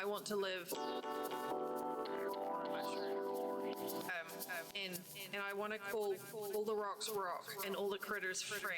want to live and I want to call all the rocks rock and all the critters friend.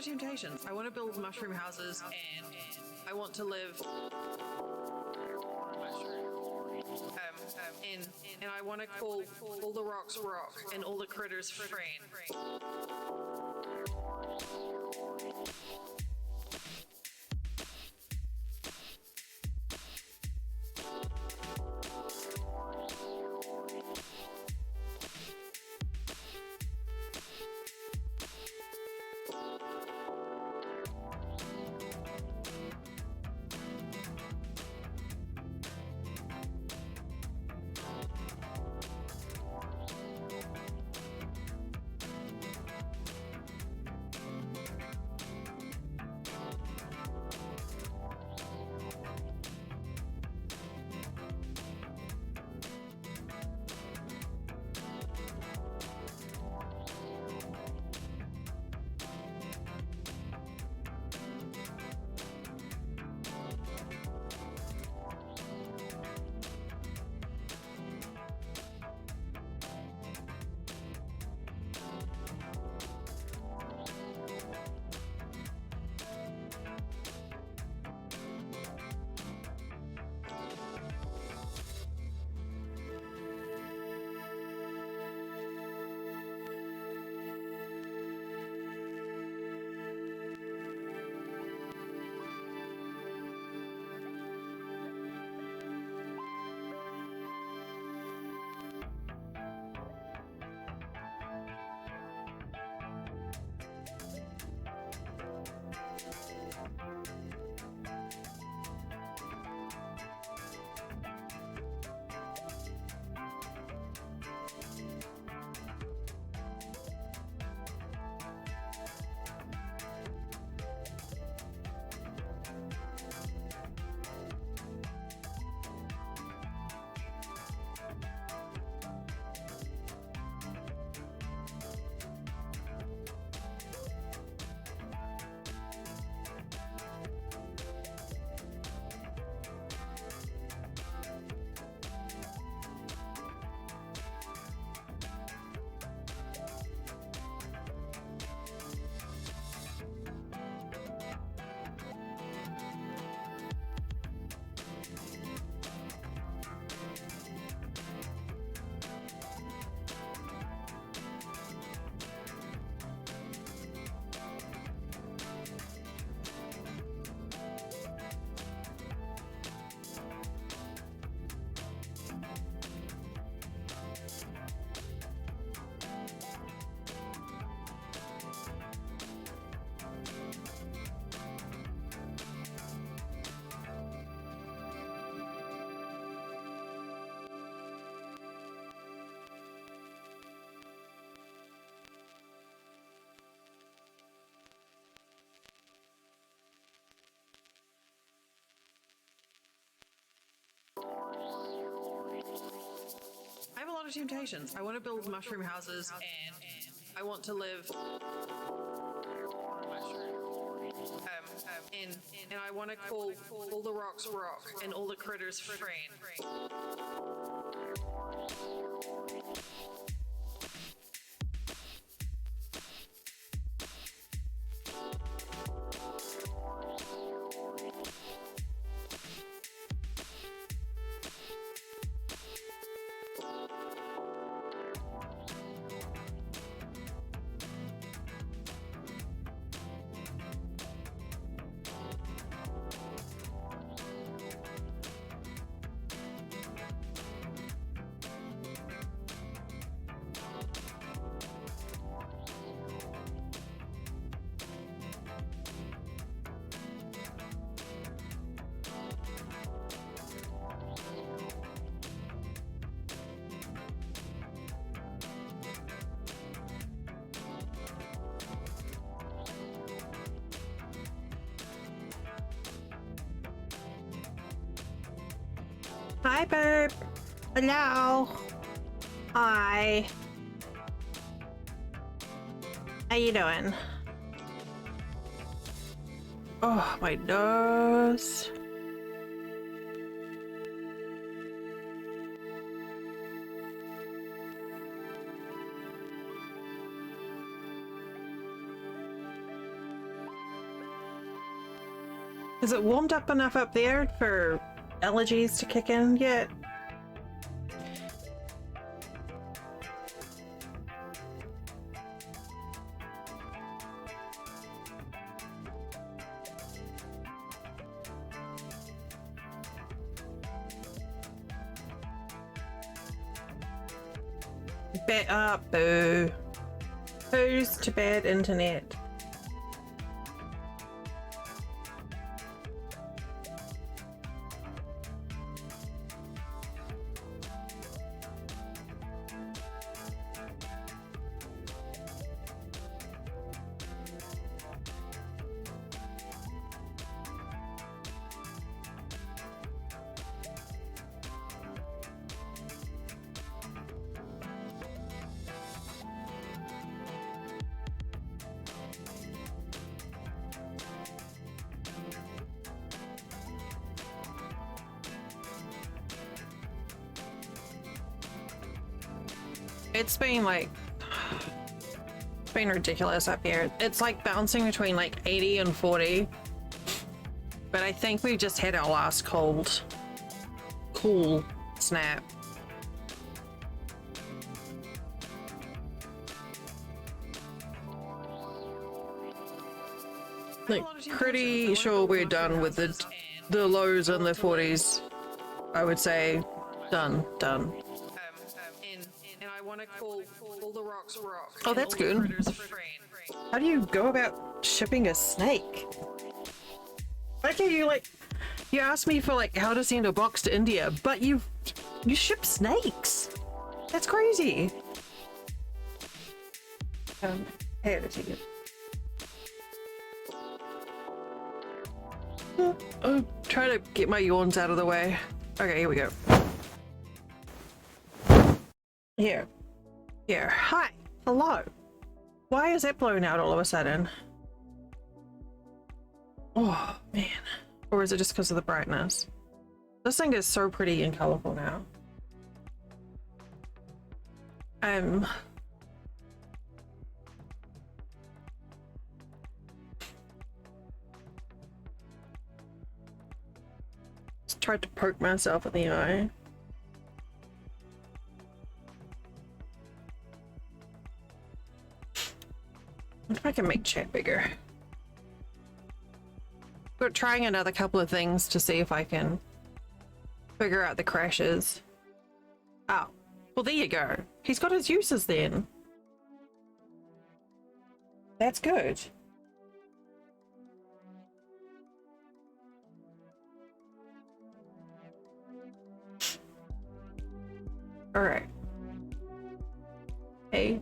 Temptations. I want to build mushroom houses and I want to live and I want to call all the rocks rock and all the critters friend. temptations. I want to build mushroom houses and I want to live and I want to call all the rocks rock and all the critters friend. Hi, Burp. Hello. Hi. How you doing? Oh, my nose. Is it warmed up enough up there for allergies to kick in yet? Boo. Who's to bad internet? It's been ridiculous up here. It's like bouncing between like 80 and 40. But I think we just had our last cool snap. Like, pretty sure we're done with the lows in the 40s. I would say done. And I want to call all the rocks rock. Oh, that's good. How do you go about shipping a snake? Okay, you asked me for like how to send a box to India, but you ship snakes. That's crazy. Here to take it. Oh, try to get my yawns out of the way. Okay, here we go. Here. Hi. Hello. Why is that blown out all of a sudden? Oh, man. Or is it just because of the brightness? This thing is so pretty and colorful now. Just tried to poke myself in the eye. What if I can make chat bigger? We're trying another couple of things to see if I can figure out the crashes. Oh, well, there you go. He's got his uses then. That's good. All right. Hey.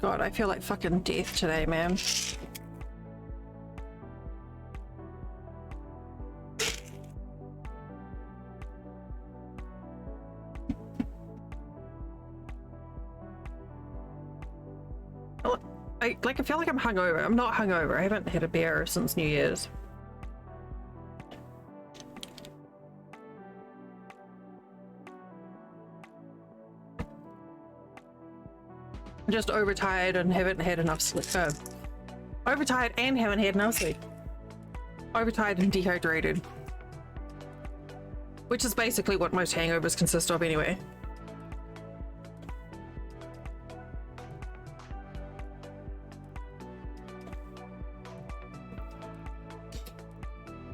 God, I feel like fucking death today, man. I feel like I'm hungover. I'm not hungover. I haven't had a beer since New Year's. I'm just overtired and haven't had enough sleep. Overtired and haven't had enough sleep. Overtired and dehydrated. Which is basically what most hangovers consist of anyway.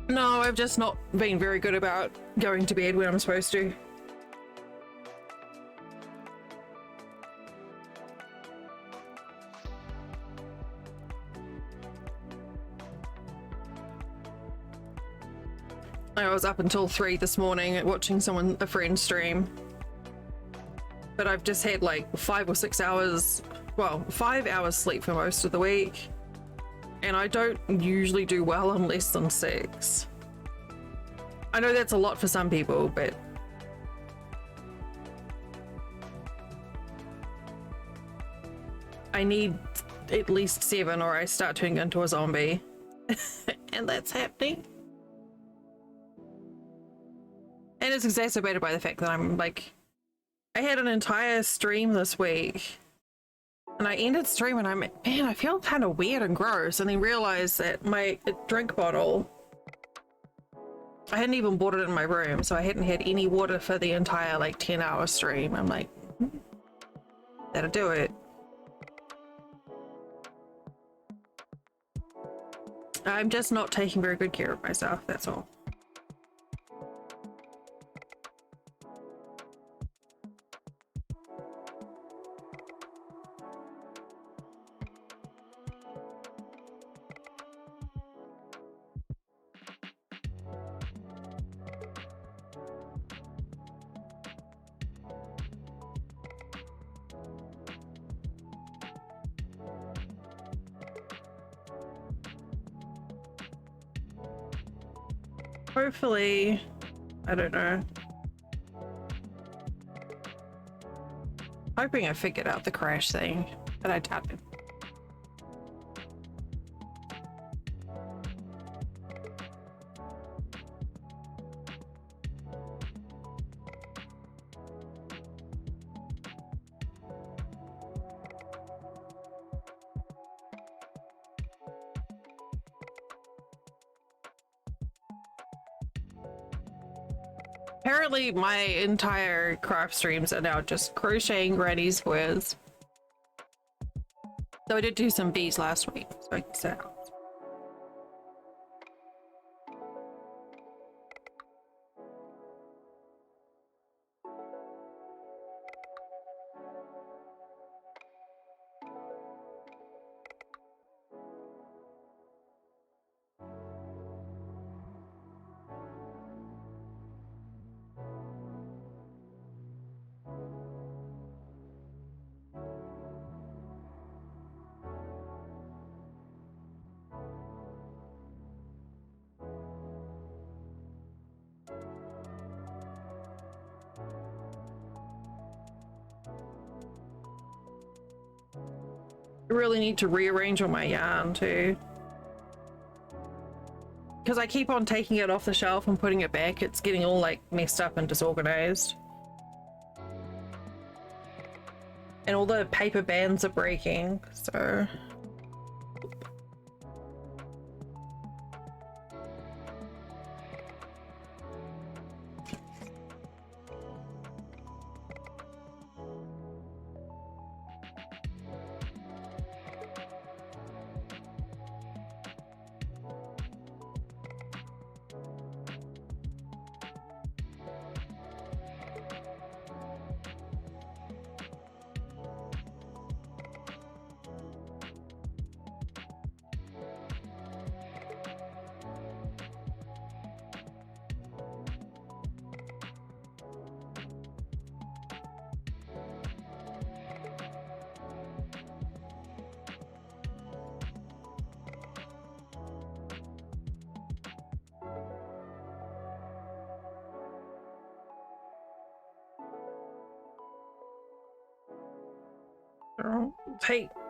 No, I've just not been very good about going to bed when I'm supposed to. I was up until 3 this morning watching a friend stream. But I've just had like 5 or 6 hours, well, 5 hours sleep for most of the week. And I don't usually do well on less than 6. I know that's a lot for some people, but I need at least 7 or I start turning into a zombie. And that's happening. And it's exacerbated by the fact that I'm like, I had an entire stream this week and I ended stream and man, I feel kind of weird and gross, and then realized that my drink bottle, I hadn't even bought it in my room, so I hadn't had any water for the entire like 10-hour stream. I'm like, that'll do it. I'm just not taking very good care of myself, that's all. Hopefully, I don't know. Hoping I figured out the crash thing, but I doubt it. Apparently my entire craft streams are now just crocheting granny squares. So I did do some bees last week, so I can set out. I really need to rearrange all my yarn too, because I keep on taking it off the shelf and putting it back. It's getting all like messed up and disorganized, and all the paper bands are breaking, so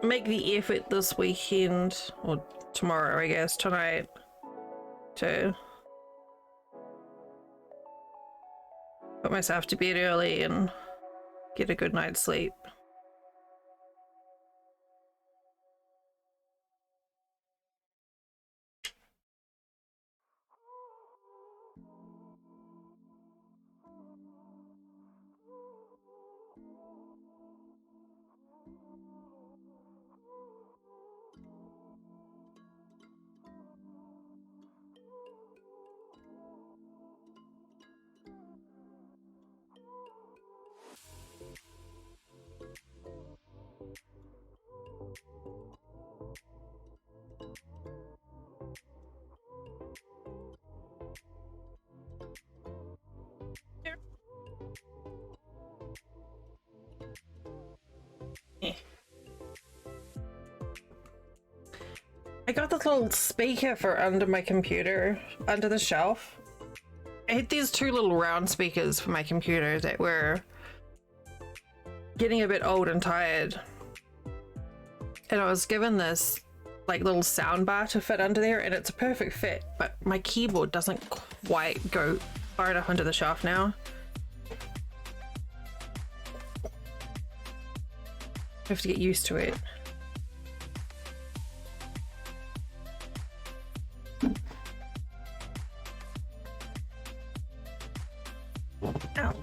make the effort this weekend, or tomorrow, I guess, tonight, to put myself to bed early and get a good night's sleep. I got this little speaker for under my computer, under the shelf. I had these two little round speakers for my computer that were getting a bit old and tired. And I was given this like little sound bar to fit under there, and it's a perfect fit, but my keyboard doesn't quite go far enough under the shelf now. I have to get used to it. Ow.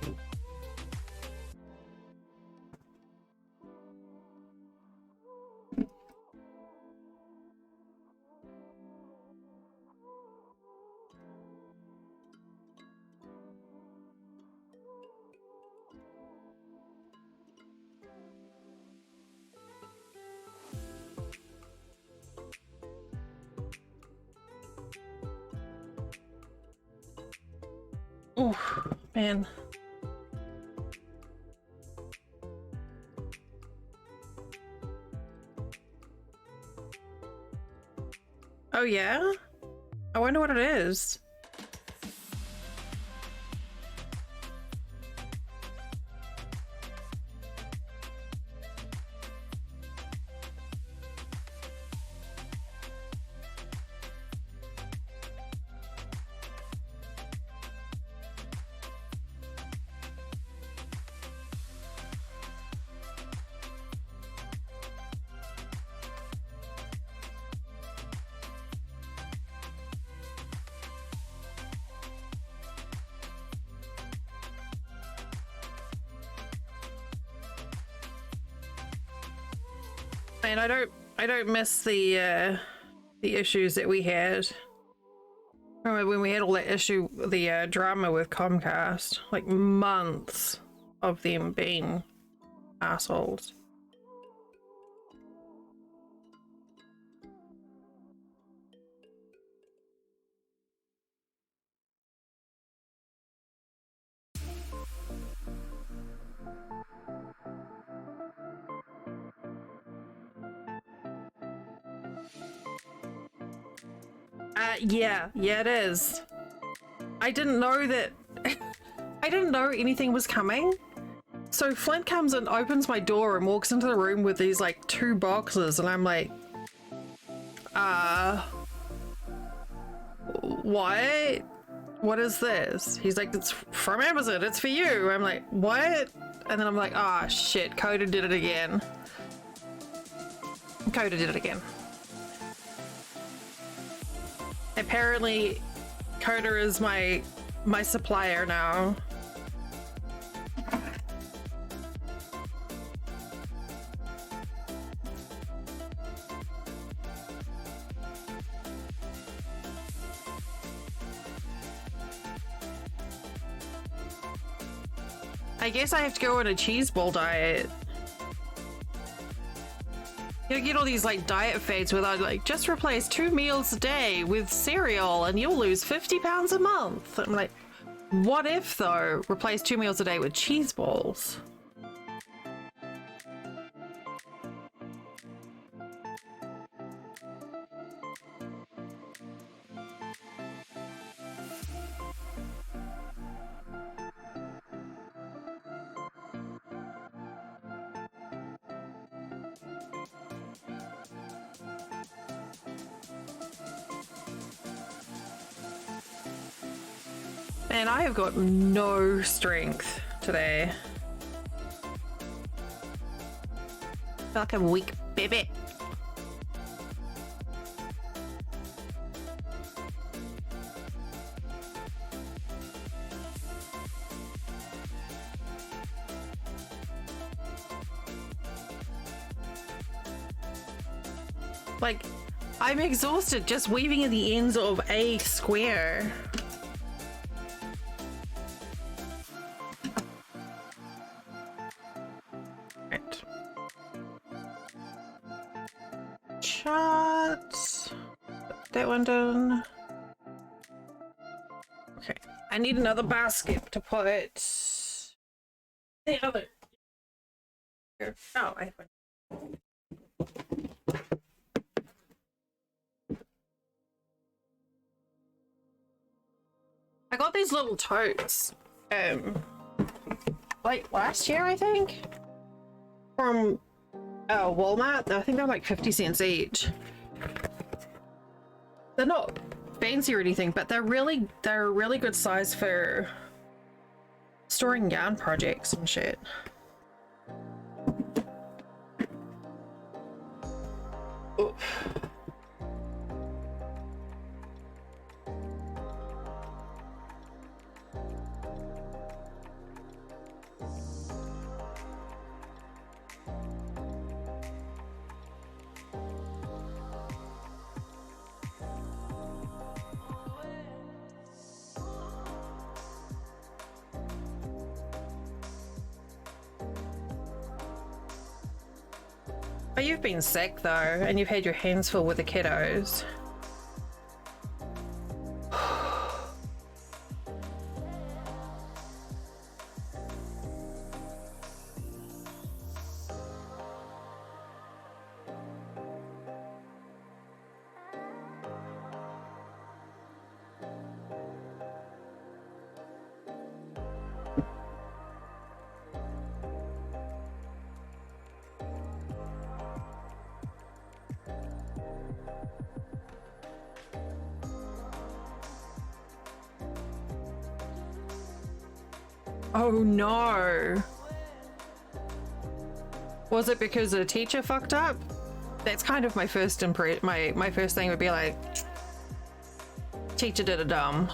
Oh, man. Oh, yeah? I wonder what it is. And I don't miss the issues that we had. Remember when we had all that issue, the drama with Comcast, like months of them being assholes. Yeah, it is. I didn't know that. I didn't know anything was coming. So Flint comes and opens my door and walks into the room with these like two boxes, and I'm like, what? What is this? He's like, it's from Amazon, it's for you. I'm like, what? And then I'm like, ah, shit, Coda did it again. Coda did it again. Apparently, Coda is my supplier now. I guess I have to go on a cheese ball diet. You get all these like diet fads where they're like, just replace 2 meals a day with cereal and you'll lose 50 pounds a month. I'm like, what if though, replace 2 meals a day with cheese balls? Man, I have got no strength today. I feel like I'm a weak baby. Like, I'm exhausted just weaving at the ends of a square. Right. Charts. Put that one down. Okay. I need another basket to put the other. Here. Oh, I have one. I got these little totes, like last year, I think, from Walmart. I think they're like 50 cents each. They're not fancy or anything, but they're a really good size for storing yarn projects and shit. Oof. Oh, you've been sick though, and you've had your hands full with the kiddos. Oh no! Was it because the teacher fucked up? That's kind of my first my first thing would be like, teacher did a dumb.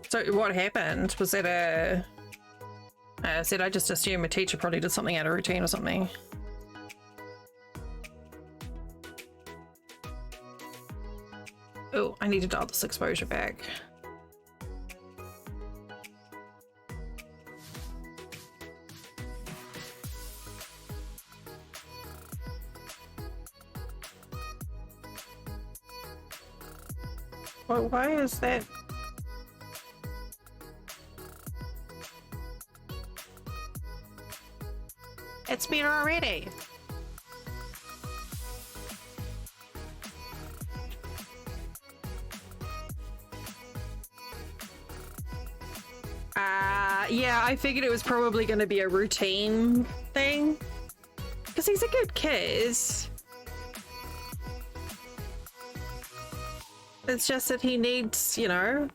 So what happened? Was that I just assume a teacher probably did something out of routine or something. Oh, I need to dial this exposure back. Well, why is that? It's been already. Yeah, I figured it was probably going to be a routine thing. Because he's a good kid. It's just that he needs, you know,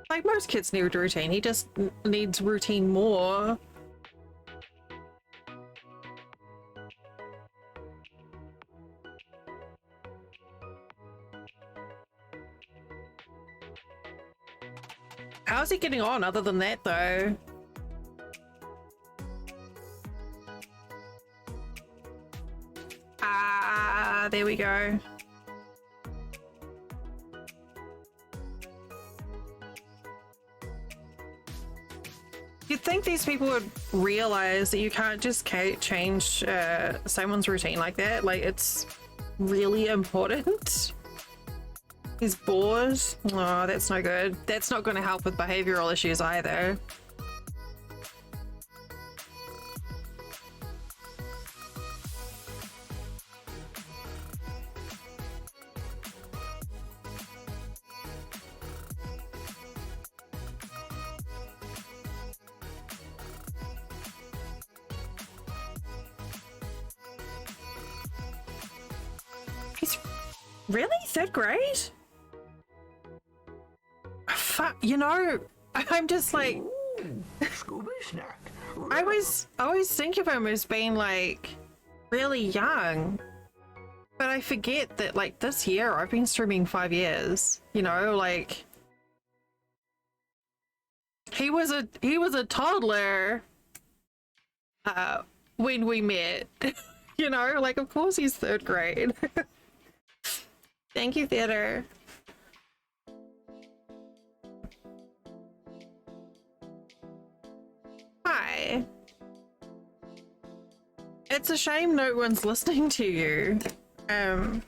like most kids need routine. He just needs routine more. How's he getting on other than that, though? There we go. think these people would realize that you can't just change someone's routine like that. Like, it's really important. He's bored. Oh, that's no good. That's not going to help with behavioral issues either. Really? Third grade? Fuck, you know, I'm just like... I always think of him as being like really young. But I forget that like this year I've been streaming 5 years, you know, like he was a toddler when we met. You know, like of course he's third grade. Thank you, Theater. Hi. It's a shame no one's listening to you. Oh.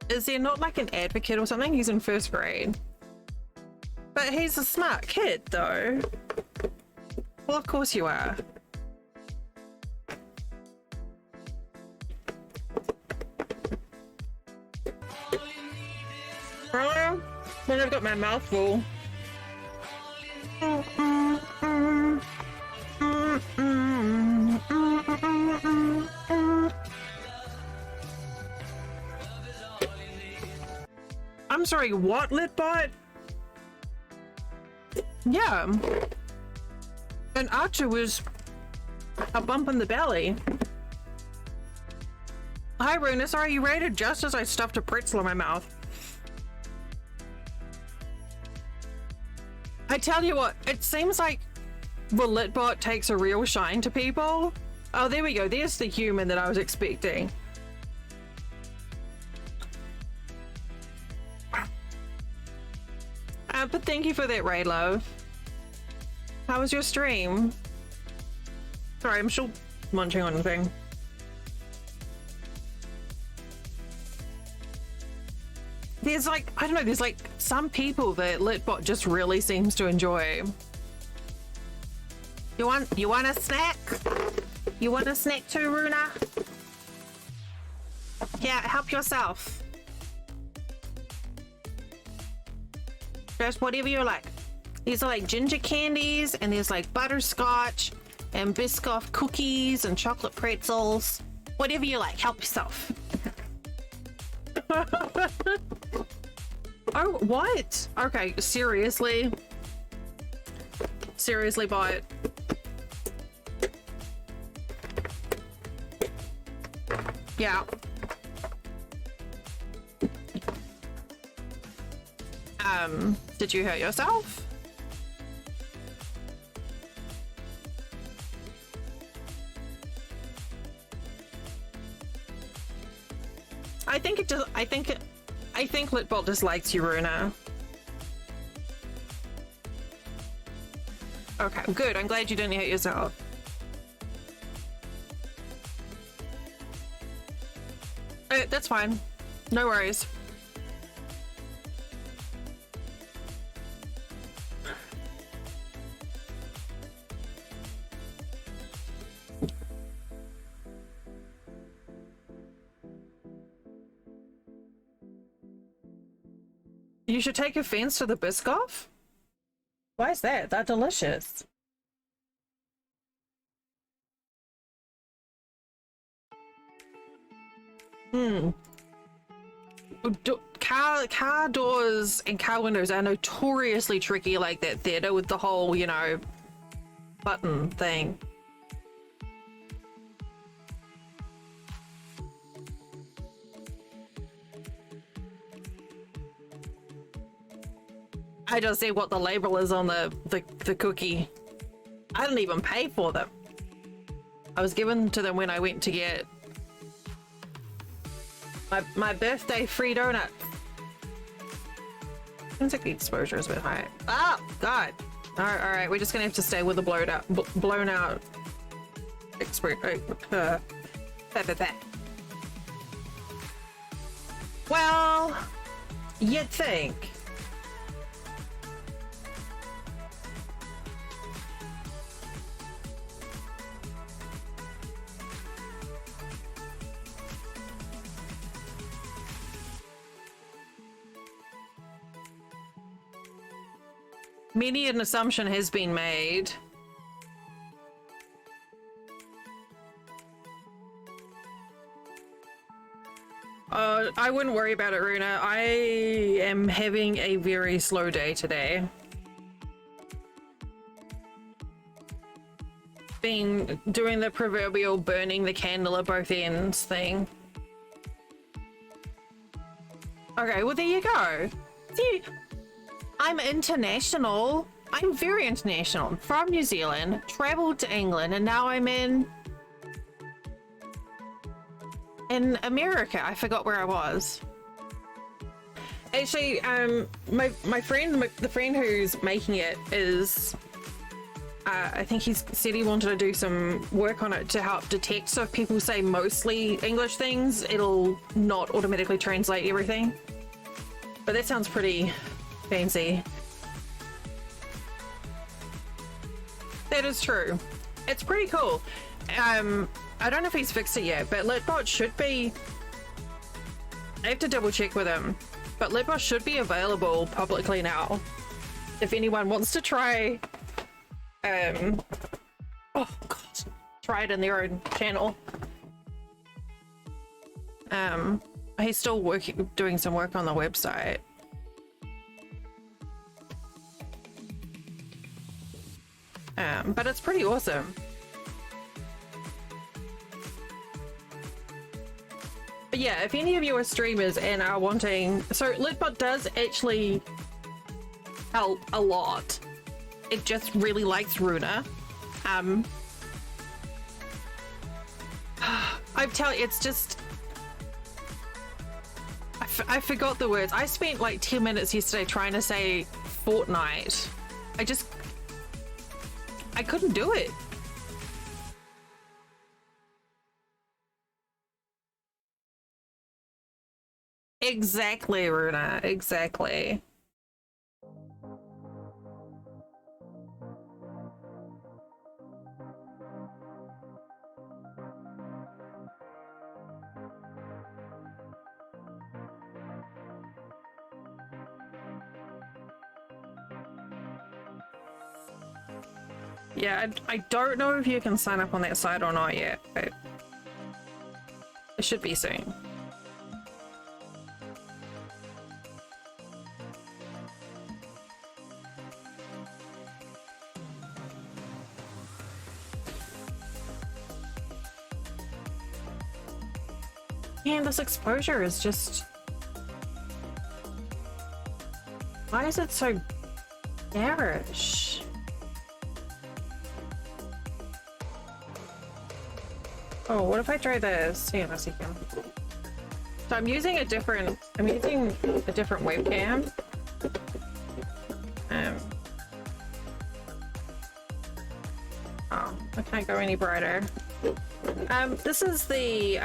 Is there not like an advocate or something? He's in first grade. But he's a smart kid though. Well, of course you are. When I've got my mouth full. I'm sorry, what, Litbot? Yeah. And Archer was a bump in the belly. Hi, Runa. Sorry, you raided just as I stuffed a pretzel in my mouth. I tell you what, it seems like the Litbot takes a real shine to people. Oh, there we go. There's the human that I was expecting. But thank you for that raid, love. How was your stream? Sorry, I'm still munching on the thing. There's like, I don't know, there's like some people that Litbot just really seems to enjoy. You want a snack? You want a snack too, Runa? Yeah, help yourself. Just whatever you like. These are like ginger candies, and there's like butterscotch and Biscoff cookies and chocolate pretzels. Whatever you like, help yourself. Oh, what? Okay, seriously? Seriously, bot? Yeah. Did you hurt yourself? I think it just, I think Litbot dislikes you, Runa. Okay, good. I'm glad you didn't hurt yourself. That's fine. No worries. You should take offense to the Biscoff? Why is that? They're delicious. Car doors and car windows are notoriously tricky like that theater with the whole, you know, button thing. I just see what the label is on the cookie. I didn't even pay for them. I was given to them when I went to get my birthday free donut. Seems like the exposure is a bit high. Oh, God. All right. We're just gonna have to stay with the blown out Well, you'd think. Many an assumption has been made. I wouldn't worry about it, Runa. I am having a very slow day today. Been doing the proverbial burning the candle at both ends thing. Okay, well there you go. See, I'm international. I'm very international. From New Zealand, traveled to England, and now I'm in America. I forgot where I was. Actually, my friend, the friend who's making it is, I think he said he wanted to do some work on it to help detect. So if people say mostly English things, it'll not automatically translate everything. But that sounds pretty fancy. That is true. It's pretty cool. I don't know if he's fixed it yet, but Litbot should be... I have to double check with him, but Litbot should be available publicly now. If anyone wants to try... oh god. Try it in their own channel. He's still doing some work on the website. But it's pretty awesome. But yeah, if any of you are streamers and are wanting... So Litbot does actually help a lot. It just really likes Runa. I'm telling you, it's just... I forgot the words. I spent like 10 minutes yesterday trying to say Fortnite. I couldn't do it. Exactly, Runa. Exactly. Yeah, I don't know if you can sign up on that site or not yet, but it should be soon. Man, this exposure is just... Why is it so garish? Oh, what if I try this? Hang on a second. So I'm using a different webcam. Oh, I can't go any brighter. This is the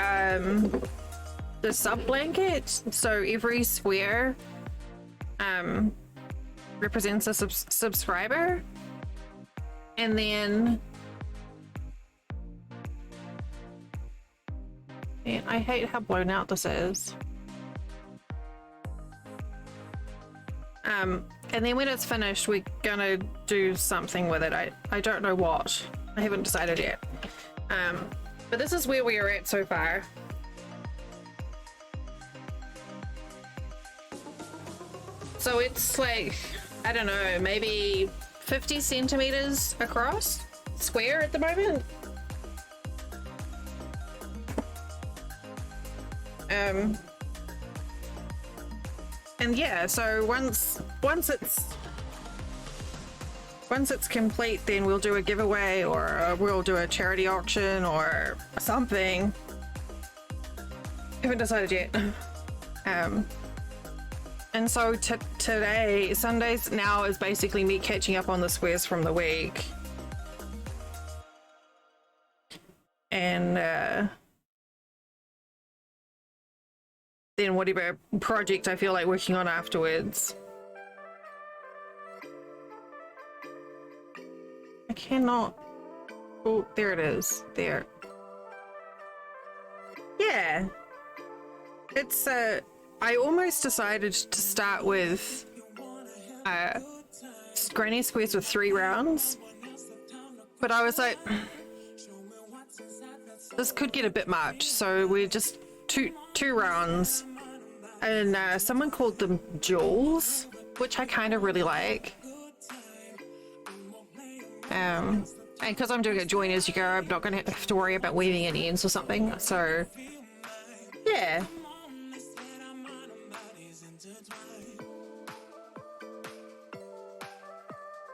sub blanket. So every square represents a subscriber, and then man, I hate how blown out this is. And then when it's finished, we're gonna do something with it. I don't know what. I haven't decided yet. But this is where we are at so far. So it's like, I don't know, maybe 50 centimeters across, square at the moment. And yeah, so once it's complete, then we'll do a giveaway, or we'll do a charity auction or something. Haven't decided yet. And so today, Sundays now is basically me catching up on the squares from the week. And then whatever project I feel like working on afterwards. I cannot. Oh, there it is. There. Yeah. It's I almost decided to start with granny squares with 3 rounds, but I was like, this could get a bit much, so we're just two rounds. And someone called them jewels, which I kind of really like. And because I'm doing a join as you go, I'm not going to have to worry about weaving in ends or something. So, yeah.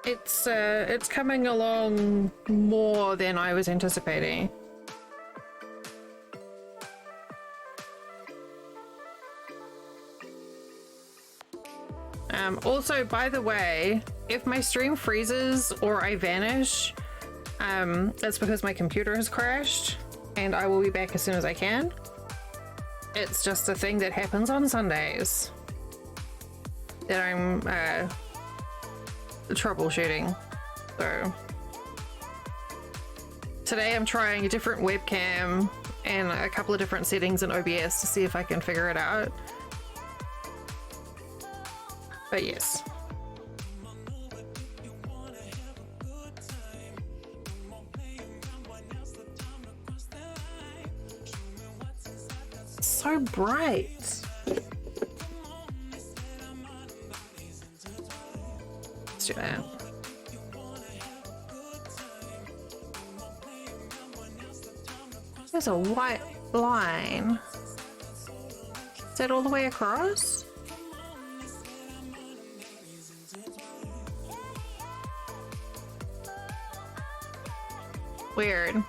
It's coming along more than I was anticipating. Also, by the way, if my stream freezes or I vanish, that's because my computer has crashed, and I will be back as soon as I can. It's just a thing that happens on Sundays that I'm troubleshooting. So today I'm trying a different webcam and a couple of different settings in OBS to see if I can figure it out. But yes. So bright. Let's do that. There's a white line. Is that all the way across? Weird.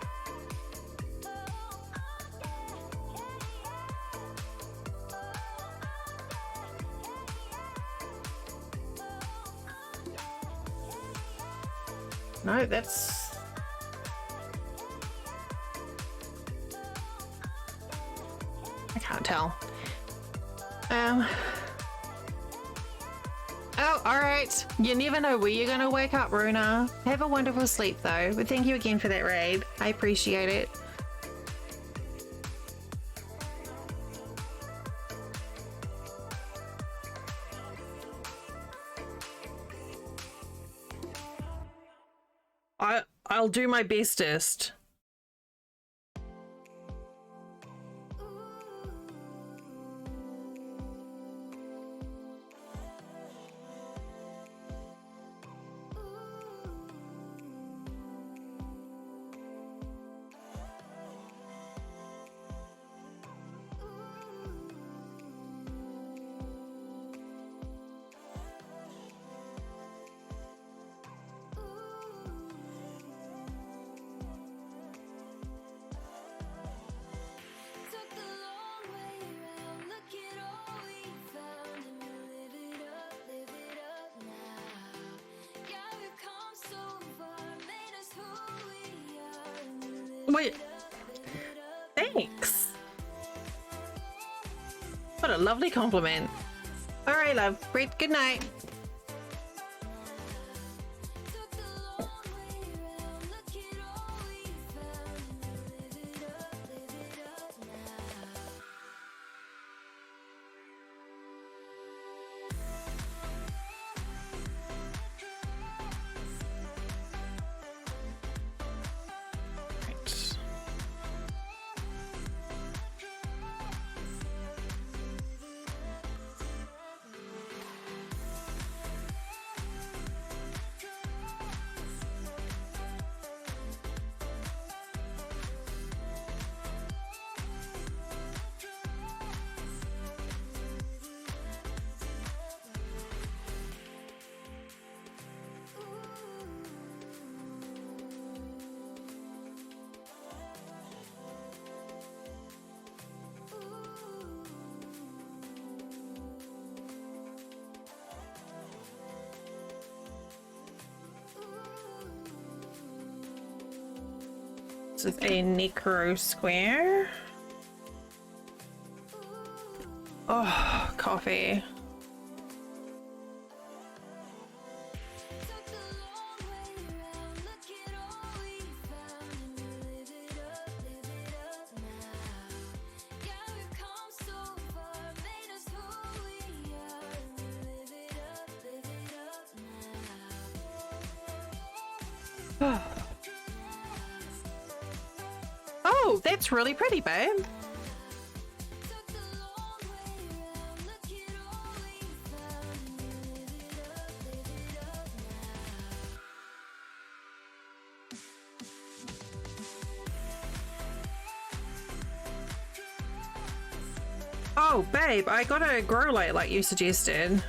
No, that's... I can't tell. Oh, alright. You never know where you're gonna wake up, Runa. Have a wonderful sleep, though. But thank you again for that raid. I appreciate it. I'll do my bestest. Wait. Thanks. What a lovely compliment. All right, love. Great. Good night. This is a necro square. Oh, coffee. Oh, that's really pretty, babe. Oh, babe, I got a grow light like you suggested.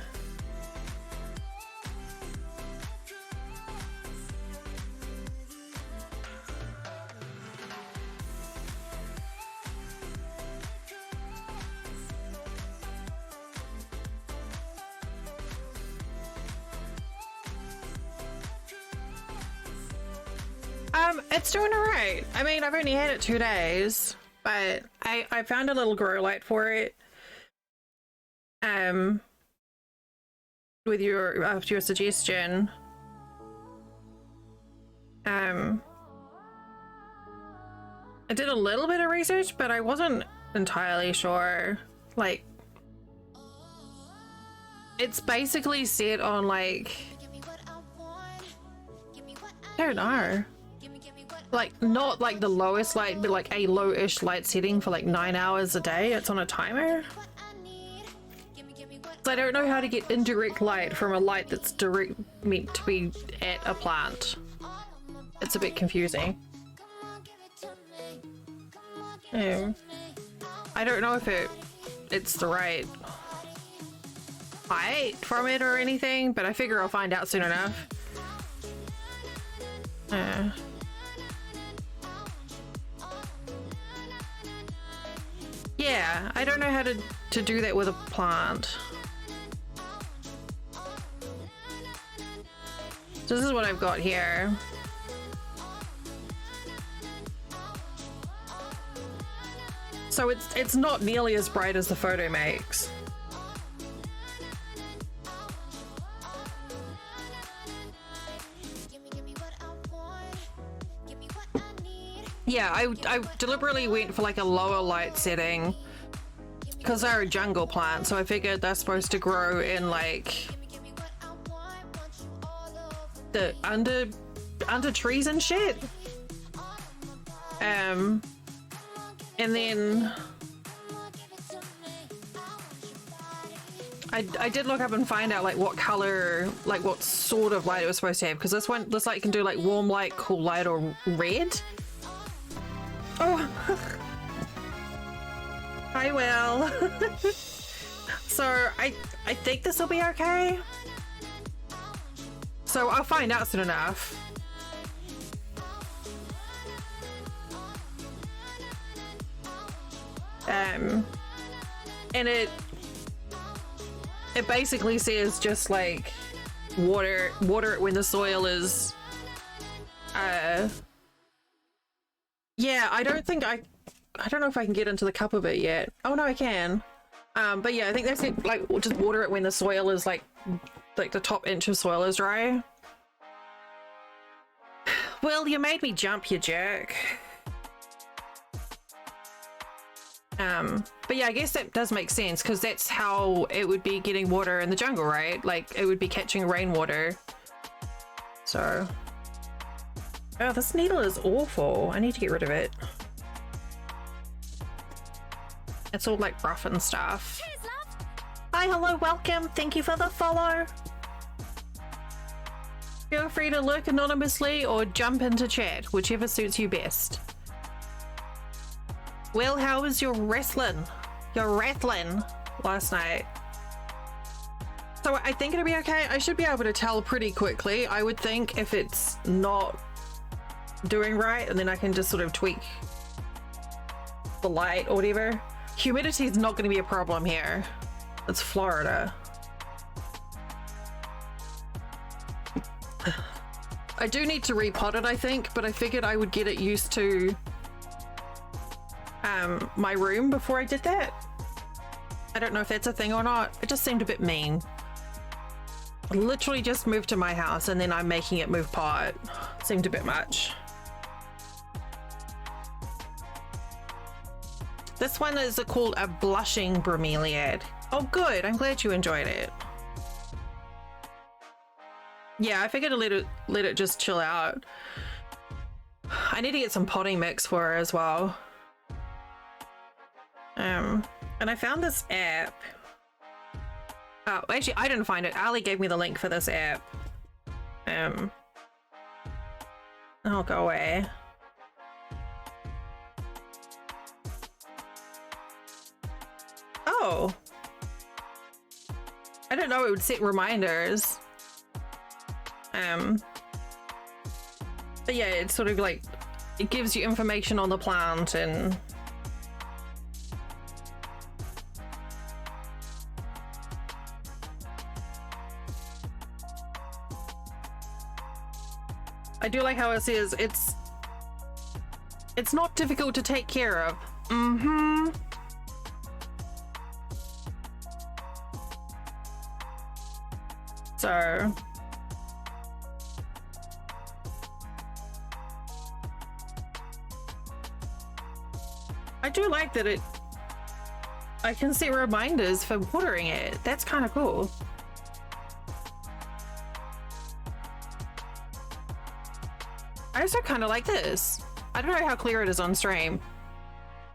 It's doing alright. I mean, I've only had it 2 days, but I found a little grow light for it. With your after your suggestion. I did a little bit of research, but I wasn't entirely sure. Like, it's basically set on like, I don't know. Like, not like the lowest light, but like a low-ish light setting for like 9 hours a day. It's on a timer. So I don't know how to get indirect light from a light that's direct meant to be at a plant. It's a bit confusing. I don't know if it's the right height from it or anything, but I figure I'll find out soon enough. Yeah, I don't know how to do that with a plant. So this is what I've got here. So it's not nearly as bright as the photo makes. Yeah, I deliberately went for like a lower light setting because they're a jungle plant, so I figured they're supposed to grow in like the under trees and shit. And then I did look up and find out like what color, like what sort of light it was supposed to have, because this light can do like warm light, cool light, or red. Oh, I will. So I think this will be okay. So I'll find out soon enough. And it basically says just like water it when the soil is yeah, I don't know if I can get into the cup of it yet. Oh no, I can. But yeah, I think that's it. Like, just water it when the soil is like the top inch of soil is dry. Well, you made me jump, you jerk. But yeah, I guess that does make sense, because that's how it would be getting water in the jungle, right? Like, it would be catching rainwater. So, oh, this needle is awful. I need to get rid of it. It's all like rough and stuff. Hi, hello, welcome. Thank you for the follow. Feel free to lurk anonymously or jump into chat, whichever suits you best. Well, how was your wrestling? Your rattling last night? So I think it'll be okay. I should be able to tell pretty quickly, I would think, if it's not doing right, and then I can just sort of tweak the light or whatever. Humidity is not going to be a problem here. It's Florida. I do need to repot it, I think, but I figured I would get it used to my room before I did that. I don't know if that's a thing or not. It just seemed a bit mean. I literally just moved to my house and then I'm making it move pot. Seemed a bit much. This one is called a blushing bromeliad. Oh good, I'm glad you enjoyed it. Yeah, I figured to let it just chill out. I need to get some potting mix for her as well. And I found this app. Oh, actually, I didn't find it. Ali gave me the link for this app. I'll go away. Oh. I didn't know it would set reminders. But yeah, it's sort of like, it gives you information on the plant and I do like how it says it's not difficult to take care of. Mm-hmm. So I do like that I can set reminders for watering it. That's kind of cool. I also kind of like this. I don't know how clear it is on stream.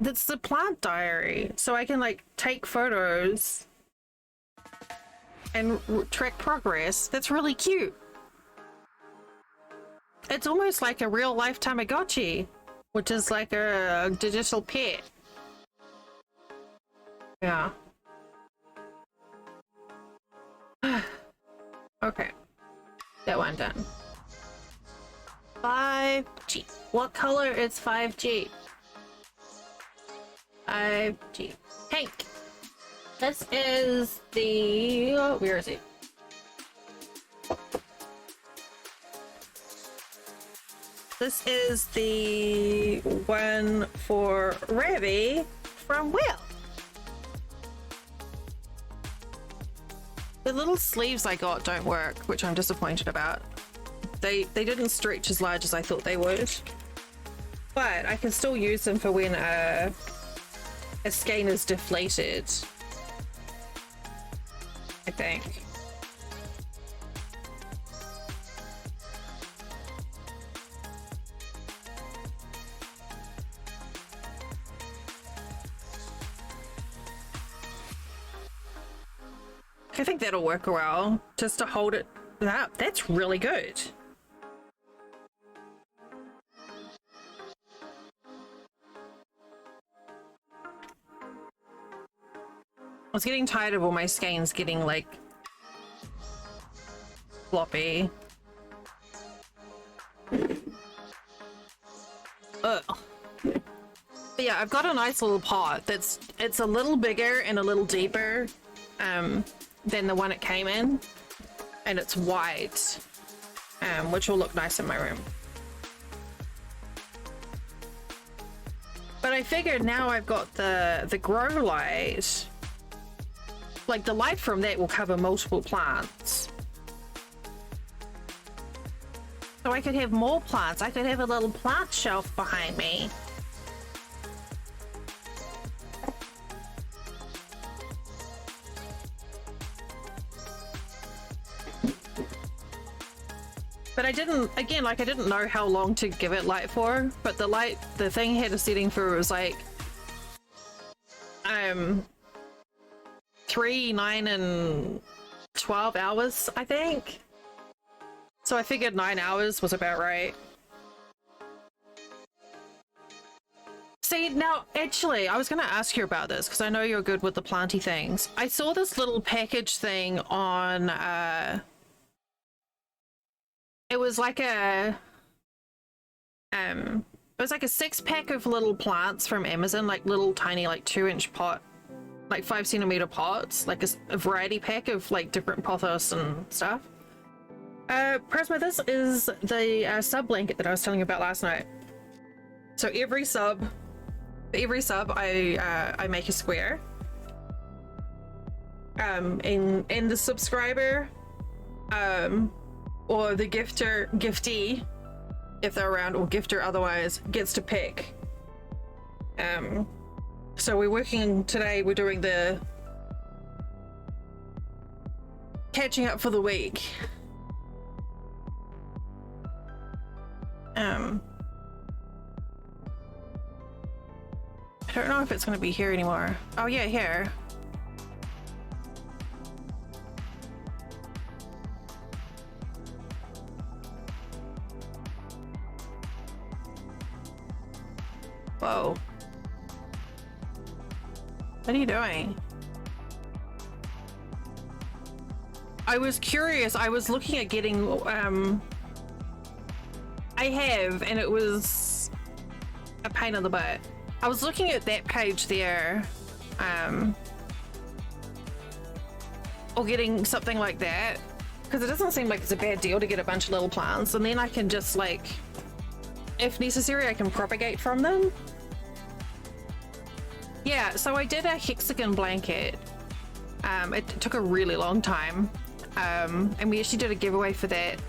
That's the plant diary. So I can like take photos and track progress. That's really cute. It's almost like a real life Tamagotchi, which is like a digital pet. Yeah. Okay. That one done. 5G. What color is 5G? 5G. Pink. This is the... Oh, where is it? This is the one for Ravi from Will. The little sleeves I got don't work, which I'm disappointed about. They didn't stretch as large as I thought they would, but I can still use them for when a skein is deflated, I think. I think that'll work well, just to hold it up. That's really good. I was getting tired of all my skeins getting like floppy. Ugh. But yeah, I've got a nice little pot it's a little bigger and a little deeper than the one it came in, and it's white, which will look nice in my room. But I figured now I've got the grow light, like the light from that will cover multiple plants. So I could have more plants. I could have a little plant shelf behind me. But I didn't, again, like I didn't know how long to give it light for, but the thing had a setting for it was like 3, 9, and 12 hours, I think. So I figured 9 hours was about right. See, now, actually, I was going to ask you about this because I know you're good with the planty things. I saw this little package thing on, it was like a, it was like a 6-pack of little plants from Amazon, like little tiny, like 2-inch pot, like 5 centimeter pots, like a variety pack of like different pothos and stuff. Prisma, this is the sub blanket that I was telling you about last night. So every sub, I make a square. And the subscriber, or the giftee, if they're around, or gifter otherwise, gets to pick. So we're working today, we're doing the catching up for the week. I don't know if it's going to be here anymore. Oh yeah, here. Whoa. What are you doing? I was curious. I was looking at getting, I have, and it was a pain in the butt. I was looking at that page there, or getting something like that, because it doesn't seem like it's a bad deal to get a bunch of little plants, and then I can just, like, if necessary, I can propagate from them. Yeah, so I did a hexagon blanket. It took a really long time, and we actually did a giveaway for that.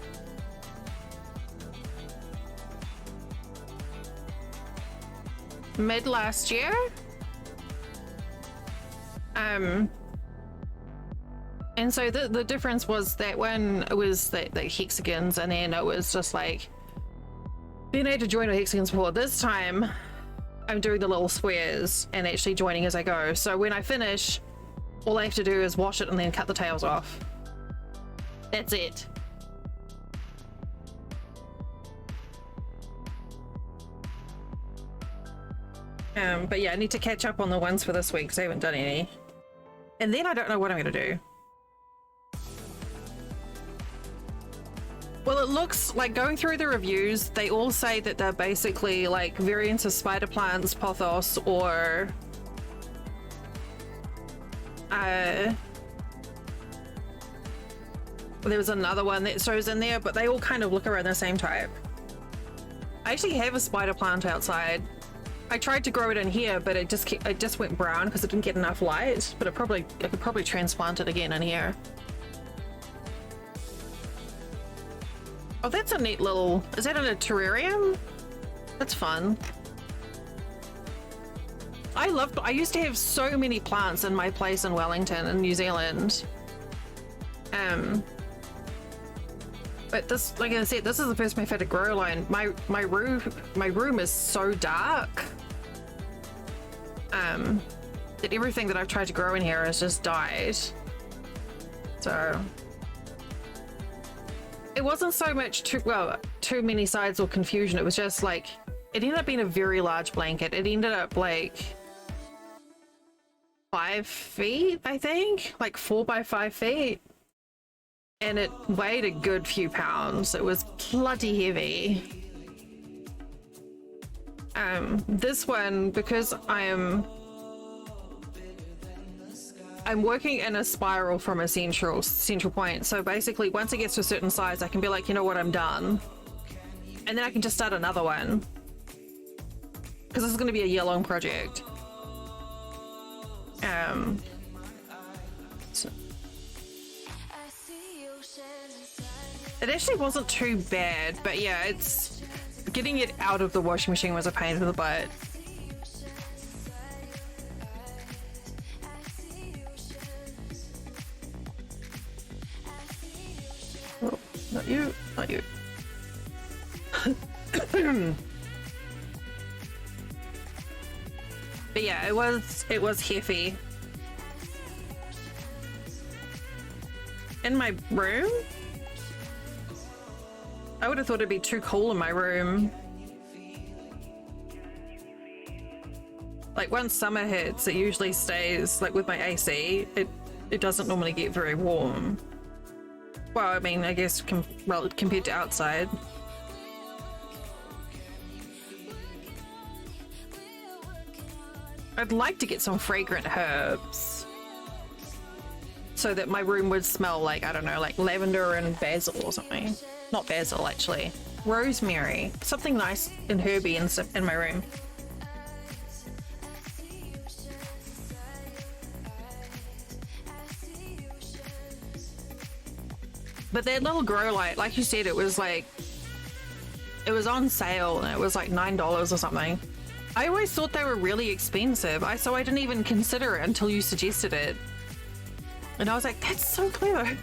Mid last year. And so the difference was that when it was the hexagons, and then it was just like being able to join with hexagons before. This time I'm doing the little squares and actually joining as I go. So when I finish, all I have to do is wash it and then cut the tails off. That's it. But yeah, I need to catch up on the ones for this week because I haven't done any. And then I don't know what I'm going to do. Well, it looks like, going through the reviews, they all say that they're basically like variants of spider plants, pothos, or there was another one that shows in there, but they all kind of look around the same type. I actually have a spider plant outside. I tried to grow it in here, but it just went brown because it didn't get enough light. But I could probably transplant it again in here. Oh, that's a neat little... Is that in a terrarium? That's fun. I used to have so many plants in my place in Wellington in New Zealand. But this, like I said, this is the first time I've had a grow line. My room is so dark. That everything that I've tried to grow in here has just died. So it wasn't so much too many sides or confusion. It was just like, it ended up being a very large blanket. It ended up like 5 feet, I think, like 4 by 5 feet. And it weighed a good few pounds. It was bloody heavy. This one, because I'm working in a spiral from a central point. So basically, once it gets to a certain size, I can be like, you know what, I'm done. And then I can just start another one. Because this is going to be a year-long project. So it actually wasn't too bad, but yeah, it's getting it out of the washing machine was a pain in the butt. Oh, not you, not you. But yeah, it was heavy. In my room? I would have thought it'd be too cool in my room. Like, once summer hits, it usually stays, like with my AC, it doesn't normally get very warm. Well, I mean, I guess compared to outside. I'd like to get some fragrant herbs. so that my room would smell like, I don't know, like lavender and basil or something. Not basil, actually. Rosemary. Something nice and herby in my room. But that little grow light, like you said, it was on sale and it was like $9 or something. I always thought they were really expensive. So I didn't even consider it until you suggested it. And I was like, that's so clever.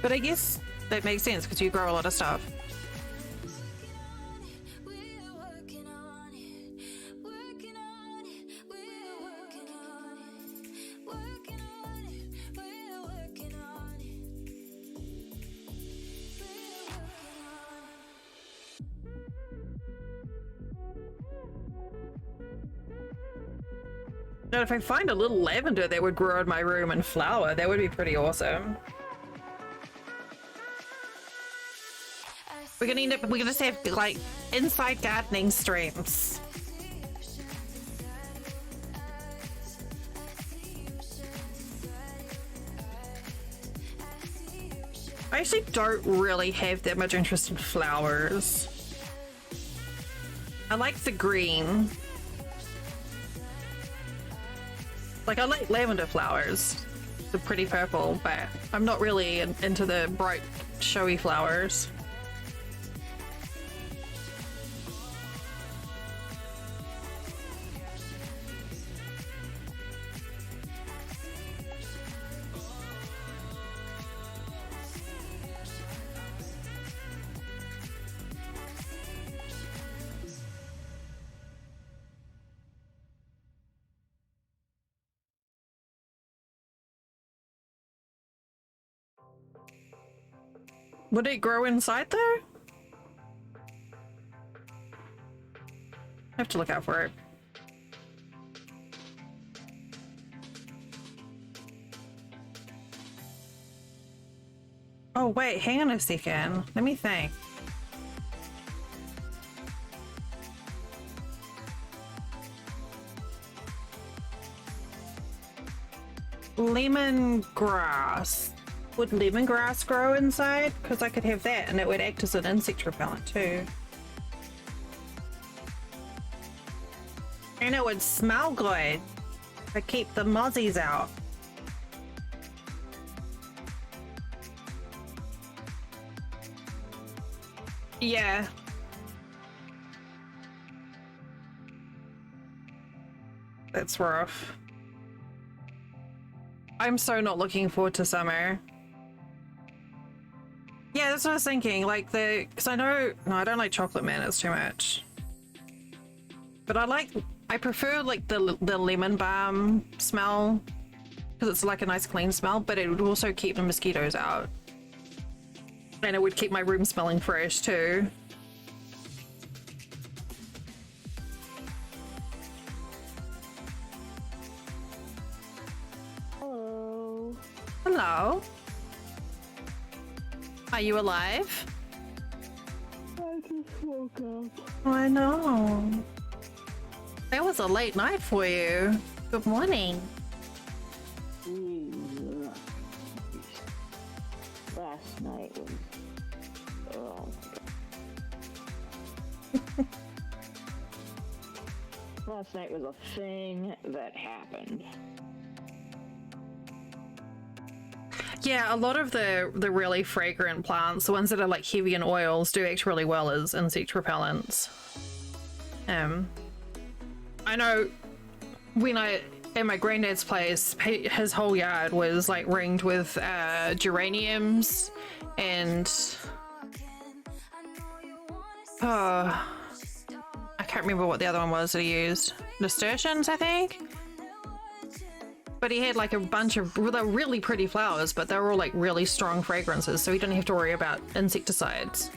But I guess that makes sense because you grow a lot of stuff. And if I find a little lavender that would grow in my room and flower, that would be pretty awesome. We're gonna just have like inside gardening streams. I actually don't really have that much interest in flowers. I like the green. Like, I like lavender flowers. They're pretty purple, but I'm not really into the bright, showy flowers. Would it grow inside though? I have to look out for it. Oh wait, hang on a second. Let me think. Lemongrass. Would lemongrass grow inside? Because I could have that and it would act as an insect repellent too. And it would smell good to keep the mozzies out. Yeah. That's rough. I'm so not looking forward to summer. Yeah, that's what I was thinking. Like because I know, no, I don't like chocolate manners too much. But I prefer like the lemon balm smell because it's like a nice clean smell, but it would also keep the mosquitoes out. And it would keep my room smelling fresh too. Hello. Hello. Are you alive? I just woke up. I know. That was a late night for you. Good morning. Last night was... Oh. Last night was a thing that happened. Yeah, a lot of the really fragrant plants, the ones that are like heavy in oils, do act really well as insect repellents. I know when at my granddad's place, his whole yard was like ringed with geraniums and I can't remember what the other one was that he used. Nasturtiums, I think. But he had like a bunch of really pretty flowers, but they were all like really strong fragrances, so he didn't have to worry about insecticides.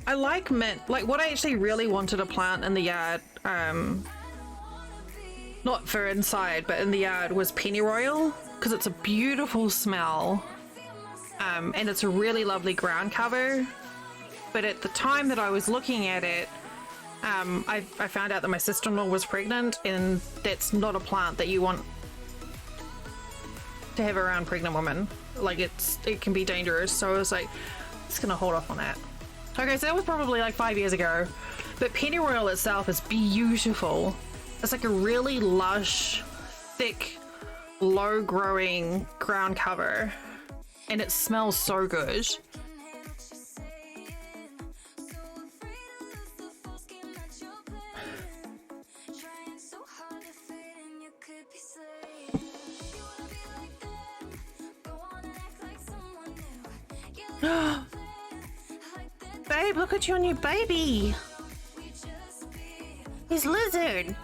I like mint. Like what I actually really wanted to plant in the yard, not for inside, but in the yard, was pennyroyal, because it's a beautiful smell. And it's a really lovely ground cover. But at the time that I was looking at it, I found out that my sister-in-law was pregnant, and that's not a plant that you want to have around pregnant women. Like, it can be dangerous. So I was like, just gonna hold off on that. Okay, so that was probably like 5 years ago. But pennyroyal itself is beautiful. It's like a really lush, thick, low-growing ground cover, and it smells so good. Babe, look at your new baby. He's lizard.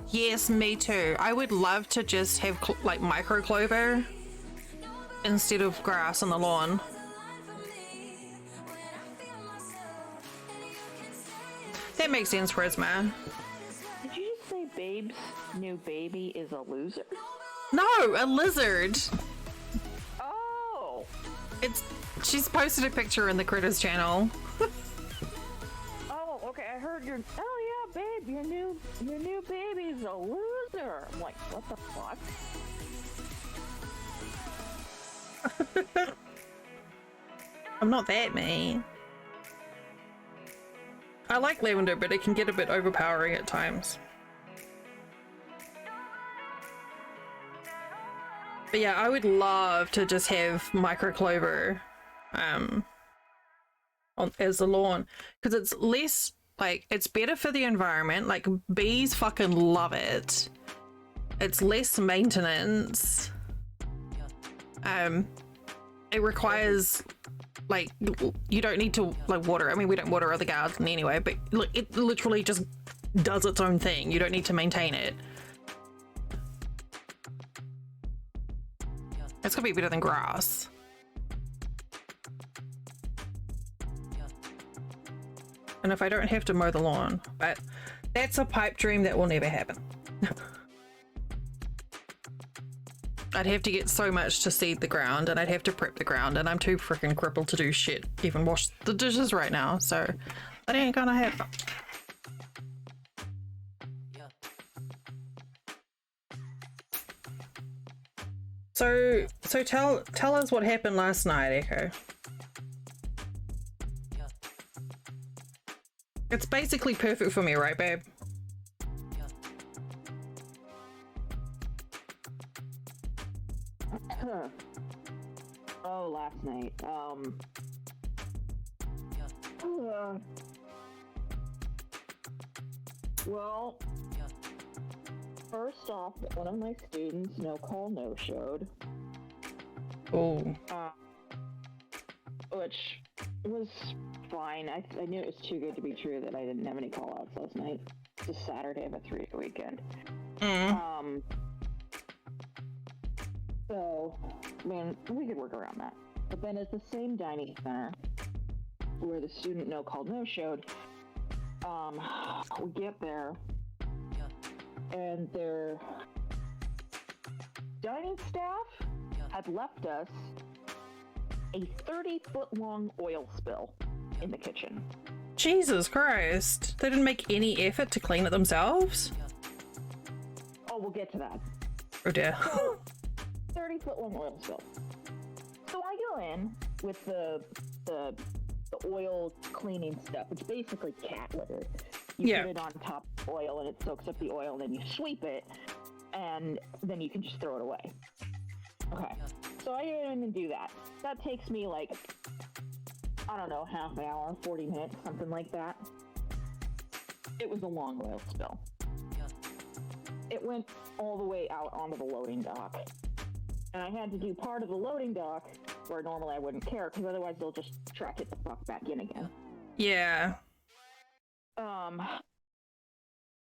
Yes, me too. I would love to just have like micro clover instead of grass on the lawn. That makes sense, Prisma. Did you just say Babe's new baby is a loser? No, a lizard. Oh! She's posted a picture in the Critters channel. Oh, okay. I heard your. Oh yeah, babe, your new baby's a loser. I'm like, what the fuck? I'm not that mean. I like lavender, but it can get a bit overpowering at times. But yeah, I would love to just have micro clover as the lawn, because it's less, like, it's better for the environment. Like, bees fucking love it. It's less maintenance. It requires, like, you don't need to like water. I mean, we don't water other garden anyway, but look, it literally just does its own thing. You don't need to maintain it. It's gonna be better than grass. And if I don't have to mow the lawn, but that's a pipe dream that will never happen. I'd have to get so much to seed the ground, and I'd have to prep the ground, and I'm too freaking crippled to do shit, even wash the dishes right now, so that ain't gonna happen. So tell us what happened last night, Echo. It's basically perfect for me, right, babe? Oh, last night. Well, first off, one of my students no call no showed. Oh. Which was fine. I knew it was too good to be true that I didn't have any call outs last night. It's a Saturday of a 3-day weekend. So, I mean, we could work around that. But then at the same dining center where the student no called no showed, we get there and their dining staff had left us a 30-foot long oil spill in the kitchen. Jesus Christ. They didn't make any effort to clean it themselves? Oh, we'll get to that. Oh dear. 30-foot long oil spill. So I go in with the oil cleaning stuff, which is basically cat litter. You put it on top of oil and it soaks up the oil, and then you sweep it, and then you can just throw it away. Okay. So I go in and do that. That takes me like, I don't know, half an hour, 40 minutes, something like that. It was a long oil spill. It went all the way out onto the loading dock. And I had to do part of the loading dock where normally I wouldn't care, because otherwise they'll just track it the fuck back in again. Yeah.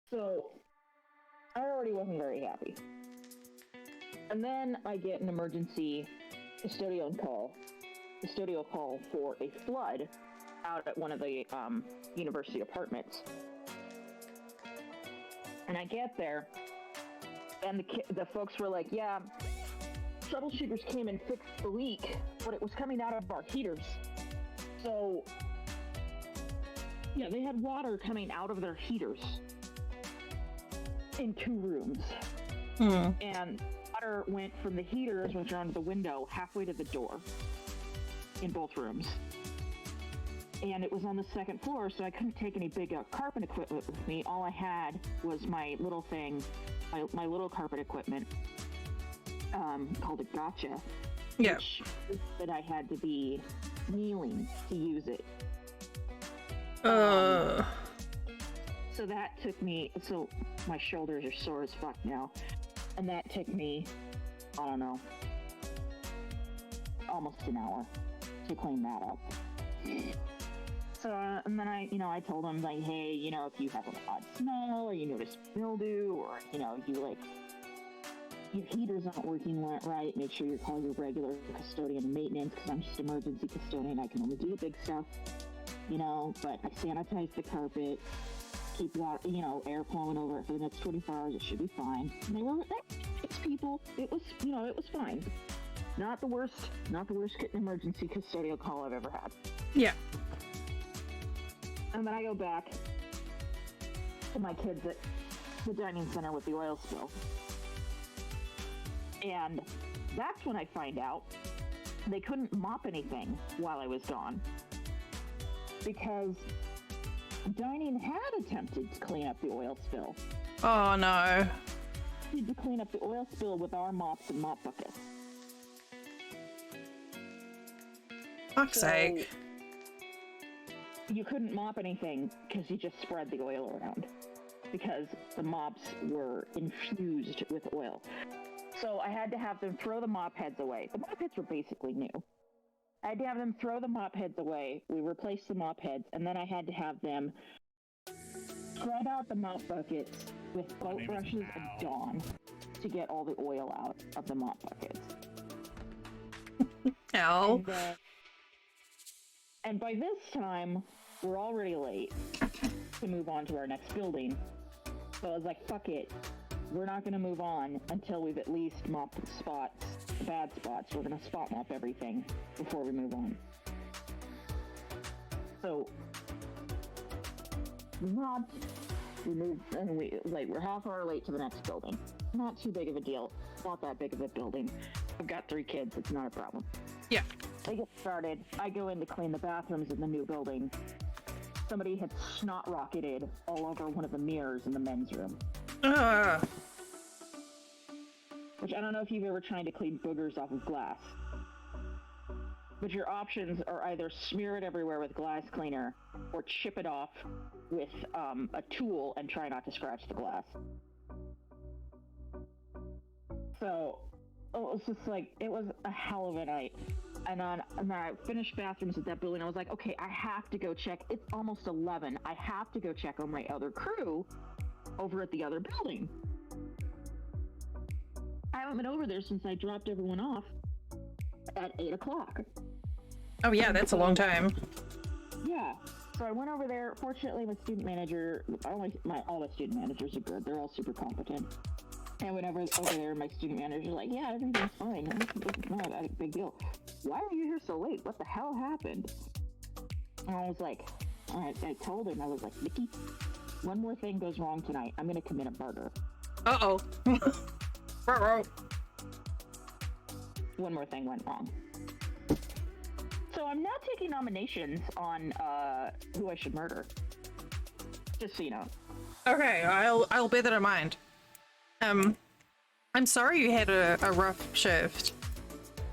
So I already wasn't very happy. And then I get an emergency custodial call for a flood out at one of the university apartments. And I get there, and the folks were like, yeah, troubleshooters came and fixed the leak, but it was coming out of our heaters. So, yeah, they had water coming out of their heaters in 2 rooms. And water went from the heaters, which are under the window, halfway to the door in both rooms. And it was on the 2nd floor, so I couldn't take any big carpet equipment with me. All I had was my little thing, my little carpet equipment, called a gotcha. Yeah. That I had to be kneeling to use it. Uh. So that took me, so my shoulders are sore as fuck now. And that took me, I don't know, almost an hour to clean that up. So, and then I told him, like, hey, if you have an odd smell, or you notice mildew, or, you your heaters aren't working right, make sure you call your regular custodian maintenance, because I'm just emergency custodian, I can only do the big stuff, but I sanitize the carpet, keep water, air flowing over it for the next 24 hours, it should be fine. And they were, it's people, it was fine. Not the worst emergency custodial call I've ever had. Yeah. And then I go back to my kids at the dining center with the oil spill. And that's when I find out they couldn't mop anything while I was gone. Because dining had attempted to clean up the oil spill. Oh no. We had to clean up the oil spill with our mops and mop buckets. Fuck's sake. You couldn't mop anything because you just spread the oil around. Because the mops were infused with oil. So I had to have them throw the mop heads away. The mop heads were basically new. I had to have them throw the mop heads away. We replaced the mop heads, and then I had to have them scrub out the mop buckets with boat brushes at dawn to get all the oil out of the mop buckets. Ow. And by this time, we're already late to move on to our next building. So I was like, fuck it. We're not going to move on until we've at least mopped the spots, the bad spots. We're going to spot mop everything before we move on. So, we moved, and we're half hour late to the next building. Not too big of a deal. Not that big of a building. I've got 3 kids. It's not a problem. Yeah. I get started. I go in to clean the bathrooms in the new building. Somebody had snot rocketed all over one of the mirrors in the men's room. Which I don't know if you've ever tried to clean boogers off of glass. But your options are either smear it everywhere with glass cleaner or chip it off with a tool and try not to scratch the glass. So it was just like, it was a hell of a night. And then I finished bathrooms at that building. I was like, okay, I have to go check. It's almost 11. I have to go check on my other crew over at the other building. I haven't been over there since I dropped everyone off at 8 o'clock. Oh yeah, that's a long time. Yeah. So I went over there. Fortunately, my student manager, all my student managers are good. They're all super competent. And I went over there, and my student manager's like, yeah, everything's fine. It's not a big deal. Why are you here so late? What the hell happened? And I was like, I told him, I was like, Nikki, one more thing goes wrong tonight. I'm going to commit a murder. Uh-oh. One more thing went wrong. So I'm now taking nominations on who I should murder. Just so you know. Okay, I'll bear that in mind. I'm sorry you had a rough shift.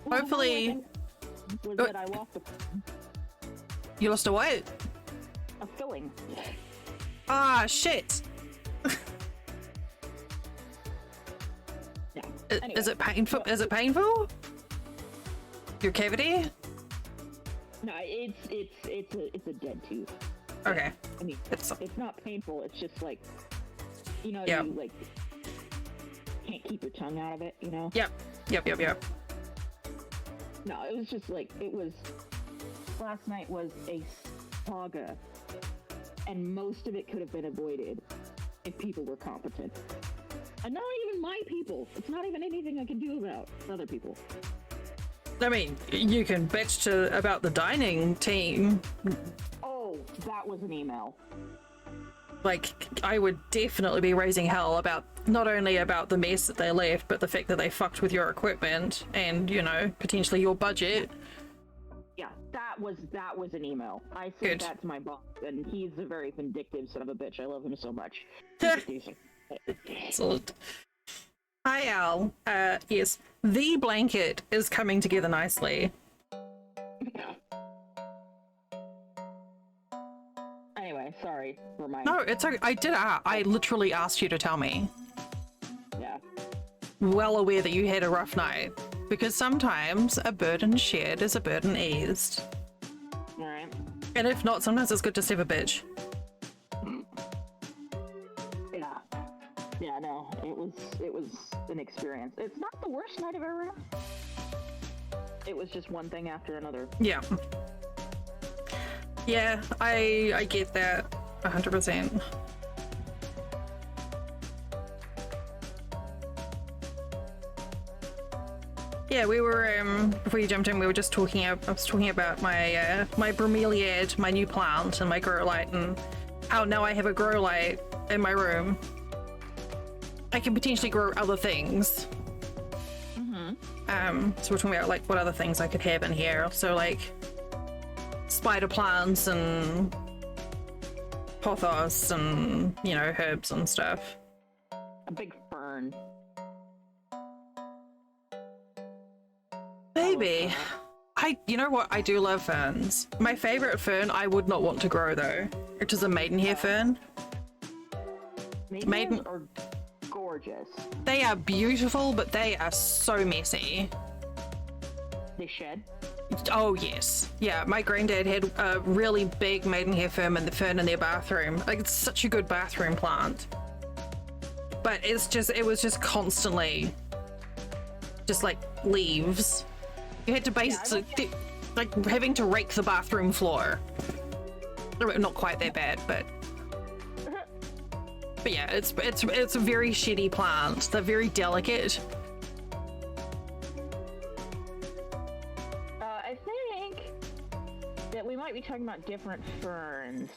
Well, Hopefully... was that I lost You lost a what? a filling. Ah, shit. Yeah. Anyway, Is it painful? Is it painful? Your cavity? No, it's a dead tooth. Okay. I mean, It's it's not painful. It's just like, Yeah. you like can't keep your tongue out of it. Yep. No, it was just like, last night was a saga, and most of it could have been avoided if people were competent. And not even my people. It's not even anything I can do about other people. I mean, you can bitch about the dining team. Oh, that was an email. Like, I would definitely be raising hell about not only about the mess that they left, but the fact that they fucked with your equipment and, you know, potentially your budget. Yeah, that was an email. I sent Good. that to my boss, and he's a very vindictive son of a bitch. I love him so much. Excellent. Hi, Al. Yes, the blanket is coming together nicely. Anyway, sorry for my... No, it's okay. I literally asked you to tell me. Yeah. Well aware that you had a rough night. Because sometimes a burden shared is a burden eased. Alright. And if not, sometimes it's good to save a bitch. Yeah. Yeah, no, it was an experience. It's not the worst night I've ever had. It was just one thing after another. Yeah. Yeah, I get that 100%. Yeah, we were before you jumped in, we were just talking. I was talking about my my bromeliad, my new plant, and my grow light, and how now I have a grow light in my room. I can potentially grow other things. So we're talking about like what other things I could have in here. So like spider plants and pothos and, you know, herbs and stuff. A big fern. Maybe. You know what? I do love ferns. My favorite fern I would not want to grow though, which is a maidenhair fern. Maidens are gorgeous. They are beautiful, but they are so messy. They shed. Oh yes, yeah. My granddad had a really big maidenhair fern in their bathroom. Like, it's such a good bathroom plant, but it was just constantly, just like leaves. You had to basically like having to rake the bathroom floor. Not quite that bad, but yeah, it's a very shitty plant. They're very delicate. I think that we might be talking about different ferns.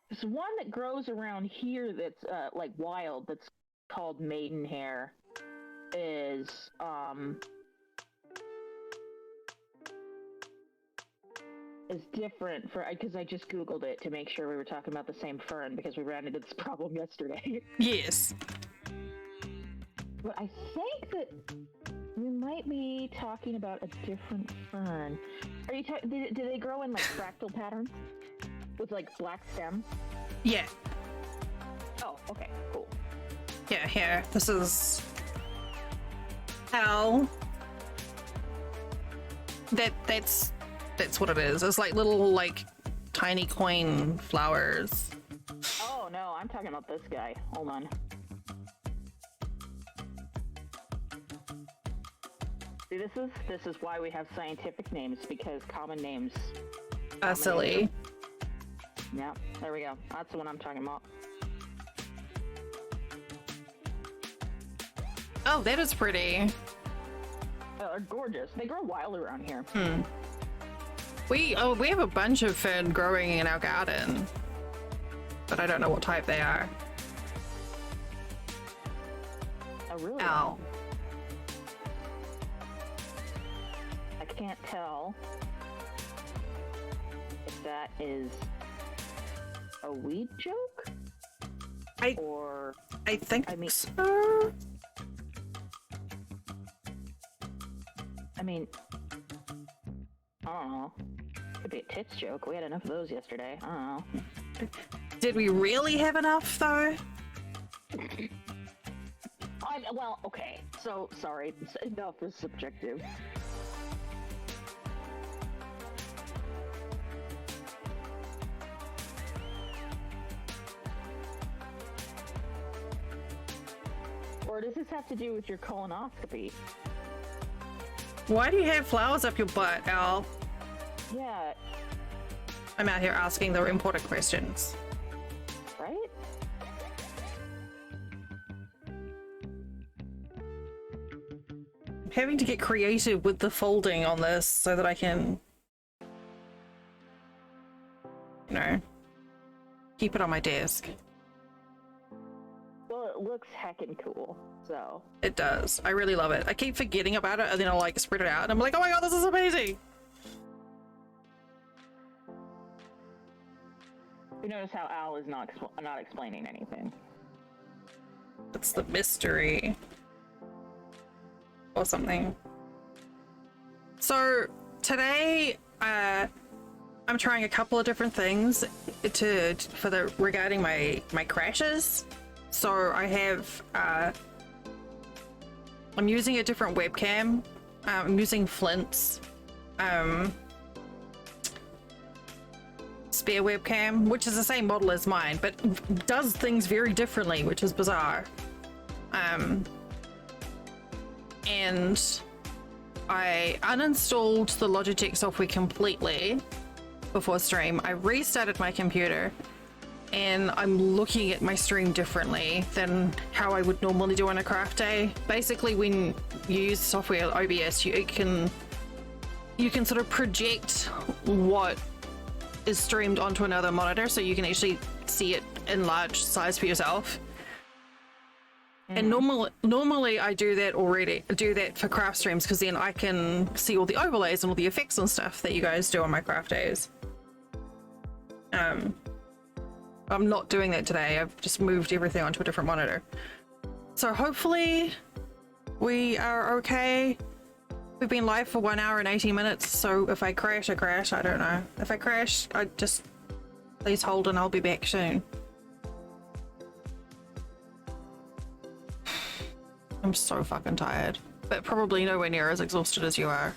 There's one that grows around here that's like wild, that's called maidenhair. Is different because I just googled it to make sure we were talking about the same fern because we ran into this problem yesterday. Yes. But I think that we might be talking about a different fern. Are you do they grow in like fractal patterns with like black stems? Yeah. Oh, okay, cool. Yeah, here. This is how that's what it is. It's like little like tiny coin flowers. Oh no, I'm talking about this guy. Hold on. See, this is why we have scientific names, because common names are silly. Yeah, there we go. That's the one I'm talking about. Oh, that is pretty. They're gorgeous. They grow wild around here. We have a bunch of fern growing in our garden, but I don't know what type they are. Oh, really? Ow. I can't tell if that is a weed joke or I think I mean- so. I mean, I don't know. Could be a tits joke. We had enough of those yesterday. I don't know. Did we really have enough though? Well, okay. So sorry. Enough is subjective. Or does this have to do with your colonoscopy? Why do you have flowers up your butt, Al? Yeah, I'm out here asking the important questions. right? having to get creative with the folding on this so that I can, you know, keep it on my desk. Well, it looks heckin' cool, so. It does. I really love it. I keep forgetting about it and then I'll like spread it out and I'm like, oh my god, this is amazing. You notice how Al is not explaining anything. It's the mystery. Or something. So today, I'm trying a couple of different things regarding my crashes. So I have I'm using a different webcam. I'm using Flint's spare webcam, which is the same model as mine, but does things very differently, which is bizarre. And I uninstalled the Logitech software completely before stream. I restarted my computer and I'm looking at my stream differently than how I would normally do on a craft day. Basically, when you use software OBS, you can sort of project what is streamed onto another monitor, so you can actually see it in large size for yourself. And normally I do that for craft streams, because then I can see all the overlays and all the effects and stuff that you guys do on my craft days. I'm not doing that today. I've just moved everything onto a different monitor. So hopefully we are okay. We've been live for 1 hour and 18 minutes, so if I crash, I crash. I don't know. If I crash, I just please hold and I'll be back soon. I'm so fucking tired, but probably nowhere near as exhausted as you are.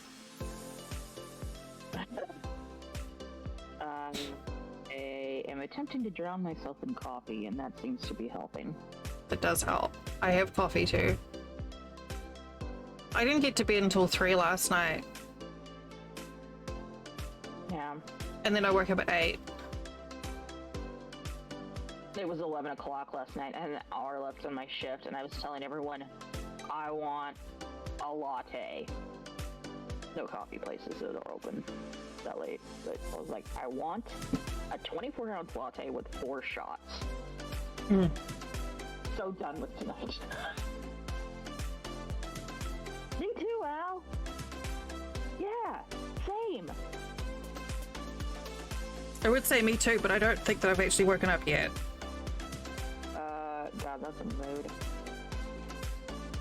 I am attempting to drown myself in coffee, and that seems to be helping. It does help. I have coffee too. I didn't get to bed until 3 last night. Yeah. And then I woke up at 8. It was 11 o'clock last night. I had an hour left on my shift, and I was telling everyone, I want a latte. No coffee places that are open that late. But I was like, I want a 24-ounce latte with 4 shots. So done with tonight. Me too, Al. Yeah, same. I would say me too, but I don't think that I've actually woken up yet. God, that's a mood.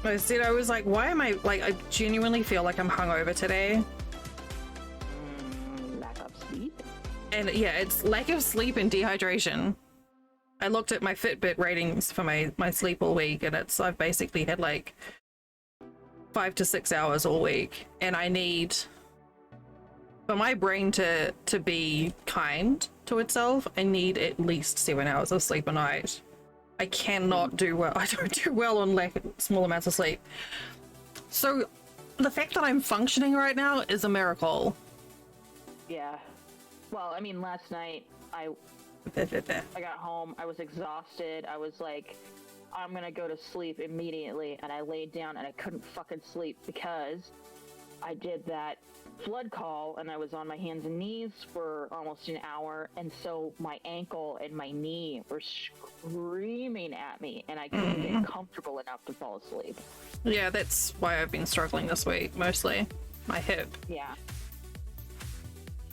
I said, I was like, why am I, like, I genuinely feel like I'm hungover today. Lack of sleep? And yeah, it's lack of sleep and dehydration. I looked at my Fitbit ratings for my sleep all week, and I've basically had like 5 to 6 hours all week, and I need, for my brain to be kind to itself, I need at least 7 hours of sleep a night. I cannot do well. I don't do well on small amounts of sleep. So the fact that I'm functioning right now is a miracle. Yeah. Well, I mean, last night I got home, I was exhausted, I was like, I'm gonna go to sleep immediately, and I laid down and I couldn't fucking sleep because I did that flood call and I was on my hands and knees for almost an hour, and so my ankle and my knee were screaming at me and I couldn't get comfortable enough to fall asleep. Yeah, that's why I've been struggling this week, mostly. My hip. Yeah.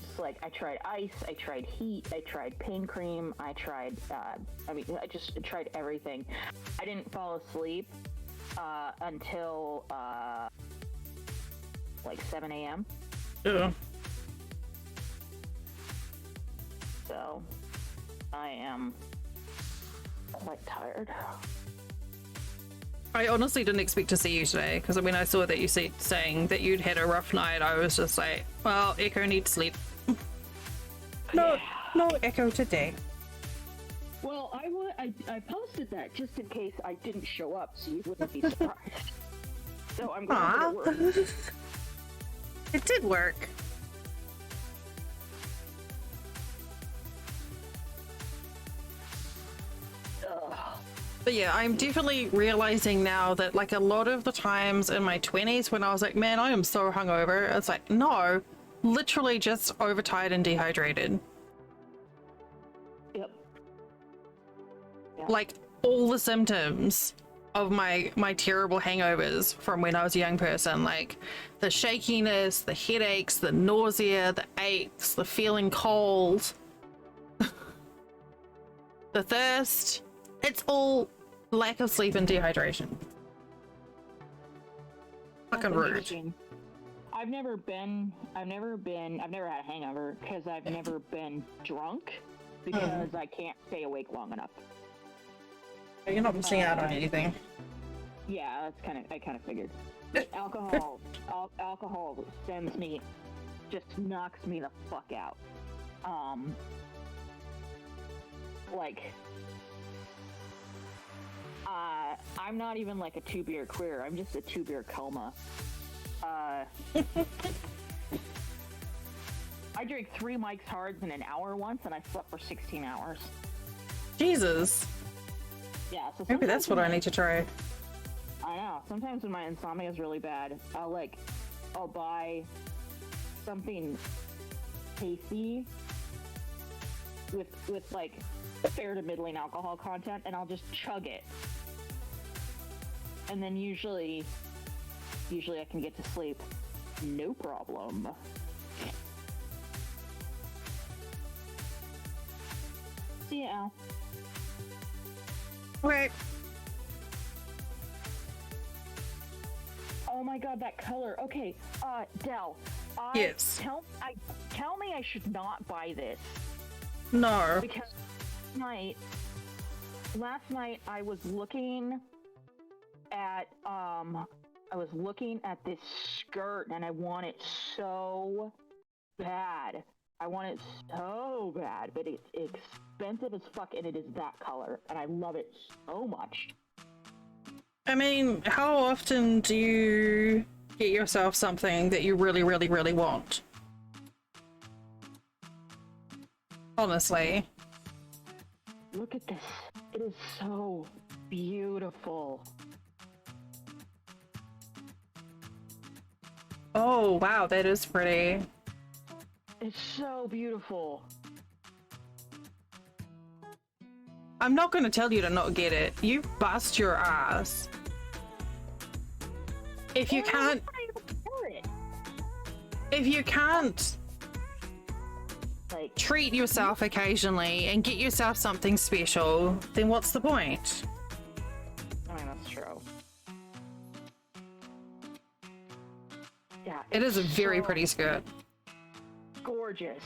Just like, I tried ice, I tried heat, I tried pain cream, I tried, I just tried everything. I didn't fall asleep until like 7 a.m. Yeah. So I am quite tired. I honestly didn't expect to see you today, because when I saw that you saying that you'd had a rough night, I was just like, well, Echo needs sleep. No Echo today. Well, I posted that just in case I didn't show up, so you wouldn't be surprised. So I'm going to work. It did work. Ugh. But yeah, I'm definitely realizing now that like a lot of the times in my 20s when I was like, man, I am so hungover, it's like, no, literally just overtired and dehydrated. Yep. Yeah. Like all the symptoms of my terrible hangovers from when I was a young person, like the shakiness, the headaches, the nausea, the aches, the feeling cold, the thirst, it's all lack of sleep and dehydration. Fucking That's rude. interesting. I've never had a hangover because I've never been drunk because I can't stay awake long enough. You're not missing out on anything. Yeah, I kind of figured. But alcohol sends me, just knocks me the fuck out. I'm not even like a 2-beer queer. I'm just a 2-beer coma. I drank 3 Mike's Hards in an hour once, and I slept for 16 hours. Jesus. Yeah, so Maybe that's what I need to try. I know. Sometimes when my insomnia is really bad, I'll buy something tasty with like fair to middling alcohol content, and I'll just chug it. And then usually I can get to sleep. No problem. See ya, Al. Okay. Oh my god, that color. Okay, Del. Yes. Tell me I should not buy this. No. Because last night I was looking at this skirt and I want it so bad. But it's expensive as fuck and it is that color and I love it so much. I mean, how often do you get yourself something that you really, really, really want? Honestly. Look at this. It is so beautiful. Oh, wow, that is pretty. It's so beautiful. I'm not going to tell you to not get it. You bust your ass. If you can't like treat yourself occasionally and get yourself something special, then what's the point? I mean, that's true. Yeah, It is a very so pretty skirt. gorgeous.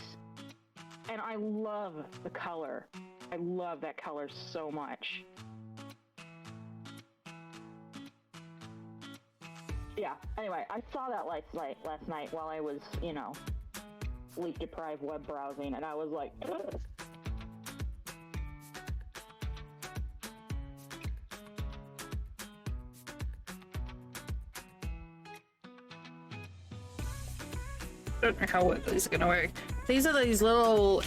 And I love the color. I love that color so much. Yeah, anyway, I saw that last night while I was, sleep deprived web browsing, and I was like, ugh. I don't know how this is gonna work. These are these little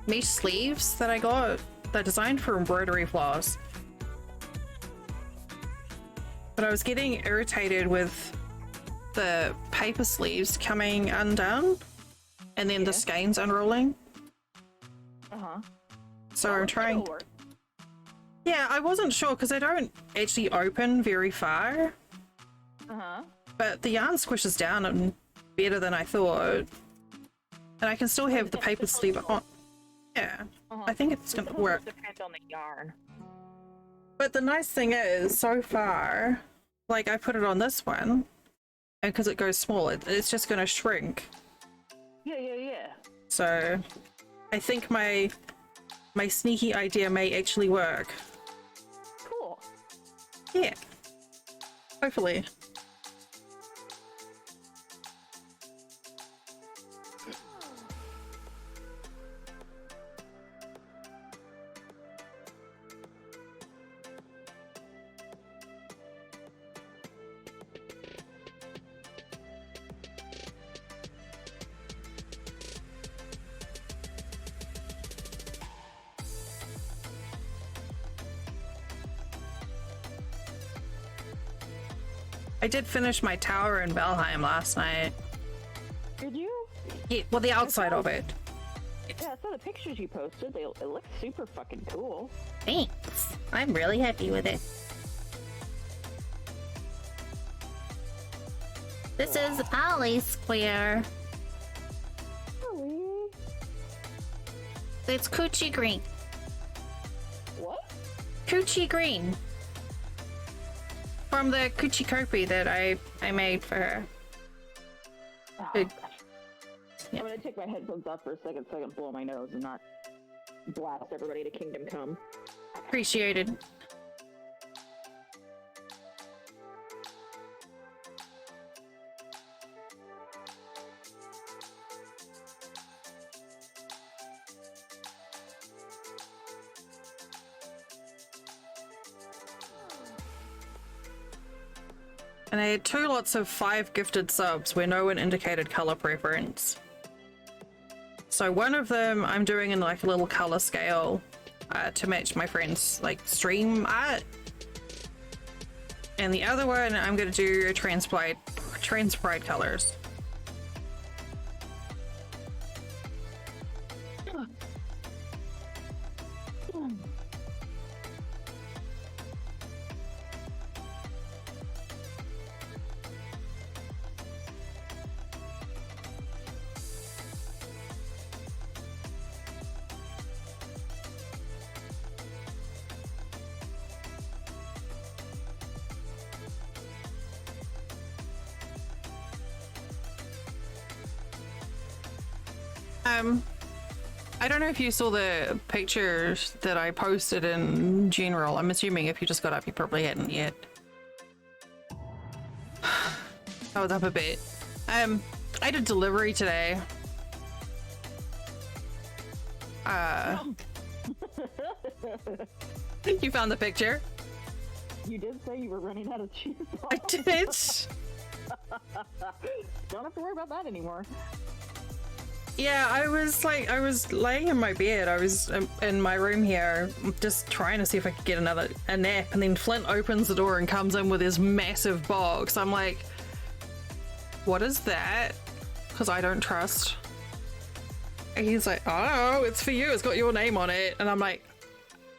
mesh sleeves that I got. They're designed for embroidery floss. But I was getting irritated with the paper sleeves coming undone and then the skeins unrolling. Uh-huh. So I'm trying. Sure. Yeah, I wasn't sure because they don't actually open very far. Uh-huh. But the yarn squishes down and better than I thought. And I can still have the paper sleeve on. Yeah, I think it's gonna work. Depends on the yarn. But the nice thing is, so far, like I put it on this one, and because it goes small, it's just gonna shrink. Yeah. So I think my sneaky idea may actually work. Cool. Yeah. Hopefully. I did finish my tower in Valheim last night. Did you? Yeah, well, the outside of it. Yeah, I saw the pictures you posted. It looks super fucking cool. Thanks. I'm really happy with it. This is Ollie Square. Really? It's Coochie Green. What? Coochie Green. From the Coochie Kopi that I made for her. Oh, It- gosh. I'm gonna take my headphones off for a second so I can blow my nose and not blast everybody to Kingdom Come. Appreciated. And I had 2 lots of 5 gifted subs where no one indicated color preference. So one of them I'm doing in like a little color scale to match my friend's like stream art. And the other one I'm going to do transpride colors. I don't know if you saw the pictures that I posted in general. I'm assuming if you just got up, you probably hadn't yet. I was up a bit. I did delivery today. You found the picture? You did say you were running out of cheese. I did. Don't have to worry about that anymore. Yeah, I was laying in my bed. I was in my room here, just trying to see if I could get a nap. And then Flint opens the door and comes in with this massive box. I'm like, what is that? Because I don't trust. And he's like, oh, it's for you. It's got your name on it. And I'm like,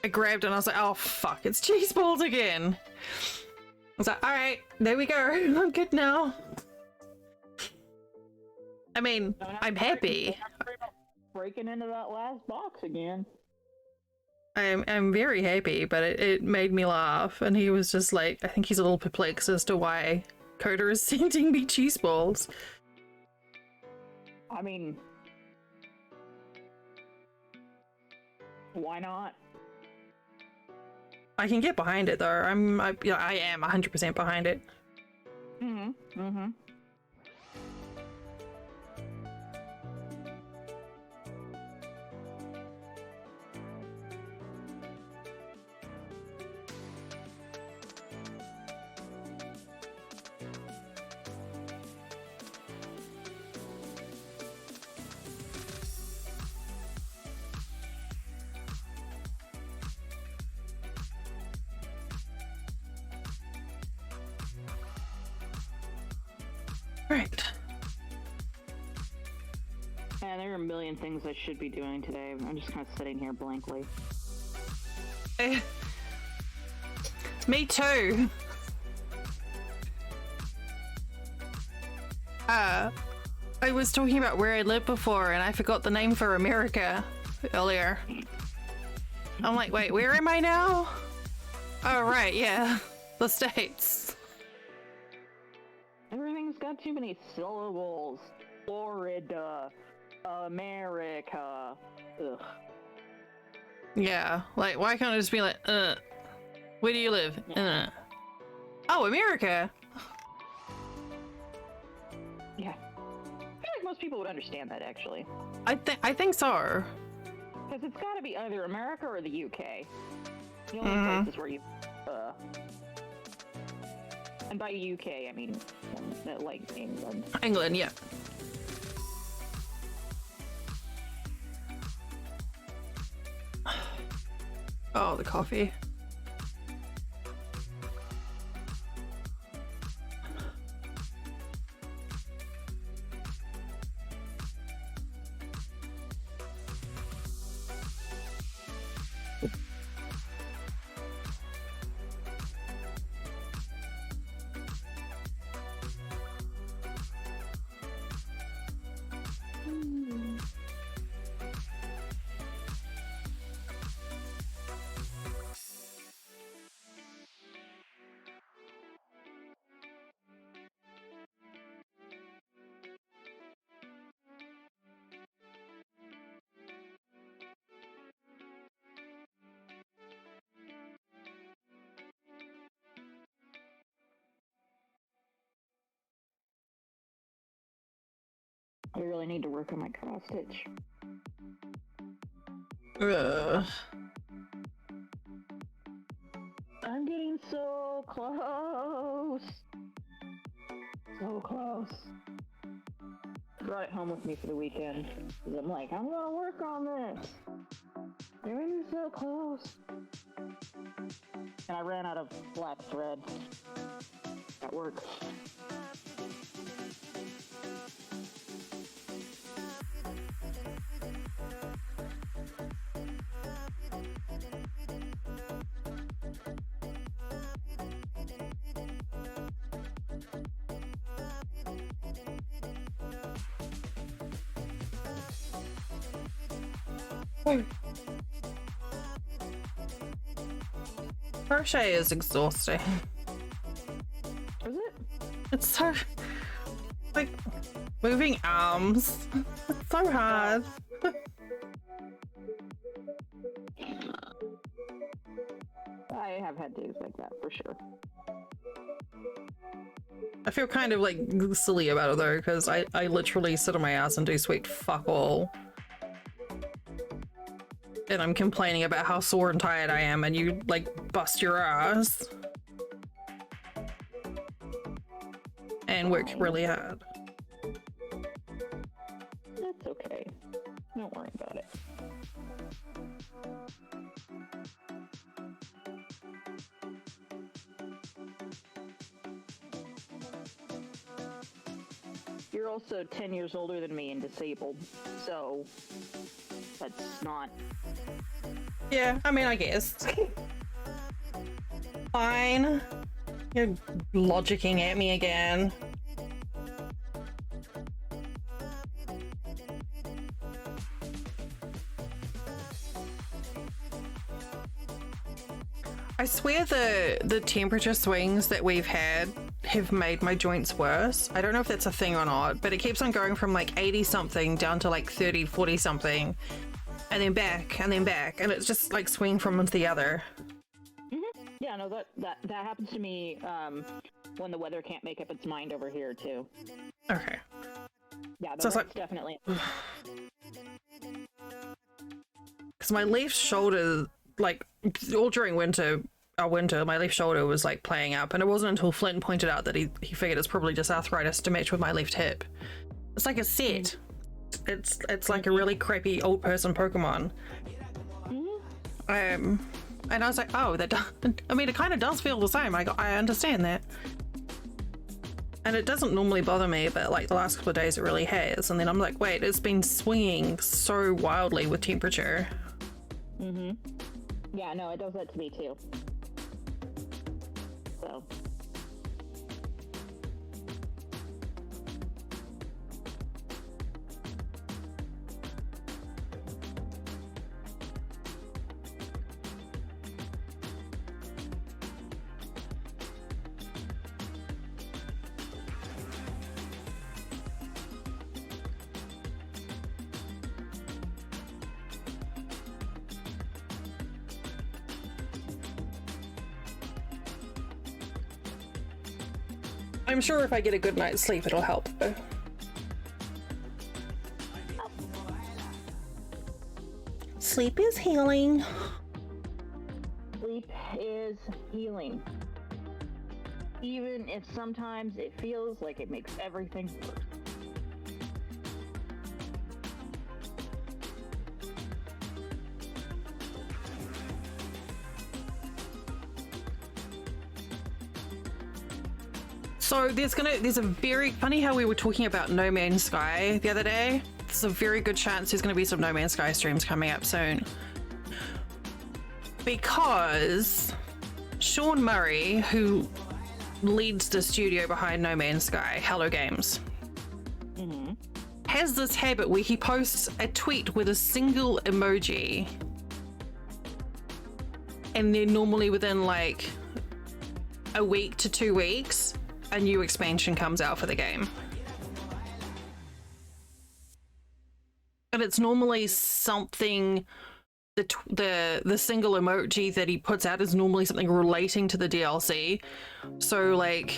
I grabbed it and I was like, oh fuck, it's cheese balls again. I was like, all right, there we go. I'm good now. I mean, I'm happy. Breaking into that last box again. I'm very happy, but it made me laugh. And he was just like, I think he's a little perplexed as to why Coda is sending me cheese balls. I mean, why not? I can get behind it though. I am 100% behind it. Mm-hmm. Mm-hmm. Right. Yeah, there are a million things I should be doing today. I'm just kind of sitting here blankly. Me too. I was talking about where I lived before and I forgot the name for America earlier. I'm like, wait, where am I now? Oh, right, yeah. The States. Everything's got too many syllables. Florida, America. Ugh. Yeah, like, why can't I just be like, where do you live? Oh, America! Yeah. I feel like most people would understand that, actually. I think so. Because it's got to be either America or the UK. The only places where you, and by UK, I mean, like, England. England, yeah. Oh, the coffee. I really need to work on my cross stitch. I'm getting so close. So close. Brought it home with me for the weekend. Because I'm like, I'm gonna work on this. You're so close. And I ran out of black thread at work. Crochet is exhausting. Is it? It's so like moving arms. It's so hard. I have had days like that for sure. I feel kind of like silly about it though, because I literally sit on my ass and do sweet fuck all. And I'm complaining about how sore and tired I am, and you like bust your ass and work really hard. That's okay. Don't worry about it. You're also 10 years older than me and disabled, so that's not... Yeah, I mean, I guess. Fine. You're logicking at me again. I swear the temperature swings that we've had have made my joints worse. I don't know if that's a thing or not, but it keeps on going from like 80 something down to like 30, 40 something, and then back, and then back, and it's just like swing from one to the other. Mm-hmm. Yeah, no, that happens to me when the weather can't make up its mind over here too. Okay. Yeah, So it's that's like, definitely... because my left shoulder, like all during winter, my left shoulder was like playing up, and it wasn't until Flint pointed out that he figured it's probably just arthritis to match with my left hip. It's like a set. It's like a really crappy old person Pokemon. And I was like, oh, I mean, it kind of does feel the same. I understand that. And it doesn't normally bother me, but like the last couple of days it really has. And then I'm like, wait, it's been swinging so wildly with temperature. Mm-hmm. Yeah, no, it does that to me too. So. I'm sure if I get a good night's sleep, it'll help, though. Sleep is healing. Sleep is healing. Even if sometimes it feels like it makes everything worse. So there's a very funny how we were talking about No Man's Sky the other day. There's a very good chance there's going to be some No Man's Sky streams coming up soon. Because Sean Murray, who leads the studio behind No Man's Sky, Hello Games, has this habit where he posts a tweet with a single emoji, and then normally within like a week to 2 weeks, a new expansion comes out for the game. And it's normally something, the single emoji that he puts out is normally something relating to the DLC. So like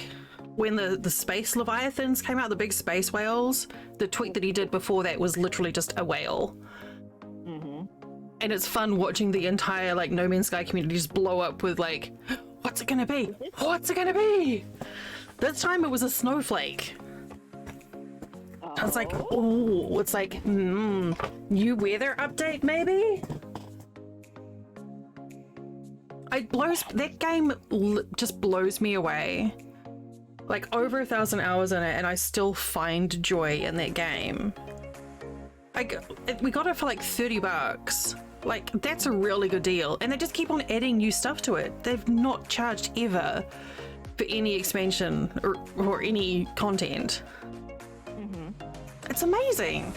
when the space leviathans came out, the big space whales, the tweet that he did before that was literally just a whale. And it's fun watching the entire like No Man's Sky community just blow up with like, what's it gonna be? What's it gonna be? This time it was a snowflake. I was like, oh, it's like, new weather update maybe? That game just blows me away. Like over 1,000 hours in it and I still find joy in that game. We got it for like $30. Like, that's a really good deal. And they just keep on adding new stuff to it. They've not charged ever for any expansion or any content. It's amazing.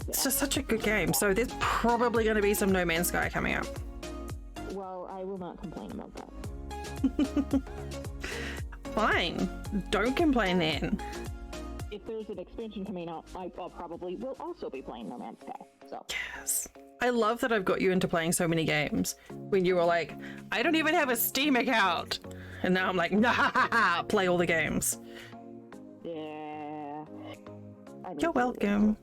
It's just such a good game. So there's probably going to be some No Man's Sky coming up. Well, I will not complain about that. Fine. Don't complain then. If there's an expansion coming out, I probably will also be playing No Man's Sky. So Yes. I love that I've got you into playing so many games. When you were like, I don't even have a Steam account. And now I'm like, nah, play all the games. yeah. You're welcome.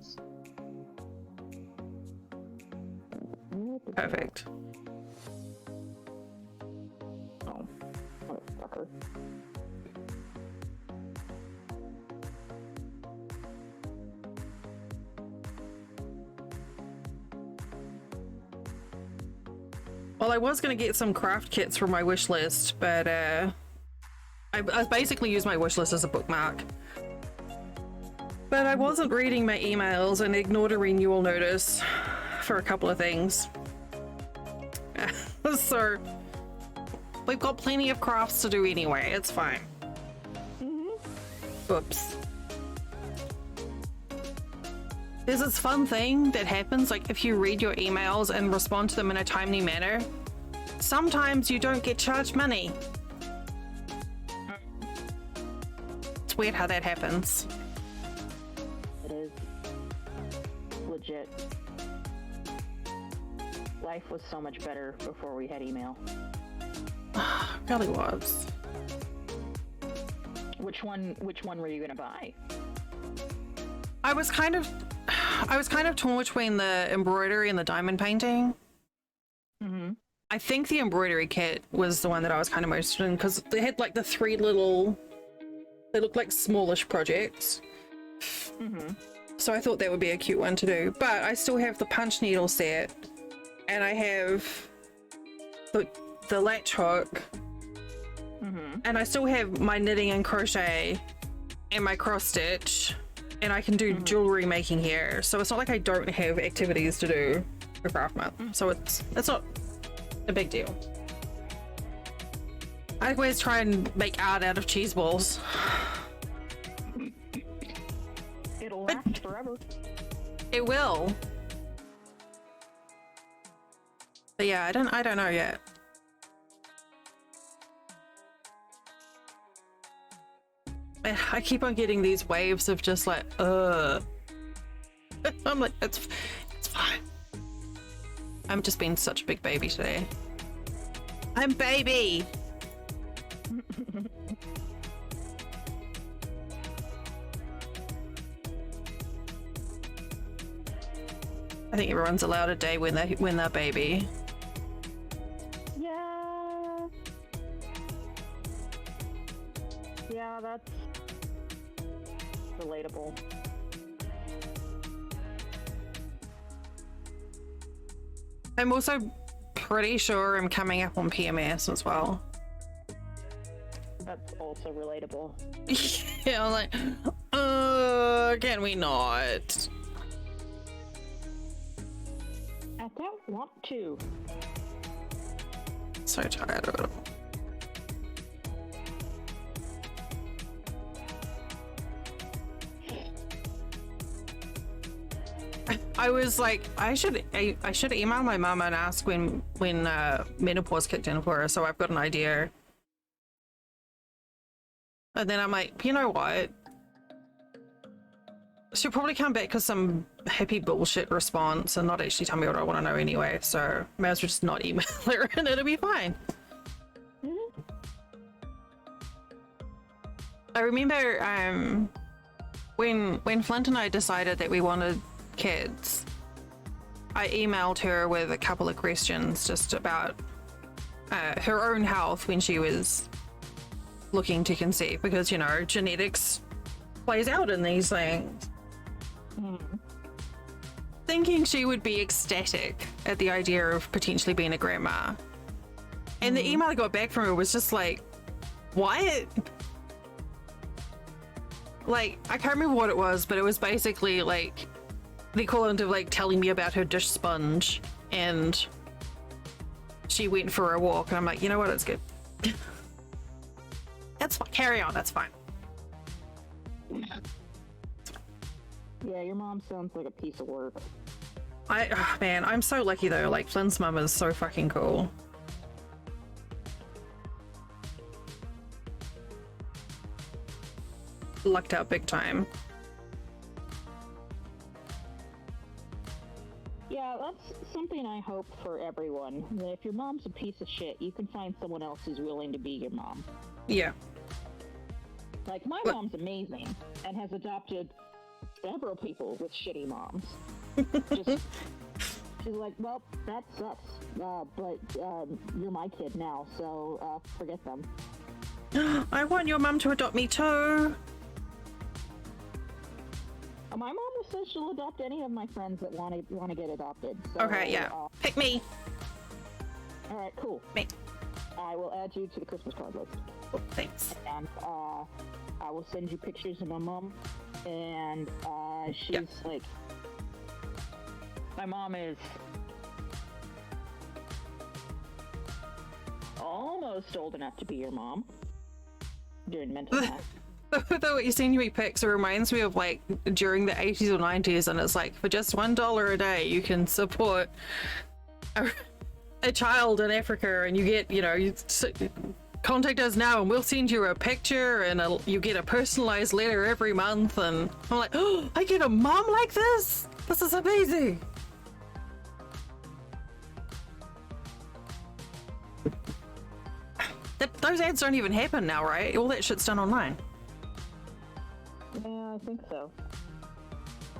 Perfect. Oh, motherfucker. Well, I was going to get some craft kits from my wish list, but I basically use my wish list as a bookmark. But I wasn't reading my emails and ignored a renewal notice for a couple of things. So we've got plenty of crafts to do anyway. It's fine. Oops. There's this fun thing that happens, like if you read your emails and respond to them in a timely manner, sometimes you don't get charged money. It's weird how that happens. It is legit. Life was so much better before we had email. It really was. Which one were you gonna buy? I was kind of torn between the embroidery and the diamond painting. I think the embroidery kit was the one that I was kind of most interested in because they had like the three little, they looked like smallish projects. So I thought that would be a cute one to do. But I still have the punch needle set, and I have the latch hook, and I still have my knitting and crochet and my cross stitch. And I can do jewelry making here, so it's not like I don't have activities to do for Craft Month. So it's not a big deal. I always try and make art out of cheese balls. It'll last forever. It will. But yeah, I don't know yet. I keep on getting these waves of just like, I'm like, it's fine. I'm just being such a big baby today. I'm baby. I think everyone's allowed a day when they're baby. Yeah. Yeah, that's relatable. I'm also pretty sure I'm coming up on PMS as well. That's also relatable. Yeah, I'm like, can we not? I don't want to. So tired of it. I was like, I should email my mama and ask when menopause kicked in for her, so I've got an idea. And then I'm like, you know what? She'll probably come back with some hippie bullshit response and not actually tell me what I want to know anyway, so may as well just not email her and it'll be fine. I remember when Flint and I decided that we wanted kids, I emailed her with a couple of questions just about her own health when she was looking to conceive, because you know genetics plays out in these things. Thinking she would be ecstatic at the idea of potentially being a grandma, and the email I got back from her was just like, what? Like, I can't remember what it was, but it was basically like the equivalent of like telling me about her dish sponge, and she went for a walk, and I'm like, you know what, it's good. That's fine. Carry on, that's fine. Yeah, your mom sounds like a piece of work. Man, I'm so lucky though. Like, Flynn's mum is so fucking cool. Lucked out big time. Yeah, that's something I hope for everyone. That if your mom's a piece of shit, you can find someone else who's willing to be your mom. Yeah. Like, my mom's amazing and has adopted several people with shitty moms. She's like, well, that sucks, but you're my kid now, so forget them. I want your mum to adopt me too. My mom says she'll adopt any of my friends that want to get adopted. So, Okay, yeah. Pick me. All right, cool. Me. I will add you to the Christmas card list. Oh, thanks. And I will send you pictures of my mom. And she's like, my mom is almost old enough to be your mom. Doing mental math. Though you send me pics, it reminds me of like during the 80s or 90s, and it's like for just $1 a day you can support a child in Africa, and you get, you know, you contact us now and we'll send you a picture, and you get a personalized letter every month. And I'm like, oh, I get a mom like this? This is amazing. Those ads don't even happen now, right? All that shit's done online. Yeah, I think so.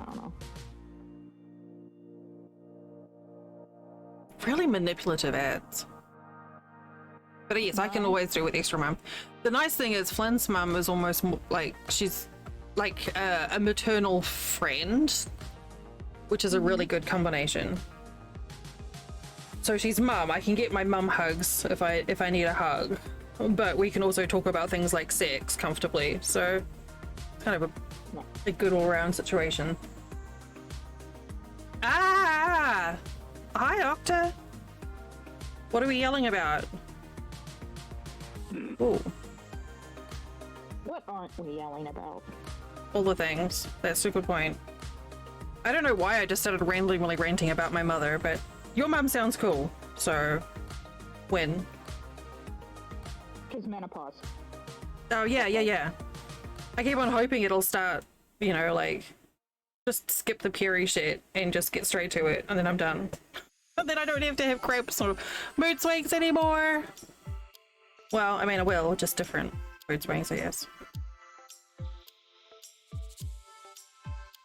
I don't know. Really manipulative ads. But yes, I can always do with extra mum. The nice thing is Flynn's mum is almost like, she's like a maternal friend, which is a really good combination. So she's mum. I can get my mum hugs if I need a hug, but we can also talk about things like sex comfortably. So it's kind of a good all-around situation. Ah! Hi, Octa. What are we yelling about? Ooh. What aren't we yelling about? All the things. That's a good point. I don't know why I just started randomly ranting about my mother, but your mum sounds cool, so when? Because menopause. Oh, yeah. I keep on hoping it'll start, you know, like, just skip the Puri shit and just get straight to it, and then I'm done. And then I don't have to have cramps or mood swings anymore. Well, I mean, I will, just different mood swings, I guess.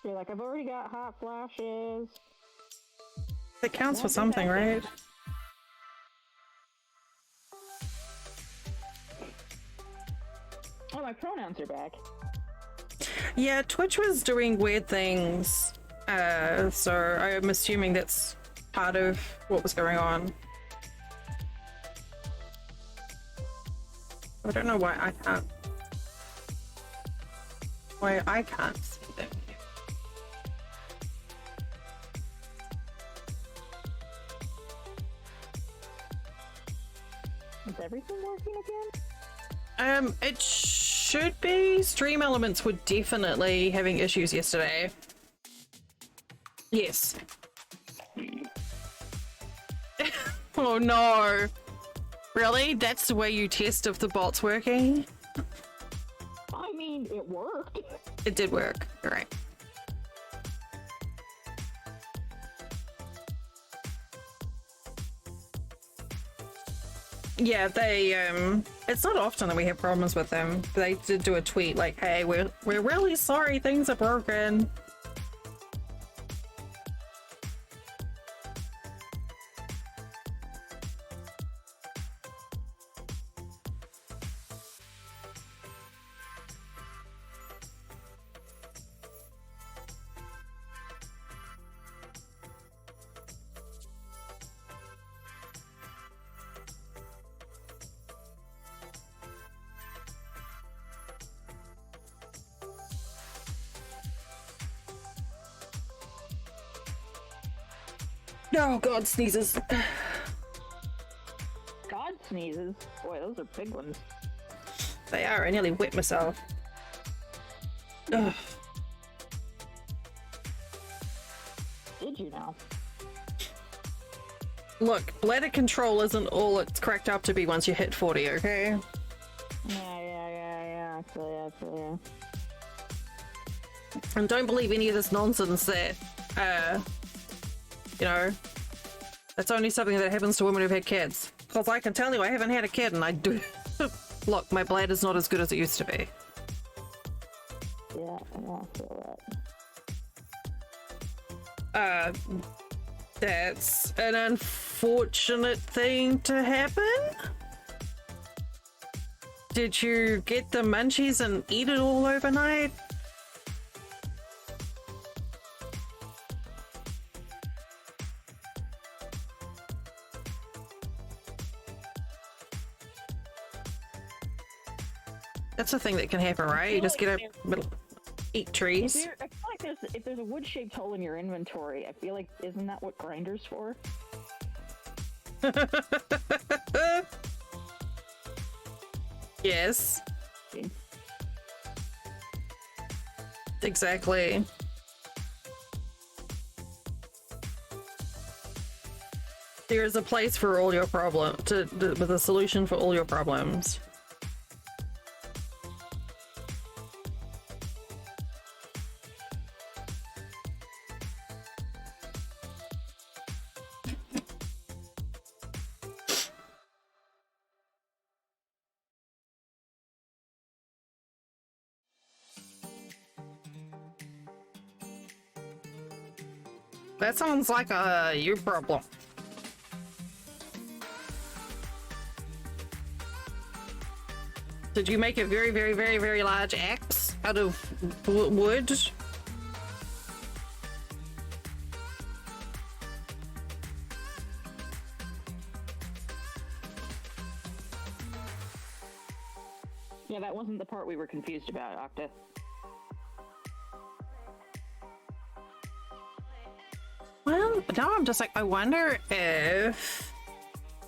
You're like, I've already got hot flashes. It counts for something, right? Oh, my pronouns are back. Yeah, Twitch was doing weird things, so I'm assuming that's part of what was going on. I don't know why I can't see them. Is everything working again? It should be. Stream Elements were definitely having issues yesterday. Yes. Oh no. Really? That's the way you test if the bot's working? I mean, it worked. It did work. You're right. Yeah, they it's not often that we have problems with them. They did do a tweet like, "Hey, we're really sorry things are broken." Oh, God sneezes. God sneezes. Boy, those are big ones. They are. I nearly wet myself. Ugh. Did you now? Look, bladder control isn't all it's cracked up to be once you hit 40, okay? Yeah. I feel ya. And don't believe any of this nonsense that, you know, that's only something that happens to women who've had kids. Because I can tell you, I haven't had a kid, and I do. Look, my bladder's not as good as it used to be. Yeah, I feel that. That's an unfortunate thing to happen. Did you get the munchies and eat it all overnight? That's a thing that can happen, right? You just get a eat trees. I feel like if there's a wood-shaped hole in your inventory, I feel like isn't that what grinder's for? Yes. Exactly. There is a place for all your with a solution for all your problems. That sounds like a you problem. Did you make a very, very, very, very large axe out of wood? Yeah, that wasn't the part we were confused about, Octa. Well, now I'm just like, I wonder if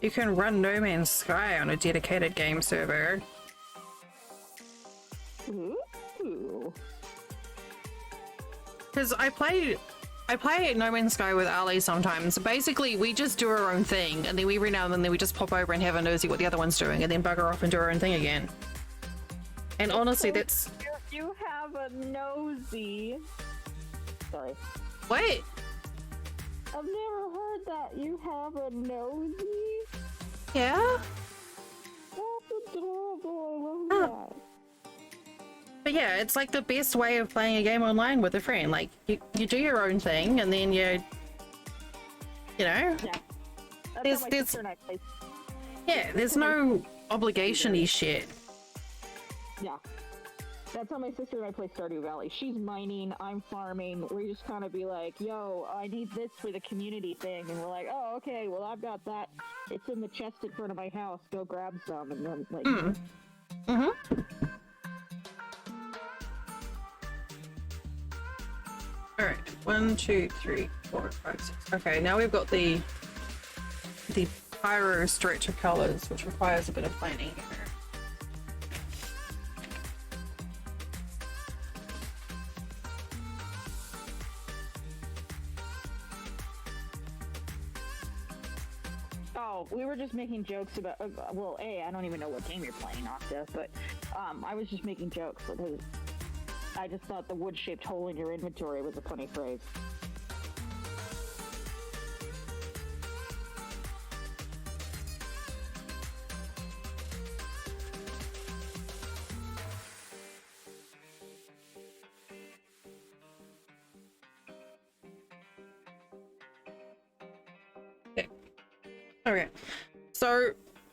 you can run No Man's Sky on a dedicated game server. Ooh. Because I play No Man's Sky with Ali sometimes. Basically, we just do our own thing, and then every now and then we just pop over and have a nosy what the other one's doing, and then bugger off and do our own thing again. And honestly, that's... You have a nosy. Sorry. Wait! I've never heard that. You have a nosy? Yeah? That's adorable. I love that. But yeah, it's like the best way of playing a game online with a friend. Like, you do your own thing, and then you know? Yeah. There's no obligation-y shit. Yeah. That's how my sister and I play Stardew Valley. She's mining, I'm farming. We just kind of be like, yo, I need this for the community thing. And we're like, oh, okay, well, I've got that. It's in the chest in front of my house. Go grab some. And then, like... Mm-hmm. Alright, 1, 2, 3, 4, 5, 6. Okay, now we've got the pyro stretcher colors, which requires a bit of planning here. Oh, we were just making jokes about, well, I don't even know what game you're playing, Octa, but I was just making jokes because I just thought the wood-shaped hole in your inventory was a funny phrase. Okay. So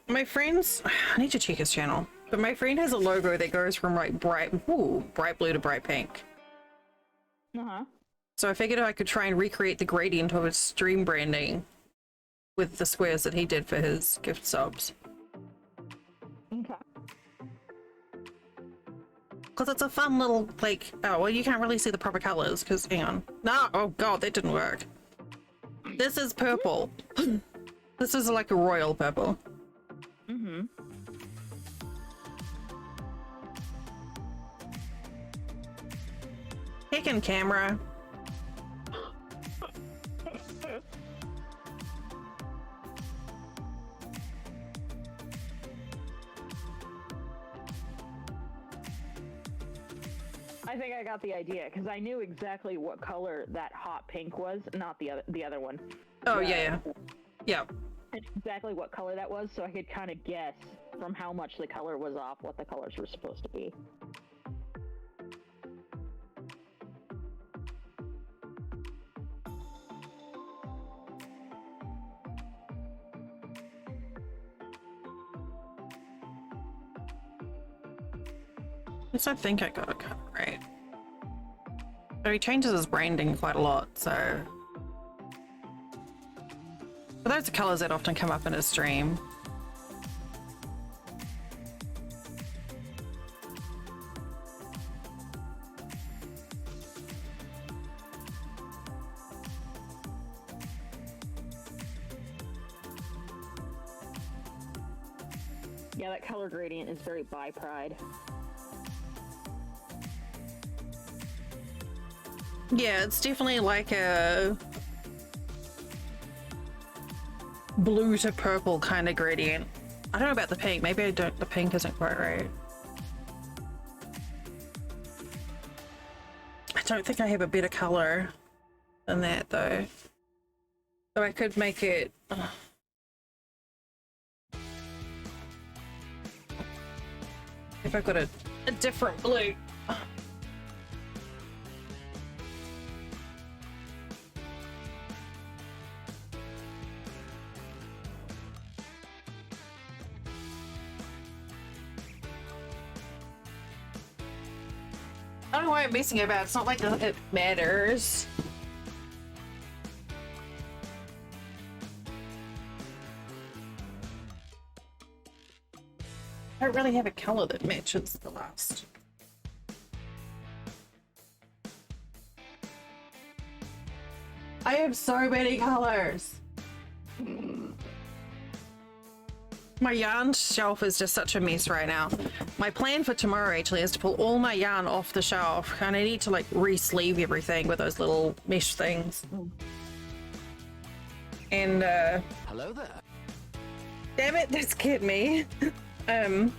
my friend's, I need to check his channel, but my friend has a logo that goes from like bright blue to bright pink. Uh-huh. So I figured I could try and recreate the gradient of his stream branding with the squares that he did for his gift subs. Okay. Because it's a fun little, like, oh, well, you can't really see the proper colors, because, hang on. No, oh god, that didn't work. This is purple. This is like a royal purple. Mm-hmm. Heckin' camera. I think I got the idea because I knew exactly what color that hot pink was, not the other one. Oh, yeah. Yeah. I knew exactly what color that was, so I could kind of guess from how much the color was off what the colors were supposed to be. At least I think I got it cut right. So he changes his branding quite a lot, so... But those are colors that often come up in his stream. Yeah, that color gradient is very by Pride. Yeah, it's definitely like a blue to purple kind of gradient. I don't know about the pink. Maybe I don't. The pink isn't quite right. I don't think I have a better color than that though. So I could make it. If I've got a different blue. I don't know why I'm messing about. It's not like it matters. I don't really have a color that matches the last. I have so many colors. My yarn shelf is just such a mess right now. My plan for tomorrow actually is to pull all my yarn off the shelf, and I need to like re-sleeve everything with those little mesh things. And hello there. Damn it, that scared me. And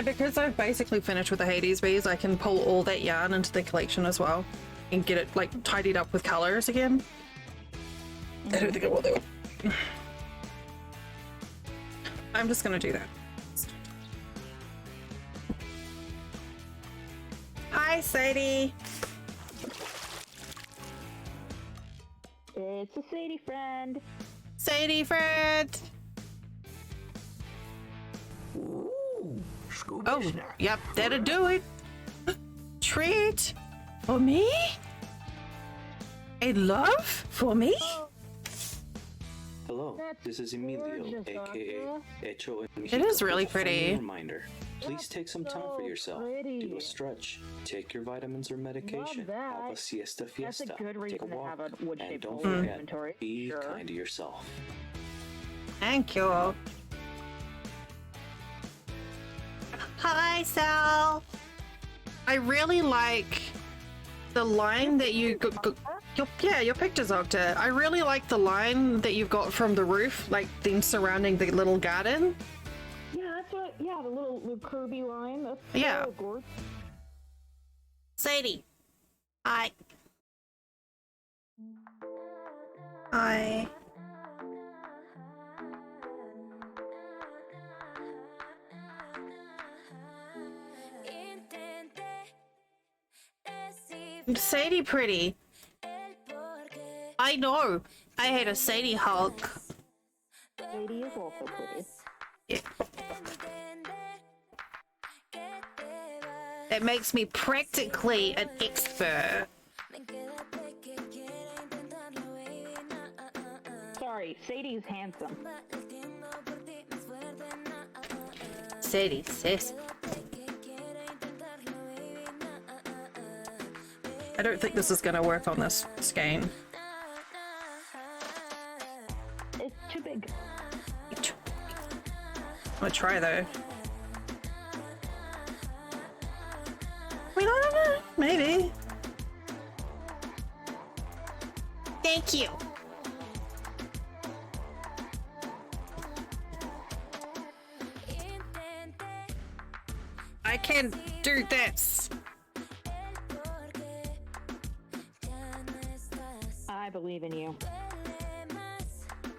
because I've basically finished with the Hades bees, I can pull all that yarn into the collection as well and get it like tidied up with colors again. I don't think I will do it. I'm just gonna do that. Hi, Sadie. It's a Sadie friend. Sadie friend. Oh, yep, that'll do it. Treat for me? A love for me? Hello, this is Emilio, aka Echo. It is really pretty. Reminder: please take some time for yourself. Do a stretch. Take your vitamins or medication. Have a siesta fiesta. That's a good reason take a walk. to have a wood-shaped And don't bowl forget, inventory. be kind to yourself. Thank you. Hi, Sal. I really like the line that you your picture's Octa. I really like the line that you've got from the roof, like then surrounding the little garden. Yeah, that's what. Yeah, the little curvy line. That's Yeah. so gorgeous. Sadie. Hi. Hi. Sadie pretty. I know. I had a Sadie Hulk. Sadie is also pretty. Yeah. It makes me practically an expert. Sorry, Sadie's handsome. Sadie, sis. I don't think this is gonna work on this skein. It's too big. I'm gonna try though. I don't know. Maybe. Thank you. I can do this. I believe in you.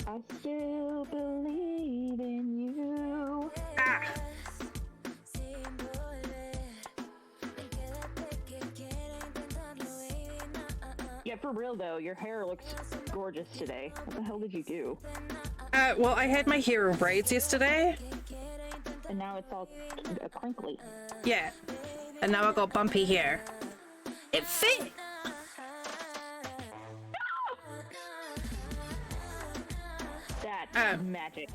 I still believe in you. Ah. Yeah, for real though, your hair looks gorgeous today. What the hell did you do? Well, I had my hair in braids yesterday. And now it's all crinkly. Yeah. And now I got bumpy hair. It fit. That's magic.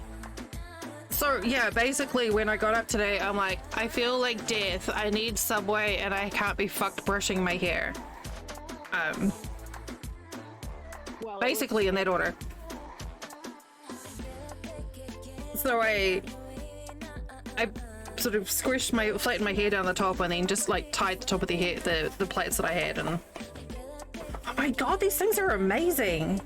So yeah, basically when I got up today, I'm like, I feel like death. I need Subway and I can't be fucked brushing my hair. Well, basically in that order. So I sort of squished flattened my hair down the top and then just like tied the top of the hair, the plaits that I had, and oh my god, these things are amazing.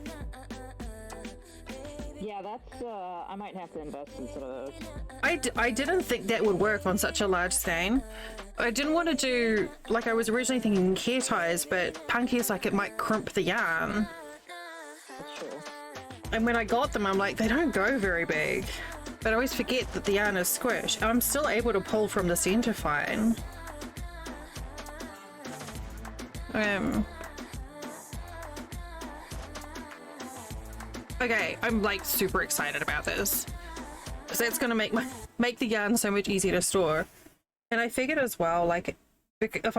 yeah, that's I might have to invest in some of those. I didn't think that would work on such a large skein. I didn't want to do, like, I was originally thinking hair ties, but Punky's like it might crimp the yarn. That's true. And when I got them, I'm like, they don't go very big. But I always forget that the yarn is squished. And I'm still able to pull from the center fine. Okay, I'm like super excited about this. Because that's gonna make the yarn so much easier to store. And I figured as well, like, if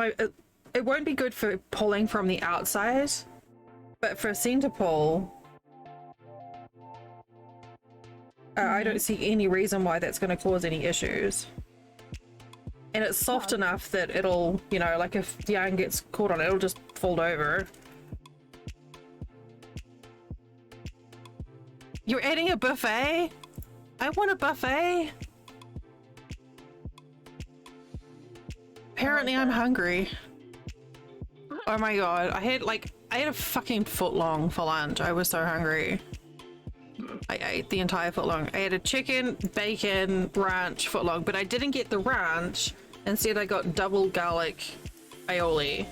it won't be good for pulling from the outside, but for center pull, I don't see any reason why that's going to cause any issues. And it's soft enough that it'll, you know, like if the yarn gets caught on it, it'll just fold over. You're adding a buffet? I want a buffet. Apparently I'm hungry. Oh my god, I had a fucking foot long for lunch. I was so hungry. I ate the entire foot long. I had a chicken, bacon, ranch foot long, but I didn't get the ranch. Instead I got double garlic aioli.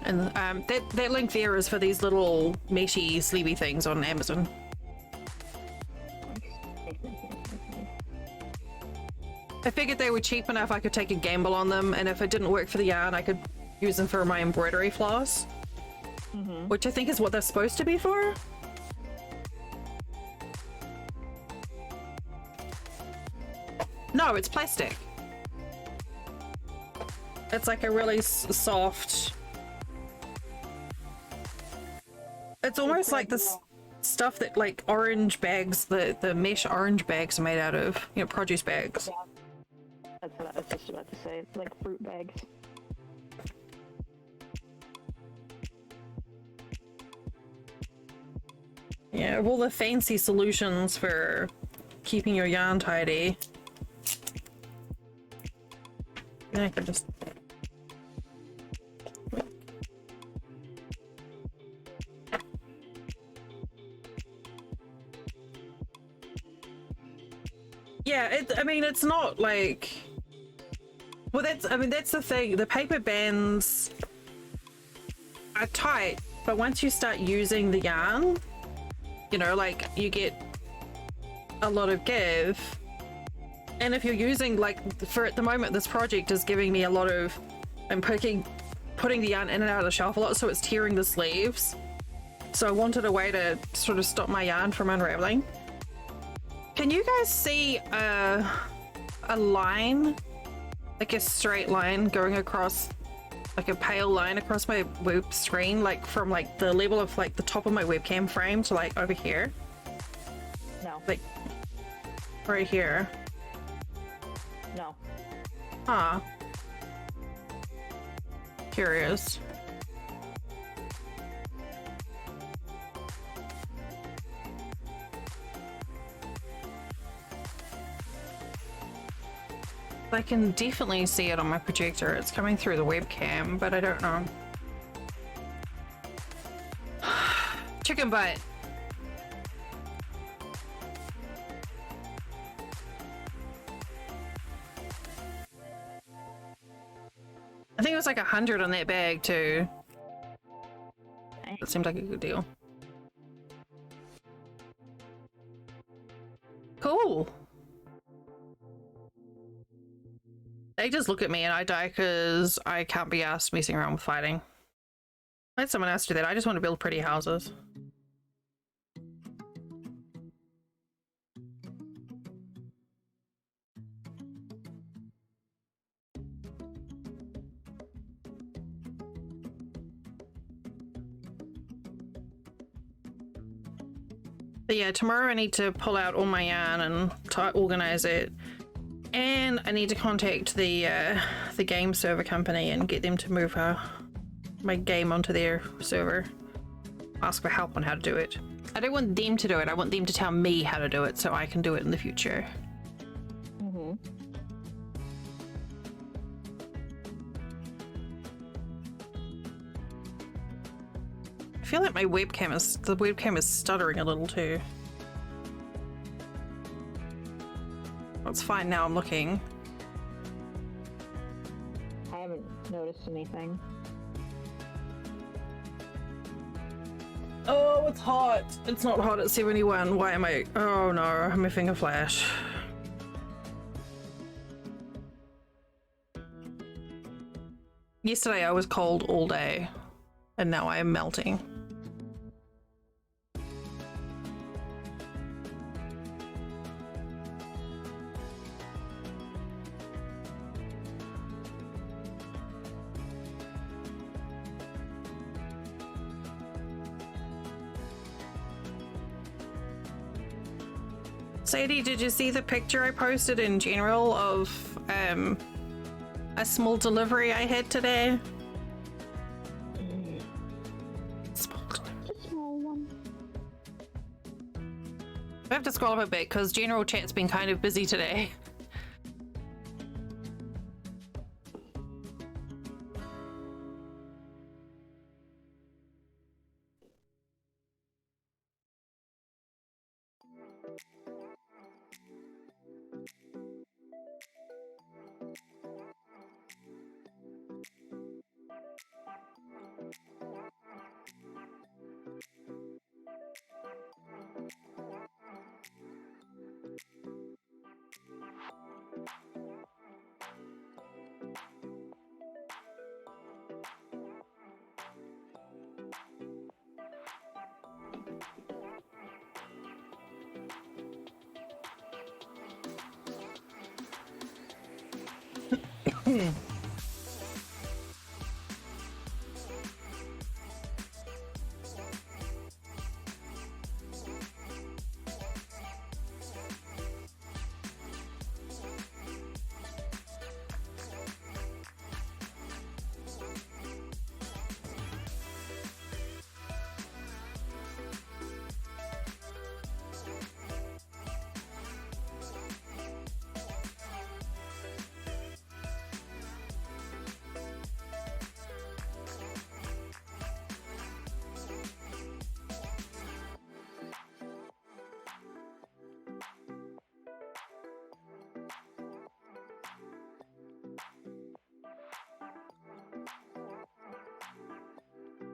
And that link there is for these little meshy sleevey things on Amazon. I figured they were cheap enough I could take a gamble on them, and if it didn't work for the yarn I could use them for my embroidery floss. Which I think is what they're supposed to be for. No, it's plastic. It's like a really soft... It's almost like this stuff that like orange bags, the mesh orange bags are made out of, you know, produce bags. Yeah. That's what I was just about to say. It's like fruit bags. Yeah, of all the fancy solutions for keeping your yarn tidy. I could just... Yeah, I mean, it's not like... Well, that's the thing. The paper bands are tight, but once you start using the yarn, you know, like, you get a lot of give. And if you're using, like, for at the moment, this project is giving me a lot of... I'm putting the yarn in and out of the shelf a lot, so it's tearing the sleeves. So I wanted a way to sort of stop my yarn from unraveling. Can you guys see a line, like a straight line going across, like a pale line across my web screen, like from like the level of like the top of my webcam frame to like over here? No. Like right here. No. Huh. Curious. I can definitely see it on my projector. It's coming through the webcam, but I don't know. Chicken butt. I think it was like 100 on that bag too. That seemed like a good deal. Cool. They just look at me and I die because I can't be asked messing around with fighting. I had someone else do that. I just want to build pretty houses. But yeah, tomorrow I need to pull out all my yarn and organize it. And I need to contact the game server company and get them to move my game onto their server. Ask for help on how to do it. I don't want them to do it. I want them to tell me how to do it so I can do it in the future. Mm-hmm. I feel like the webcam is stuttering a little too. It's fine now, I'm looking. I haven't noticed anything. Oh, it's hot. It's not hot at 71. Why am I? Oh no, my finger flash. Yesterday I was cold all day, and now I am melting. Sadie, did you see the picture I posted in general of a small delivery I had today? Small delivery. A small one. I have to scroll up a bit because general chat's been kind of busy today.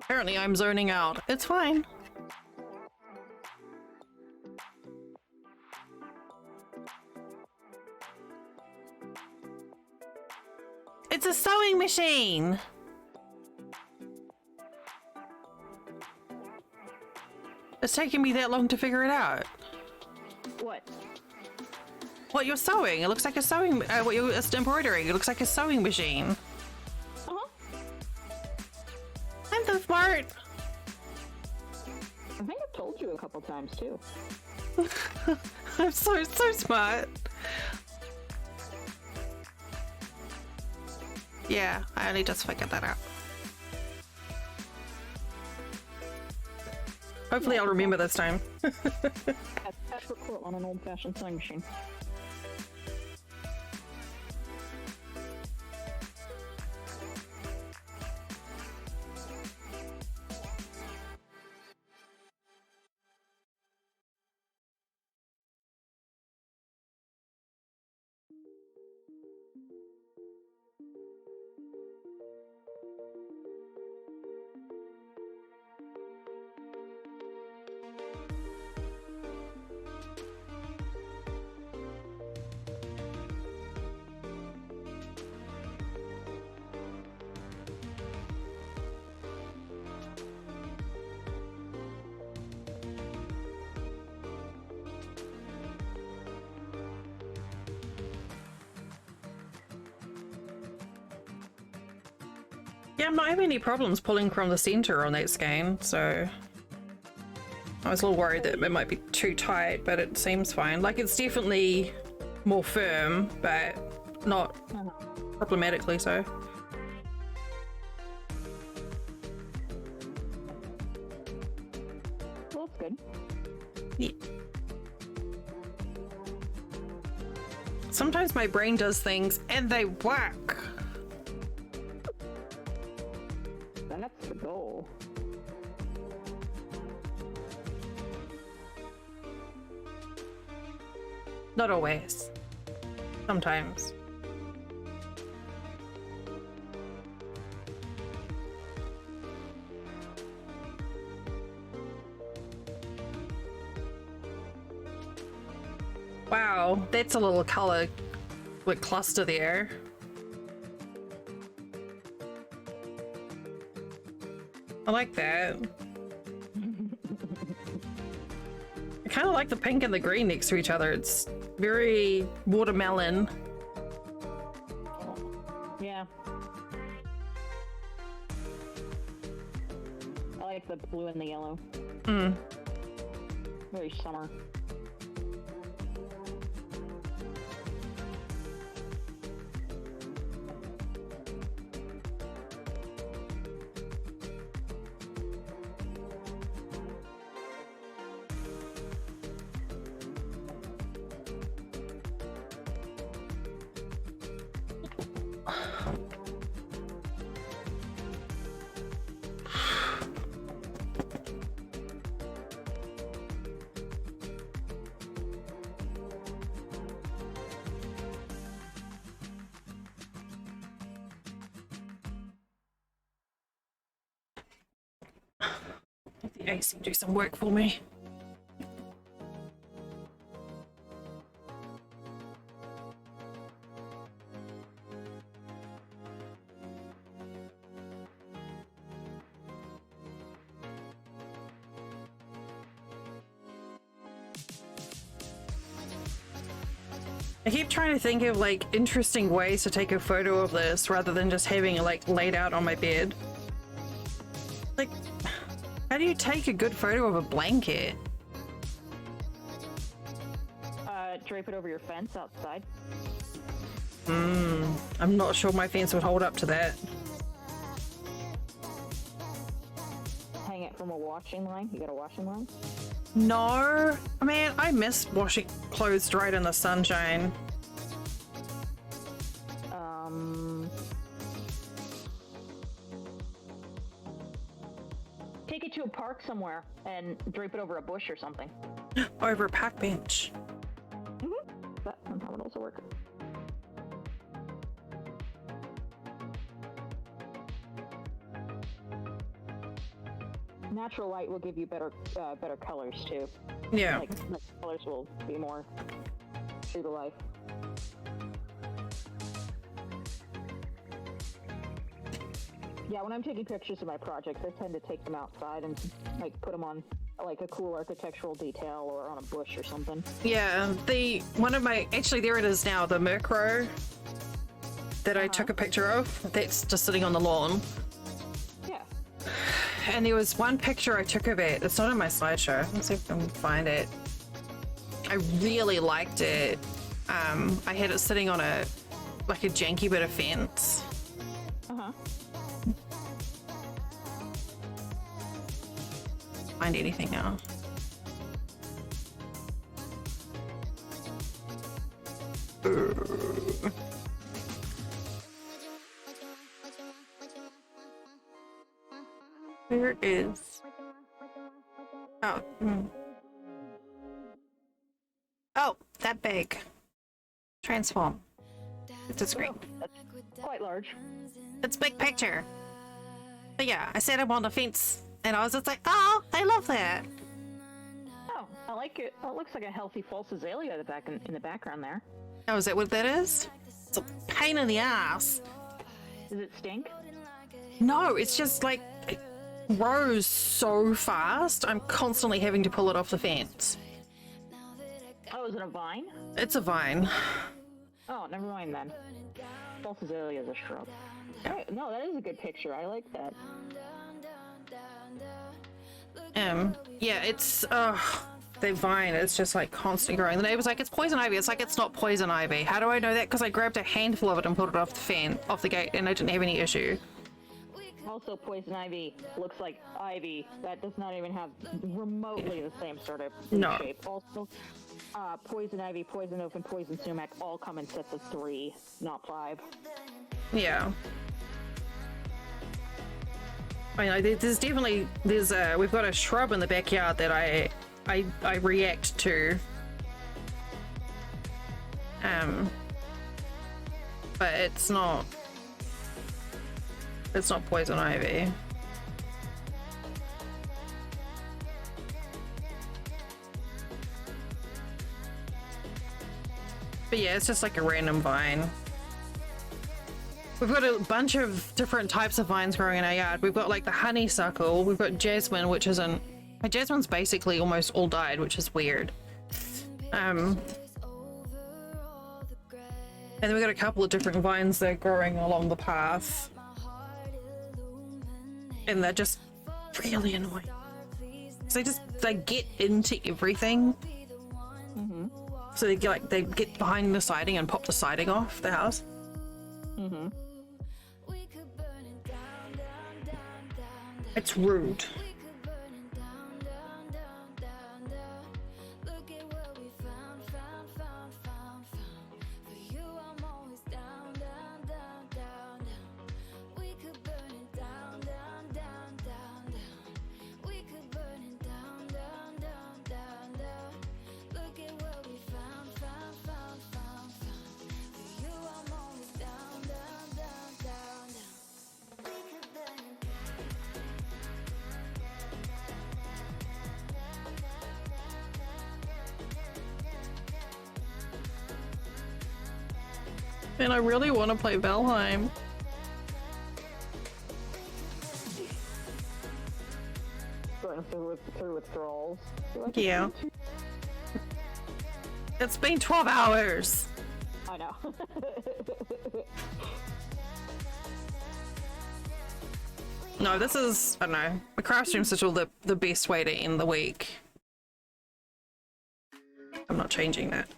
Apparently I'm zoning out. It's fine. It's a sewing machine. It's taking me that long to figure it out. What? What you're sewing? It looks like a sewing. What you're embroidering? It looks like a sewing machine. I'm so smart. I think I've told you a couple times too. I'm so smart. Yeah, I only just figured that out. Hopefully I'll remember this time. That's record on an old-fashioned sewing machine. Yeah, I'm not having any problems pulling from the center on that skein, so I was a little worried that it might be too tight, but it seems fine. Like, it's definitely more firm, but not problematically so. Well, that's good. Yeah. Sometimes my brain does things and they work. That's the goal. Not always. Sometimes. Wow, that's a little color with cluster there. I like that. I kind of like the pink and the green next to each other. It's very watermelon. Yeah. I like the blue and the yellow. Very summer. The AC do some work for me. I keep trying to think of like interesting ways to take a photo of this rather than just having it like laid out on my bed. Like, how do you take a good photo of a blanket? Drape it over your fence outside. I'm not sure my fence would hold up to that. Hang it from a washing line. You got a washing line? No, man, I miss washing clothes dried in the sunshine. Take it to a park somewhere and drape it over a bush or something. Over a park bench. That would also work. Natural light will give you better colors too. Yeah. Like the colors will be more true to life. Yeah, when I'm taking pictures of my projects, I tend to take them outside and like put them on like a cool architectural detail or on a bush or something. Yeah, actually there it is now, the Murkrow that I took a picture of, that's just sitting on the lawn. Yeah. And there was one picture I took of it, it's not in my slideshow, let's see if I can find it. I really liked it. I had it sitting on a janky bit of fence. Find anything now. Where is? Oh. Oh, that big. Transform. It's a screen. That's quite large. It's a big picture. But yeah, I set him on the fence and I was just like, oh, I love that. Oh, I like it. Oh, it looks like a healthy false azalea in the background there. Oh, is that what that is? It's a pain in the ass. Does it stink? No, it's just like it grows so fast. I'm constantly having to pull it off the fence. Oh, is it a vine? It's a vine. Oh, never mind then. False azalea is a shrub. Yeah. No, that is a good picture. I like that. Yeah, it's the vine is just like constantly growing. The neighbor's like, it's poison ivy. It's like, it's not poison ivy. How do I know that? Because I grabbed a handful of it and pulled it off the gate, and I didn't have any issue. Also, poison ivy looks like ivy. That does not even have remotely the same sort of shape. Also, poison ivy, poison oak, and poison sumac all come in sets of 3, not 5. Yeah. I mean, we've got a shrub in the backyard that I react to. But it's not poison ivy. But yeah, it's just like a random vine. We've got a bunch of different types of vines growing in our yard. We've got like the honeysuckle, we've got jasmine, which isn't... My jasmine's basically almost all died, which is weird. And then we've got a couple of different vines that are growing along the path. And they're just really annoying. So they get into everything. Mm-hmm. So they get behind the siding and pop the siding off the house. Mm-hmm. It's rude. And I really want to play Valheim. Going through withdrawals. Yeah. It's been 12 hours. I know. No, this is, I don't know, the craft stream's still the best way to end the week. I'm not changing that.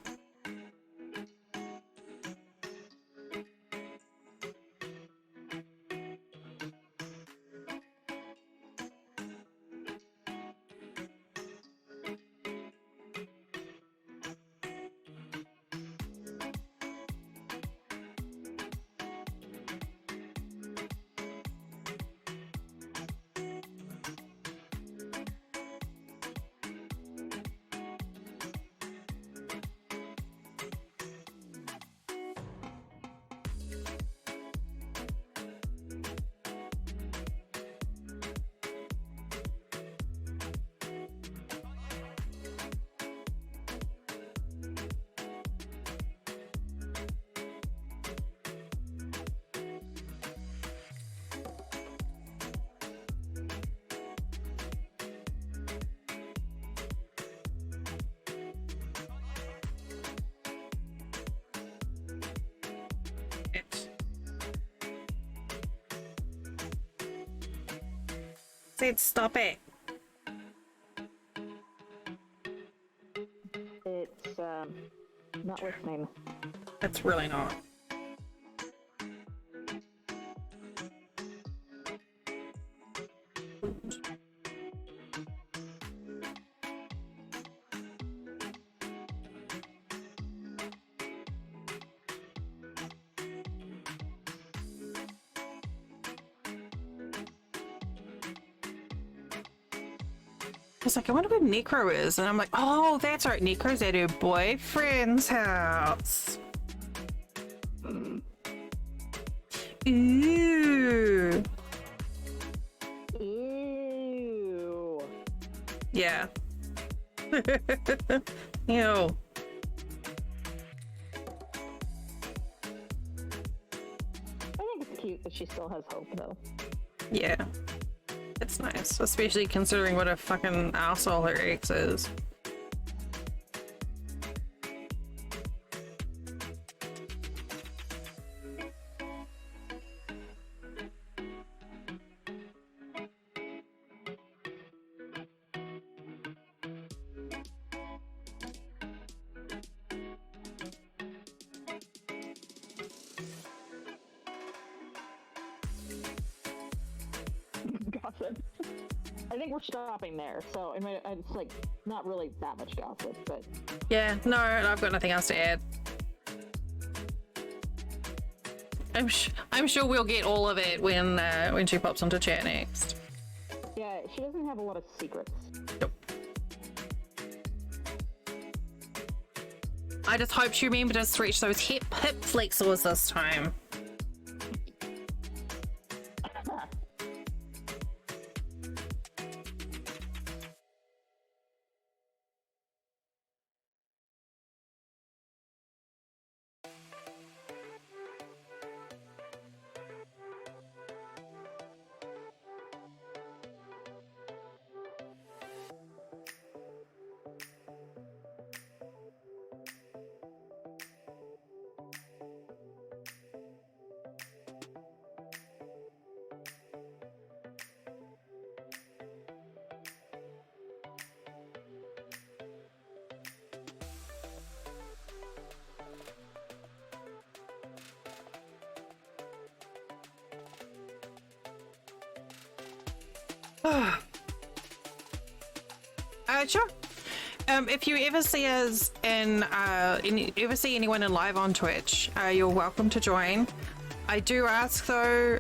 Said stop it. It's not listening. It's really not. It's like, I wonder where Necro is. And I'm like, oh, that's right. Necro's at her boyfriend's house. Ew. Ew. Yeah. Ew. I think it's cute that she still has hope, though. Yeah. It's nice, especially considering what a fucking asshole her ex is. Gossip. I think we're stopping there, so it's like not really that much gossip, but Yeah, no, I've got nothing else to add. I'm sure we'll get all of it when she pops onto chat next. yeah, she doesn't have a lot of secrets. Nope. I just hope she remembered to stretch those hip flexors this time. Sure. If you ever see us ever see anyone in live on Twitch, you're welcome to join. I do ask though,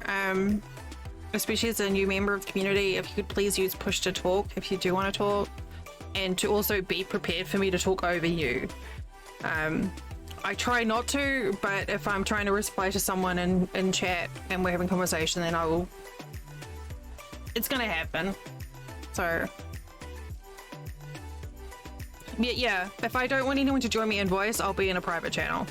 especially as a new member of the community, if you could please use push to talk if you do want to talk, and to also be prepared for me to talk over you. I try not to, but if I'm trying to reply to someone in chat and we're having conversation, then I will. It's gonna happen. So. Yeah, if I don't want anyone to join me in voice, I'll be in a private channel.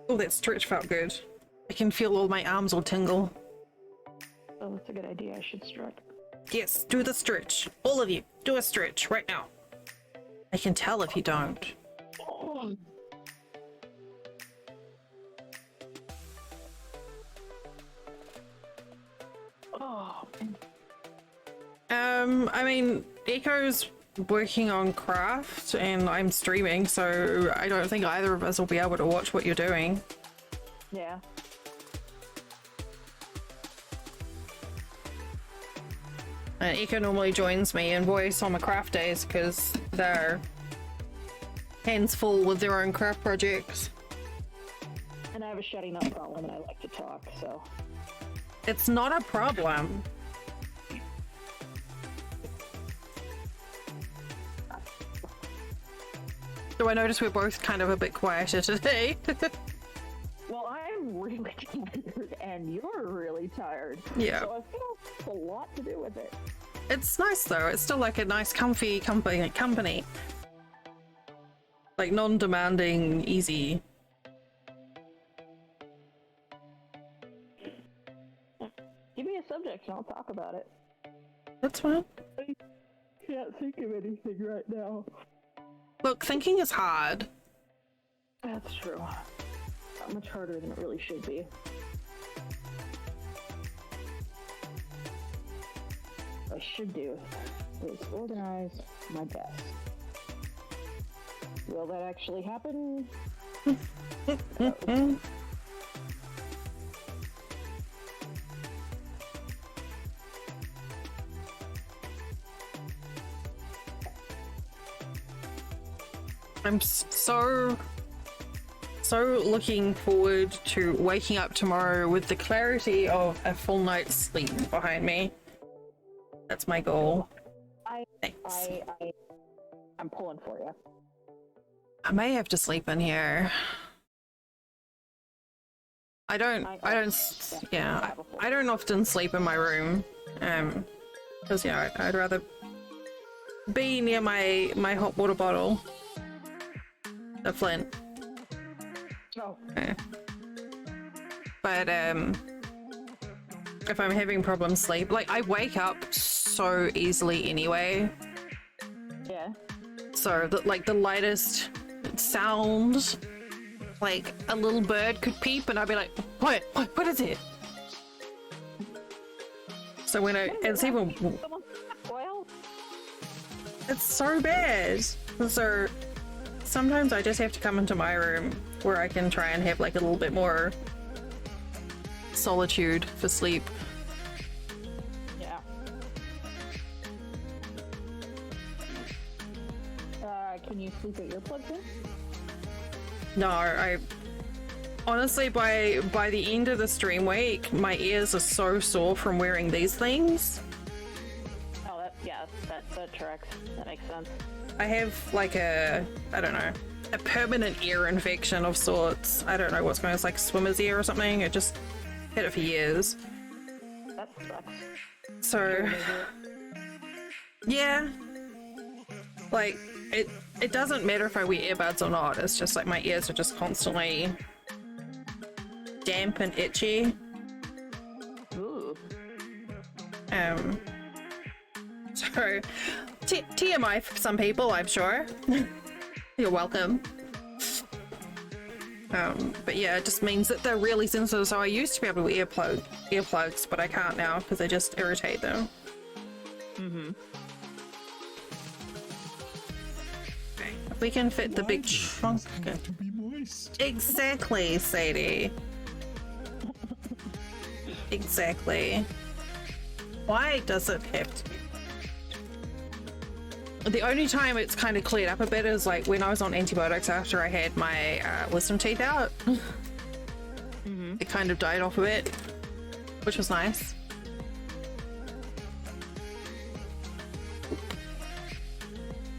Oh, that stretch felt good. I can feel all my arms will tingle. Oh, that's a good idea. I should stretch. Yes, do the stretch. All of you, do a stretch right now. I can tell if you don't. Oh. I mean, Echo's working on craft and I'm streaming, so I don't think either of us will be able to watch what you're doing. Yeah. And Echo normally joins me in voice on my craft days because they're hands full with their own craft projects. And I have a shutting up problem and I like to talk, so. It's not a problem. So I notice we're both kind of a bit quieter today. Well, I'm really tired and you're really tired. Yeah. So I feel it's a lot to do with it. It's nice though. It's still like a nice comfy company. Like non-demanding, easy. Give me me a subject and I'll talk about it. That's fine. I can't think of anything right now. Look, thinking is hard. That's true. Not much harder than it really should be. What I should do is organize my desk. Will that actually happen? I'm so looking forward to waking up tomorrow with the clarity of a full night's sleep behind me. That's my goal. I'm pulling for you. I may have to sleep in here. I don't often sleep in my room. Because yeah, I'd rather be near my hot water bottle. The Flint. Oh. Yeah. But if I'm having problems sleep, like I wake up so easily anyway. Yeah. So like the lightest sound, like a little bird could peep, and I'd be like, what is it? So when it's even, it's so bad. So sometimes I just have to come into my room where I can try and have like a little bit more solitude for sleep. Yeah. Can you sleep with earplugs in? No, I honestly by the end of the stream week, my ears are so sore from wearing these things. Oh, that tracks. That makes sense. I have like a permanent ear infection of sorts. I don't know what's going on. It's like swimmer's ear or something. I just had it for years. That sucks. So yeah, like it doesn't matter if I wear earbuds or not. It's just like my ears are just constantly damp and itchy. Ooh. So TMI for some people, I'm sure. You're welcome. But yeah, it just means that they're really sensitive. So I used to be able to wear earplugs, but I can't now because they just irritate them. Mm-hmm. Okay. If we can fit the big trunk. To be moist. Exactly, Sadie. Exactly. Why does it have to be? The only time it's kind of cleared up a bit is like when I was on antibiotics after I had my wisdom teeth out. Mm-hmm. It kind of died off a bit, which was nice.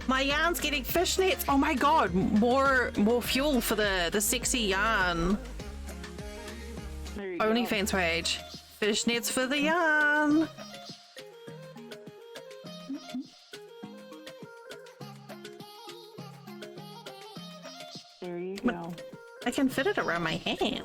My yarn's getting fishnets. Oh my god, more fuel for the sexy yarn. There you go. OnlyFans page. Fishnets for the yarn. There you go. I can fit it around my hand.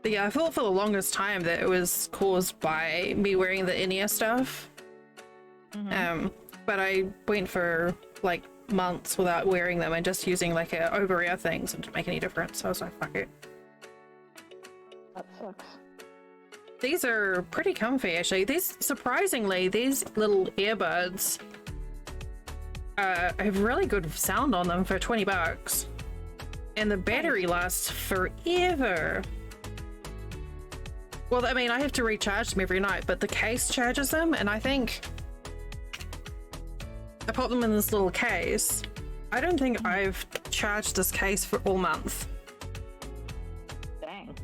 But yeah, I thought for the longest time that it was caused by me wearing the in-ear stuff. Mm-hmm. But I went for like months without wearing them and just using like a over-ear things and didn't make any difference. So I was like, fuck it. That sucks. These are pretty comfy actually. Surprisingly, these little earbuds have really good sound on them for 20 bucks. And the battery lasts forever. Well, I mean, I have to recharge them every night, but the case charges them, and I think I put them in this little case. I don't think I've charged this case for all month. Dang.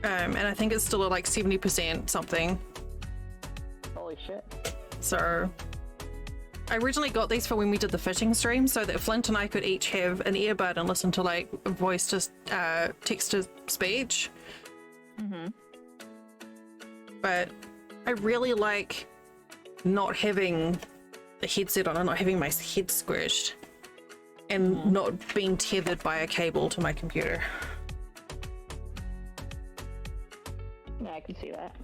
And I think it's still at like 70% something. Holy shit. So I originally got these for when we did the fishing stream so that Flint and I could each have an earbud and listen to like voice to text to speech. Mm-hmm. But I really like not having the headset on and not having my head squished and not being tethered by a cable to my computer. Yeah, I can see that.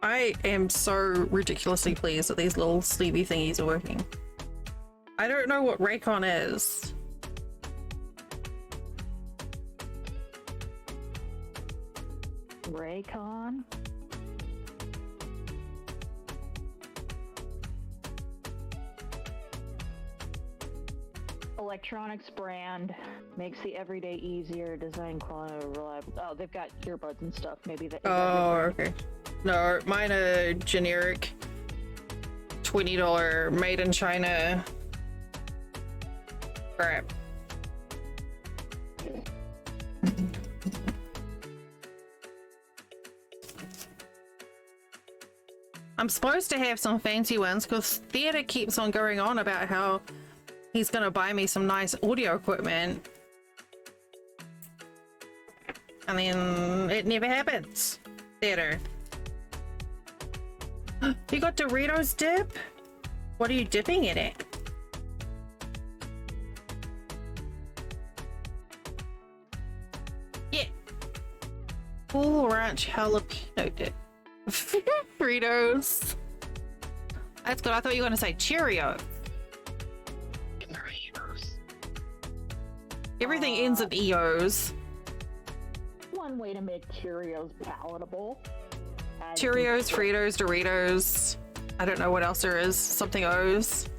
I am so ridiculously pleased that these little sleevey thingies are working. I don't know what Raycon is. Raycon? Electronics brand makes the everyday easier, design quality, reliable. Oh, they've got earbuds and stuff. Maybe that. Oh, okay. No, mine are generic $20 made in China crap. I'm supposed to have some fancy ones because Theatre keeps on going on about how he's gonna buy me some nice audio equipment. And then it never happens. Theatre. You got Doritos dip? What are you dipping it at? Yeah. Cool Ranch jalapeno dip. Fritos. That's good. I thought you were going to say Cheerios. Everything ends in EOs. One way to make Cheerios palatable. Cheerios, Fritos, Doritos. I don't know what else there is. Something O's.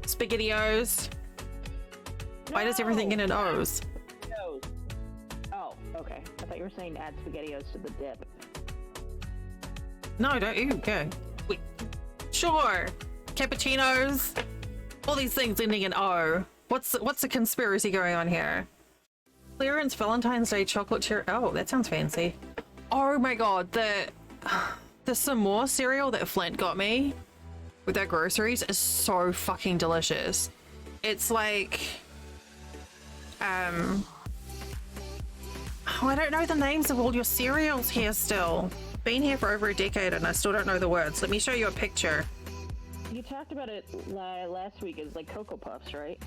SpaghettiOs. Why does everything end in O's? No. Oh, okay. I thought you were saying add SpaghettiOs to the dip. No, don't you? Go. Wait. Sure. Cappuccinos. All these things ending in O. What's the conspiracy going on here? Clearance Valentine's Day chocolate cherry. Oh, that sounds fancy. Oh my god, the Samoa cereal that Flint got me with our groceries is so fucking delicious. It's like oh, I don't know the names of all your cereals here still. Been here for over a decade and I still don't know the words. Let me show you a picture. You talked about it last week. It's like Cocoa Puffs, right?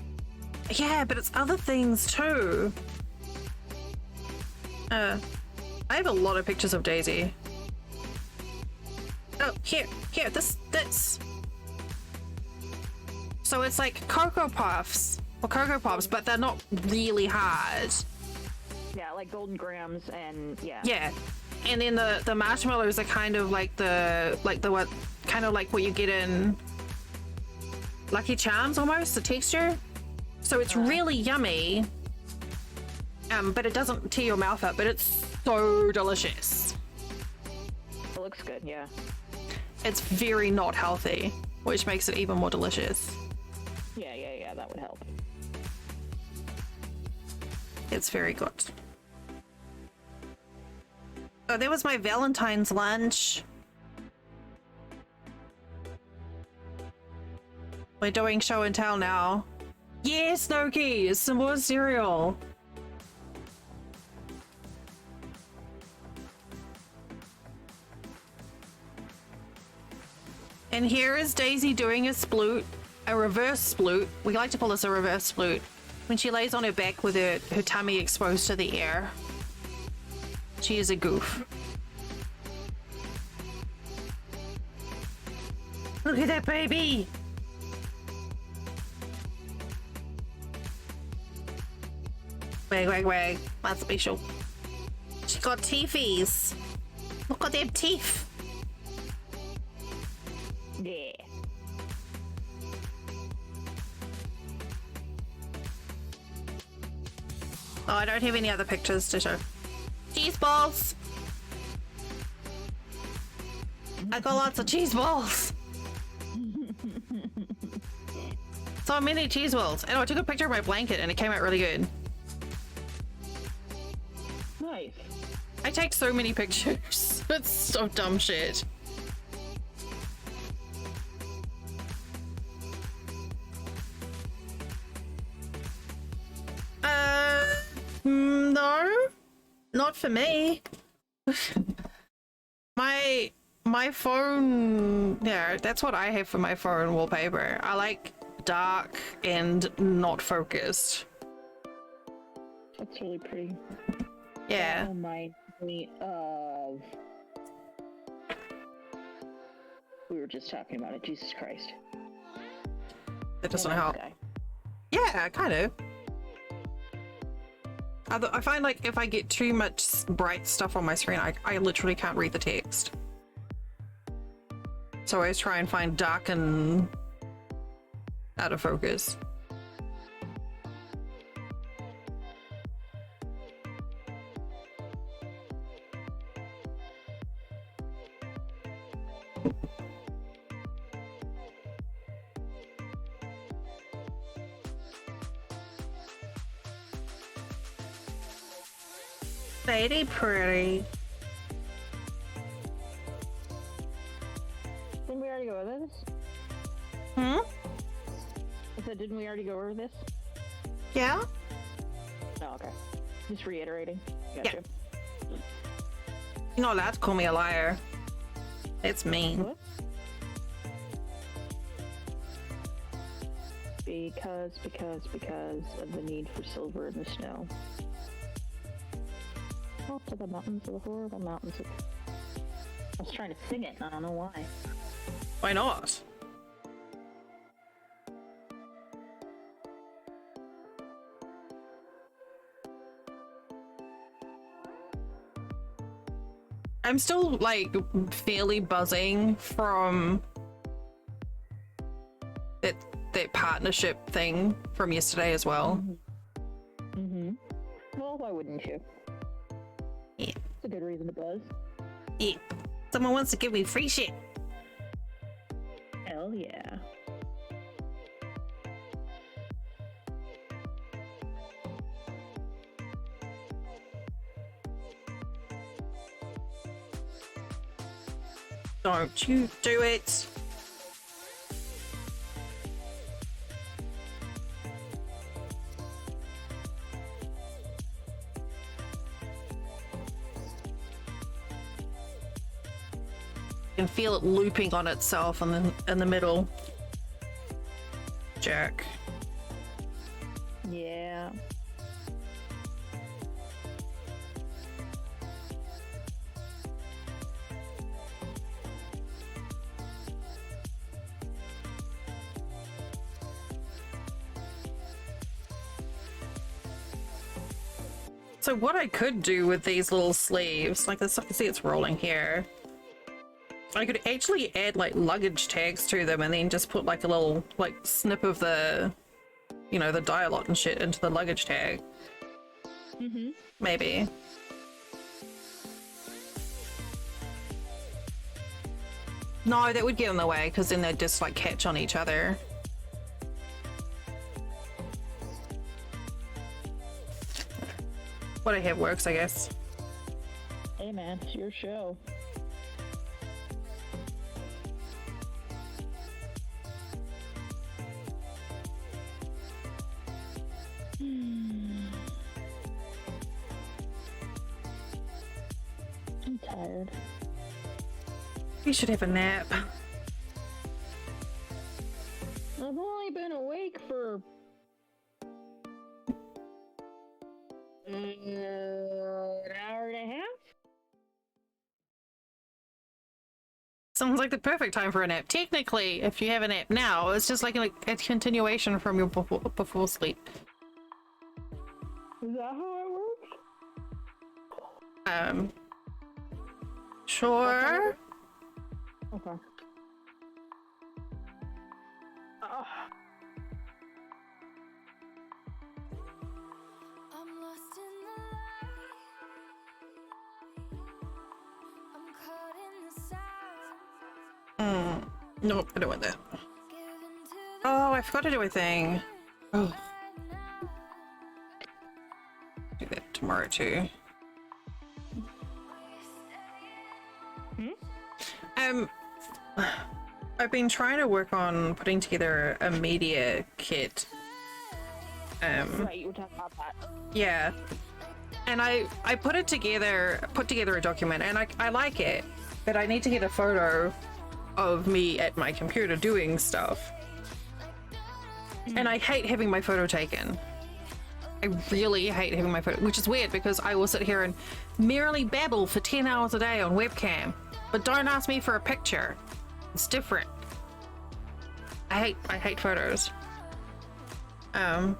Yeah, but it's other things too. I have a lot of pictures of Daisy. Oh, here, this. So it's like Cocoa Puffs, or Cocoa Pops, but they're not really hard. Yeah, like Golden Grams and yeah. Yeah, and then the marshmallows are kind of like what you get in Lucky Charms almost, the texture. So it's really yummy. But it doesn't tear your mouth up, but it's so delicious. It looks good, yeah. It's very not healthy, which makes it even more delicious. Yeah, that would help. It's very good. Oh, there was my Valentine's lunch. We're doing show and tell now. Yes, Noki, some more cereal. And here is Daisy doing a sploot, a reverse sploot. We like to call this a reverse sploot. When she lays on her back with her tummy exposed to the air. She is a goof. Look at that baby! Wag. That's special. She got teethies. Look at them teeth. Yeah. Oh, I don't have any other pictures to show. Cheese balls! I got lots of cheese balls! So many cheese balls. And I took a picture of my blanket and it came out really good. Nice. I take so many pictures. It's so dumb shit. No, not for me. My phone, yeah, that's what I have for my phone wallpaper. I like dark and not focused. That's really pretty. Yeah. That reminds me of... We were just talking about it, Jesus Christ. That doesn't help. Yeah, kind of. I find like if I get too much bright stuff on my screen, I literally can't read the text. So I always try and find dark and out of focus. Very pretty. Didn't we already go over this? Hmm? I said, didn't we already go over this? Yeah? No, okay. Just reiterating. Gotcha. Yeah. You're not allowed to call me a liar. It's mean. What? Because of the need for silver in the snow. Off to the mountains of the horrible mountains of... I was trying to sing it, and I don't know why. Why not? I'm still like fairly buzzing from that partnership thing from yesterday as well. Mm-hmm. Well, why wouldn't you? Yeah. It's a good reason to buzz. Yeah. Someone wants to give me free shit. Hell yeah. Don't you do it. You can feel it looping on itself in the middle. Jerk. Yeah. So what I could do with these little sleeves, like this, I can see it's rolling here. I could actually add like luggage tags to them and then just put like a little like snip of the, you know, the dialogue and shit into the luggage tag. Mm-hmm. Maybe. No, that would get in the way because then they'd just like catch on each other. What I have works, I guess. Hey man, it's your show. I'm tired. You should have a nap. I've only been awake for an hour and a half. Sounds like the perfect time for a nap. Technically, if you have a nap now, it's just like a continuation from your before sleep. Is that how it works? Sure. Okay. I'm lost in the light. I'm caught in the sound. Nope, I don't want that. Given to Oh, I forgot to do a thing. Oh, do that tomorrow too. I've been trying to work on putting together a media kit. Right, you were talking about that. Yeah. And I put together a document, and I like it, but I need to get a photo of me at my computer doing stuff. And I hate having my photo taken. I really hate having my photo, which is weird because I will sit here and merely babble for 10 hours a day on webcam, but don't ask me for a picture. It's different. I hate photos. Well,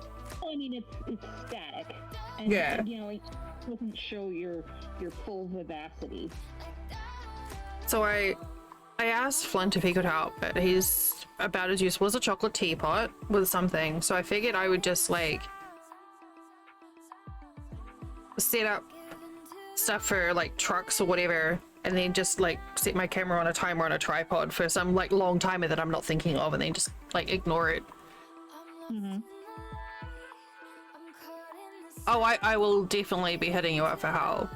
I mean, it's static, and yeah, you know, it doesn't show your full vivacity. So I asked Flint if he could help, but he's about as useful as a chocolate teapot with something. So I figured I would just like set up stuff for like trucks or whatever, and then just like set my camera on a timer on a tripod for some like long timer that I'm not thinking of, and then just like ignore it. Oh, I will definitely be hitting you up for help.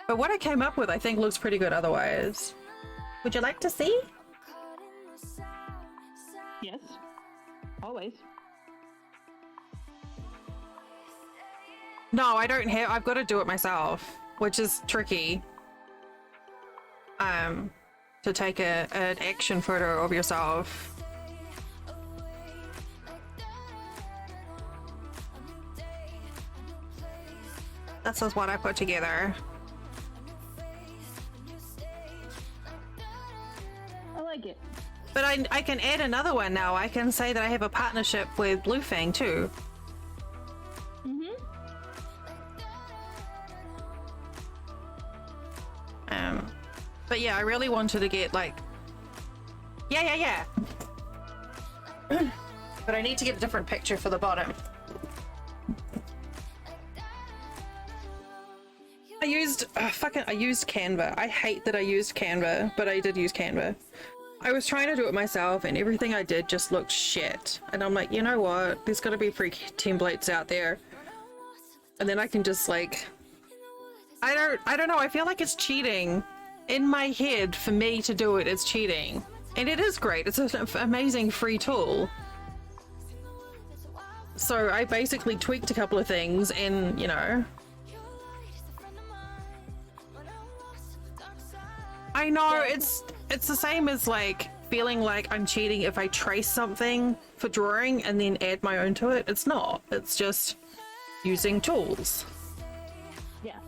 But what I came up with I think looks pretty good otherwise. Would you like to see? Yes, always. No, I don't have. I've got to do it myself, which is tricky. To take an action photo of yourself. This is what I put together. I like it. But I can add another one now. I can say that I have a partnership with Bluefang too. But yeah, I really wanted to get like, yeah. But I need to get a different picture for the bottom. I used Canva. I hate that I used Canva, but I did use Canva. I was trying to do it myself, and everything I did just looked shit. And I'm like, you know what? There's got to be free templates out there, and then I can just like, I don't know. I feel like it's cheating. In my head, for me to do it, it's cheating. And it is great. It's an amazing free tool. So I basically tweaked a couple of things, and you know, I know it's the same as like feeling like I'm cheating if I trace something for drawing and then add my own to it. It's not. It's just using tools. Yeah.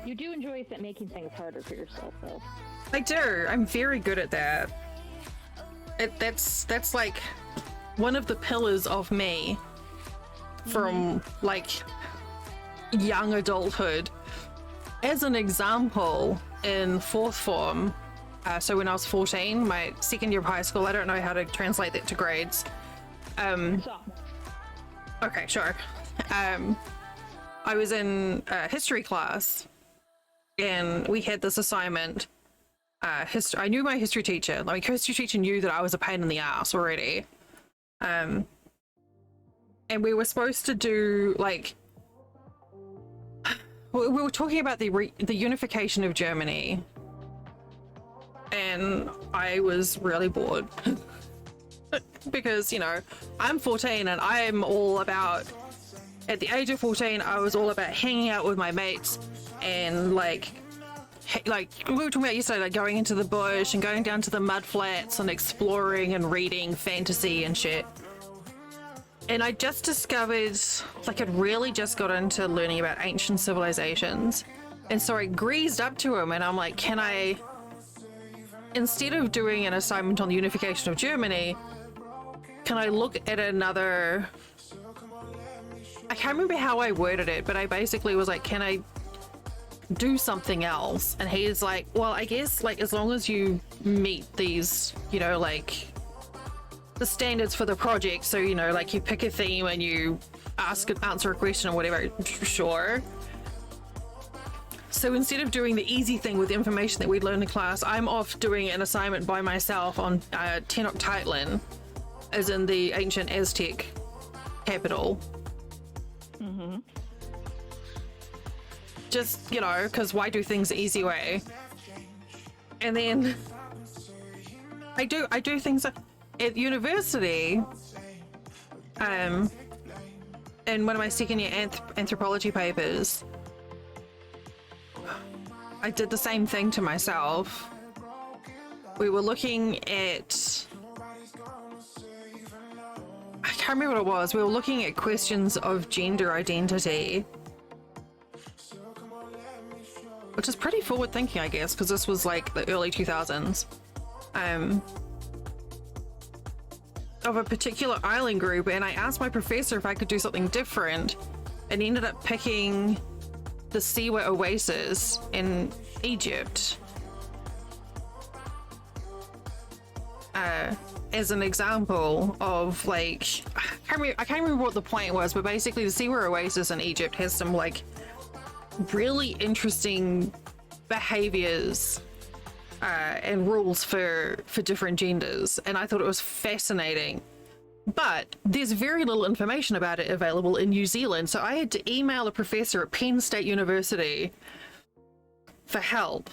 You do enjoy making things harder for yourself, though. I do. I'm very good at that. That's like one of the pillars of me from like young adulthood. As an example, in fourth form, so when I was 14, my second year of high school, I don't know how to translate that to grades. Okay, sure. I was in history class, and we had this assignment. I knew my history teacher. Like, history teacher knew that I was a pain in the ass already. And we were supposed to do like, we were talking about the unification of Germany, and I was really bored because, you know, I'm 14 and I'm all about, at the age of 14, I was all about hanging out with my mates and like we were talking about yesterday, like going into the bush and going down to the mud flats and exploring and reading fantasy and shit. And I just discovered, like, I'd really just got into learning about ancient civilizations. And so I greased up to him and I'm like, can I, instead of doing an assignment on the unification of Germany, can I look at another, I can't remember how I worded it, but I basically was like, can I do something else? And he's like, well, I guess, like, as long as you meet these, you know, like, the standards for the project, so, you know, like, you pick a theme and you answer a question or whatever, sure. So instead of doing the easy thing with the information that we'd learned in class, I'm off doing an assignment by myself on Tenochtitlan, as in the ancient Aztec capital. Mm-hmm. Just, you know, because why do things the easy way? And then I do things at university. In one of my second year anthropology papers, I did the same thing to myself. We were looking at, I can't remember what it was. We were looking at questions of gender identity, which is pretty forward thinking, I guess, because this was like the early 2000s. Of a particular island group, and I asked my professor if I could do something different, and he ended up picking the Siwa Oasis in Egypt as an example of, like, I can't remember what the point was, but basically the Siwa Oasis in Egypt has some like really interesting behaviors and rules for different genders, and I thought it was fascinating. But there's very little information about it available in New Zealand, so I had to email a professor at Penn State University for help,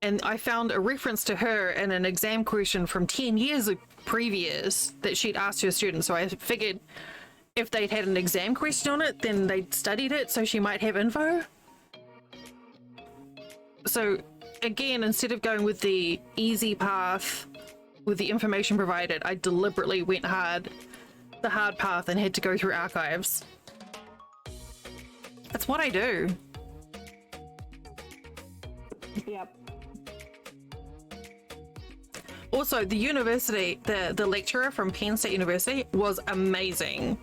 and I found a reference to her in an exam question from 10 years previous that she'd asked her students. So I figured if they'd had an exam question on it, then they'd studied it, so she might have info. So again, instead of going with the easy path with the information provided, I deliberately went the hard path and had to go through archives. That's what I do. Yep. Also, the university, the lecturer from Penn State University was amazing.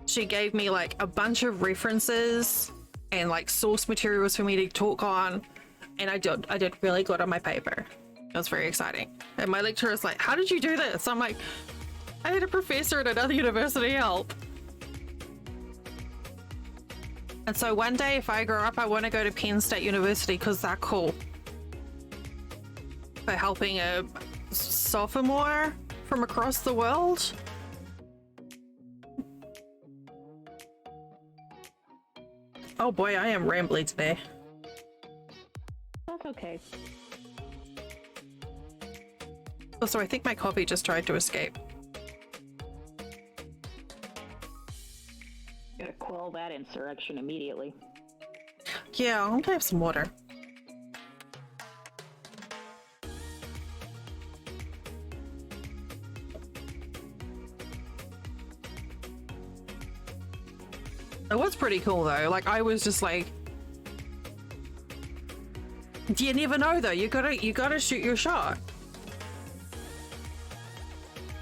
She gave me like a bunch of references and like source materials for me to talk on, and I did really good on my paper. It was very exciting. And my lecturer was like, "How did you do this?" I'm like, "I had a professor at another university help." And so one day, if I grow up, I want to go to Penn State University because they're cool. For helping a sophomore from across the world. Oh boy, I am rambling today. That's okay. Also, I think my coffee just tried to escape. Gotta quell that insurrection immediately. Yeah, I'm gonna have some water. It was pretty cool though. Like, I was just like, you never know though. You gotta shoot your shot.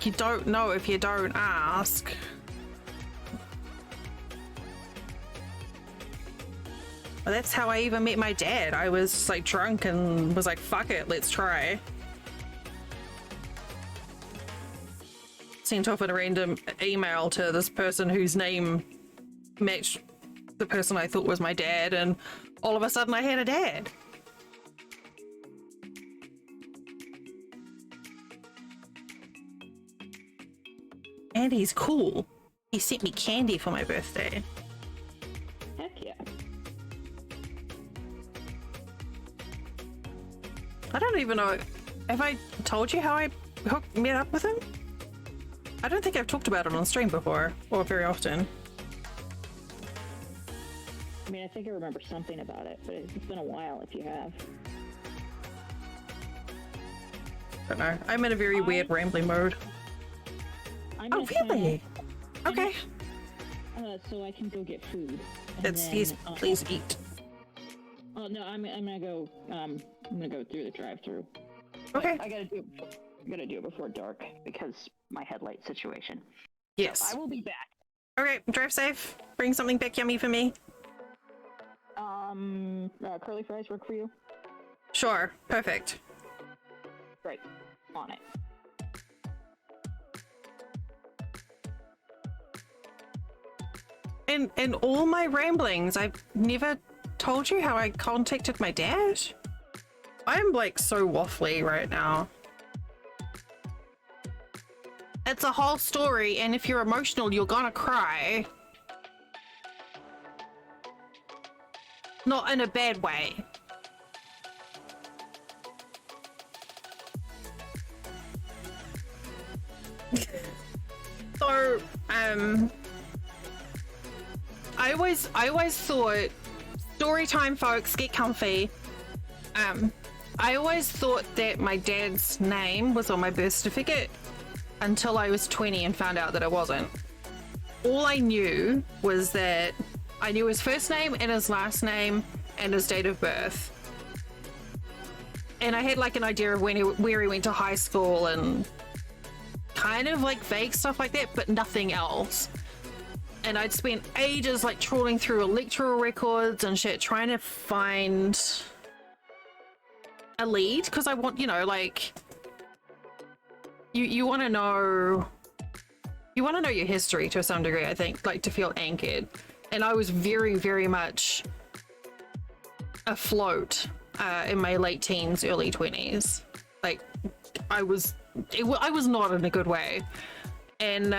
You don't know if you don't ask. Well, that's how I even met my dad. I was just, like, drunk and was like, fuck it, let's try. Sent off a random email to this person whose name matched the person I thought was my dad, and all of a sudden I had a dad. And he's cool. He sent me candy for my birthday. Heck yeah. I don't even know. Have I told you how I met up with him? I don't think I've talked about it on stream before, or very often. I mean, I think I remember something about it, but it's been a while if you have. I don't know. I'm in a very weird rambling mode. Oh, really? Okay. So I can go get food. Yes, please eat. Oh no, I'm gonna go. I'm gonna go through the drive-through. Okay. I gotta do it before dark because my headlight situation. Yes. So I will be back. Okay, drive safe. Bring something back yummy for me. Curly fries work for you? Sure. Perfect. Great. On it. In all my ramblings, I've never told you how I contacted my dad. I'm like so waffly right now. It's a whole story, and if you're emotional, you're gonna cry. Not in a bad way. So, I always thought, story time, folks, get comfy. I always thought that my dad's name was on my birth certificate until I was 20 and found out that it wasn't. All I knew was that I knew his first name and his last name and his date of birth. And I had like an idea of where he went to high school and kind of like vague stuff like that, but nothing else. And I'd spent ages like trawling through electoral records and shit trying to find a lead, because I want, you know, like you want to know your history to some degree, I think, like to feel anchored. And I was very, very much afloat in my late teens, early 20s. Like I was not in a good way. And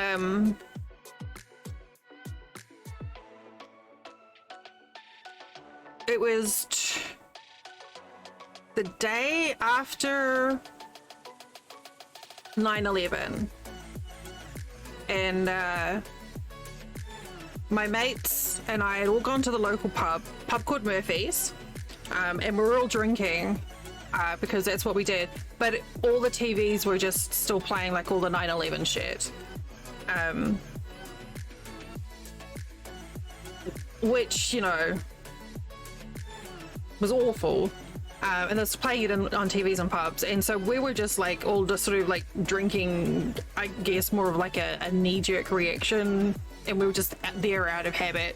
it was the day after 9/11, and my mates and I had all gone to the local pub called Murphy's, and we were all drinking because that's what we did, but all the TVs were just still playing like all the 9/11 shit, which, you know, was awful. And it's playing it on TVs and pubs, and so we were just like all just sort of like drinking, I guess more of like a knee-jerk reaction, and we were just there out of habit.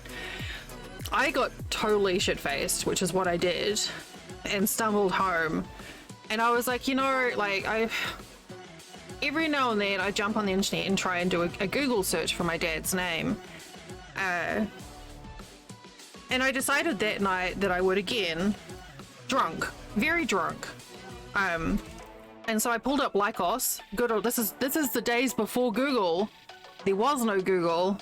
I got totally shit-faced, which is what I did, and stumbled home, and I was like, you know, like every now and then I jump on the internet and try and do a Google search for my dad's name, and I decided that night that I would again. Drunk, very drunk, and so I pulled up Lycos. Good old, this is the days before Google. There was no Google.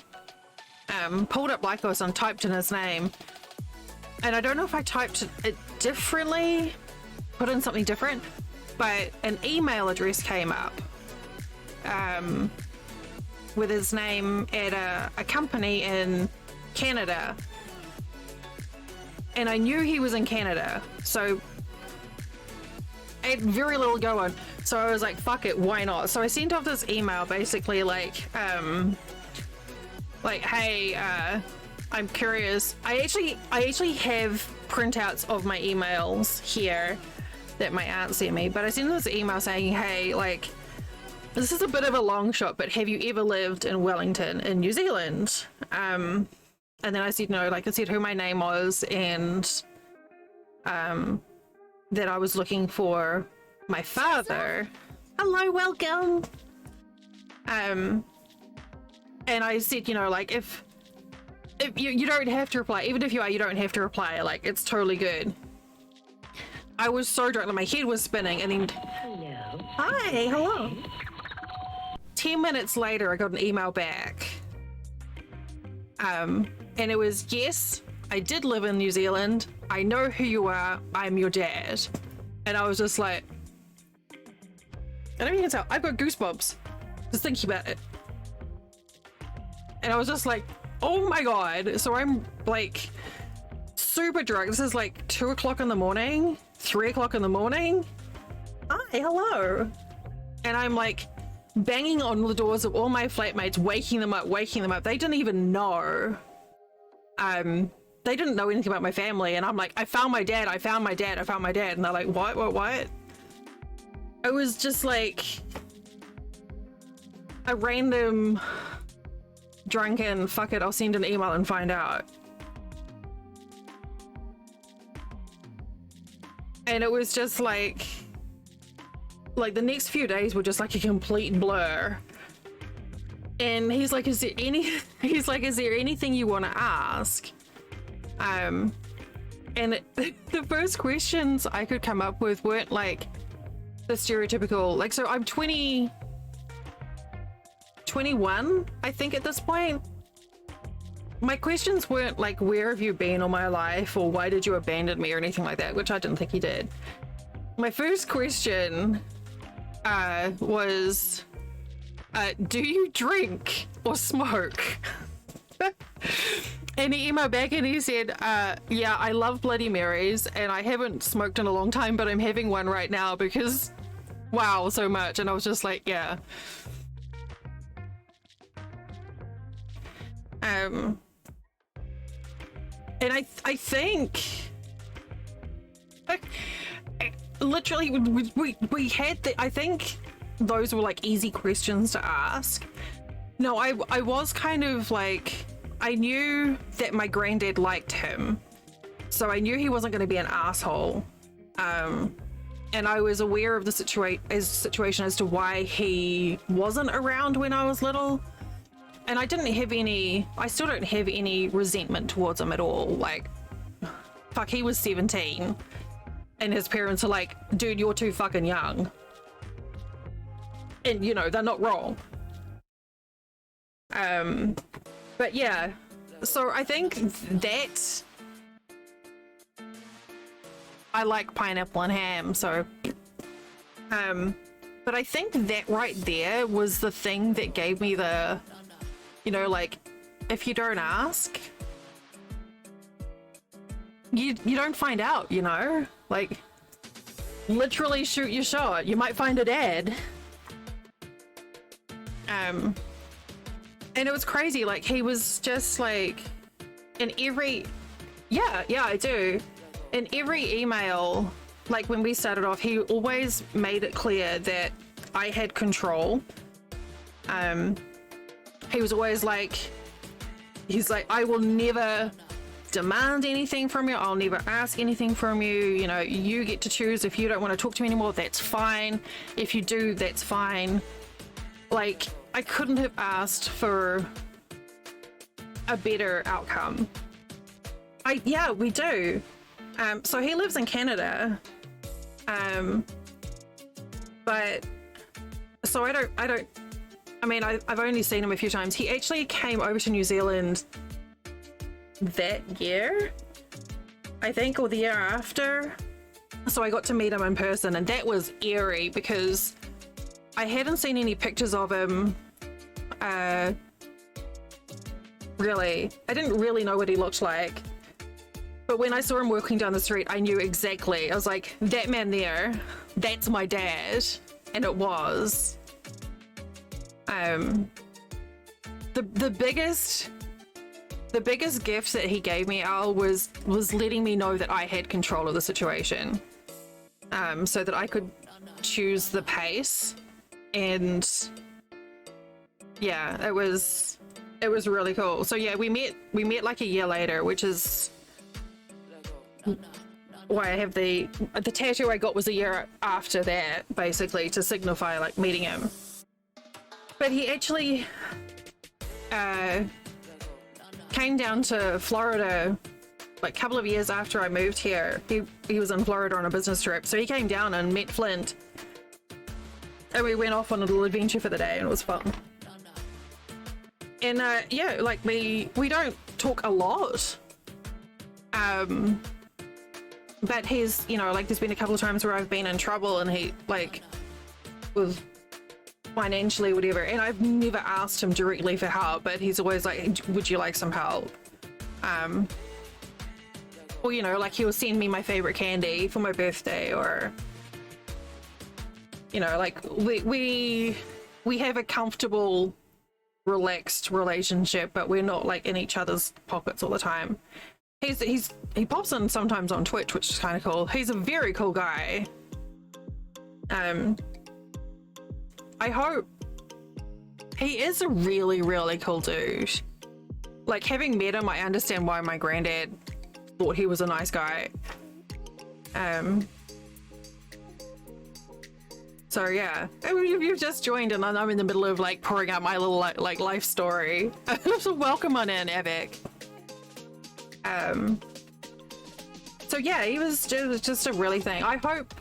Pulled up Lycos and typed in his name, and I don't know if I typed it differently, put in something different, but an email address came up with his name at a company in Canada. And I knew he was in Canada, so I had very little going. So I was like, fuck it, why not? So I sent off this email basically like, hey, I'm curious. I actually have printouts of my emails here that my aunt sent me, but I sent this email saying, hey, like, this is a bit of a long shot, but have you ever lived in Wellington in New Zealand? And then I said no, like I said who my name was, and that I was looking for my father. Hello, welcome. And I said, you know, like if you don't have to reply, even if you are, you don't have to reply. Like it's totally good. I was so drunk that my head was spinning, and then hello. Hi, hello. 10 minutes later, I got an email back. And it was, yes, I did live in New Zealand. I know who you are. I'm your dad. And I was just like, I don't even tell. I've got goosebumps just thinking about it. And I was just like, oh my God. So I'm like super drunk. This is like 2 o'clock in the morning, 3 o'clock in the morning. Hi, hello. And I'm like banging on the doors of all my flatmates, waking them up. They didn't even know. They didn't know anything about my family, and I'm like, I found my dad, and they're like, what? It was just like a random drunken, fuck it, I'll send an email and find out. And it was just like the next few days were just like a complete blur. And he's like, is there anything you want to ask? And the first questions I could come up with weren't like the stereotypical, like, so I'm 20, 21, I think, at this point. My questions weren't like, where have you been all my life, or why did you abandon me, or anything like that, which I didn't think he did. My first question was, do you drink or smoke? And he emailed back and he said, yeah, I love Bloody Marys and I haven't smoked in a long time, but I'm having one right now because wow, so much. And I was just like, yeah. And I think like, literally we had the, I think those were like easy questions to ask. No, I was kind of like, I knew that my granddad liked him, so I knew he wasn't going to be an asshole. And I was aware of the situation as to why he wasn't around when I was little. And I didn't have any, I still don't have any resentment towards him at all. Like, fuck, he was 17 and his parents are like, dude, you're too fucking young. And, you know, they're not wrong. But yeah, so I think that I like pineapple and ham, so but I think that right there was the thing that gave me the, you know, like, if you don't ask, you don't find out, you know, like, literally shoot your shot, you might find a dad. And it was crazy, like, he was just like, in every, yeah, I do. In every email, like when we started off, he always made it clear that I had control. He was always like, he's like, I will never demand anything from you. I'll never ask anything from you. You know, you get to choose. If you don't want to talk to me anymore, that's fine. If you do, that's fine. Like, I couldn't have asked for a better outcome. Yeah, we do. So he lives in Canada. But so I mean, I've only seen him a few times. He actually came over to New Zealand that year, I think, or the year after. So I got to meet him in person, and that was eerie because I hadn't seen any pictures of him. Really, I didn't really know what he looked like. But when I saw him walking down the street, I knew exactly. I was like, that man there, that's my dad. And it was. The biggest gift that he gave me, Al, was letting me know that I had control of the situation. So that I could choose the pace. And yeah, it was really cool. So yeah, we met like a year later, which is why I have the tattoo I got was a year after that, basically, to signify like meeting him. But he actually came down to Florida like a couple of years after I moved here. He was in Florida on a business trip, so he came down and met Flint, and we went off on a little adventure for the day, and it was fun. And yeah, like we don't talk a lot, but he's, you know, like there's been a couple of times where I've been in trouble and he like with financially whatever, and I've never asked him directly for help, but he's always like, would you like some help? Or, you know, like he'll send me my favorite candy for my birthday, or, you know, like we have a comfortable, relaxed relationship, but we're not like in each other's pockets all the time. He pops in sometimes on Twitch, which is kind of cool. He's a very cool guy. I hope he is a really, really cool dude. Like, having met him, I understand why my granddad thought he was a nice guy. So yeah, you've just joined and I'm in the middle of like pouring out my little like life story. So welcome on in, Epic. So yeah, he was just a really thing. I hope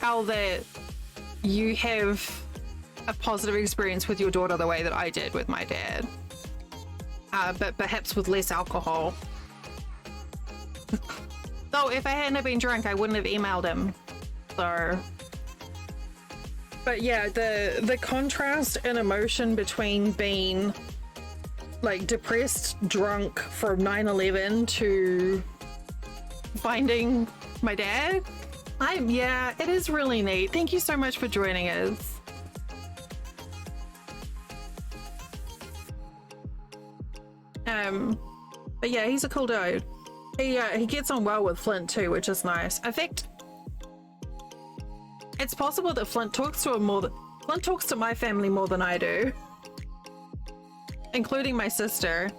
Al, that you have a positive experience with your daughter the way that I did with my dad. But perhaps with less alcohol. Though if I hadn't have been drunk, I wouldn't have emailed him. So... But yeah, the contrast in emotion between being like depressed, drunk from 9/11 to finding my dad. Yeah, it is really neat. Thank you so much for joining us. But yeah, he's a cool dude. He gets on well with Flint too, which is nice. In fact, it's possible that Flint talks to Flint talks to my family more than I do, including my sister.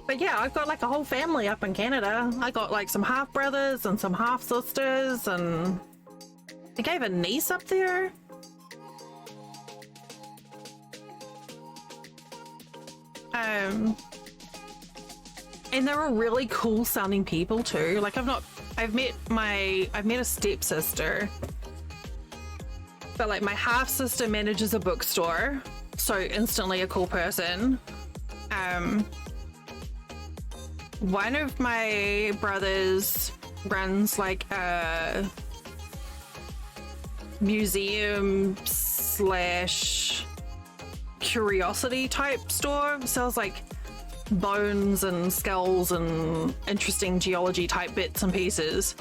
But yeah, I've got like a whole family up in Canada. I got like some half brothers and some half sisters, and I think I have a niece up there. And they're all really cool sounding people too. Like I've met a stepsister, but like my half sister manages a bookstore, so instantly a cool person. One of my brothers runs like a museum slash curiosity type store, sells like bones and skulls and interesting geology type bits and pieces,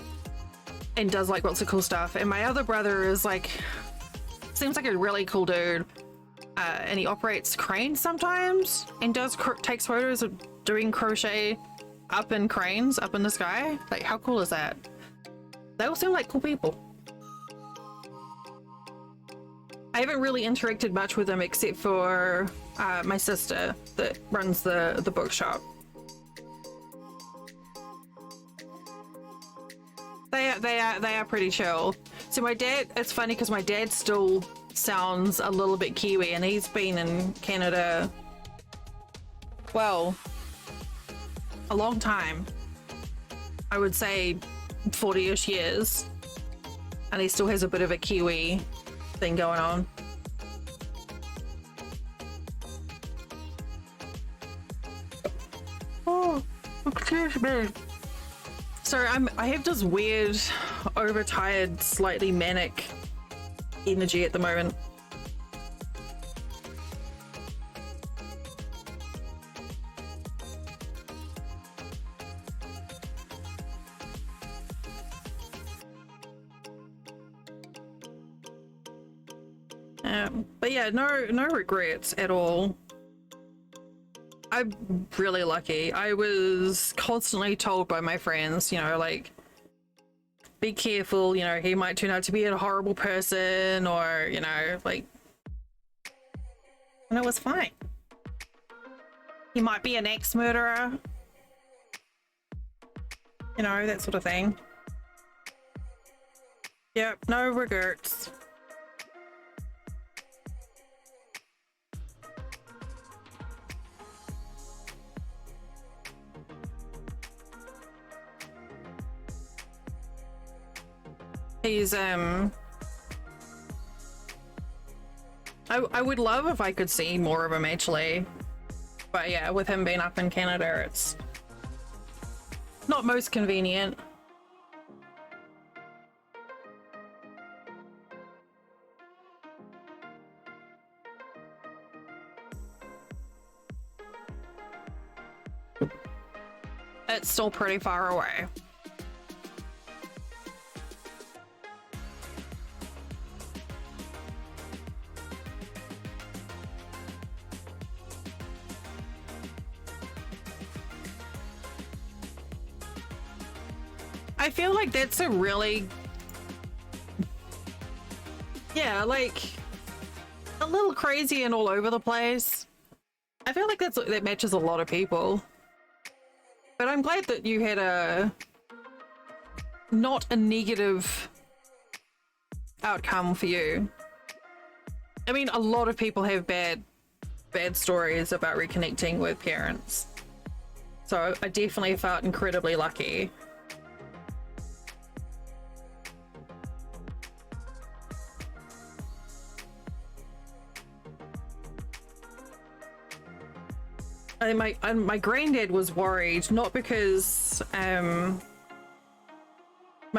and does like lots of cool stuff. And my other brother is like, seems like a really cool dude, and he operates cranes sometimes and takes photos of doing crochet up in cranes up in the sky. Like, how cool is that? They all seem like cool people. I haven't really interacted much with them except for my sister that runs the bookshop. They are pretty chill. So my dad, it's funny because my dad still sounds a little bit Kiwi, and he's been in Canada, well, a long time. I would say 40-ish years, and he still has a bit of a Kiwi thing going on. Oh, excuse me. So I have this weird, overtired, slightly manic energy at the moment. But yeah, no regrets at all. I'm really lucky. I was constantly told by my friends, you know, like, be careful, you know, he might turn out to be a horrible person, or, you know, like, and it was fine. He might be an ex-murderer, you know, that sort of thing. Yep, no regrets. He's I would love if I could see more of him actually, but yeah, with him being up in Canada, it's not most convenient. It's still pretty far away. I feel like that's a really, yeah, like a little crazy and all over the place. I feel like that matches a lot of people. But I'm glad that you had not a negative outcome for you. I mean, a lot of people have bad stories about reconnecting with parents. So I definitely felt incredibly lucky. I think my granddad was worried, not because my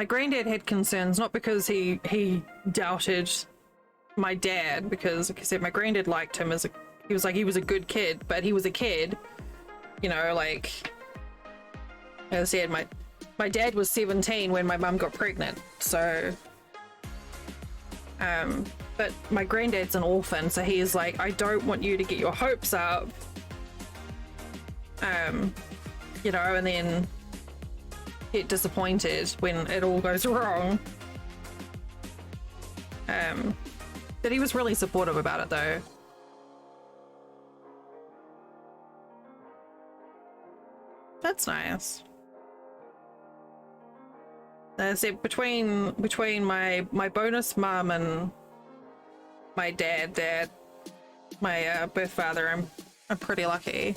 granddad had concerns, not because he doubted my dad, because like I said, my granddad liked him as he was a good kid, but he was a kid, you know, like as I said, my dad was 17 when my mum got pregnant, so but my granddad's an orphan, so he's like, I don't want you to get your hopes up, you know, and then get disappointed when it all goes wrong. But he was really supportive about it though. That's nice. As I said, between my bonus mum and my dad, my birth father, I'm pretty lucky.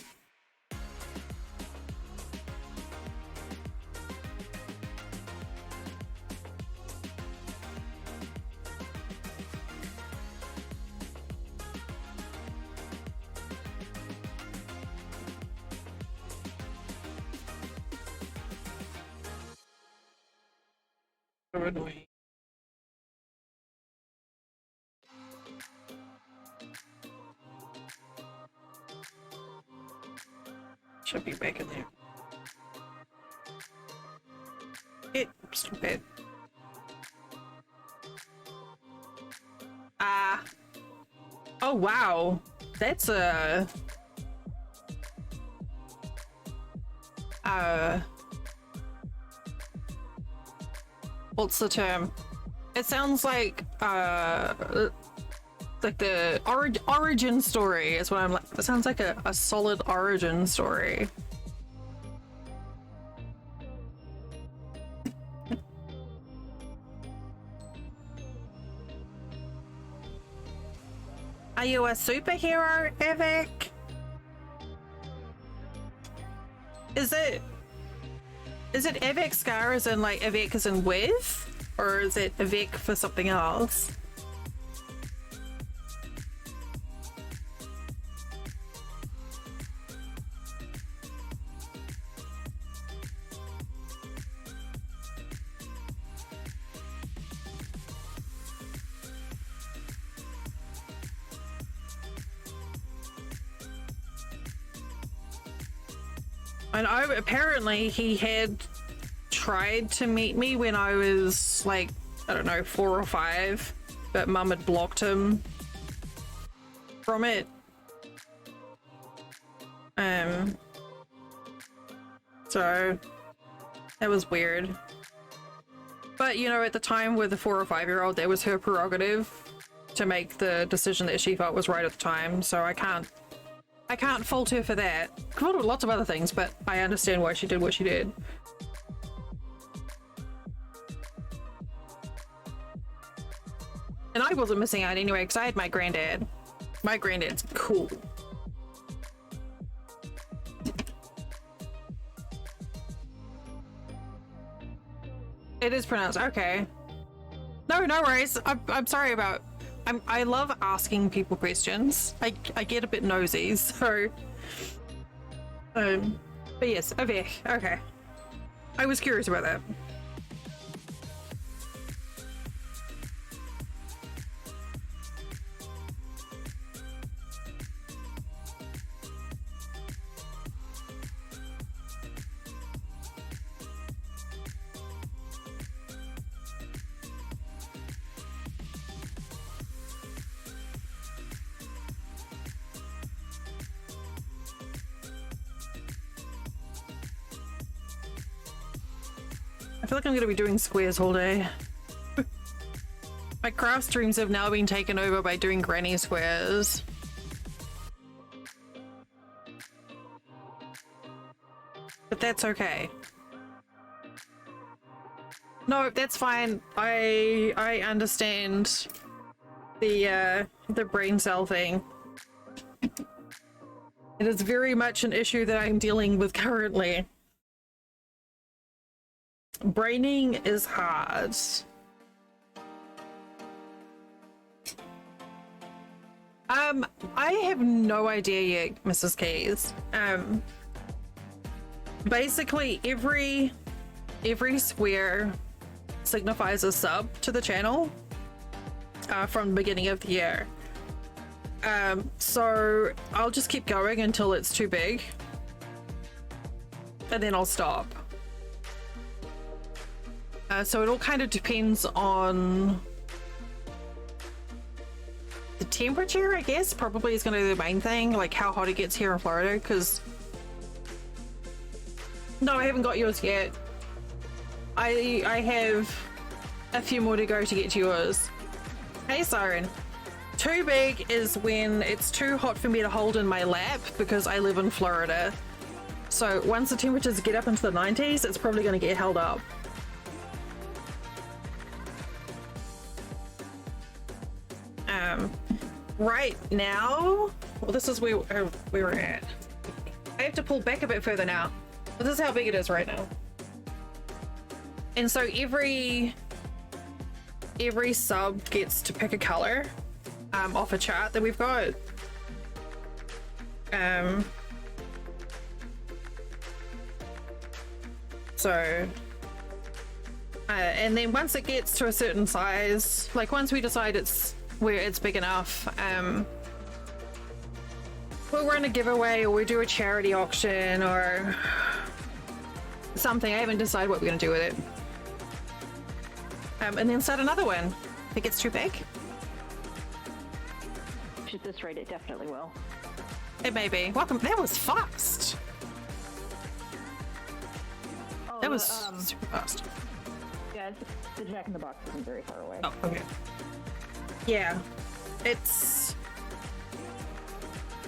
Should be back in there. Stupid. Oh wow, that's a what's the term? It sounds like the origin story is what I'm like. It sounds like a solid origin story. Are you a superhero, Evic? Is it Evic Scar as in like Evic as in with? Or is it Evic for something else? And apparently he had tried to meet me when I was like, I don't know, 4 or 5, but Mum had blocked him from it. So that was weird. But you know, at the time with the 4 or 5-year-old, that was her prerogative to make the decision that she felt was right at the time. So I can't fault her for that. Fault lots of other things, but I understand why she did what she did. And I wasn't missing out anyway, because I had my granddad. My granddad's cool. It is pronounced, okay. No worries. I'm sorry about... I love asking people questions. I get a bit nosy, so... but yes, Evic, okay. I was curious about that. I feel like I'm going to be doing squares all day. My craft streams have now been taken over by doing granny squares. But that's okay. No, that's fine. I understand the brain cell thing. It is very much an issue that I'm dealing with currently. Braining is hard. I have no idea yet, Mrs. Keys. Basically every square signifies a sub to the channel from the beginning of the year. So I'll just keep going until it's too big, and then I'll stop. So it all kind of depends on the temperature, I guess. Probably is going to be the main thing, like how hot it gets here in Florida, because no, I haven't got yours yet. I have a few more to go to get to yours. Hey, Siren. Too big is when it's too hot for me to hold in my lap because I live in Florida. So once the temperatures get up into the 90s, it's probably going to get held up. Right now, well, this is where we're at. I have to pull back a bit further now. But this is how big it is right now. And so every sub gets to pick a color off a chart that we've got. And then once it gets to a certain size, like once we decide it's where it's big enough, we'll run a giveaway or we do a charity auction or something. I haven't decided what we're going to do with it. And then start another one if it gets too big. At this rate, it definitely will. It may be. Welcome. That was fast. Oh, That was super fast. Yeah, the Jack in the Box isn't very far away. Oh, okay. Yeah, it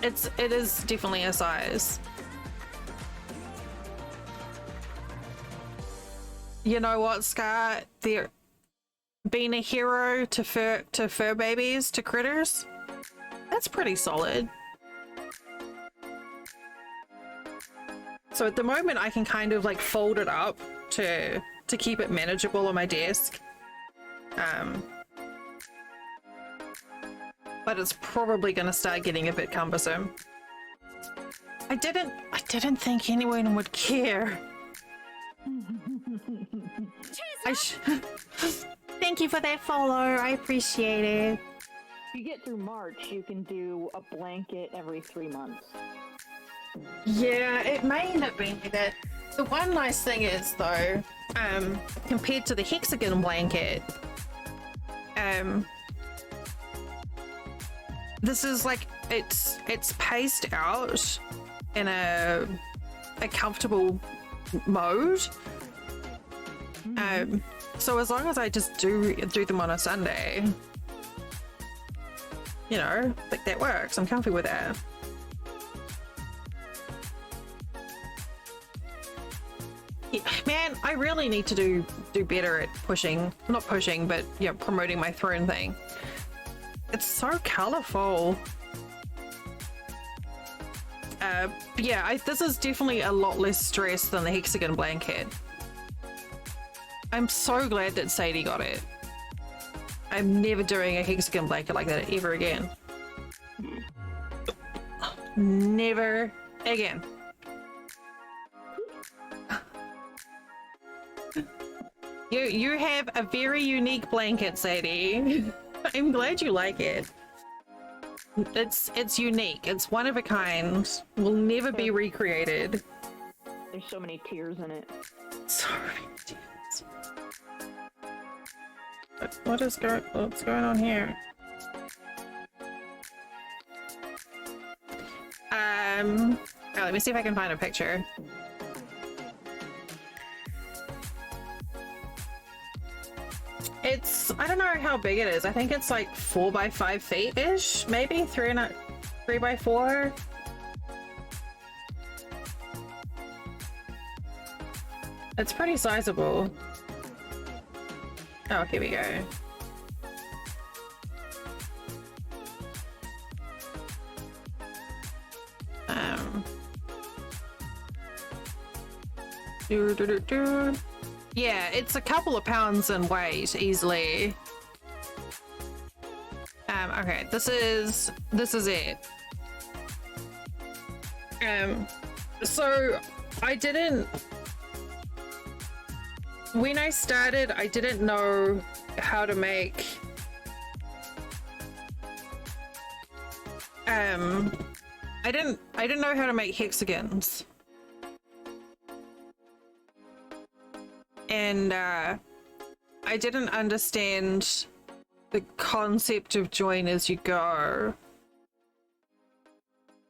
is definitely a size. You know what, Scar? They're being a hero to fur babies, to critters. That's pretty solid. So at the moment, I can kind of like fold it up to keep it manageable on my desk. But it's probably going to start getting a bit cumbersome. I didn't think anyone would care. Thank you for that follow. I appreciate it. If you get through March, you can do a blanket every 3 months. Yeah, it may end up being that. The one nice thing is though, compared to the hexagon blanket, this is like it's paced out in a comfortable mode. So as long as I just do them on a Sunday, you know, like that works. I'm comfy with that. Yeah, man, I really need to do better at not pushing, but yeah, promoting my throne thing. It's so colorful. Yeah, this is definitely a lot less stress than the hexagon blanket. I'm so glad that Sadie got it. I'm never doing a hexagon blanket like that ever again. Never again. You have a very unique blanket, Sadie. I'm glad you like it. It's unique. It's one of a kind. Will never be recreated. There's so many tears in it. So many tears. What's going on here? Oh, let me see if I can find a picture. I don't know how big it is. I think it's like 4 by 5 feet ish, maybe 3 by 4. It's pretty sizable. Oh, here we go. Yeah, it's a couple of pounds in weight easily. Okay, Okay, this is it. So I didn't, when I started, I didn't know how to make I didn't know how to make hexagons. And I didn't understand the concept of join as you go,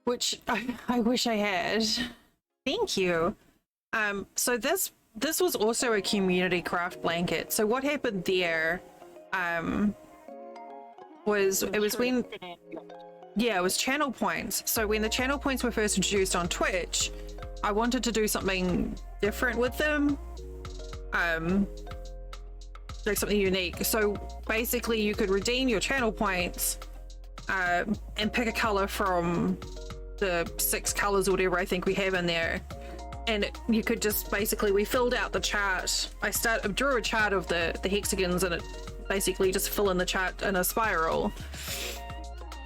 which I wish I had. Thank you. So this was also a community craft blanket. So what happened there was it was when it was channel points. So when the channel points were first introduced on Twitch, I wanted to do something different with them. Like something unique. So basically you could redeem your channel points and pick a color from the 6 colors or whatever I think we have in there, and you could just basically, we filled out the chart. I drew a chart of the hexagons, and it basically just fill in the chart in a spiral.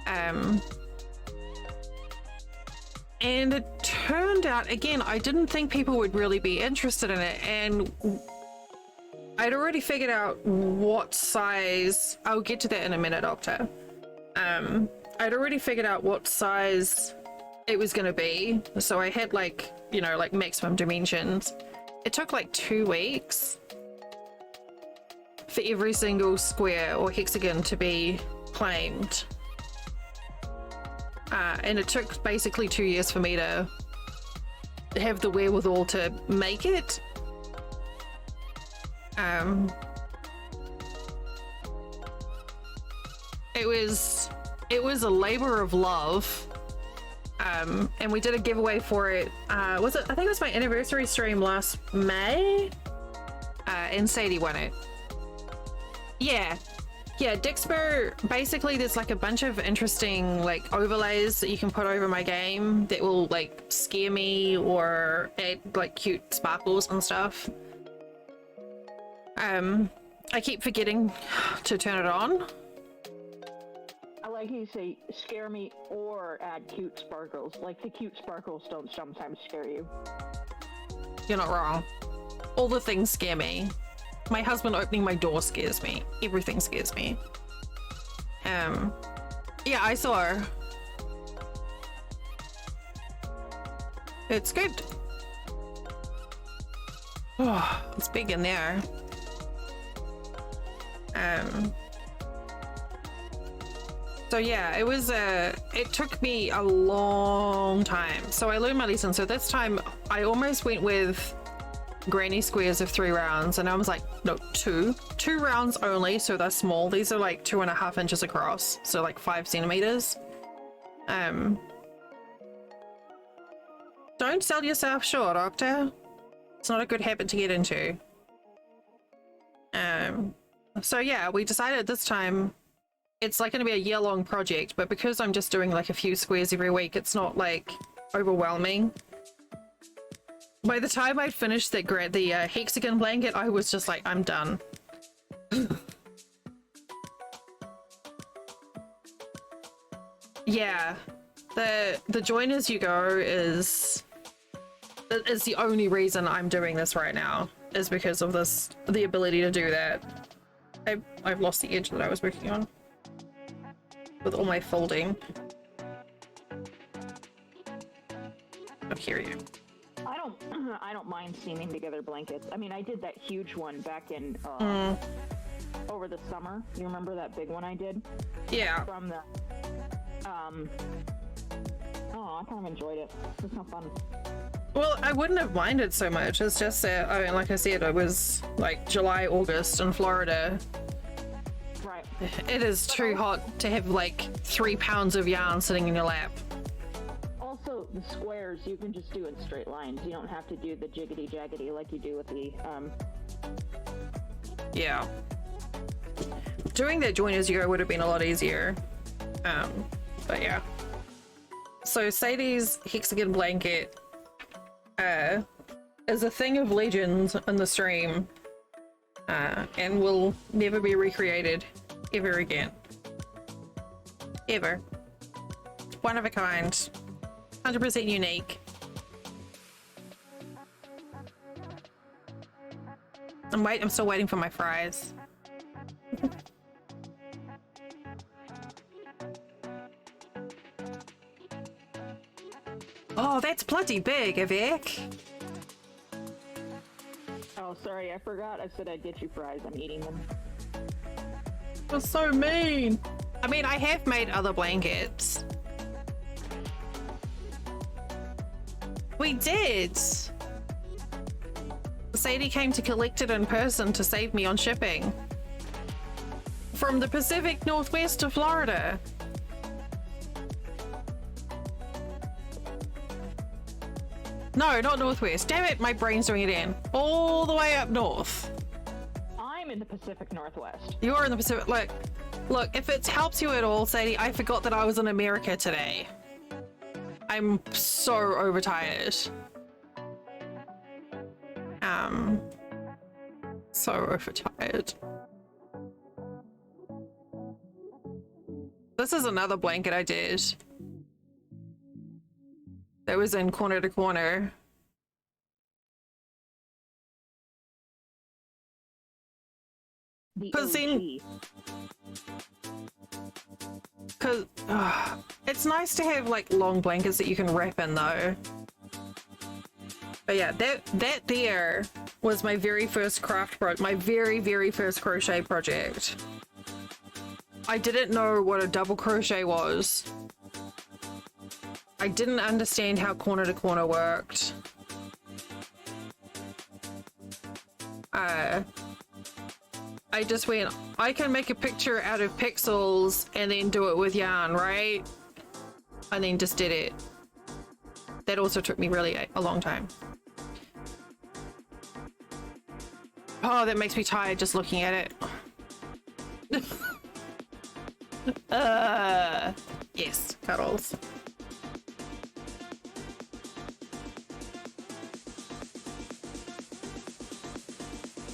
And it turned out, again, I didn't think people would really be interested in it, and I'd already figured out what size, I'll get to that in a minute, Octa. I'd already figured out what size it was going to be, so I had like, you know, like maximum dimensions. It took like 2 weeks for every single square or hexagon to be claimed. And it took basically 2 years for me to have the wherewithal to make it. It was a labor of love. And we did a giveaway for it. I think it was my anniversary stream last May. And Sadie won it. Yeah, Dixper, basically there's like a bunch of interesting like overlays that you can put over my game that will like scare me or add like cute sparkles and stuff. I keep forgetting to turn it on. I like you say scare me or add cute sparkles. Like the cute sparkles don't sometimes scare you. You're not wrong. All the things scare me. My husband opening my door scares me. Everything scares me. Yeah, I saw her. It's good. Oh, it's big in there. So yeah, it took me a long time. So I learned my lesson. So this time I almost went with granny squares of 3 rounds, and I was like, no, 2 rounds only. So they're small. These are like 2.5 inches across. So like 5 centimeters. Don't sell yourself short, Octa. It's not a good habit to get into. So yeah, we decided this time it's like going to be a year-long project, but because I'm just doing like a few squares every week, it's not like overwhelming. By the time I'd finished the hexagon blanket, I was just like, I'm done. Yeah, the join as you go is the only reason I'm doing this right now, is because of the ability to do that. I've lost the edge that I was working on with all my folding. Oh, here you. I don't mind seaming together blankets. I mean, I did that huge one back in over the summer. You remember that big one I did? Yeah. From the I kind of enjoyed it. It was no fun. Well, I wouldn't have minded so much. It's just that, I mean, like I said, it was like July, August in Florida. Right. It is too hot to have like 3 pounds of yarn sitting in your lap. Also, the squares, you can just do in straight lines. You don't have to do the jiggity jaggedy like you do with the Yeah. Doing that join as you go would have been a lot easier. But yeah. So Sadie's hexagon blanket is a thing of legend in the stream, and will never be recreated ever again. Ever. One of a kind. 100% unique. I'm still waiting for my fries. Oh, that's bloody big, Avec. Oh, sorry, I forgot. I said I'd get you fries. I'm eating them. That's so mean. I mean, I have made other blankets. We did. Sadie came to collect it in person to save me on shipping. From the Pacific Northwest to Florida. No, not Northwest. Damn it, my brain's doing it again. All the way up north. I'm in the Pacific Northwest. You're in the Pacific. Look, if it helps you at all, Sadie, I forgot that I was in America today. I'm so overtired. So overtired. This is another blanket I did. That was in Corner to Corner. Because it's nice to have like long blankets that you can wrap in though. But yeah, that there was my very first my very first crochet project. I didn't know what a double crochet was. I didn't understand how corner to corner worked. I just went, I can make a picture out of pixels and then do it with yarn, right? And then just did it. That also took me really a long time. Oh, that makes me tired just looking at it. Yes, cuddles.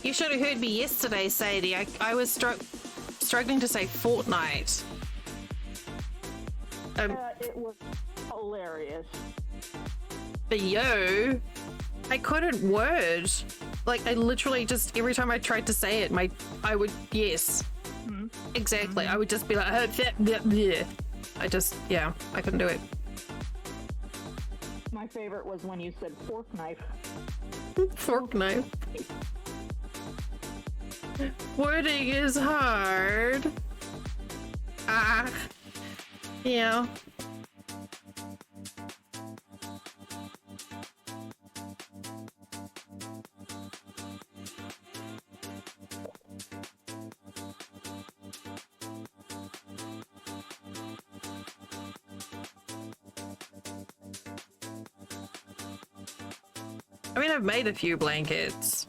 You should have heard me yesterday, Sadie. I was struggling to say fortnight. It was hilarious. But yo, I couldn't word. Like, I literally just, every time I tried to say it, I would, yes. Mm-hmm. Exactly. I would just be like, yeah. Yeah, I couldn't do it. My favorite was when you said fork knife. Fork knife. Wording is hard. Yeah. I mean, I've made a few blankets.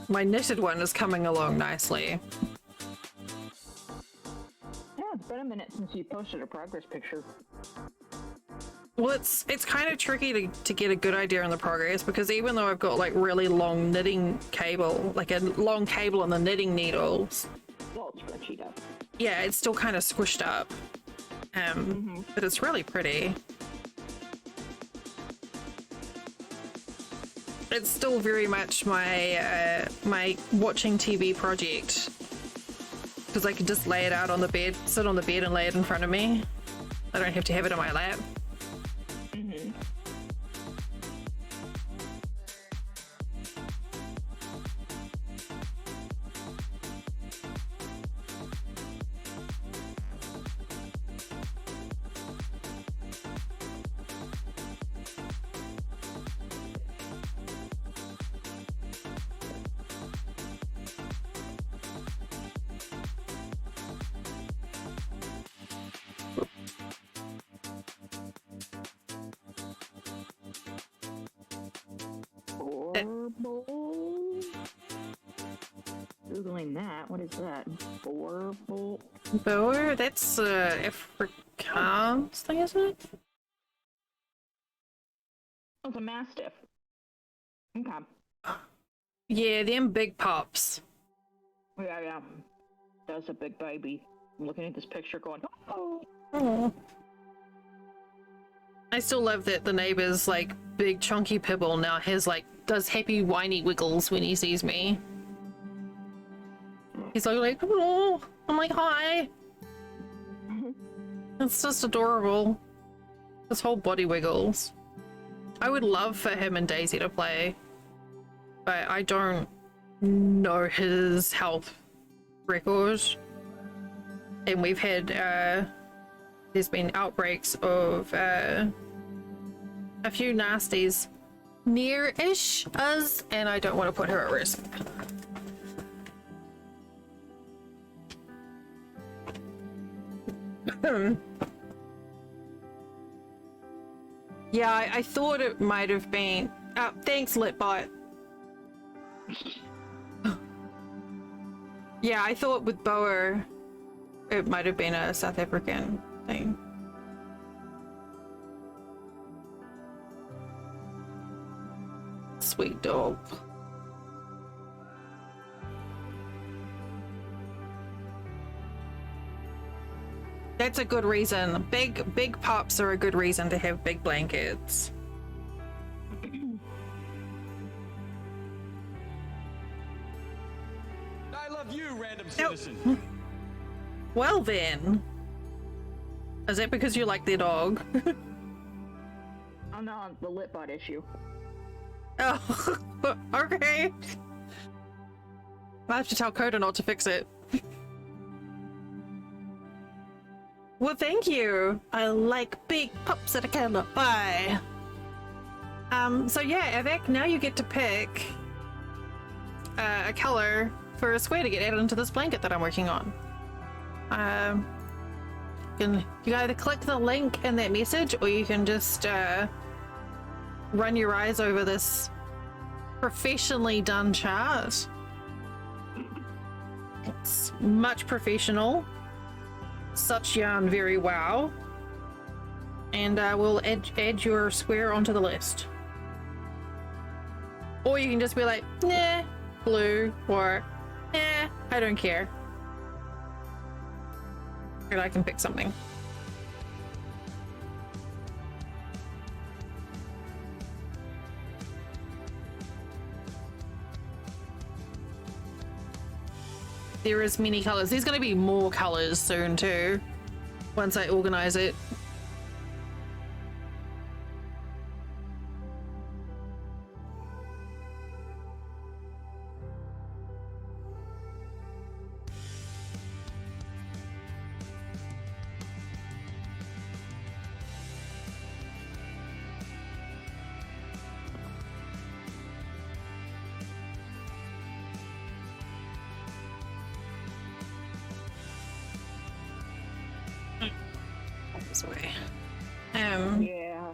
My knitted one is coming along nicely. Yeah, it's been a minute since you posted a progress picture. Well, it's kind of tricky to get a good idea on the progress because even though I've got like really long knitting cable, like a long cable on the knitting needles. It's all scrunched up. Yeah, it's still kind of squished up. But it's really pretty. It's still very much my my watching TV project because I can just lay it out on the bed, sit on the bed and lay it in front of me. I don't have to have it on my lap. Googling that. What is that? Boer? Boer? That's Afrikaans thing, isn't it? Oh, it's a mastiff. Okay. Yeah, them big pups. Yeah. That's a big baby. I'm looking at this picture going, oh. Oh. I still love that the neighbor's like big chunky pibble now has like does happy whiny wiggles when he sees me. He's like, oh, I'm like, hi. It's just adorable. His whole body wiggles. I would love for him and Daisy to play, but I don't know his health record. And we've had, there's been outbreaks of a few nasties near-ish us, and I don't want to put her at risk. Yeah, I thought it might have been. Thanks, Litbot. Yeah, I thought with Boer, it might have been a South African thing. Sweet dog. That's a good reason. Big pups are a good reason to have big blankets. I love you, random citizen. Nope. Well then. Is that because you like their dog? I'm not on the Litbot issue. Oh, okay. I have to tell Coda not to fix it. Well, thank you. I like big pups that I can look by. So yeah, Avec, now you get to pick a color for a square to get added into this blanket that I'm working on. You can either click the link in that message, or you can just run your eyes over this professionally done chart. It's much professional. Such yarn, very wow. And we'll add your square onto the list. Or you can just be like, nah, blue, or nah, I don't care. And I can pick something. There is many colors. There's going to be more colors soon too, once I organize it. Way. Yeah.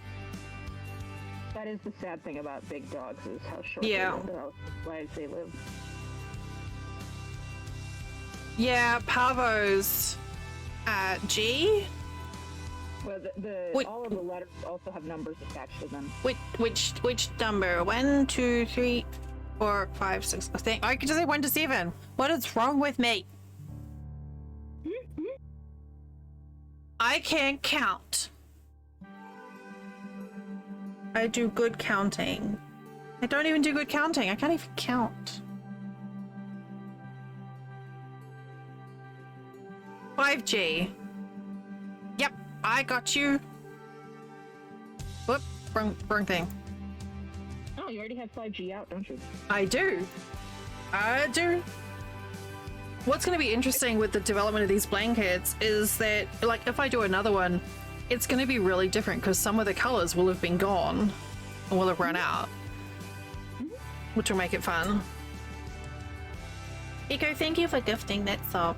That is the sad thing about big dogs, is how short their lives they live. Yeah, Pavo's G. Well, all of the letters also have numbers attached to them. Which number? 1, 2, 3, 4, 5, 6. I could just say 1 to 7. What is wrong with me? I can't count. I do good counting. I don't even do good counting. I can't even count. 5G. Yep, I got you. Whoop, wrong thing. Oh, you already have 5G out, don't you? I do. I do. What's going to be interesting with the development of these blankets is that, like, if I do another one, it's going to be really different because some of the colors will have been gone and will have run out, which will make it fun. Eco, thank you for gifting that sub.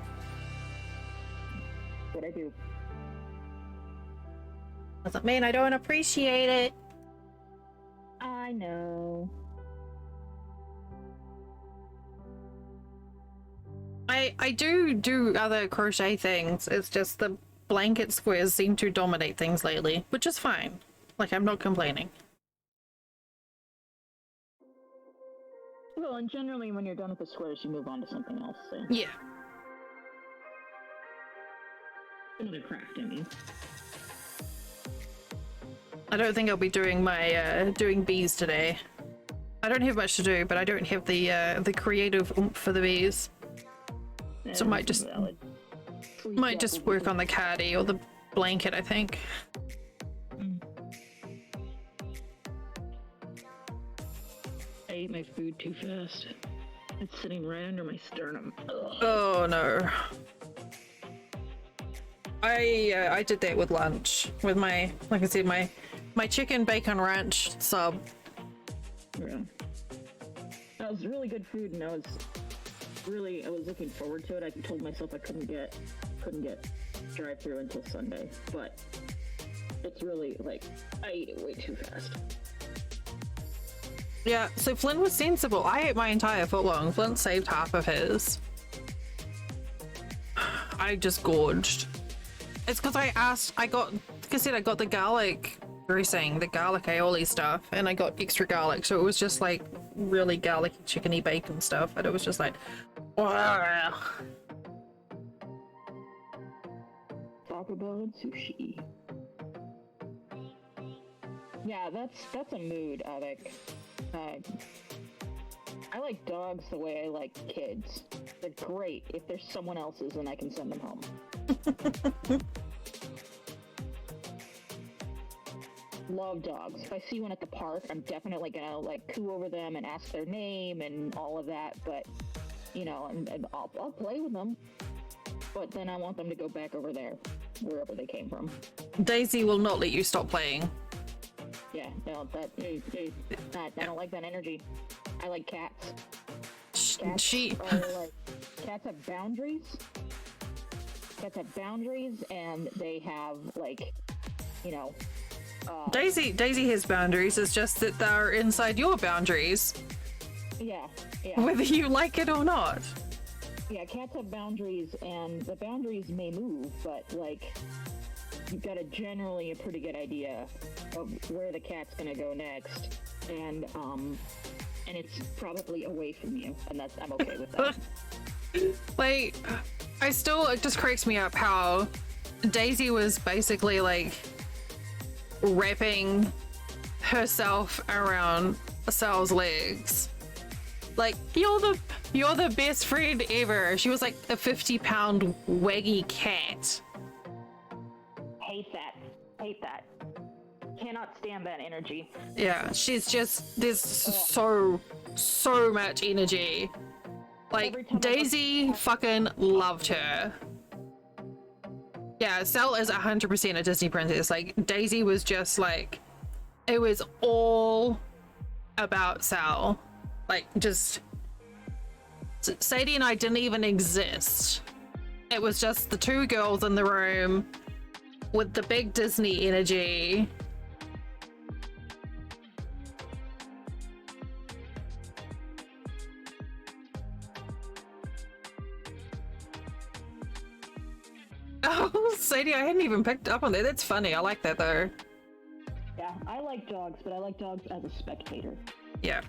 What I do. Doesn't mean I don't appreciate it. I know. I do other crochet things. It's just the blanket squares seem to dominate things lately, which is fine. Like, I'm not complaining. Well, and generally when you're done with the squares, you move on to something else. So. Yeah. Another craft, I mean. I don't think I'll be doing my doing bees today. I don't have much to do, but I don't have the creative oomph for the bees. So might just work on the caddy or the blanket, I think. I ate my food too fast. It's sitting right under my sternum. Ugh. Oh no. I did that with lunch with my, like I said, my chicken bacon ranch sub. Yeah. That was really good food, and I was looking forward to it. I told myself I couldn't get drive-through until Sunday, but it's really like I ate it way too fast. Yeah, so Flynn was sensible. I ate my entire foot long. Flynn saved half of his. I just gorged. It's because I got the garlic dressing, the garlic aioli stuff, and I got extra garlic, so it was just like really garlicky chickeny bacon stuff, and it was just like, wow. Taco Bell and sushi. Yeah, that's a mood, Alec. I like dogs the way I like kids. They're great. If there's someone else's, then I can send them home. Love dogs. If I see one at the park, I'm definitely gonna like coo over them and ask their name and all of that. But you know, and I'll play with them. But then I want them to go back over there, wherever they came from. Daisy will not let you stop playing. Yeah, no, I don't like that energy. I like cats. Cats have boundaries. Cats have boundaries, and they have like, you know. Daisy has boundaries. It's just that they're inside your boundaries. Yeah. Whether you like it or not. Yeah, cats have boundaries, and the boundaries may move, but like, you've got a pretty good idea of where the cat's gonna go next, and it's probably away from you, and I'm okay with that. Like, it just cracks me up how Daisy was basically like wrapping herself around Sal's legs. Like, you're the best friend ever. She was like a 50-pound waggy cat. Hate that. Cannot stand that energy. Yeah, there's so much energy. Like, Daisy fucking loved her. Yeah, Sal is 100% a Disney princess. Like, Daisy was just like, it was all about Sal. Like, just Sadie and I didn't even exist. It was just the two girls in the room with the big Disney energy. Oh, Sadie, I hadn't even picked up on that. That's funny. I like that though. Yeah, I like dogs, but I like dogs as a spectator. Yeah.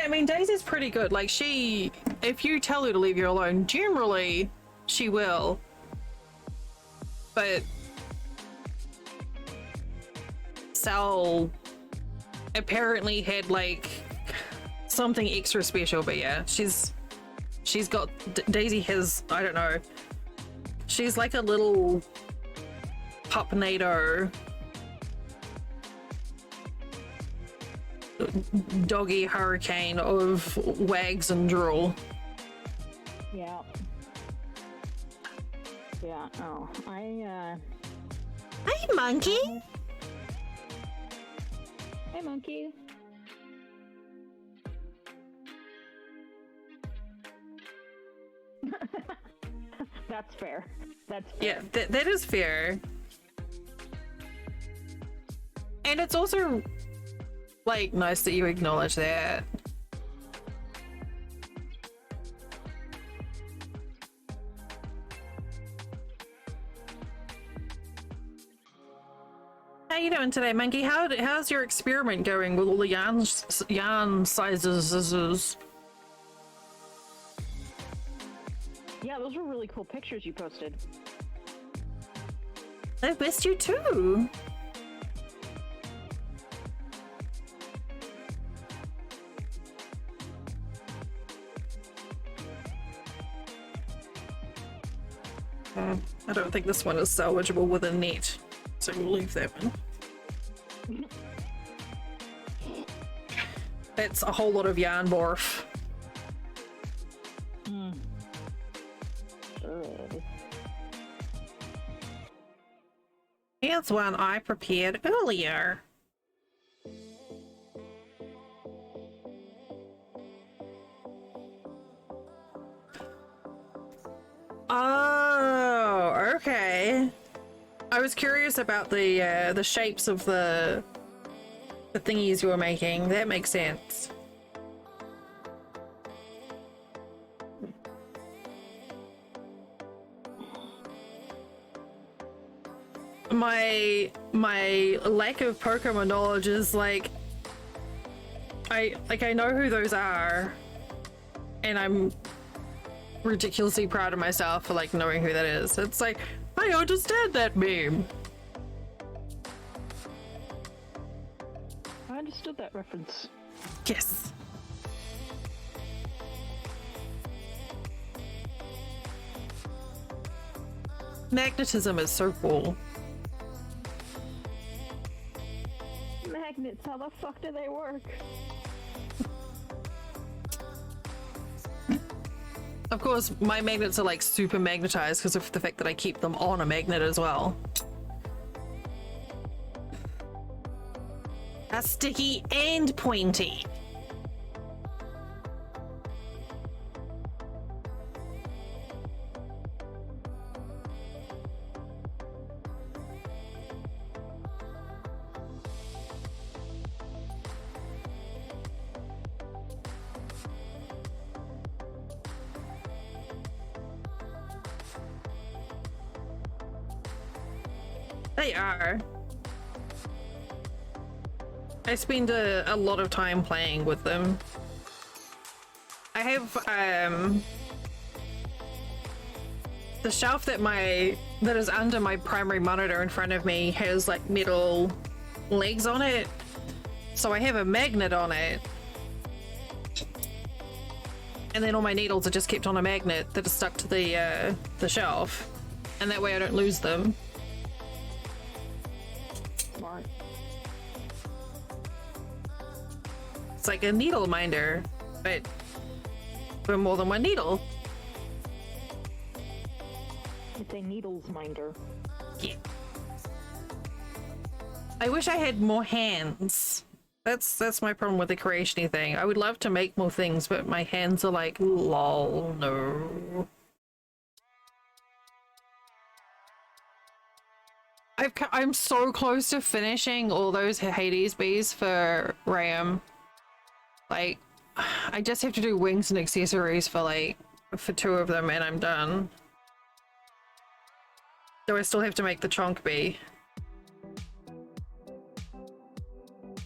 I mean, Daisy's pretty good. Like, if you tell her to leave you alone, generally she will. But Sal apparently had like something extra special. But yeah, she's got Daisy has, I don't know. She's like a little pupnado. Doggy hurricane of wags and drool. Yeah. Oh, Hey, monkey. Hey, monkey. That's fair. Yeah, that is fair. And it's also like nice that you acknowledge that. How you doing today, monkey? How's your experiment going with all the yarn sizes? Yeah, those were really cool pictures you posted. I missed you too. I don't think this one is salvageable with a net, so we'll leave that one. That's a whole lot of yarn morph. Here's one I prepared earlier. Oh, okay. I was curious about the shapes of the thingies you were making. That makes sense. My lack of Pokemon knowledge is like I know who those are, and I'm ridiculously proud of myself for like knowing who that is. It's like I understand that meme. I understood that reference. Yes. Magnetism is so cool. Magnets, how the fuck do they work? Of course, my magnets are like super magnetized because of the fact that I keep them on a magnet as well. Are sticky and pointy. They are. I spend a lot of time playing with them. I have the shelf that is under my primary monitor in front of me has like metal legs on it, so I have a magnet on it, and then all my needles are just kept on a magnet that is stuck to the shelf, and that way I don't lose them. Smart. It's like a needle minder, but for more than one needle. It's a needles minder. Yeah. I wish I had more hands. That's my problem with the creation-y thing. I would love to make more things, but my hands are like, lol, no. I'm so close to finishing all those Hades bees for Ram. Like, I just have to do wings and accessories for 2 of them and I'm done. So I still have to make the chonk bee.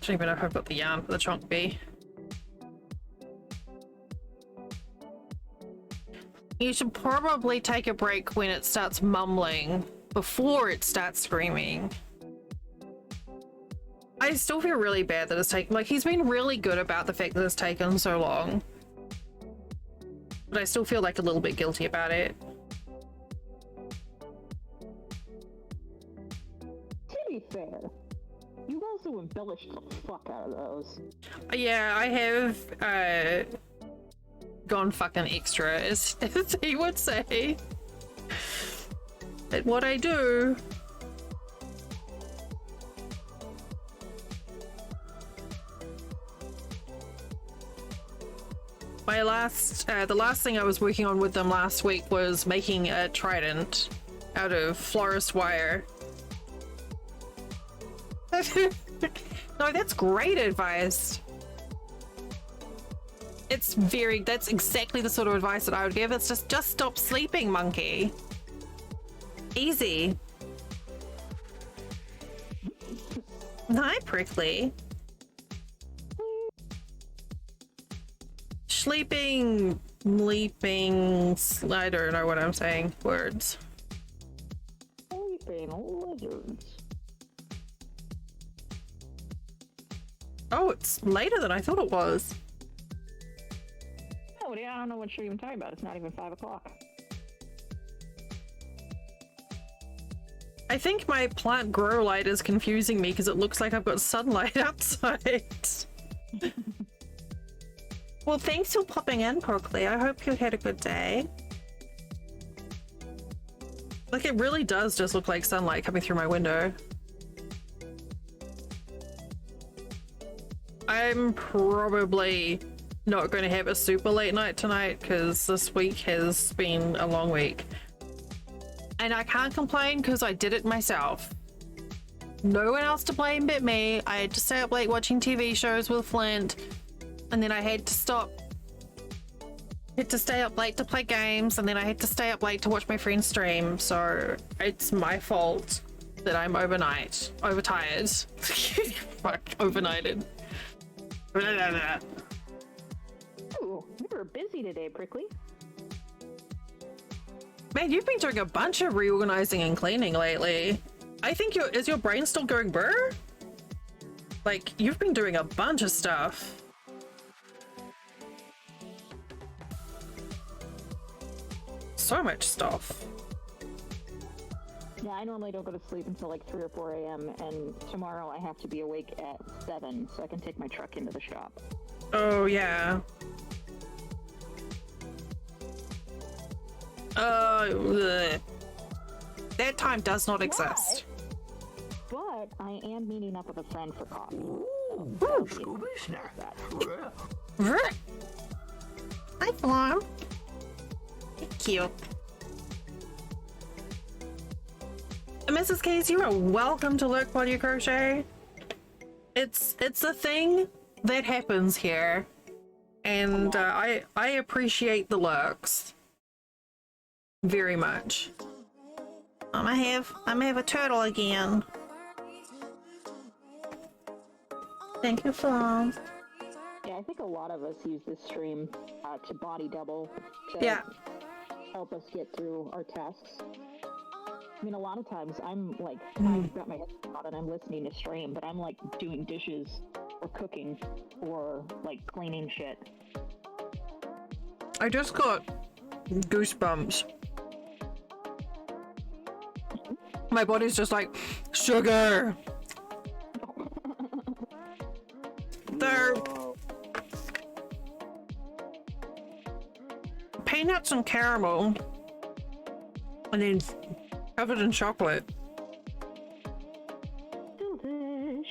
Don't even know if I've got the yarn for the chonk bee. You should probably take a break when it starts mumbling before it starts screaming. I still feel really bad that it's taken, like, he's been really good about the fact that it's taken so long. But I still feel like a little bit guilty about it. To be fair, you also embellished the fuck out of those. Yeah, I have gone fucking extra, as he would say. At what I do. My the last thing I was working on with them last week was making a trident out of florist wire. No, that's great advice. That's exactly the sort of advice that I would give. It's just stop sleeping, monkey. Easy. Hi, Prickly. Sleeping, leaping, I don't know what I'm saying. Words. Sleeping, Wizards. Oh, it's later than I thought it was. Oh, yeah, I don't know what you're even talking about. It's not even 5 o'clock. I think my plant grow light is confusing me because it looks like I've got sunlight outside. Well, thanks for popping in, Porkley. I hope you had a good day. Like, it really does just look like sunlight coming through my window. I'm probably not going to have a super late night tonight because this week has been a long week. And I can't complain because I did it myself. No one else to blame but me. I had to stay up late watching TV shows with Flint, and then I had to stop. Had to stay up late to play games, and then I had to stay up late to watch my friend's stream. So it's my fault that I'm overtired. Fuck, overnighted. Ooh, you were busy today, Prickly. Man, you've been doing a bunch of reorganizing and cleaning lately. I think is your brain still going burr? Like, you've been doing a bunch of stuff. So much stuff. Yeah, I normally don't go to sleep until like 3 or 4 a.m. and tomorrow I have to be awake at 7 so I can take my truck into the shop. Oh, yeah. Ugh. That time does not exist. But I am meeting up with a friend for coffee. Ooh. Hi, Flom. Cute. Mrs. Case, you are welcome to Lurk While You Crochet. It's a thing that happens here, and I appreciate the lurks very much. I'm gonna have a turtle again. Thank you, Flom. Yeah, I think a lot of us use this stream to body double to help us get through our tasks. I mean, a lot of times I'm like, I've got my headset on and I'm listening to stream, but I'm like doing dishes or cooking or like cleaning shit. I just got goosebumps. My body's just like, sugar. They're peanuts and caramel, and then covered in chocolate. Delish.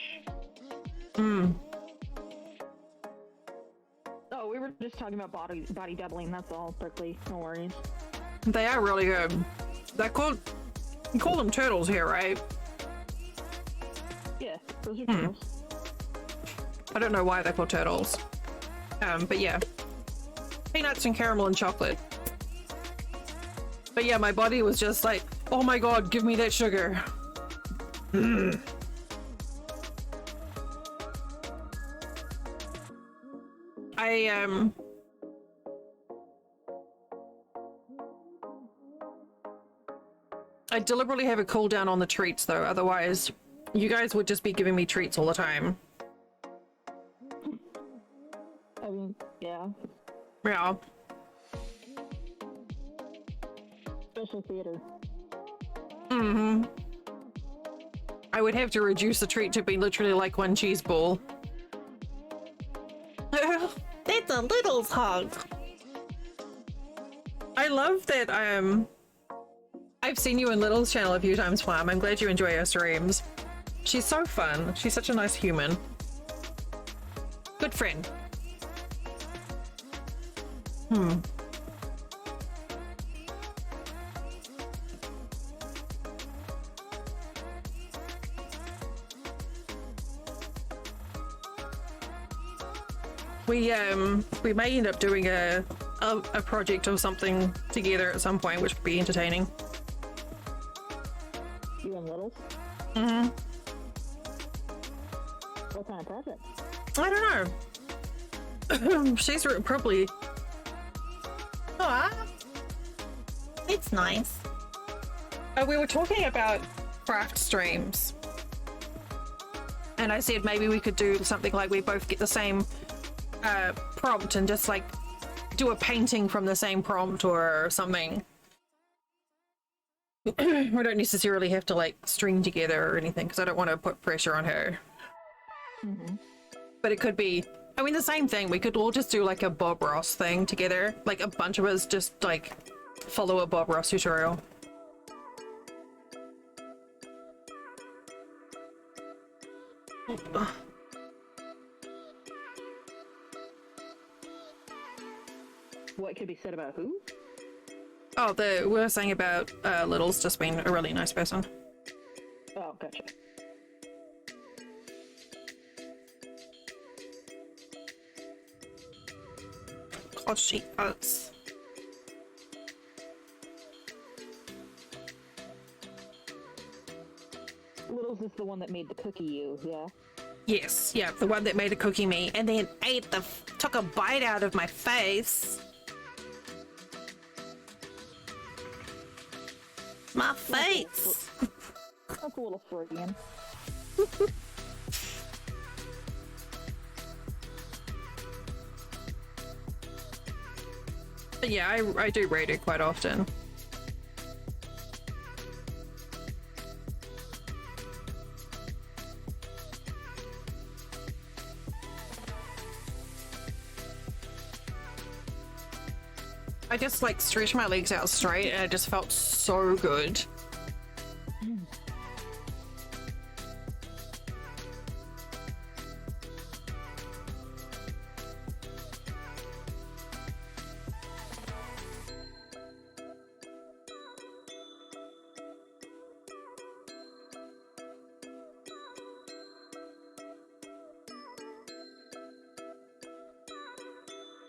Oh, we were just talking about body doubling. That's all, Berkeley. No worries. They are really good. They're called. You call them turtles here, right? Yeah, those are turtles. I don't know why they're called turtles. But yeah. Peanuts and caramel and chocolate. But yeah, my body was just like, oh my god, give me that sugar. I deliberately have a cooldown on the treats though, otherwise you guys would just be giving me treats all the time. I mean, yeah. Yeah. Special theater. Mm-hmm. I would have to reduce the treat to be literally like one cheese ball. That's a Littles hug. I love that I've seen you in Little's channel a few times, Flam. I'm glad you enjoy her streams. She's so fun. She's such a nice human. Good friend. We may end up doing a project or something together at some point, which would be entertaining. You and Littles? Mm-hmm. What kind of project? I don't know. She's probably... Aw. It's nice. We were talking about craft streams. And I said maybe we could do something like we both get the same prompt and just like do a painting from the same prompt or something. We don't necessarily have to like string together or anything because I don't want to put pressure on her. But it could be, I mean, the same thing. We could all just do like a Bob Ross thing together. Like a bunch of us just like follow a Bob Ross tutorial. What could be said about who? Oh, we were saying about Little's just being a really nice person. Oh, gotcha. Oh, she does. Little's is the one that made the cookie you, yeah? Yes, yeah, the one that made a cookie me and then took a bite out of my face. My face! That's a little Freudian. But yeah, I do read it quite often. I just like stretched my legs out straight and it just felt so good.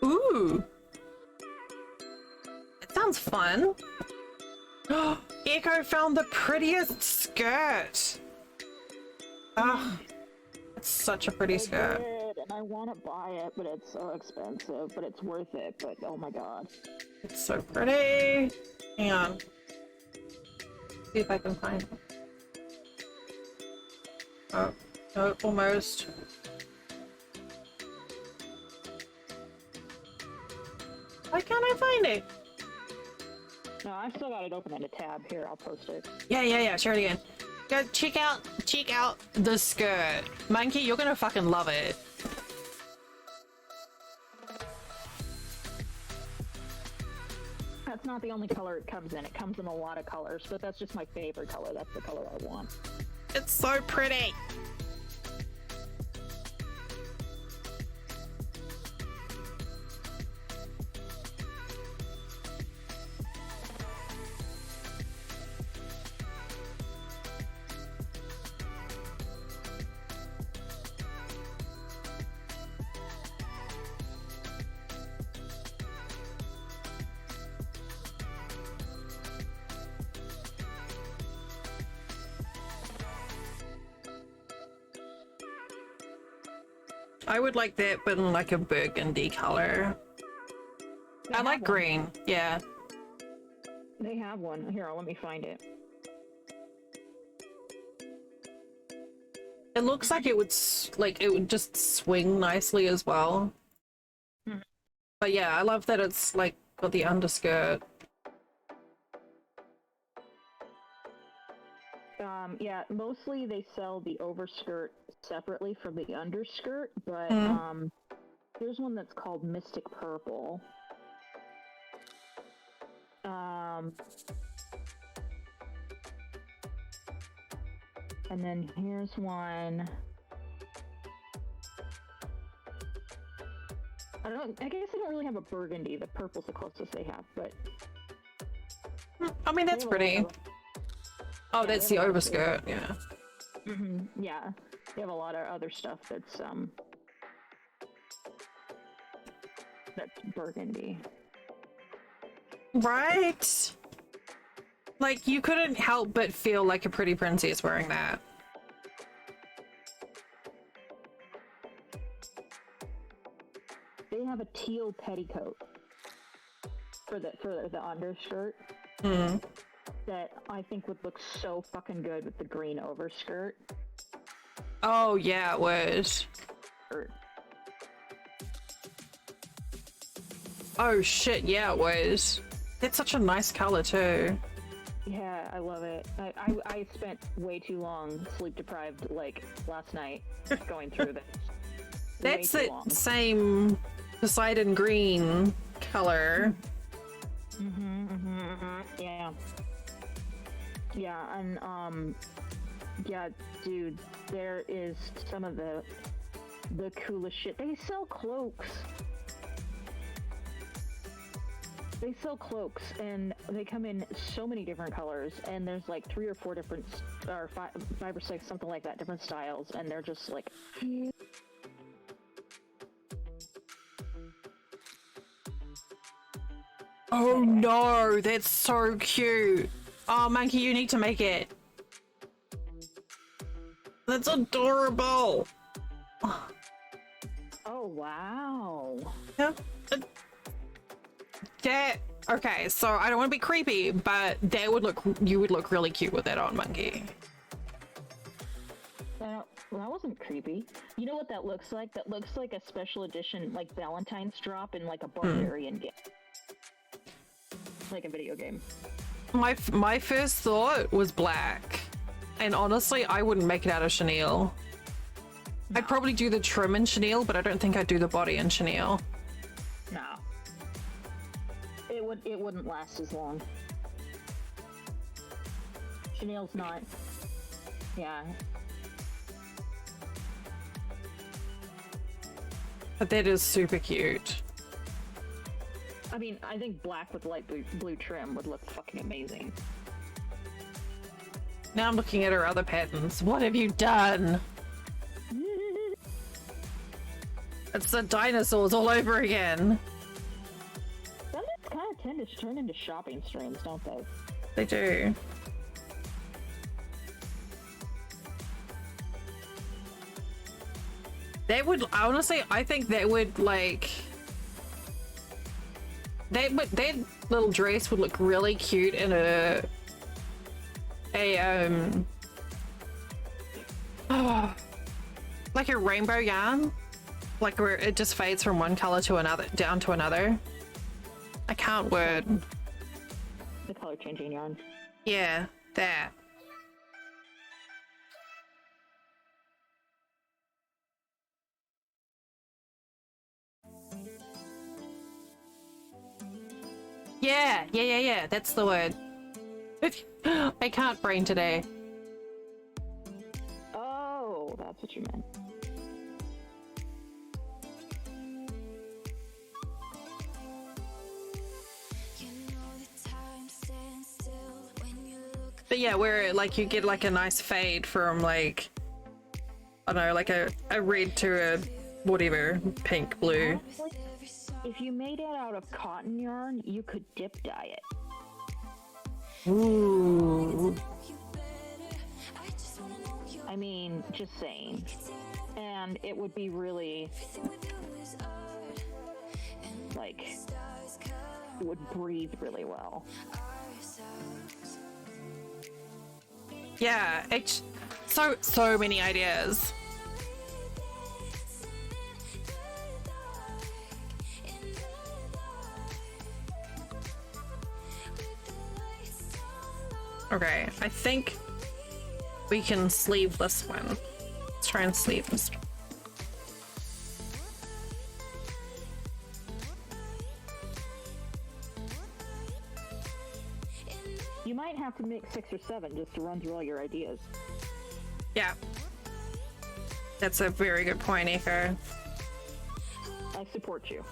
Ooh. Sounds fun. Echo found the prettiest skirt. Ah, it's such a pretty skirt. Did, and I want to buy it, but it's so expensive. But it's worth it. But oh my god, It's so pretty. Hang on. See if I can find it. Oh, no, almost. Why can't I find it? no, I still got it open in a tab. Here, I'll post it. Yeah, share it again. Go check out the skirt. Monkey, you're gonna fucking love it. That's not the only color it comes in. It comes in a lot of colors, but that's just my favorite color. That's the color I want. It's so pretty. I would like that, but in like a burgundy color. I like green. Yeah. They have one. Here, let me find it. It looks like it would just swing nicely as well. But yeah, I love that it's like got the underskirt. Yeah, mostly they sell the overskirt separately from the underskirt, but here's one that's called Mystic Purple. And then here's one. I guess they don't really have a burgundy. The purple's the closest they have, but I mean, that's pretty. Oh, yeah, that's the overskirt, yeah. Yeah, they have a lot of other stuff that's burgundy. Right? Like, you couldn't help but feel like a pretty princess wearing that. They have a teal petticoat for the underskirt. that I think would look so fucking good with the green overskirt. Oh yeah, it would. Oh shit, yeah, it would. It's such a nice color too. Yeah, I love it. I spent way too long sleep deprived, like, last night going through this. That's the same Poseidon green color. Yeah. Yeah, and, yeah, dude, there is some of the coolest shit. They sell cloaks. They sell cloaks, and they come in so many different colors, and there's like 3 or 4 different, or 5 or 6, something like that, different styles, and they're just like... Oh no, that's so cute. Oh, Monkey, you need to make it. That's adorable. Oh, wow. Yeah. Yeah. Okay, so I don't want to be creepy, but you would look really cute with that on, Monkey. Well, that wasn't creepy. You know what that looks like? That looks like a special edition, like Valentine's drop in like a barbarian game. Like a video game. My first thought was black, and honestly, I wouldn't make it out of chenille. No. I'd probably do the trim in chenille, but I don't think I'd do the body in chenille. No. It wouldn't last as long. Chenille's not. Yeah. But that is super cute. I mean, I think black with light blue trim would look fucking amazing. Now I'm looking at her other patterns. What have you done? It's the dinosaurs all over again. Some kind of tend to turn into shopping streams, don't they? They do. They would, honestly, I think they would like... That little dress would look really cute in like a rainbow yarn, like where it just fades from one color to another, down to another. I can't word. The color changing yarn. Yeah, that. Yeah, that's the word. I can't brain today. Oh, that's what you meant. But yeah, where like you get like a nice fade from like, I don't know, like a red to a whatever, pink, blue. Honestly, if you made it out of cotton yarn, you could dip dye it. Ooh. I mean, just saying. And it would be really, like, it would breathe really well. Yeah, it's so many ideas. Okay, I think we can sleeve this one. Let's try and sleeve this one. You might have to make 6 or 7 just to run through all your ideas. Yeah. That's a very good point, Echo. I support you.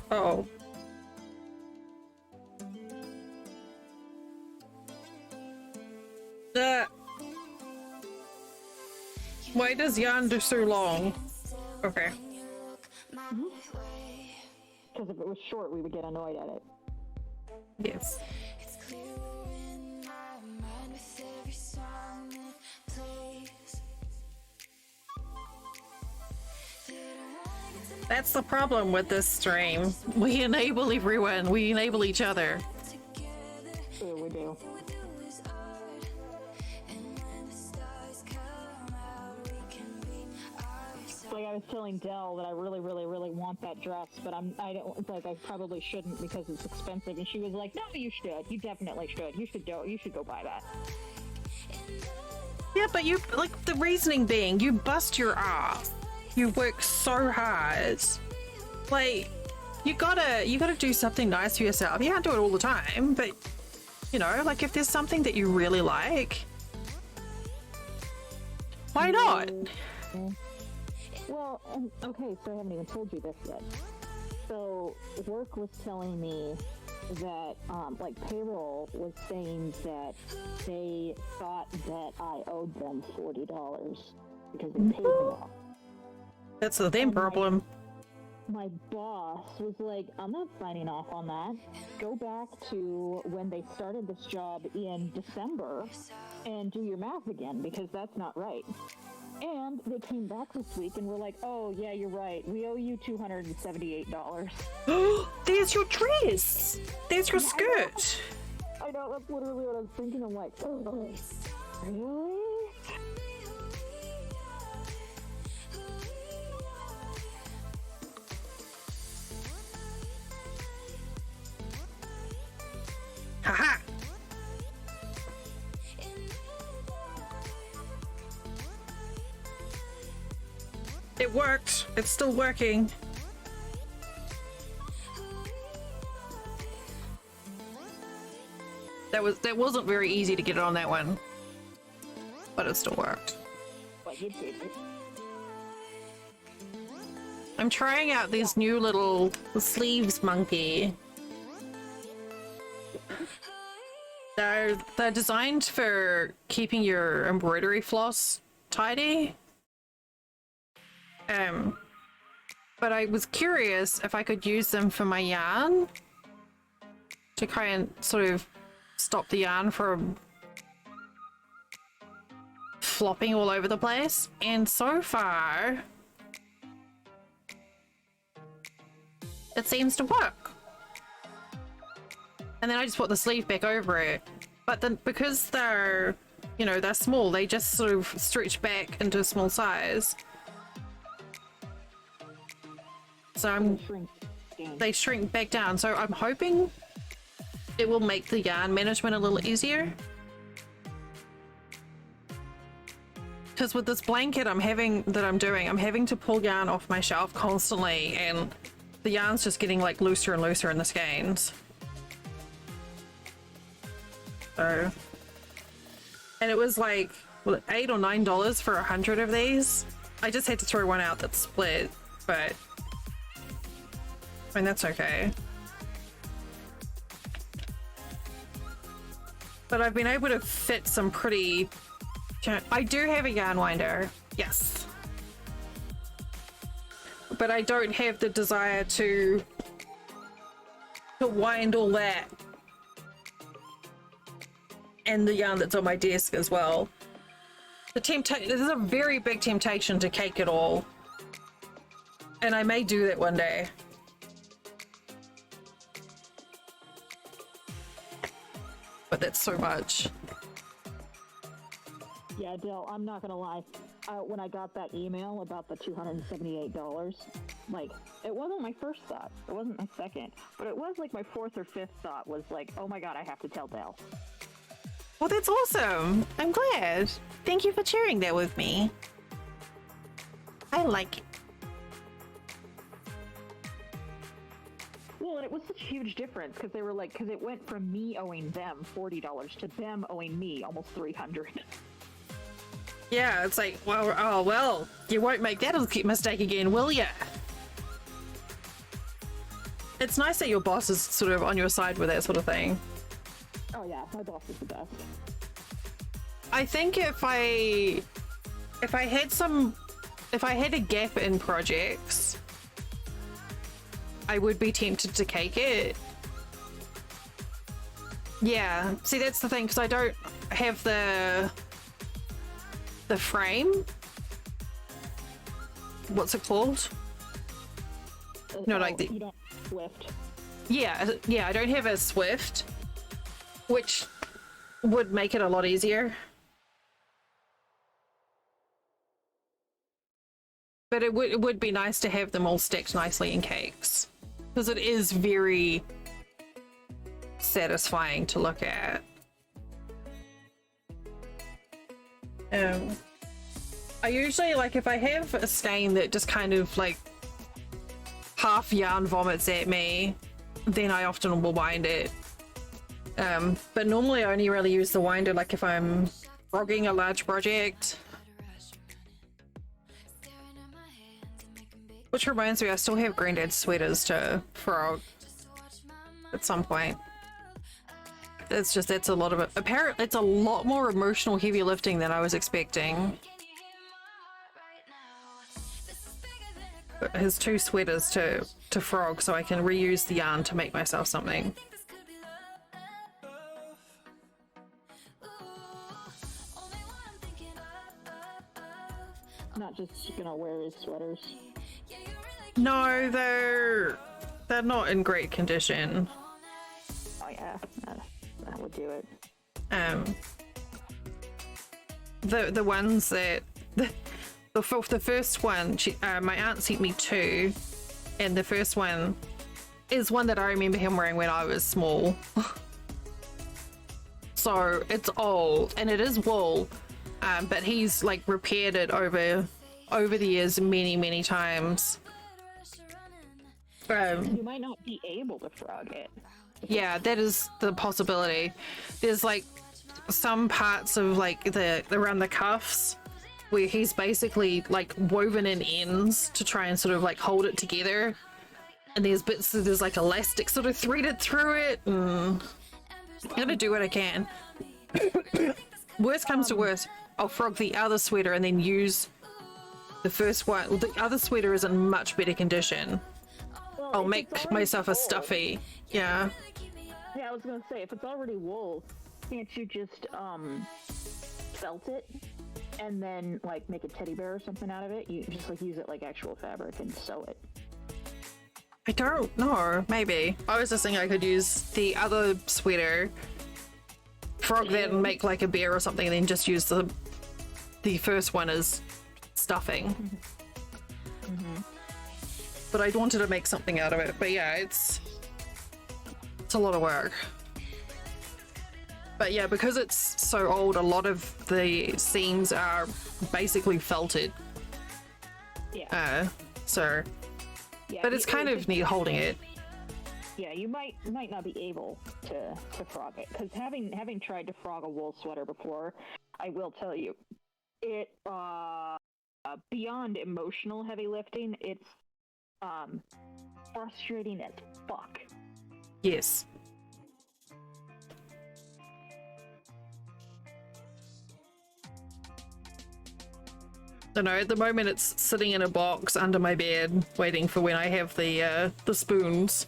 Oh. Why does yarn do so long? Okay. Because if it was short, we would get annoyed at it. Yes. That's the problem with this stream. We enable everyone. We enable each other. Yeah, we do. was telling Dell that I really, really, really want that dress, but I don't like. I probably shouldn't because it's expensive. And she was like, "No, you should. You definitely should. You should go. You should go buy that." Yeah, but you like the reasoning being you bust your ass. You work so hard. Like you gotta do something nice for yourself. You can't do it all the time, but you know, like if there's something that you really like, why not? Well, okay, so I haven't even told you this yet. So work was telling me that like payroll was saying that they thought that I owed them $40 because they paid me off. That's the damn problem. My boss was like, I'm not signing off on that. Go back to when they started this job in December and do your math again because that's not right. And they came back this week and were like, oh yeah, you're right. We owe you $278. There's your dress. There's your skirt. I know, that's literally what I was thinking. I'm like, oh, really? Haha. It worked. It's still working. That wasn't very easy to get it on that one, but it still worked. But you did it. I'm trying out these new little sleeves, monkey. They're designed for keeping your embroidery floss tidy. But I was curious if I could use them for my yarn to try and sort of stop the yarn from flopping all over the place. And so far, it seems to work. And then I just put the sleeve back over it. But then because they're, you know, they're small, they just sort of stretch back into a small size. So they shrink back down. So I'm hoping it will make the yarn management a little easier. Because with this blanket I'm having to pull yarn off my shelf constantly, and the yarn's just getting like looser and looser in the skeins. So, and it was like what, $8 or $9 for 100 of these. I just had to throw one out that split, but I mean that's okay. But I've been able to fit some pretty. I do have a yarn winder, yes, but I don't have the desire to wind all that and the yarn that's on my desk as well. There's a very big temptation to cake it all, and I may do that one day. But that's so much. Yeah, Dale, I'm not gonna lie. When I got that email about the $278, like, it wasn't my first thought. It wasn't my second. But it was like my fourth or fifth thought was like, oh my god, I have to tell Dale. Well, that's awesome. I'm glad. Thank you for sharing that with me. I like it. Well, and it was such a huge difference because they were like, because it went from me owing them $40 to them owing me almost $300. Yeah, it's like, well, oh well, you won't make that mistake again, will ya? It's nice that your boss is sort of on your side with that sort of thing. Oh yeah, my boss is the best. I think if I had a gap in projects, I would be tempted to cake it. Yeah, see that's the thing, because I don't have the frame. What's it called? No, like the. You don't Swift. Yeah, I don't have a Swift, which would make it a lot easier. But it would be nice to have them all stacked nicely in cakes, because it is very satisfying to look at. I usually, like, if I have a skein that just kind of like half yarn vomits at me, then I often will wind it. But normally I only really use the winder like if I'm frogging a large project. Which reminds me, I still have Granddad's sweaters to frog at some point. It's just, that's a lot of it. Apparently it's a lot more emotional heavy lifting than I was expecting. But his 2 sweaters to frog, so I can reuse the yarn to make myself something. Not just gonna wear his sweaters. No, they're not in great condition. Oh yeah, that would do it. The ones that the first one, my aunt sent me 2, and the first one is one that I remember him wearing when I was small. So it's old and it is wool, but he's like repaired it over the years many times. You might not be able to frog it. Yeah, that is the possibility. There's like some parts of like the around the cuffs where he's basically like woven in ends to try and sort of like hold it together, and there's bits that there's like elastic sort of threaded through it, and I'm gonna do what I can. Worst comes to worst, I'll frog the other sweater and then use the first one. Well, the other sweater is in much better condition. Well, I'll make myself a stuffy. Yeah. Yeah, I was gonna say, if it's already wool, can't you just felt it and then like make a teddy bear or something out of it? You just like use it like actual fabric and sew it. I don't know, maybe. I was just thinking I could use the other sweater, frog that and make like a bear or something, and then just use the first one as stuffing. But I wanted to make something out of it. But yeah, it's a lot of work. But yeah, because it's so old, a lot of the seams are basically felted. Yeah. So, Yeah, but it's kind of neat holding it. Yeah, you might not be able to frog it, because having tried to frog a wool sweater before, I will tell you, it beyond emotional heavy lifting, it's frustrating as fuck. Yes. I don't know, at the moment it's sitting in a box under my bed, waiting for when I have the spoons.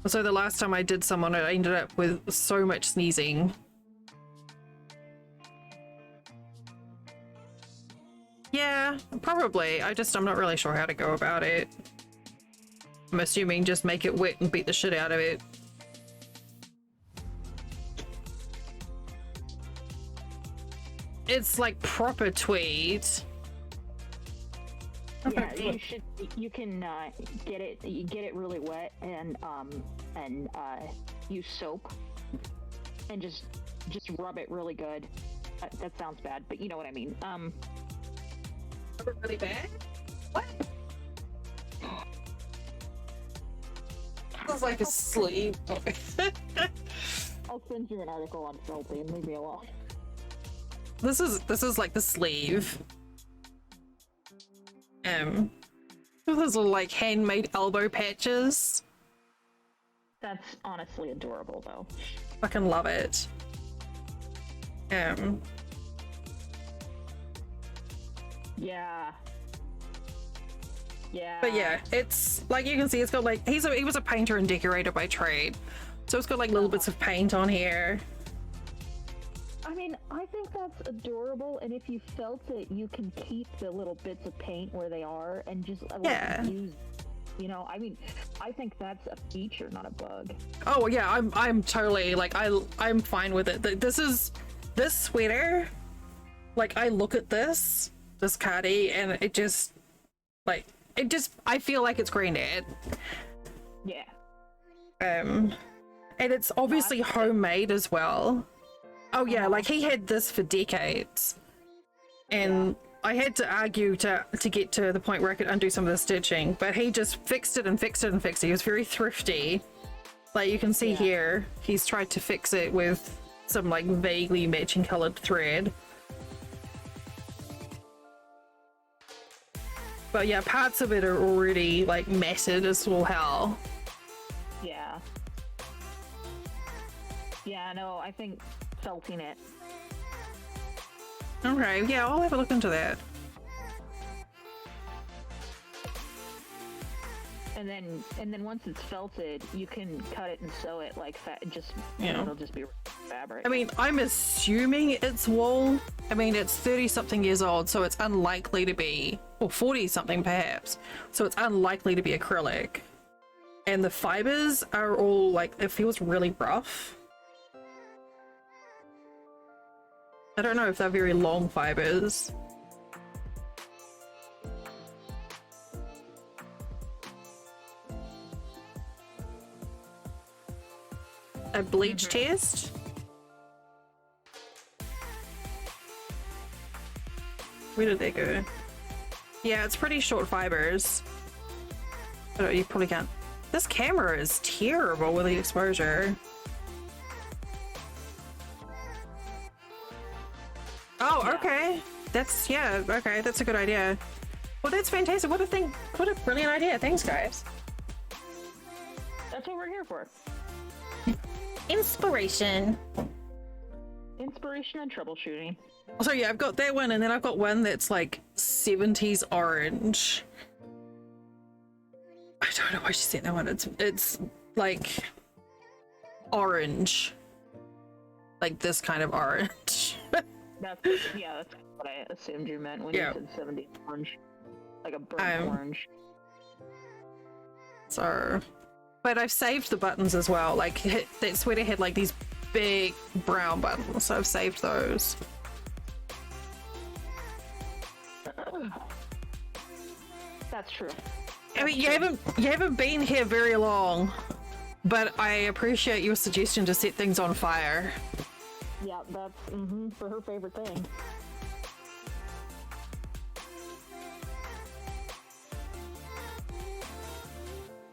So the last time I did someone, I ended up with so much sneezing. Yeah, probably. I'm not really sure how to go about it. I'm assuming just make it wet and beat the shit out of it. It's like proper tweed. Yeah, you can get it really wet and use soap and just rub it really good. That sounds bad, but you know what I mean. Really bad? What? Sounds like a sleeve. I'll send you an article on felting. Leave me alone. This is like the sleeve. Those are like handmade elbow patches. That's honestly adorable, though. Fucking love it. Yeah. Yeah. But yeah, it's like you can see it's got like he was a painter and decorator by trade. So it's got like little bits of paint on here. I mean, mean, I think that's adorable, and if you felt it, you can keep the little bits of paint where they are and just use. You know, I mean, I think that's a feature, not a bug. Oh yeah, I'm totally like I'm fine with it. This sweater, like I look at this cardi and it just I feel like it's granddad. Yeah. And it's obviously homemade as well. Oh yeah, like he had this for decades, and I had to argue to get to the point where I could undo some of the stitching, but he just fixed it and fixed it and fixed it. He was very thrifty. Like you can see here, he's tried to fix it with some like vaguely matching colored thread. But yeah, parts of it are already like matted as all hell. Yeah. Yeah, no, I think felting it. Okay, yeah, I'll have a look into that. And then once it's felted, you can cut it and sew it like it'll just be fabric. I mean, I'm assuming it's wool. I mean, it's 30-something years old, so it's unlikely to be, or 40-something perhaps, so it's unlikely to be acrylic. And the fibers are all like, it feels really rough. I don't know if they're very long fibers. A bleach test? Where did they go? Yeah, it's pretty short fibers. Oh, you probably can't. This camera is terrible with the exposure. Oh, okay. That's, yeah, okay, that's a good idea. Well, that's fantastic. What a brilliant idea. Thanks, guys. That's what we're here for. Inspiration. Inspiration and troubleshooting. So yeah, I've got that one, and then I've got one that's like 70s orange. I don't know why she sent that one. It's like orange. Like this kind of orange. That's what I assumed you meant when you said 70 orange. Like a burnt orange. So, but I've saved the buttons as well. Like that sweater had like these big brown buttons, so I've saved those. That's true. I mean, you haven't been here very long, but I appreciate your suggestion to set things on fire. Yeah, that's for her favorite thing.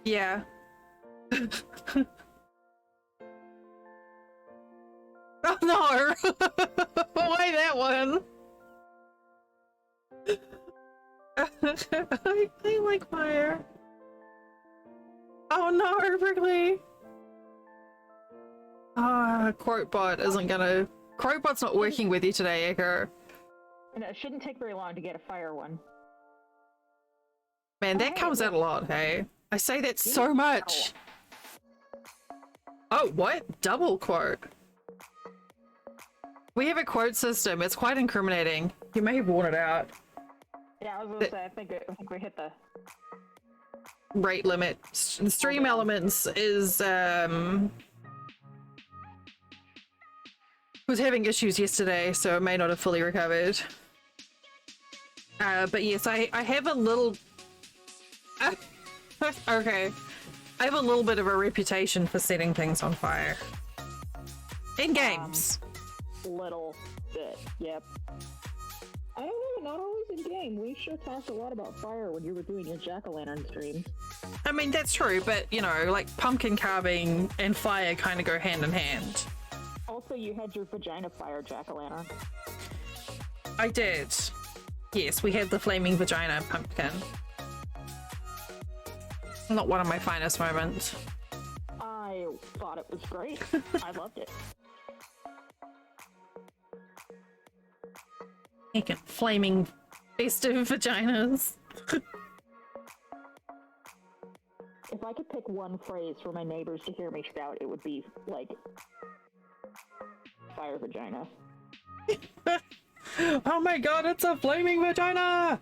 Yeah. Oh no! Why that one? I like fire. Oh no, Wrigley! Quotebot isn't gonna... Quotebot's not working with you today, Echo. And it shouldn't take very long to get a fire one. Man, that comes out a lot, hey? I say that so much! Oh, what? Double quote. We have a quote system. It's quite incriminating. You may have worn it out. Yeah, I was gonna say, I think we hit the rate limit. Stream Elements is was having issues yesterday, so it may not have fully recovered. But yes, I have a little okay. I have a little bit of a reputation for setting things on fire. In games. Little bit, yep. I don't know, not always in game. We sure talked a lot about fire when you were doing your jack-o'-lantern streams. I mean, that's true, but you know, like pumpkin carving and fire kind of go hand in hand. Also, you had your vagina fire jack-o'-lantern. I did. Yes, we had the flaming vagina pumpkin. Not one of my finest moments. I thought it was great. I loved it. Making flaming festive vaginas. If I could pick one phrase for my neighbors to hear me shout, it would be like fire vagina. Oh my god, it's a flaming vagina!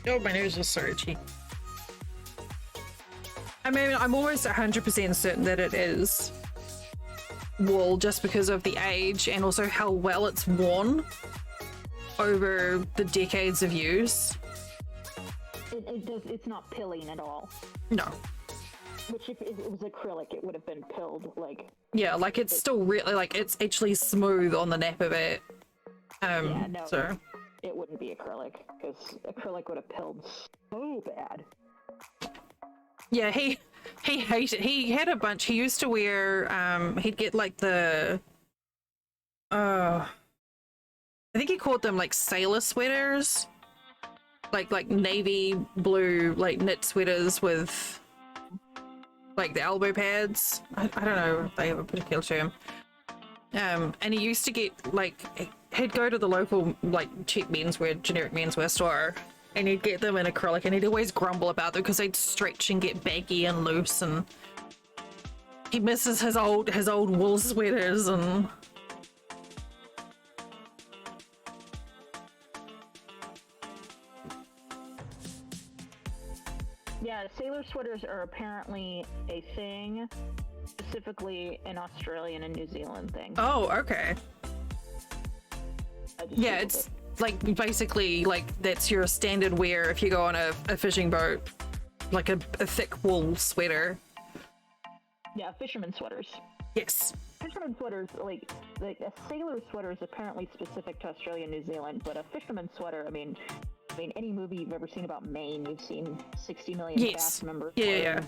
Oh, my nose is so itchy. I mean, I'm almost 100% certain that it is wool just because of the age and also how well it's worn over the decades of use. It's not pilling at all. No. Which if it was acrylic, it would have been pilled, like... Yeah, like it's still really, like it's actually smooth on the nap of it. Yeah, no, so... it wouldn't be acrylic, because acrylic would have pilled so bad. Yeah, he hated, he had a bunch. He used to wear, he'd get like the, I think he called them like sailor sweaters, like navy blue, like knit sweaters with like the elbow pads. I don't know if they have a particular term. And he used to get like, he'd go to the local like cheap menswear, generic menswear store, and he'd get them in acrylic, and he'd always grumble about them because they'd stretch and get baggy and loose, and he misses his old wool sweaters. And yeah, sailor sweaters are apparently a thing, specifically an Australian and New Zealand thing. oh, okay. Yeah, it's like basically like that's your standard wear if you go on a fishing boat, like a thick wool sweater. Yeah, fisherman sweaters. Yes. Fisherman sweaters, like a sailor sweater is apparently specific to Australia and New Zealand, but a fisherman sweater, I mean, any movie you've ever seen about Maine, you've seen 60 million Yes. cast members. Yeah.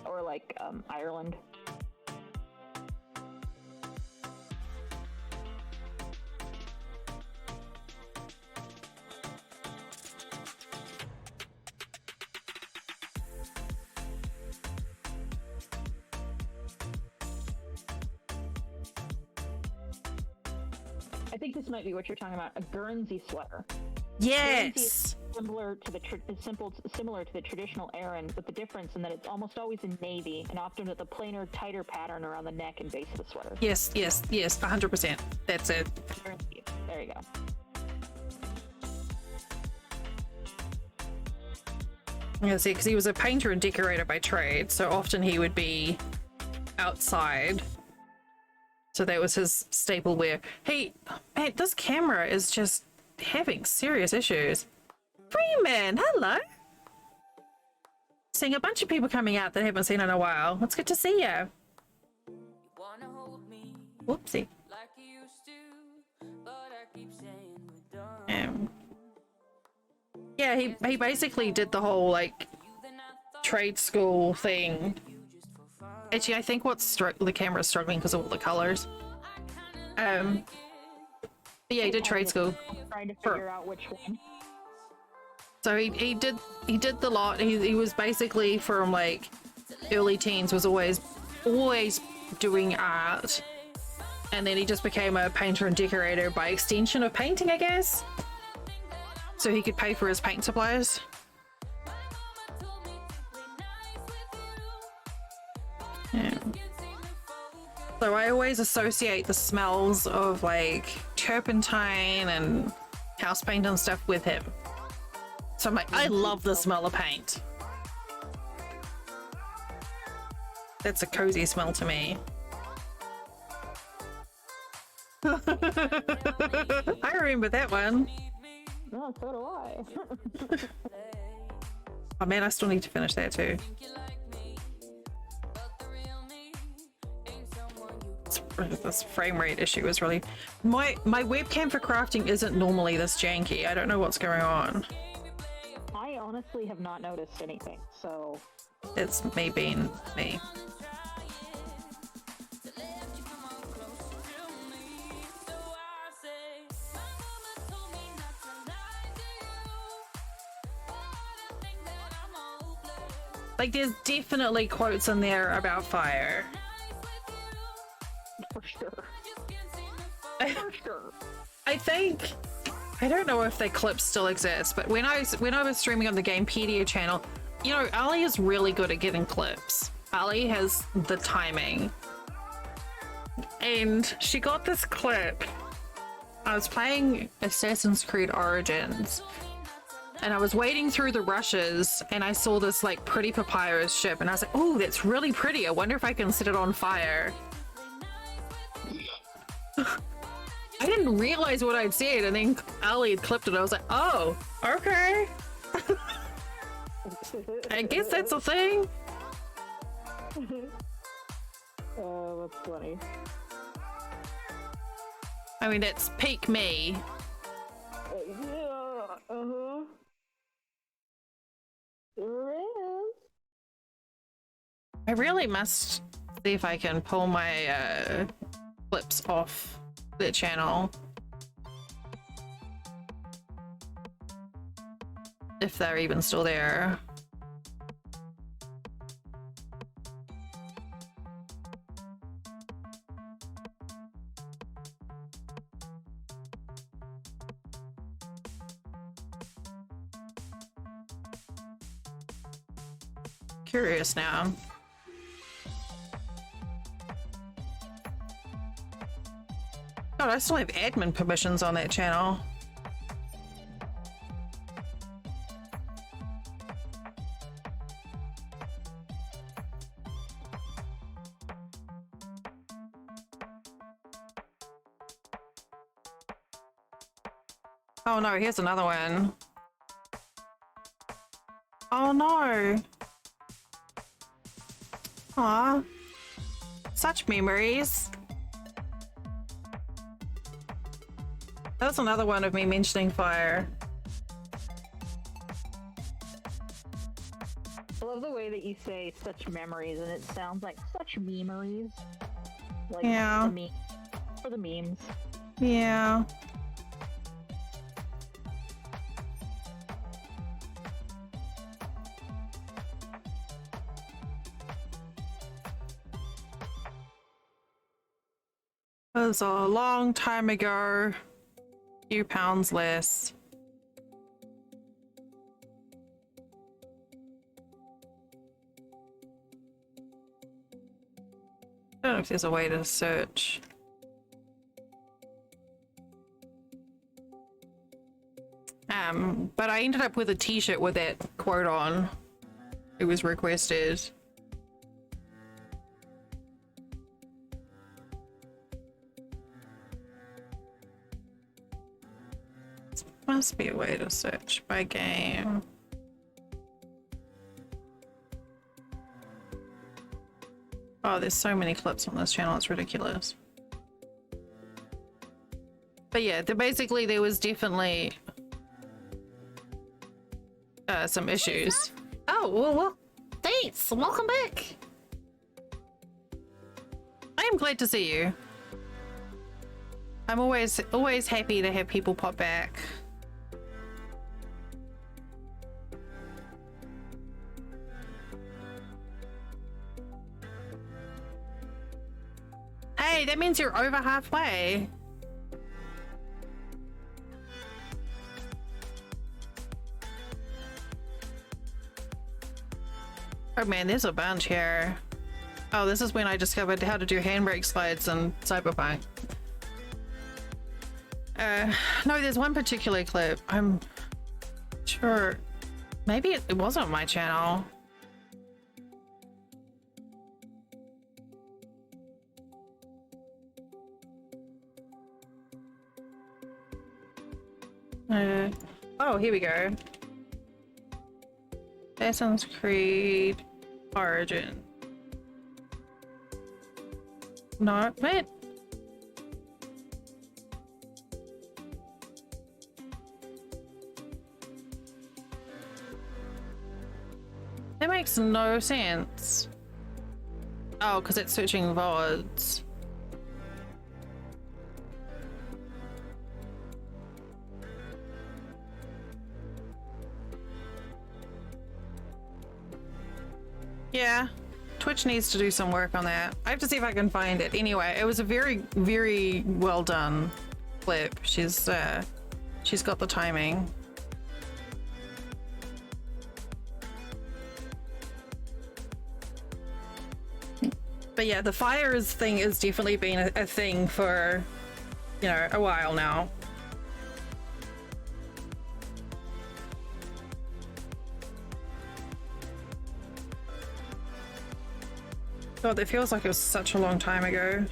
Or like Ireland. I think this might be what you're talking about, a Guernsey sweater. Yes. Guernsey is similar to the traditional Aran, but the difference in that it's almost always in navy and often with a plainer, tighter pattern around the neck and base of the sweater. Yes, 100%. That's it. Guernsey. There you go. Yeah, see, because he was a painter and decorator by trade, so often he would be outside. So that was his staple wear. Hey, man, this camera is just having serious issues. Freeman, hello. Seeing a bunch of people coming out that I haven't seen in a while. It's good to see you. Whoopsie. Yeah, he basically did the whole like trade school thing. Actually, I think the camera's struggling because of all the colors. But yeah, he did trade school. Trying to figure out which one. So he did the lot. He was basically from like early teens was always doing art, and then he just became a painter and decorator by extension of painting, I guess. So he could pay for his paint supplies. Yeah. So I always associate the smells of like turpentine and house paint and stuff with him. So I'm like, I love the smell of paint. That's a cozy smell to me. I remember that one. No, so do I. Oh man, I still need to finish that too. This frame rate issue is really... My webcam for crafting isn't normally this janky. I don't know what's going on. I honestly have not noticed anything, so... It's me being me. Like, there's definitely quotes in there about fire. For sure. For sure. I think, I don't know if the clips still exist, but when I was streaming on the Gamepedia channel, you know, Ali is really good at getting clips. Ali has the timing. And she got this clip. I was playing Assassin's Creed Origins, and I was wading through the rushes, and I saw this like pretty papyrus ship, and I was like, oh, that's really pretty. I wonder if I can set it on fire. I didn't realize what I'd said, and then Ali had clipped it. I was like, oh, okay. I guess that's a thing. Oh, that's funny. I mean, that's peak me. Yeah, uh-huh. Sure is. I really must see if I can pull my clips off the channel. If they're even still there. Curious now. God, I still have admin permissions on that channel. Oh no, here's another one. Oh no. Aw. Such memories. That's another one of me mentioning fire. I love the way that you say such memories, and it sounds like such memories. Like Yeah. For the memes. Yeah. It was a long time ago. Few pounds less. I don't know if there's a way to search. But I ended up with a t-shirt with that quote on. It was requested. Must be a way to search by game. Oh, there's so many clips on this channel, it's ridiculous. But yeah, basically there was definitely some issues. Oh, well, thanks. Welcome back. I am glad to see you. I'm always happy to have people pop back. Hey, that means you're over halfway. Oh man, there's a bunch here. Oh, this is when I discovered how to do handbrake slides in Cyberpunk. No, there's one particular clip. I'm sure. Maybe it wasn't my channel. Oh, here we go. Assassin's Creed Origin. No, wait. That makes no sense. Oh, because it's searching VODs. Yeah. Twitch needs to do some work on that. I have to see if I can find it. Anyway, it was a very, very well done clip. She's got the timing. But yeah, the fires thing has definitely been a thing for, you know, a while now. God, it feels like it was such a long time ago.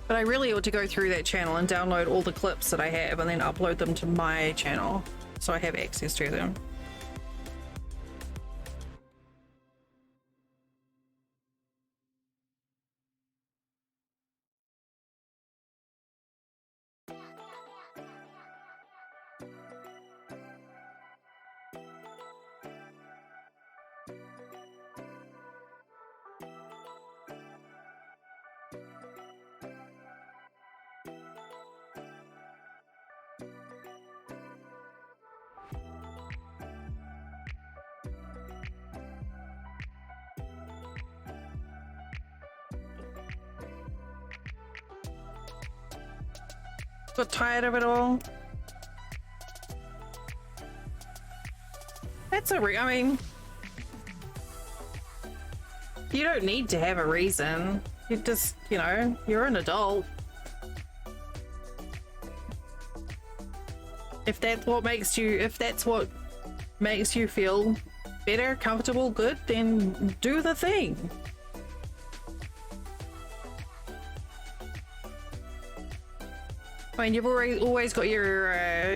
But I really ought to go through that channel and download all the clips that I have and then upload them to my channel so I have access to them. Got tired of it all. That's I mean, you don't need to have a reason. You just, you know, you're an adult. If that's what makes you feel better, comfortable, good, then do the thing. I mean, you've always got your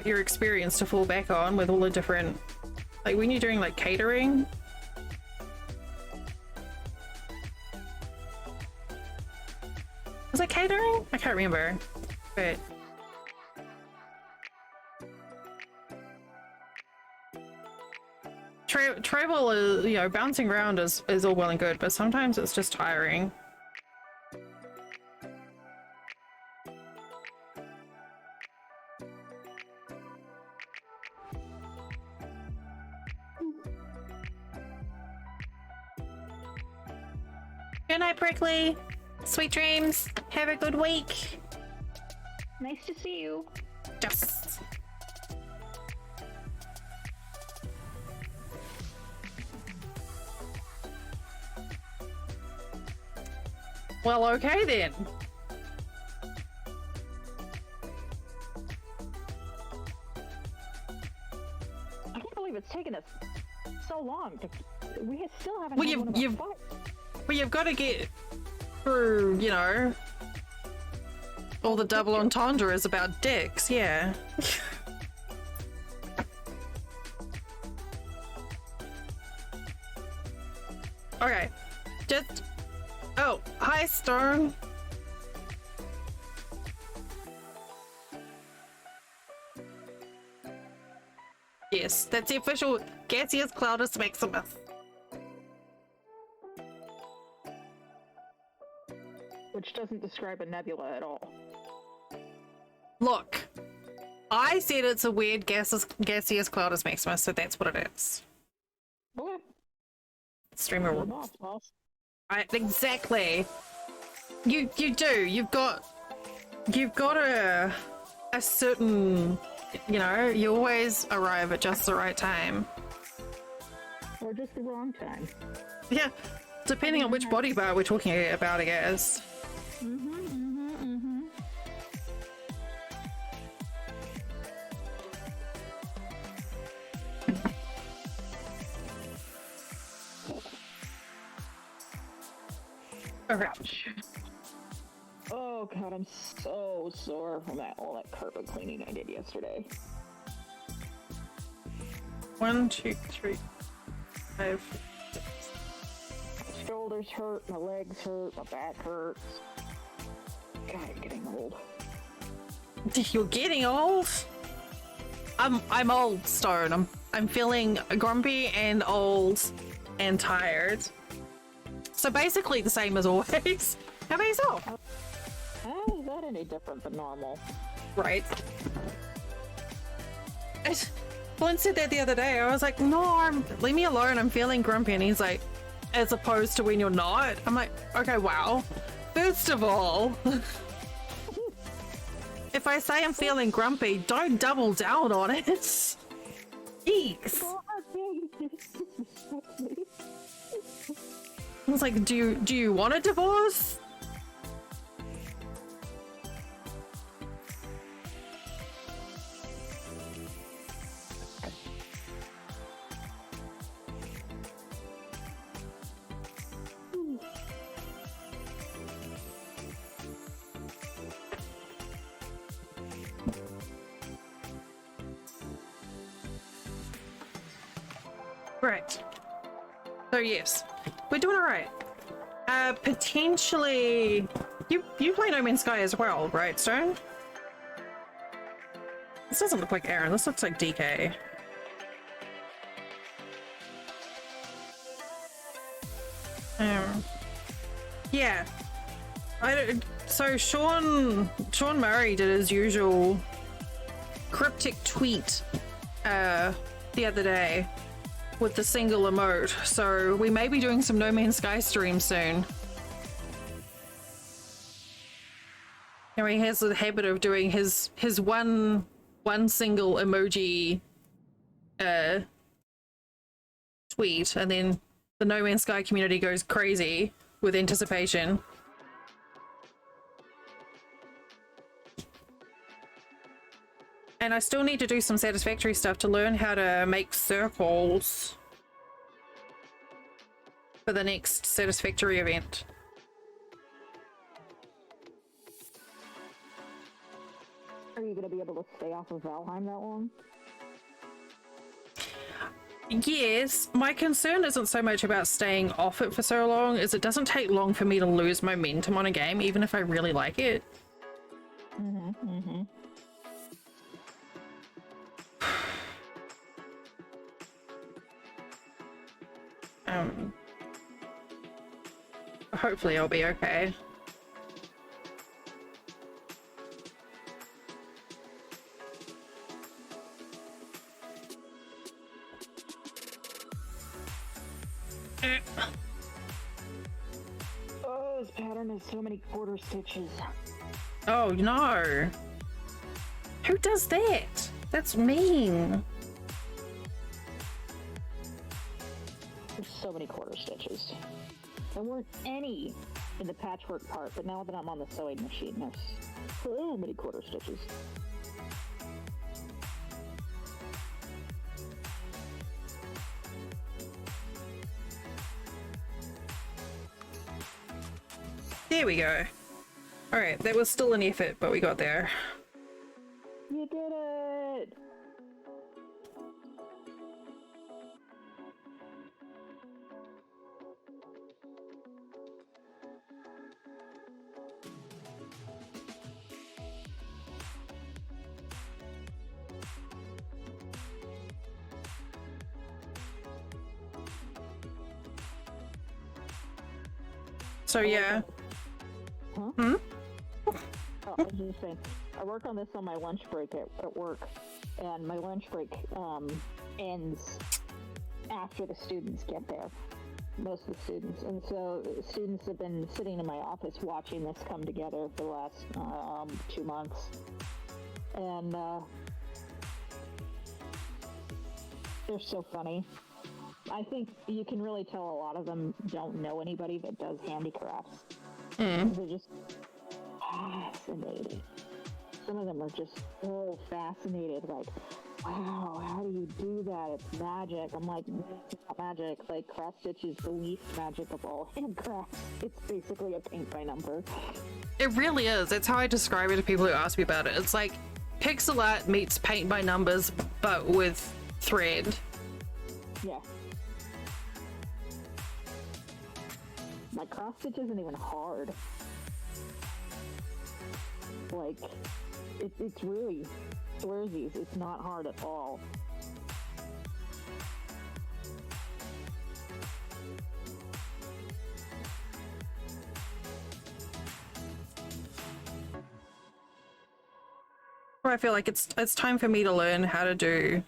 experience to fall back on with all the different, like when you're doing like catering. Was it catering? I can't remember. But travel is, you know, bouncing around is all well and good, but sometimes it's just tiring. Good night, Prickly. Sweet dreams. Have a good week. Nice to see you. Yes. Well, okay then. I can't believe it's taken us so long. We still haven't. Well, had one of our fights. Well, you've got to get through, you know, all the double entendres about dicks, yeah. Okay, just... Oh, hi, Stern. Yes, that's the official Gaseous Cloudus Maximus. Which doesn't describe a nebula at all. Look, I said it's a weird gaseous Cloudus Maximus, so that's what it is. Okay. Streamer. Exactly. You do. You've got a certain, you know, you always arrive at just the right time. Or just the wrong time. Yeah, depending on which body part we're talking about, I guess. Ouch. Oh god, I'm so sore from all that carpet cleaning I did yesterday. 1, 2, 3, 5. My shoulders hurt, my legs hurt, my back hurts. God, I'm getting old. You're getting old? I'm old, Stone. I'm feeling grumpy and old and tired. So basically the same as always. How about yourself? How is that any different than normal? Right. Flynn said that the other day. I was like, no, leave me alone. I'm feeling grumpy. And he's like, as opposed to when you're not. I'm like, okay, wow. First of all, if I say I'm feeling grumpy, don't double down on it. Jeez. I was like, do you want a divorce? Right. So yes, we're doing all right. Potentially, you play No Man's Sky as well, right, Stone? This doesn't look like Aaron. This looks like DK. Yeah. So Sean Murray did his usual cryptic tweet the other day with the single emote, so we may be doing some No Man's Sky stream soon. You know, he has the habit of doing his one single emoji tweet, and then the No Man's Sky community goes crazy with anticipation. And I still need to do some Satisfactory stuff to learn how to make circles for the next Satisfactory event. Are you going to be able to stay off of Valheim that long? Yes, my concern isn't so much about staying off it for so long, as it doesn't take long for me to lose momentum on a game, even if I really like it. Hopefully I'll be okay. Oh, this pattern has so many quarter stitches. Oh no! Who does that? That's mean. There's so many quarter stitches. There weren't any in the patchwork part, but now that I'm on the sewing machine, there's so many quarter stitches. There we go. Alright, that was still an effort, but we got there. You did it! So yeah. Huh? Hmm? Oh, I was just saying, I work on this on my lunch break at work, and my lunch break ends after the students get there, most of the students. And so students have been sitting in my office watching this come together for the last 2 months. And they're so funny. I think you can really tell a lot of them don't know anybody that does handicrafts. They're just fascinated. Some of them are just so fascinated, like, wow, how do you do that? It's magic. I'm like, it's not magic. Like, cross stitch is the least magic of all handcrafts. It's basically a paint by number. It really is. That's how I describe it to people who ask me about it. It's like pixel art meets paint by numbers, but with thread. Yeah. My cross stitch isn't even hard. Like, it's really swearsies. It's not hard at all. I feel like it's time for me to learn how to do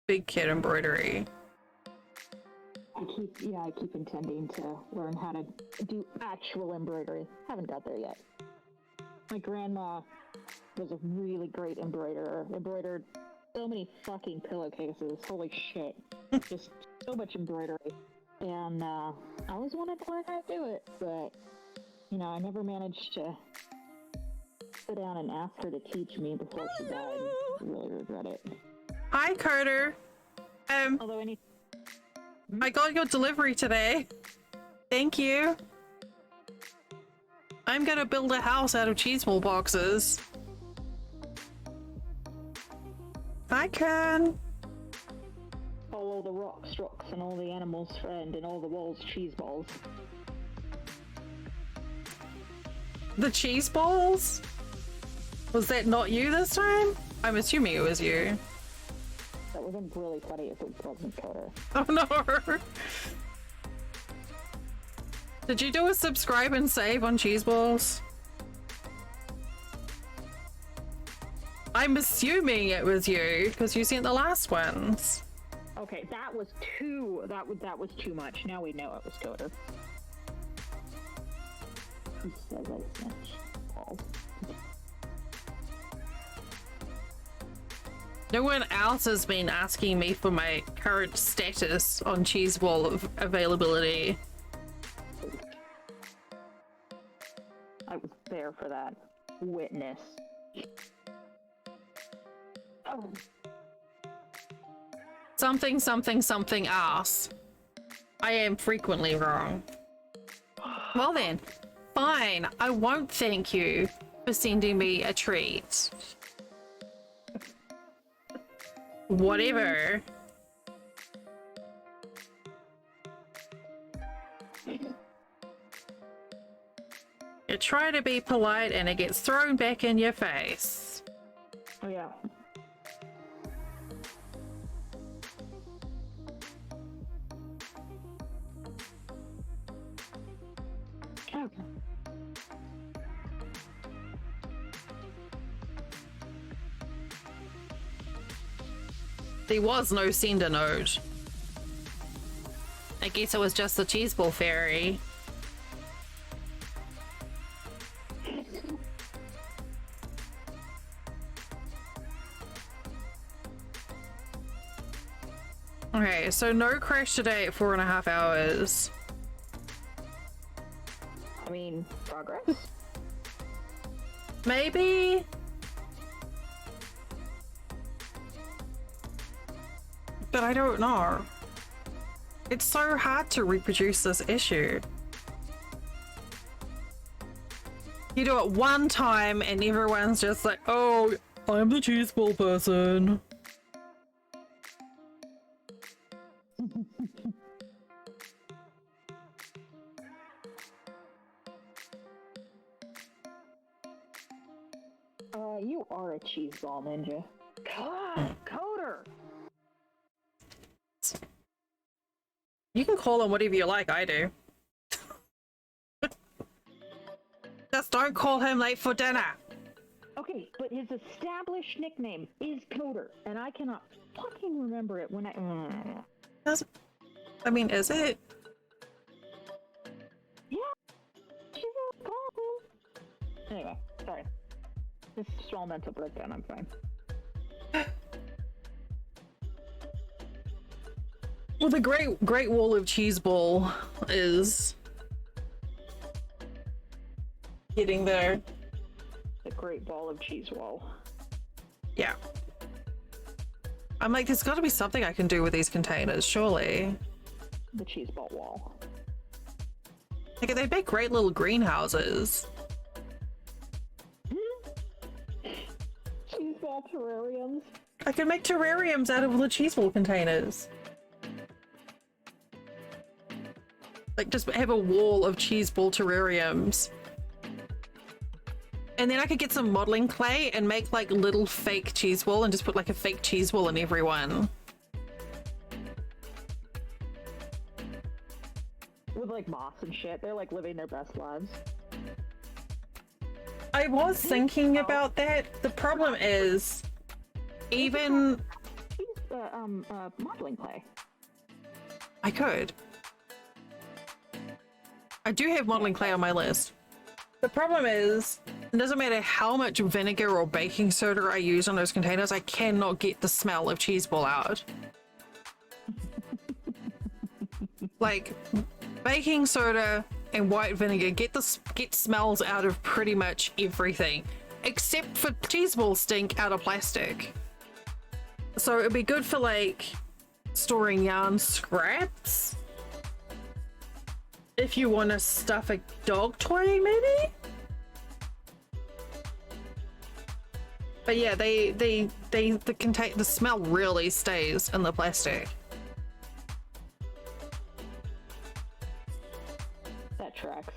big kid embroidery. I keep intending to learn how to do actual embroidery. Haven't got there yet. My grandma was a really great embroiderer. Embroidered so many fucking pillowcases. Holy shit. Just so much embroidery. And I always wanted to learn how to do it, but, you know, I never managed to sit down and ask her to teach me before she died. I really regret it. Hi, Carter. Although I got your delivery today. Thank you. I'm gonna build a house out of cheese ball boxes. I can. All the rocks, and all the animals' friend, and all the walls, cheese balls. The cheese balls? Was that not you this time? I'm assuming it was you. That would have been really funny if it wasn't Coder. Oh no! Did you do a subscribe and save on cheese balls? I'm assuming it was you because you sent the last ones. Okay, that was too much. Now we know it was Coder. He says I sent balls. No one else has been asking me for my current status on cheese ball availability. I was there for that. Witness. Oh. Something ass. I am frequently wrong. Well then, fine. I won't thank you for sending me a treat. Whatever. You try to be polite and it gets thrown back in your face. Oh yeah. Okay. There was no sender node. I guess it was just the cheese ball fairy. Okay, so no crash today at 4.5 hours. I mean, progress? Maybe? But I don't know. It's so hard to reproduce this issue. You do it one time and everyone's just like, oh, I'm the cheese ball person. You are a cheese ball ninja. God, Coder! You can call him whatever you like, I do. Just don't call him late for dinner. Okay, but his established nickname is Coder, and I cannot fucking remember it when I mean, is it? Yeah. Anyway, sorry. This is small mental breakdown, I'm fine. Well, the Great Wall of Cheese Ball is getting there. The Great Ball of Cheese Wall. Yeah. I'm like, there's got to be something I can do with these containers, surely. The cheese ball wall. Like, they make great little greenhouses. Cheese ball terrariums. I can make terrariums out of the cheese ball containers. Like, just have a wall of cheese ball terrariums. And then I could get some modeling clay and make like little fake cheese ball and just put like a fake cheese ball in every one. With like moss and shit. They're like living their best lives. I was thinking about that. The problem is, even modeling clay. I could. I do have modeling clay on my list. The problem is, it doesn't matter how much vinegar or baking soda I use on those containers, I cannot get the smell of cheese ball out. Like, baking soda and white vinegar get smells out of pretty much everything, except for cheese ball stink out of plastic. So it'd be good for like storing yarn scraps. If you want to stuff a dog toy, maybe. But yeah, the smell really stays in the plastic. That tracks.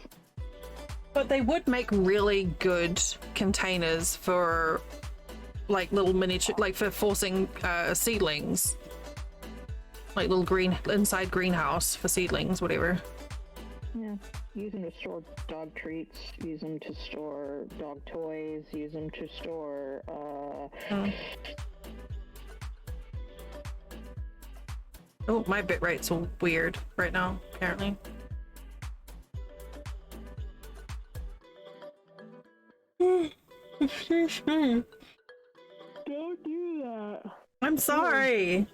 But they would make really good containers for like little miniature, like for forcing seedlings. Like little inside greenhouse for seedlings, whatever. Yeah, use them to store dog treats, use them to store dog toys, use them to store, Oh, my bit rate's all weird right now, apparently. Don't do that. I'm sorry.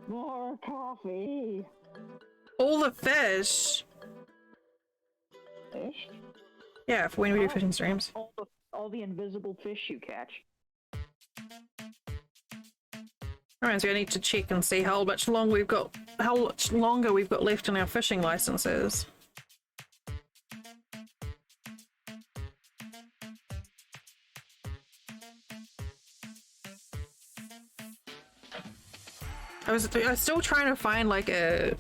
More coffee. All the fish. Fish? Yeah, for when we do fishing streams. All the invisible fish you catch. Alright, so I need to check and see how much longer we've got left in our fishing licenses. I was still trying to find like I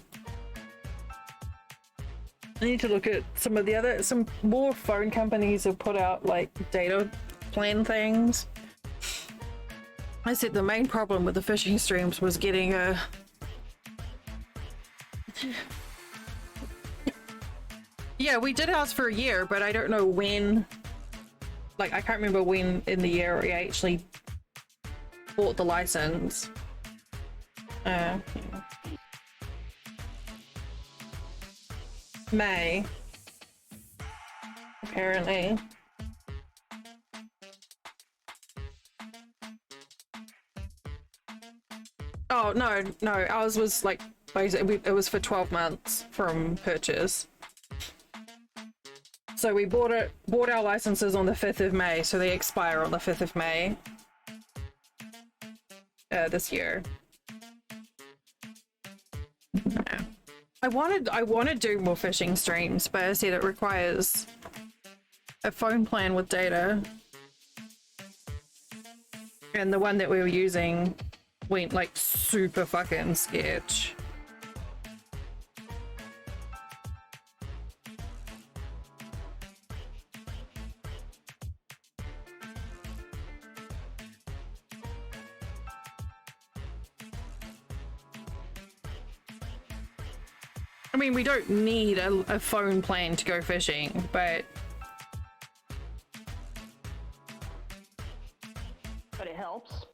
need to look at some more phone companies have put out like data plan things. I said the main problem with the fishing streams was getting a yeah, we did ask for a year, but I don't know when, like I can't remember when in the year we actually bought the license. Yeah. May. Apparently. Oh, no, ours was like, it was for 12 months from purchase. So we bought our licenses on the 5th of May, so they expire on the 5th of May. This year. I want to do more fishing streams, but I said it requires a phone plan with data. And the one that we were using went like super fucking sketch. I mean, we don't need a phone plan to go fishing, but it helps.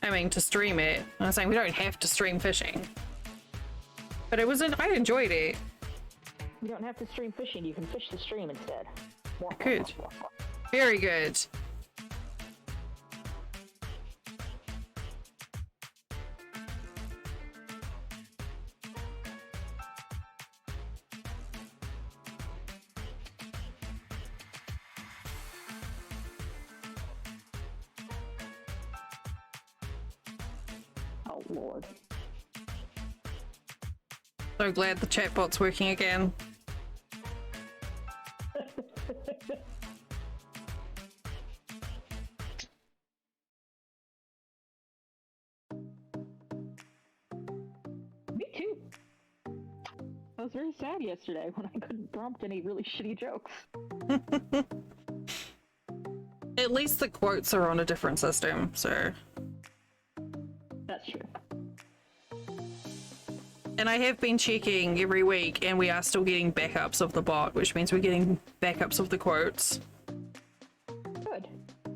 I mean, to stream it. I'm saying we don't have to stream fishing, but I enjoyed it. You don't have to stream fishing. You can fish the stream instead. I could. Very good. Oh, Lord. So glad the chatbot's working again. Me too. I was very sad yesterday when I couldn't prompt any really shitty jokes. At least the quotes are on a different system, so... That's true. And I have been checking every week, and we are still getting backups of the bot, which means we're getting backups of the quotes. Good.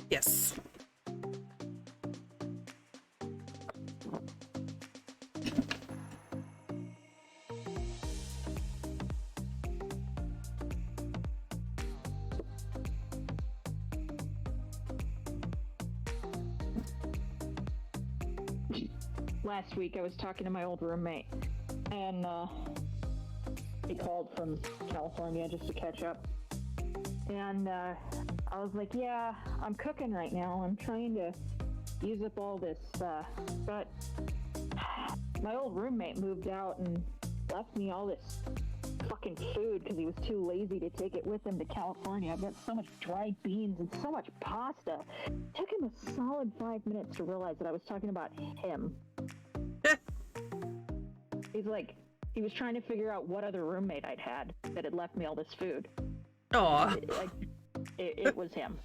Yes. Last week I was talking to my old roommate, and he called from California just to catch up. And I was like, yeah, I'm cooking right now. I'm trying to use up all this, but my old roommate moved out and left me all this fucking food because he was too lazy to take it with him to California. I've got so much dried beans and so much pasta. It took him a solid 5 minutes to realize that I was talking about him. He's like, he was trying to figure out what other roommate I'd had that had left me all this food. Aw. It was him.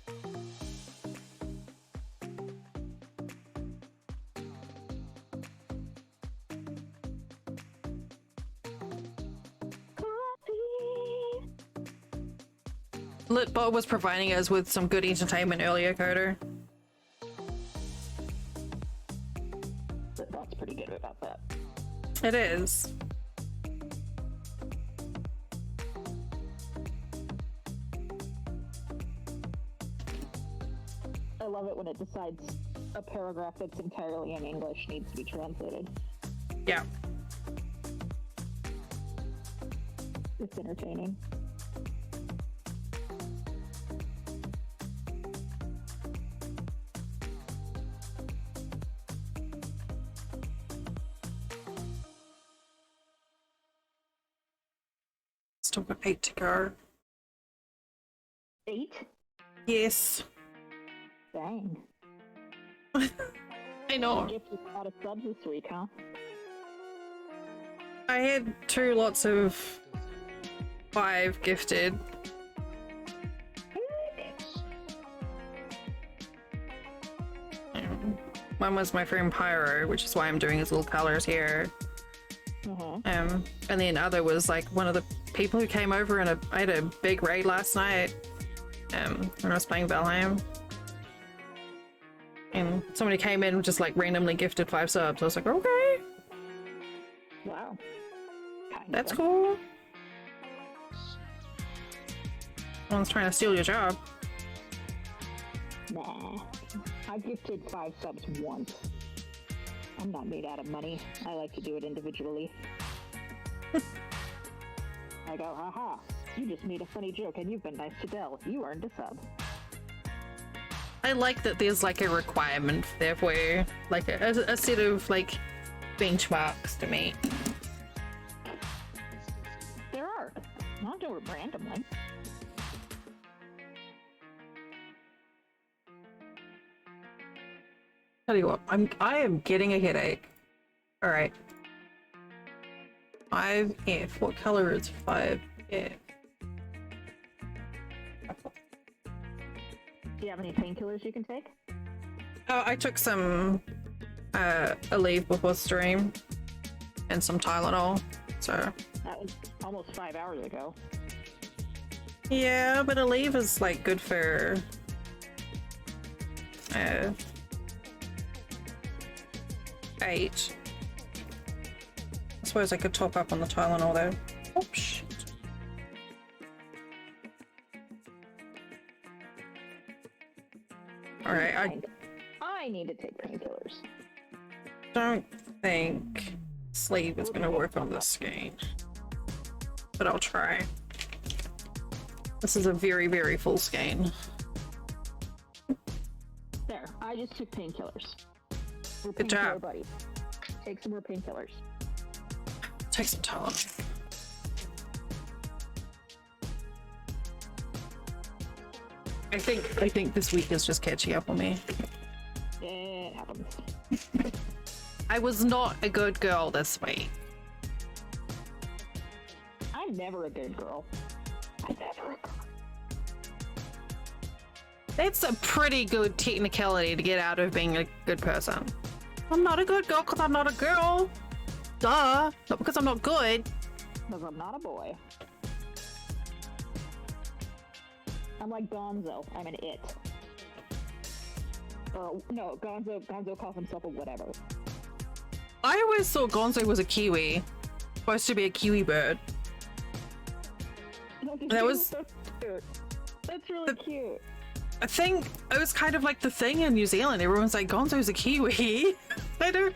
Litbot was providing us with some good entertainment earlier, Coder. Litbot's pretty good about that. It is. I love it when it decides a paragraph that's entirely in English needs to be translated. Yeah. It's entertaining. Still got 8 to go. 8? Yes. Dang. I know. Gifted a lot of subs this week, huh? I had 2 lots of 5 gifted. One was my friend Pyro, which is why I'm doing his little colors here. And then other was like one of the people who came over, and I had a big raid last night when I was playing Valheim. And somebody came in and just like randomly gifted 5 subs. I was like, okay. Wow. That's cool. One's trying to steal your job. Nah. I gifted 5 subs once. I'm not made out of money. I like to do it individually. I go, haha, you just made a funny joke and you've been nice to Dell. You earned a sub. I like that there's like a requirement there for you. Like a set of like benchmarks to meet. There are. Not do it randomly. Tell you what, I am getting a headache. All right. 5F. What color is 5F? Do you have any painkillers you can take? Oh, I took some Aleve before stream and some Tylenol. So That was almost 5 hours ago. yeah, but Aleve is like good for 8. I suppose I could top up on the Tylenol though. Oh shit. Alright, I need to take painkillers. don't think sleep is gonna work on this skein, but I'll try. This is a very, very full skein. There, I just took painkillers. We're Good painkiller job. buddies. Take some more painkillers. Take some Tylenol. I think this week is just catching up on me. It happens. I was not a good girl this week. I'm never a good girl. I'm never a girl. That's a pretty good technicality to get out of being a good person. I'm not a good girl because I'm not a girl. duh. Not because I'm not good. Because I'm not a boy. I'm like Gonzo. I'm an it. Or no, Gonzo calls himself a whatever. I always thought Gonzo was a kiwi. Supposed to be a kiwi bird. That was so cute. That's really cute. I think it was kind of like the thing in New Zealand. Everyone's like, Gonzo's a kiwi. I don't...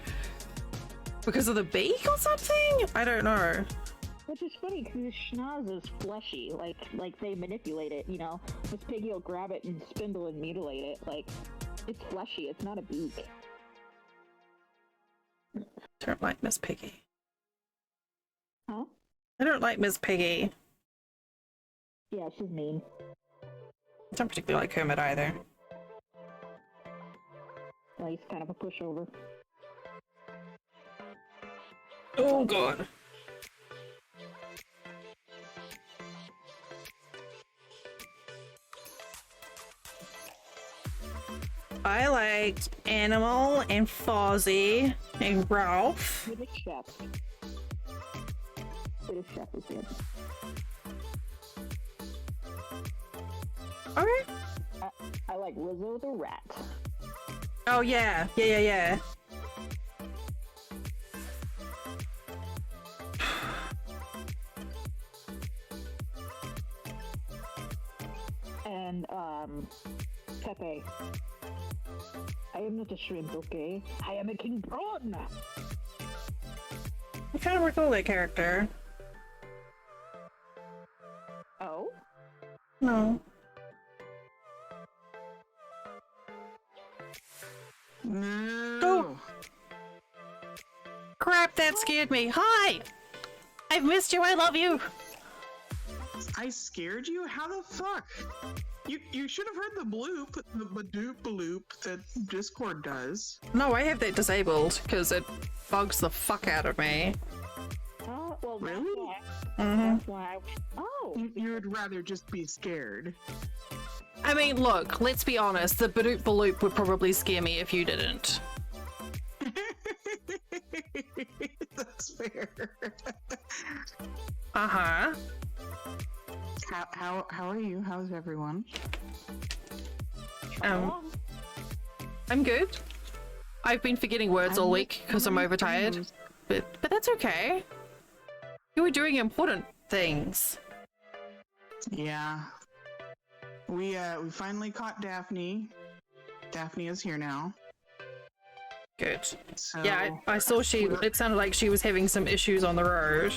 Because of the beak or something? I don't know. Which is funny because his schnoz is fleshy. Like they manipulate it, you know? This piggy will grab it and spindle and mutilate it. Like, it's fleshy. It's not a beak. Don't like Miss Piggy. Huh? I don't like Miss Piggy. Yeah, she's mean. I don't particularly like Kermit either. Well, he's kind of a pushover. Oh god. I liked Animal and Fozzie and Ralph. British Chef. British Chef is good. Okay. I like Rizzo the Rat. Oh yeah. Yeah. And, Pepe. I am not a shrimp, okay? I am a king prawn! I kind of recall that character. Oh? No. No. Oh. Crap, that scared me. Hi! I've missed you, I love you! I scared you? How the fuck? You should have heard the bloop, the badoop bloop that Discord does. No, I have that disabled, because it bugs the fuck out of me. Oh, well, Really? that's why oh! You would rather just be scared. I mean, look, let's be honest, the badoop bloop would probably scare me if you didn't. That's fair. Uh-huh. How are you? How's everyone? I'm good. I've been forgetting words all week because I'm overtired, but that's okay. You were doing important things. Yeah. We finally caught Daphne. Daphne is here now. Good. So, Yeah, I saw it sounded like she was having some issues on the road.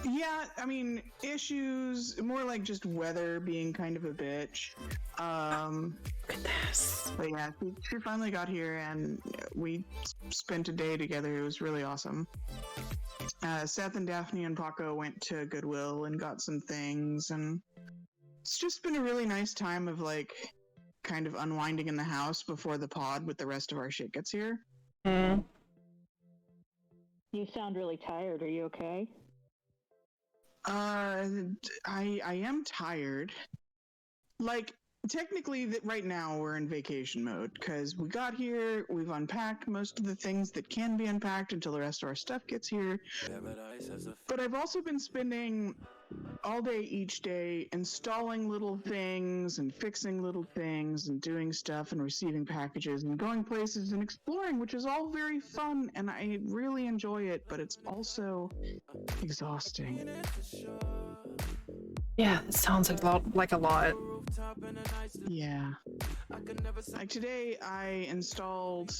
Yeah, I mean, issues, more like just weather being kind of a bitch. Look at this. But yeah, she finally got here and we spent a day together. It was really awesome. Seth and Daphne and Paco went to Goodwill and got some things, and it's just been a really nice time of like kind of unwinding in the house before the pod with the rest of our shit gets here. Mm. You sound really tired. Are you okay? I am tired. Like, technically, right now we're in vacation mode because we got here, we've unpacked most of the things that can be unpacked until the rest of our stuff gets here. But I've also been spending all day each day installing little things and fixing little things and doing stuff and receiving packages and going places and exploring, which is all very fun and I really enjoy it, but it's also exhausting. Yeah, it sounds like a lot. Yeah. Like today, I installed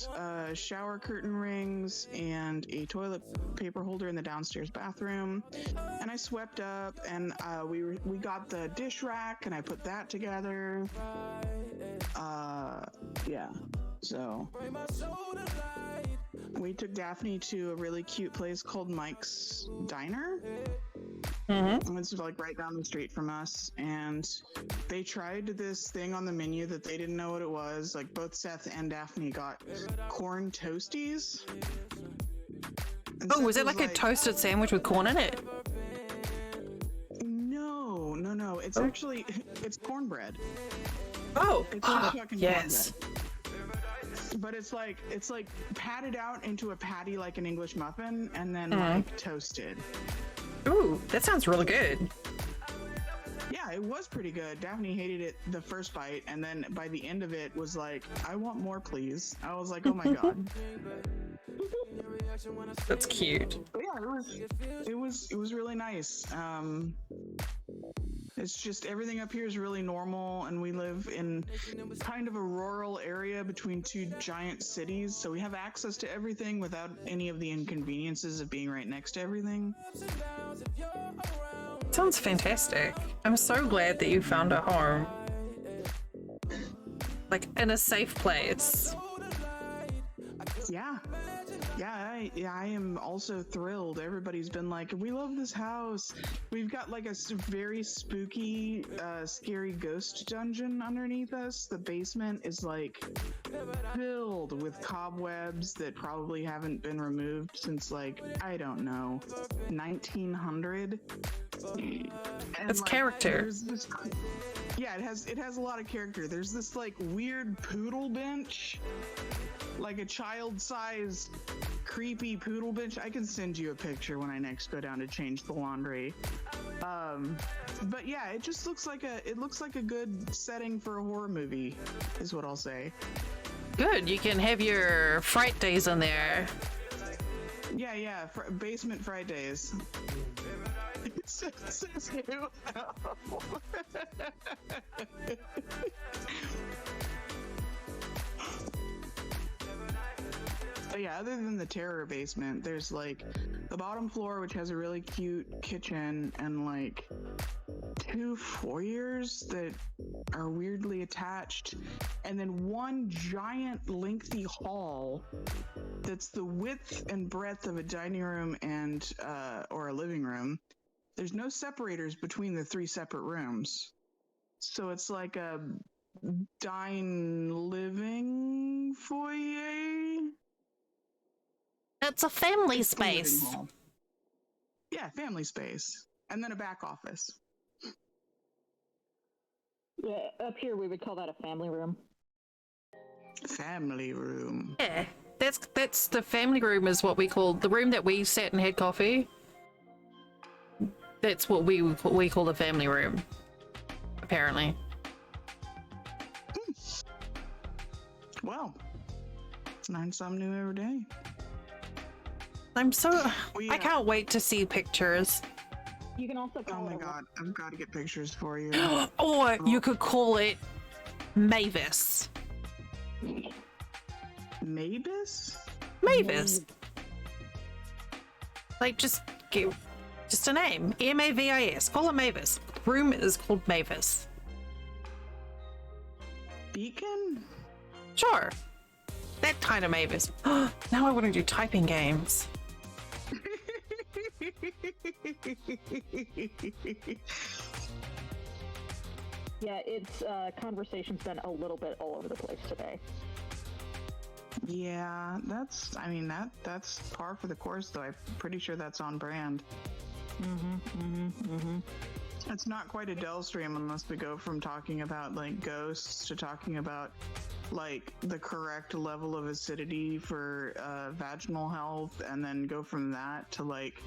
shower curtain rings and a toilet paper holder in the downstairs bathroom, and I swept up, and we got the dish rack, and I put that together. Yeah. So we took Daphne to a really cute place called Mike's Diner. Mm-hmm. It's like right down the street from us, and they tried this thing on the menu that they didn't know what it was. Like both Seth and Daphne got corn toasties. And Oh, Seth was it like a toasted sandwich with corn in it? No. It's actually, it's cornbread. Oh, It's fucking yes. cornbread. but it's like patted out into a patty like an English muffin, and then like toasted. Ooh, that sounds really good. Yeah, it was pretty good. Daphne hated it the first bite, and then by the end of it was like, I want more, please. I was like, oh my god. That's cute. But yeah, it was really nice. It's just everything up here is really normal, and we live in kind of a rural area between two giant cities, so we have access to everything without any of the inconveniences of being right next to everything. Sounds fantastic. I'm so glad that you found a home. Like, in a safe place. Yeah. I am also thrilled. Everybody's been like, we love this house. We've got like a very spooky, scary ghost dungeon underneath us. The basement is like filled with cobwebs that probably haven't been removed since like, I don't know, 1900. It's character. Yeah, it has a lot of character. There's this like weird poodle bench, like a child-sized creepy poodle bench. I can send you a picture when I next go down to change the laundry. But yeah, it just looks like a good setting for a horror movie, is what I'll say. Good, you can have your fright days in there. Yeah, basement Fridays. It says who? But yeah, other than the terror basement, there's like the bottom floor, which has a really cute kitchen and like 2 foyers that are weirdly attached, and then one giant lengthy hall that's the width and breadth of a dining room and or a living room. There's no separators between the 3 separate rooms, so it's like a dine living foyer. It's a family space. Yeah, family space. And then a back office. Yeah, up here we would call that a family room. Family room. Yeah, that's the family room is what we call the room that we sat and had coffee. That's what we call the family room, apparently. Well, learn something new every day. I can't wait to see pictures. You can also call Oh my god, I've got to get pictures for you. Or you could call it Mavis. Mavis? Mavis. Like, just a name. Mavis. Call it Mavis. The room is called Mavis. Beacon? Sure. That kind of Mavis. Now I want to do typing games. Yeah, it's conversation's been a little bit all over the place today. Yeah, that's par for the course, though. I'm pretty sure that's on brand. It's not quite a Dell stream unless we go from talking about like ghosts to talking about like the correct level of acidity for vaginal health, and then go from that to like,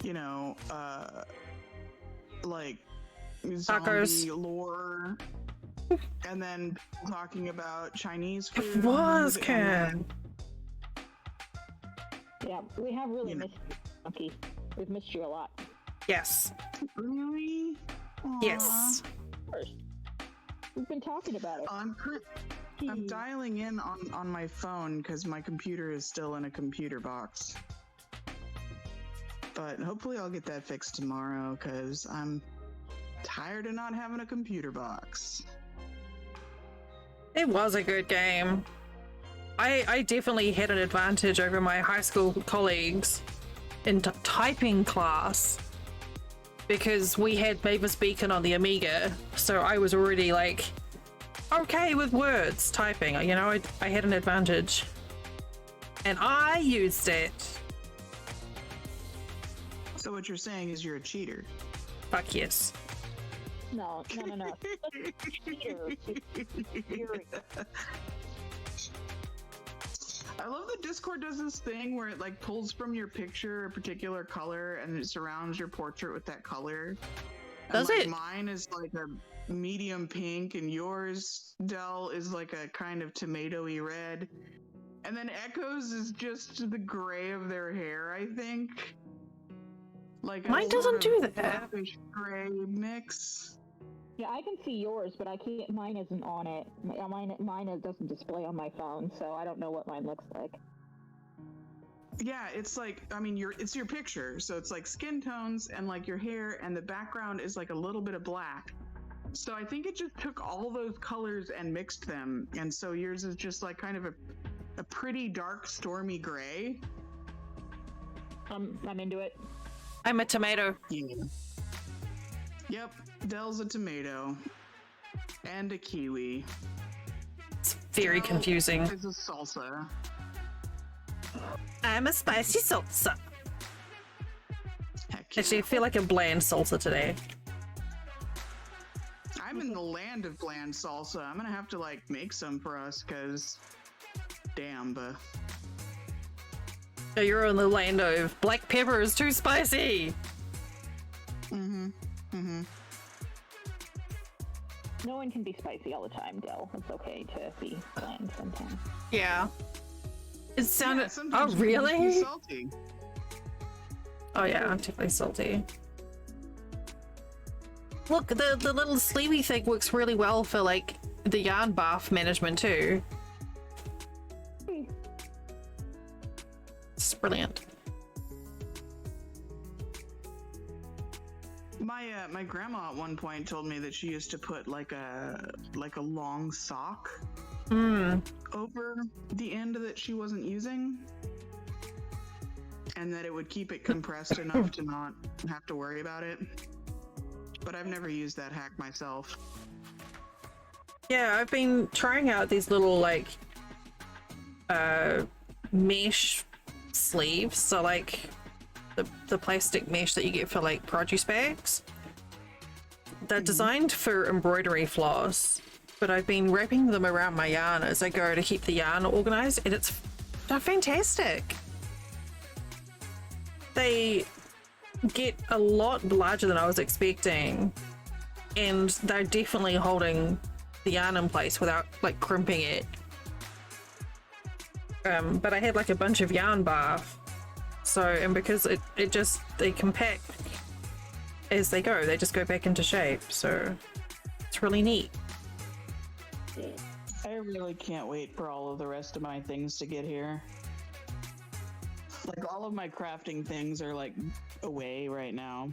you know, like zombie lore, and then talking about Chinese food. It was Ken. Yeah, we have really missed you, Monkey. We've missed you a lot. Yes. Really? Aww. Yes. First, we've been talking about it. I'm dialing in on my phone because my computer is still in a computer box. But hopefully I'll get that fixed tomorrow because I'm tired of not having a computer box. It was a good game. I definitely had an advantage over my high school colleagues in typing class because we had Mavis Beacon on the Amiga, so I was already like okay with words typing, you know. I had an advantage and I used it. So what you're saying is you're a cheater? Fuck yes. No. Cheater. I love that Discord does this thing where it like pulls from your picture a particular color and it surrounds your portrait with that color. Does like, it? Mine is like a medium pink, and yours, Dell, is like a kind of tomatoey red. And then Echo's is just the gray of their hair, I think. Like Mine doesn't do that. Blackish gray mix. Yeah, I can see yours, but I can't. Mine isn't on it. Mine doesn't display on my phone, so I don't know what mine looks like. Yeah, it's like, I mean, it's your picture, so it's like skin tones and like your hair, and the background is like a little bit of black. So I think it just took all those colors and mixed them, and so yours is just like kind of a pretty dark, stormy gray. I'm into it. I'm a tomato. Yeah. Yep, Dell's a tomato. And a kiwi. It's very Dell confusing. is a salsa. I'm a spicy salsa. Heck yeah. Actually, I feel like a bland salsa today. I'm in the land of bland salsa. I'm gonna have to like make some for us, cause damn, but So you're on the land of black pepper is too spicy. No one can be spicy all the time, Dell. It's okay to be bland sometimes. Yeah. It sounded. yeah, sometimes Oh, you can be really? salty. Oh yeah, I'm definitely salty. Look, the little sleevey thing works really well for like the yarn bath management too. It's brilliant. My grandma at one point told me that she used to put like a long sock over the end that she wasn't using, and that it would keep it compressed enough to not have to worry about it. But I've never used that hack myself. Yeah, I've been trying out these little like mesh sleeves. So like the plastic mesh that you get for like produce bags. They're designed for embroidery floss, but I've been wrapping them around my yarn as I go to keep the yarn organized, and they're fantastic. They get a lot larger than I was expecting, and they're definitely holding the yarn in place without like crimping it. But I had like a bunch of yarn bath, so, and because they compact as they go, they just go back into shape, so it's really neat. I really can't wait for all of the rest of my things to get here. Like, all of my crafting things are like away right now.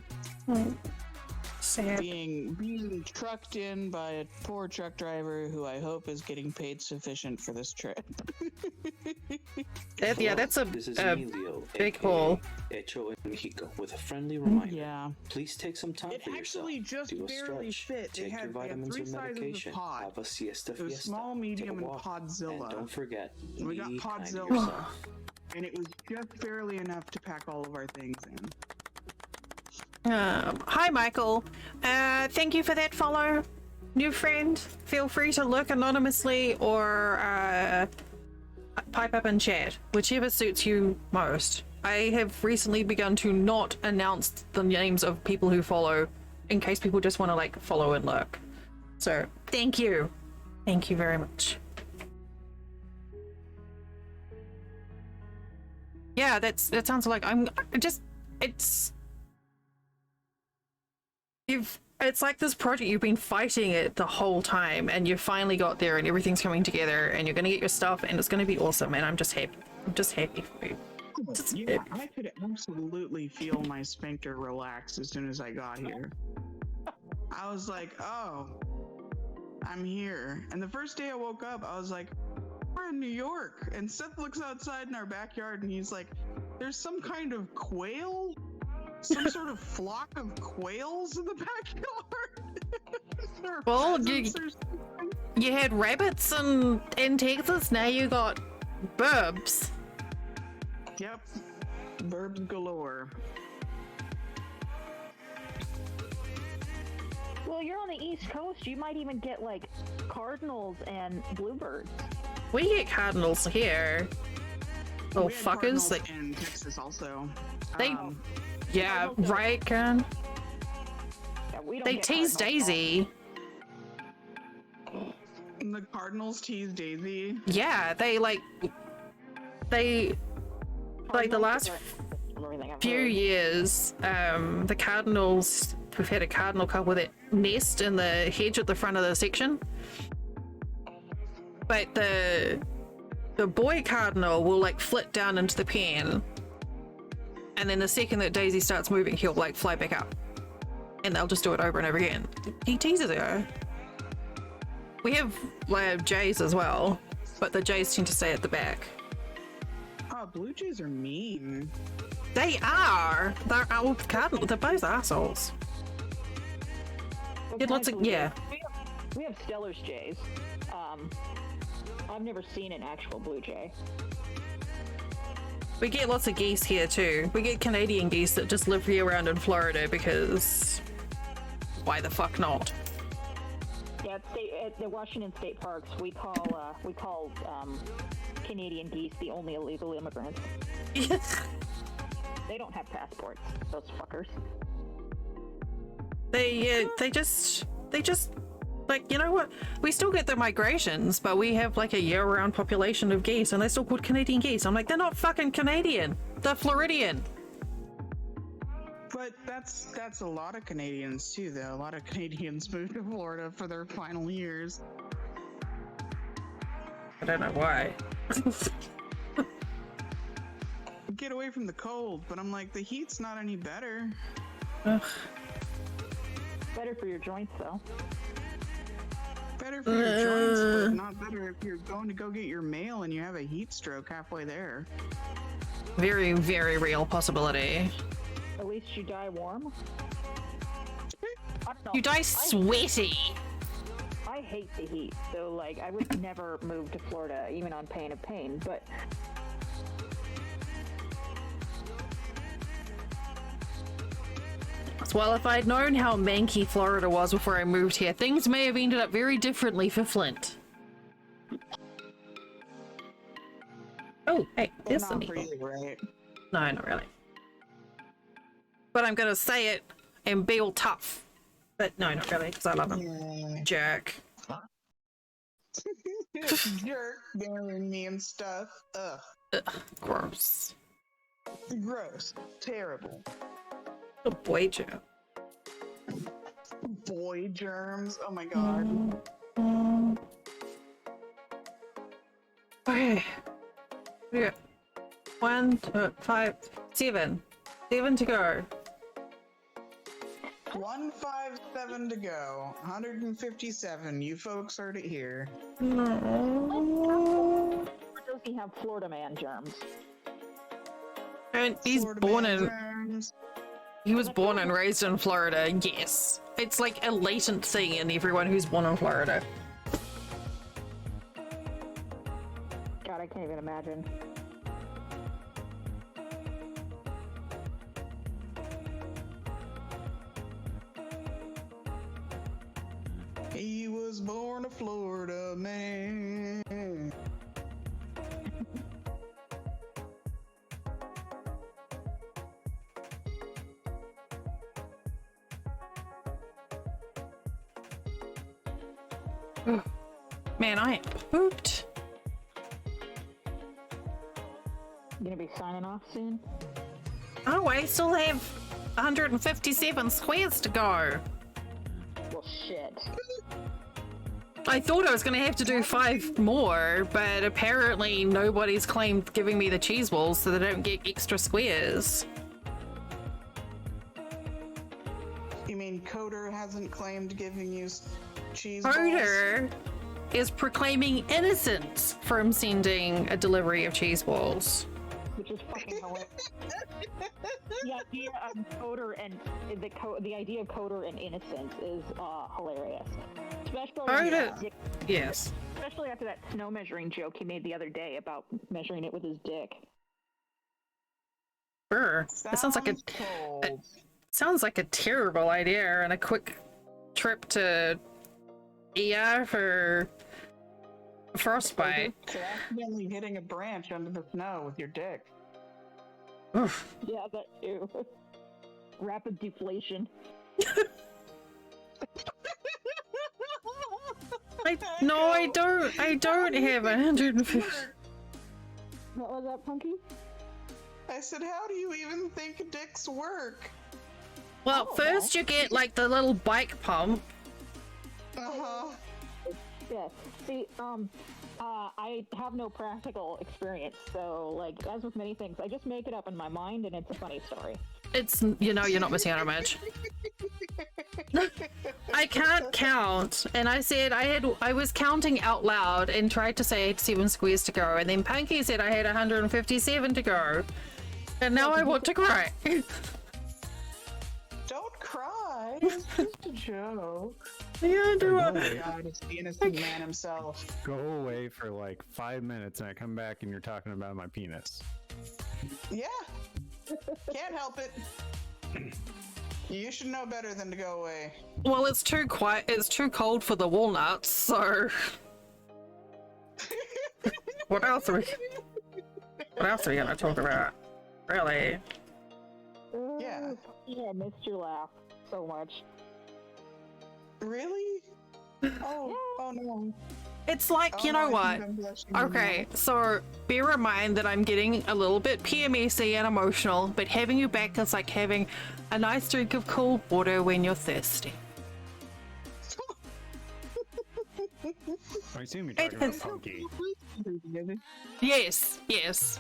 Sad. Being trucked in by a poor truck driver who I hope is getting paid sufficient for this trip. That's a This is Emilio, big aka haul. Hecho en Mexico, with a friendly reminder. Yeah. Please take some time It for actually yourself. just Do a barely stretch. fit. Take your vitamins three or sizes medication. of pod. Have a siesta It was fiesta. small, medium, Take a and walk. Podzilla. And don't forget, We got be kind to Podzilla. yourself. And it was just barely enough to pack all of our things in. Hi, Michael. Thank you for that follow, new friend. Feel free to lurk anonymously or pipe up and chat, whichever suits you most. I have recently begun to not announce the names of people who follow in case people just want to like follow and lurk. So thank you. Thank you very much. Yeah, that sounds like it's like this project you've been fighting it the whole time, and you finally got there and everything's coming together and you're gonna get your stuff and it's gonna be awesome, and I'm just happy for you. Yeah, I could absolutely feel my sphincter relax as soon as I got here. I was like, oh, I'm here. And the first day I woke up, I was like, we're in New York. And Seth looks outside in our backyard and he's like, there's some kind of quail? Some sort of flock of quails in the backyard? Well, you had rabbits in Texas, now you got burbs. Yep, burbs galore. Well, you're on the East Coast. You might even get like cardinals and bluebirds. We get cardinals here. little We had fuckers. cardinals Like, in Texas also. they, Um, yeah, right, Karen. Yeah, we don't They get tease cardinals Daisy. the Cardinals tease Daisy. Yeah, they like the Cardinals last are- from everything I've few heard. years, the Cardinals, we've had a cardinal couple that nest in the hedge at the front of the section. But the boy cardinal will like flit down into the pen, and then the second that Daisy starts moving, he'll like fly back up. And they'll just do it over and over again. He teases her. We have jays as well, but the jays tend to stay at the back. Oh, Blue Jays are mean. They are. They're old cardinal. They're both assholes. What Get lots kinds of do we yeah. have? We have Stellar's jays. I've never seen an actual blue jay. We get lots of geese here too. We get Canadian geese that just live year round in Florida because why the fuck not? Yeah, at the Washington State Parks, we call Canadian geese the only illegal immigrants. They don't have passports, those fuckers. They just like, you know what? We still get the migrations, but we have like a year-round population of geese, and they're still called Canadian geese. I'm like, they're not fucking Canadian. They're Floridian. But that's a lot of Canadians too, though. A lot of Canadians moved to Florida for their final years. I don't know why. Get away from the cold, but I'm like, the heat's not any better. Ugh. Better for your joints, though. Better for your joints, but not better if you're going to go get your mail and you have a heat stroke halfway there. Very, very real possibility. At least you die warm. I don't know. You die sweaty. I hate the heat, so like I would never move to Florida, even on pain of pain. But Well, if I'd known how manky Florida was before I moved here, things may have ended up very differently for Flint. Oh, hey, there's the Not for needle. you, right? No, not really. But I'm gonna say it and be all tough. But no, not really, because I love him. Yeah. Jerk. Jerk, marrying me and stuff. Ugh. Ugh, gross. Gross. Terrible. Oh, boy, Joe. Boy germs. Oh my god. Okay. Yeah. 1, 2, 5, 7. 7 to go. 157 to go. 157. You folks heard it here. No. or does he have Florida man germs? And he's Florida born man in. germs. He was born and raised in Florida. Yes, it's like a latent thing in everyone who's born in Florida. God, I can't even imagine. He was born a Florida man. Man, I am pooped. You gonna be signing off soon? Oh, I still have 157 squares to go. Well, shit. I thought I was going to have to do 5 more, but apparently nobody's claimed giving me the cheese balls, so they don't get extra squares. You mean Coder hasn't claimed giving you cheese balls? Coder is proclaiming innocence from sending a delivery of cheese balls. Which is fucking hilarious. The idea of Coder and the idea of Coder and innocence is hilarious. Especially Yes. especially after that snow measuring joke he made the other day about measuring it with his dick. Sure. That sounds like sounds like a terrible idea, and a quick trip to ER for Frostbite. So accidentally hitting a branch under the snow with your dick. Oof. Yeah, that too. Rapid deflation. I don't have 150. What was that, Punky? I said, how do you even think dicks work? Well, first you get like the little bike pump. Uh-huh. Yeah. See, I have no practical experience, so like as with many things, I just make it up in my mind, and it's a funny story. It's, you're not missing out on much. I can't count, and I said I was counting out loud and tried to say 7 squares to go, and then Punky said I had 157 to go, and now I want to cry. Don't cry. It's just a joke. Yeah, do Oh my god, it's the innocent man himself. Go away for like 5 minutes and I come back and you're talking about my penis. Yeah. Can't help it. You should know better than to go away. Well, it's too quiet. It's too cold for the walnuts. So, what else are we gonna talk about? Really? Yeah. Yeah, I missed your laugh so much. Really? Oh no. It's like, you know what? Okay, so bear in mind that I'm getting a little bit PMSy and emotional, but having you back is like having a nice drink of cold water when you're thirsty. I assume you're talking about Punky. Yes,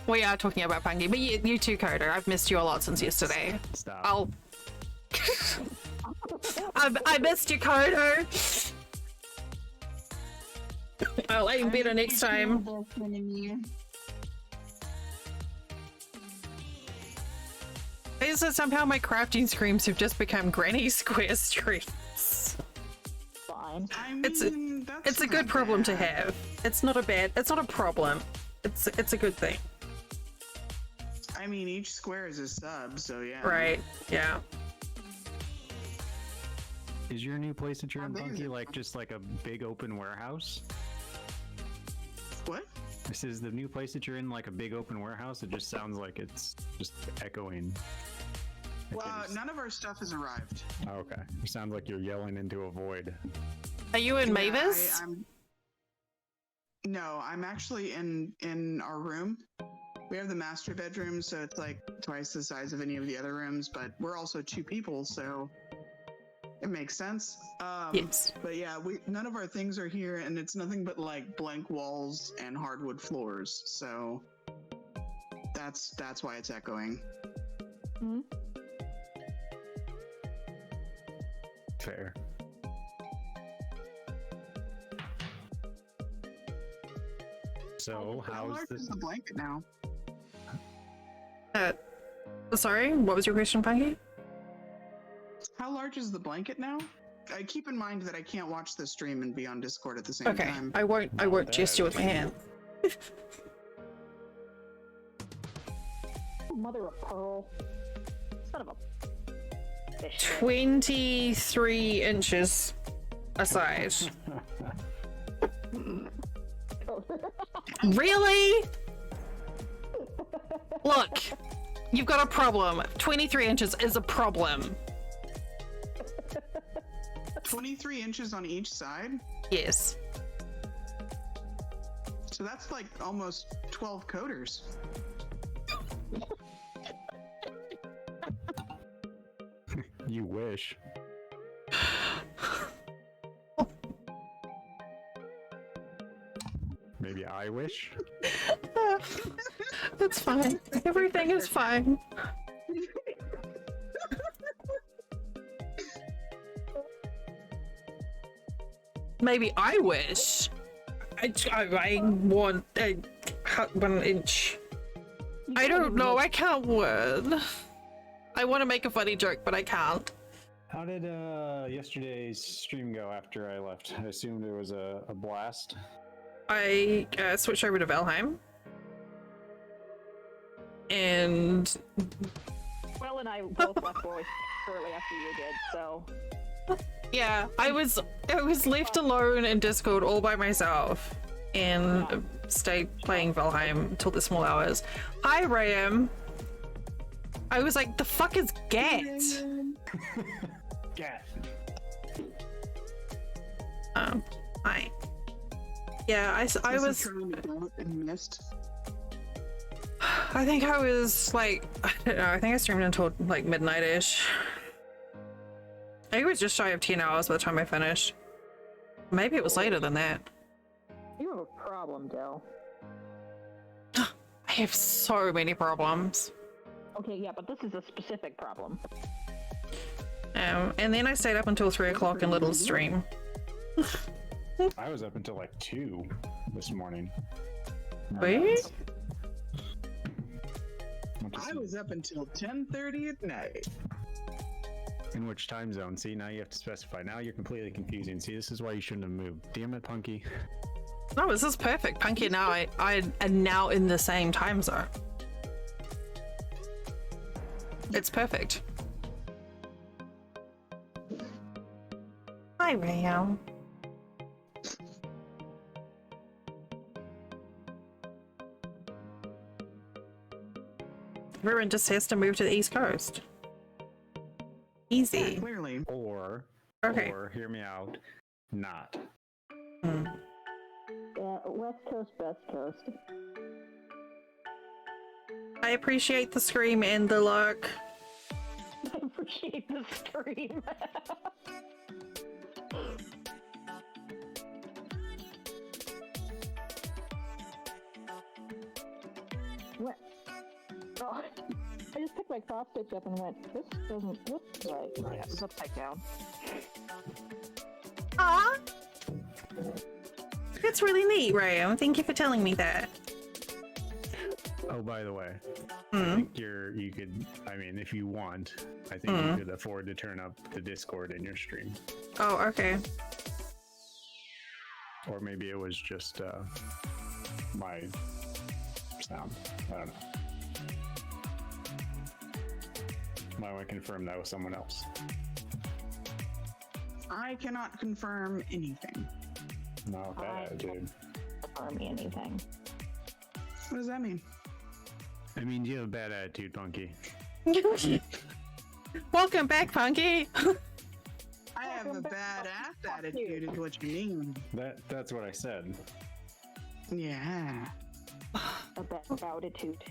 we are talking about Punky, but you too, Coda. I've missed you a lot since yesterday. Stop. I missed you, Coda. I'll aim better next time. Is that somehow my crafting streams have just become Granny Square streams? Fine. I mean, It's a good problem to have. It's not a problem. It's a good thing. I mean, each square is a sub, so yeah. Right, yeah. Is your new place that you're in, Punky, like just like a big open warehouse? What? This is the new place that you're in, like a big open warehouse. It just sounds like it's just echoing. Well, none of our stuff has arrived. Oh, okay. It sounds like you're yelling into a void. Are you in Mavis? No, I'm actually in our room. We have the master bedroom, so it's like twice the size of any of the other rooms, but we're also 2 people, so it makes sense. Yes. But yeah, none of our things are here, and it's nothing but like blank walls and hardwood floors. So that's why it's echoing. Hmm? Fair. So How large is the blanket now? Sorry, what was your question, Punky? How large is the blanket now? Keep in mind that I can't watch the stream and be on Discord at the same time. I won't gesture with my hand. Mother of pearl. Son of a fish. 23 inches aside. Really? Look, you've got a problem. 23 inches is a problem. 23 inches on each side? Yes. So that's like almost 12 coders. You wish. Maybe I wish? That's fine. Everything is fine. Maybe I wish. I want a 1 inch. I don't know. I can't word. I want to make a funny joke, but I can't. How did yesterday's stream go after I left? I assumed it was a blast. I switched over to Valheim. And... Well, and I both left boys shortly after you did, so... Yeah, I was left alone in Discord all by myself. and stayed playing Valheim until the small hours. Hi, Rayam. I was like, the fuck is Gat? Gat. Hi. Yeah, I was. And missed. I think I was like, I don't know. I think I streamed until like midnight-ish. I think it was just shy of 10 hours by the time I finished. Maybe it was later than that. You have a problem, Del. I have so many problems. Okay, yeah, but this is a specific problem. And then I stayed up until 3 o'clock in Little stream. I was up until like 2 this morning. Wait? I was up until 10:30 at night. In which time zone? See, now you have to specify. Now you're completely confusing. See, this is why you shouldn't have moved. Damn it, Punky. No, this is perfect. Punky and I am now in the same time zone. It's perfect. Hi, Rayo. Everyone just has to move to the East Coast. Easy. Yeah, clearly. Or, Okay. or hear me out, not. Yeah, West Coast, Best Coast. I appreciate the scream and the look. I appreciate the stream. What? Oh, I just picked my cross stitch up and went, this doesn't look right. Yeah, it's upside down. Aw! That's really neat, Rayo. Thank you for telling me that. Oh, by the way, I think you could, I mean, if you want, I think you could afford to turn up the Discord in your stream. Oh, okay. Or maybe it was just my sound. I don't know. Might want to confirm that with someone else. I cannot confirm anything. No, bad attitude. Or me anything. What does that mean? I mean, you have a bad attitude, Punky. Welcome back, Punky. I have a badass attitude, is what you mean. That's what I said. Yeah. A bad attitude.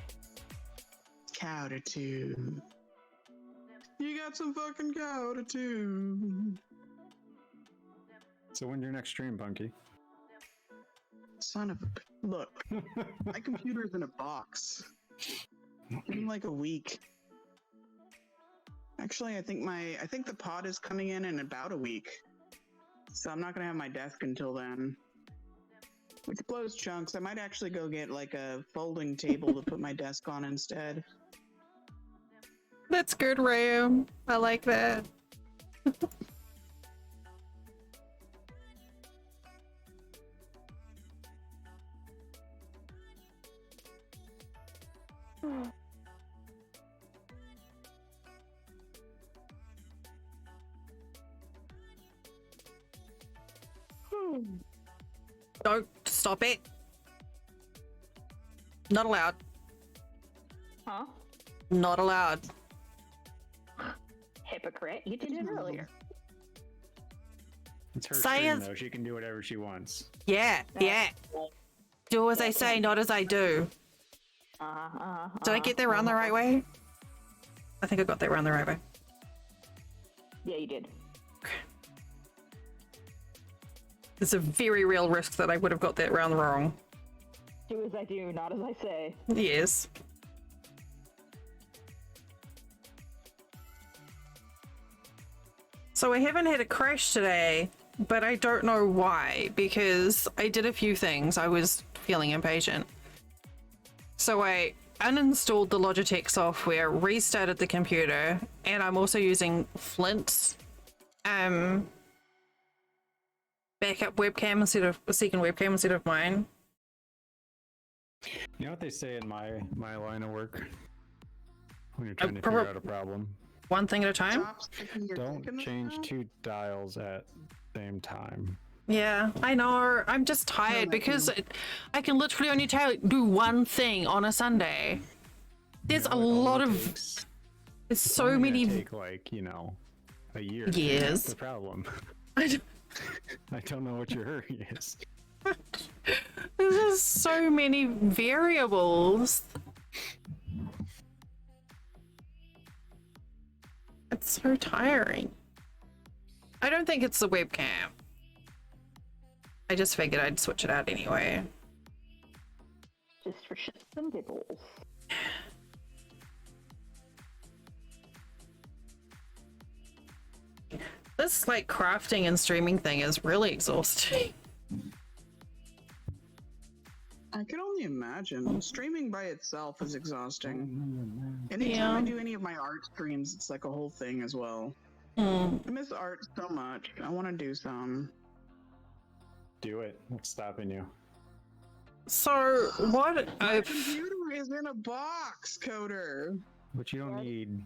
Cowtitude. You got some fucking cowtitude. So when's your next stream, Punky? Son of a... Look, my computer's in a box. In like a week. Actually, I think the pod is coming in about a week. So I'm not gonna have my desk until then. Which blows chunks. I might actually go get like a folding table to put my desk on instead. That's good, Rayo. I like that. Don't stop it. Not allowed. Huh? Not allowed. Hypocrite. You did it earlier. It's her Science. stream, though. She can do whatever she wants. Yeah, yeah. Do as I say, not as I do. Did I get that round the right way? I think I got that round the right way. Yeah, you did. There's a very real risk that I would have got that round wrong. Do as I do, not as I say. Yes. So I haven't had a crash today, but I don't know why, because I did a few things. I was feeling impatient. So I uninstalled the Logitech software, restarted the computer, and I'm also using Flint's backup webcam instead of a second webcam instead of mine. You know what they say in my line of work? When you're trying to figure out a problem? One thing at a time? Stop sticking your Don't dick in the change ground. 2 dials at the same time. Yeah, I know. I'm just tired because I can literally only do one thing on a Sunday. There's a lot of... There's so many... Take like, you know, a year. Years. That's the problem. I don't know what your hurry is. There's just so many variables. It's so tiring. I don't think it's the webcam. I just figured I'd switch it out anyway. Just for shits and giggles. This like crafting and streaming thing is really exhausting. I can only imagine. Streaming by itself is exhausting. Anytime I do any of my art streams, it's like a whole thing as well. I miss art so much. I want to do some. Do it. What's stopping you? So what? My computer is in a box, Coder. But you don't need.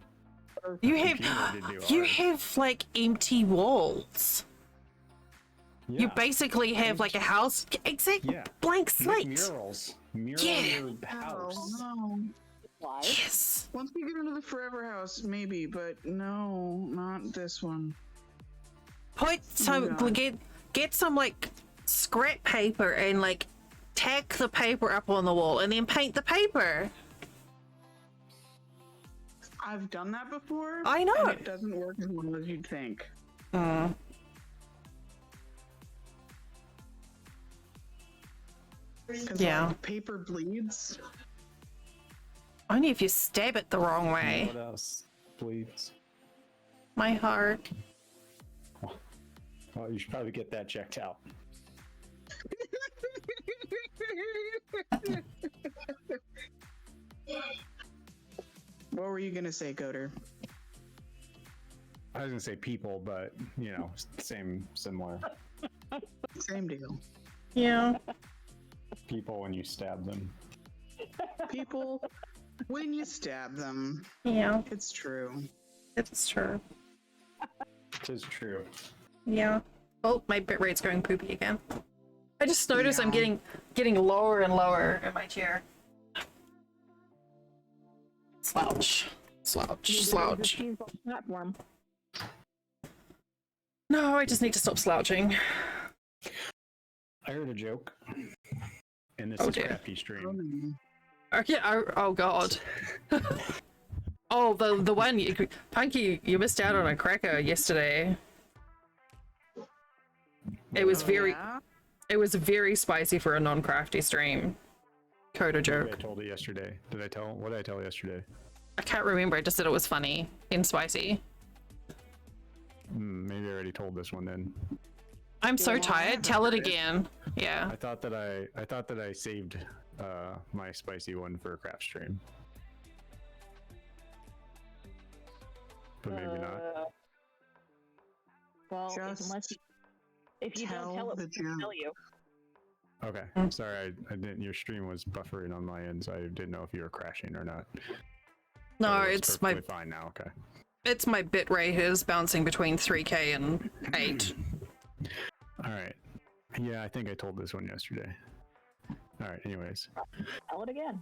You have like empty walls. Yeah. You basically have like a house, blank slate. Murals. Mural your house. Oh, no. Yes. Once we get into the forever house, maybe, but no, not this one. Put some, get some like scrap paper and like tack the paper up on the wall and then paint the paper. I've done that before. I know. And it doesn't work as well as you'd think. Yeah. Like, paper bleeds. Only if you stab it the wrong way. What else bleeds? My heart. Well, you should probably get that checked out. What were you gonna say, Coder? I was gonna say people, but you know, similar. Same deal. Yeah. People when you stab them. People when you stab them. Yeah. It's true. It's true. It is true. Yeah. Oh, my bitrate's going poopy again. I just noticed I'm getting lower and lower in my chair. Slouch. Slouch. Slouch. Platform. No, I just need to stop slouching. I heard a joke. And this Oh, is dear. Crafty Stream. Okay, oh god. Oh, the one, Punky, you missed out on a cracker yesterday. It was it was very spicy for a non-crafty stream. Coda joke. Maybe I told it yesterday. What did I tell yesterday? I can't remember, I just said it was funny and spicy. Maybe I already told this one then. I'm so tired, tell it again. Yeah. I thought that I saved my spicy one for a craft stream. But maybe not. Well, if you don't tell it, we can tell you. Okay. Sorry, I didn't. Your stream was buffering on my end, so I didn't know if you were crashing or not. No, it's my fine now. Okay. It's my bitrate is bouncing between 3K and 8. All right. Yeah, I think I told this one yesterday. All right. Anyways. Tell it again.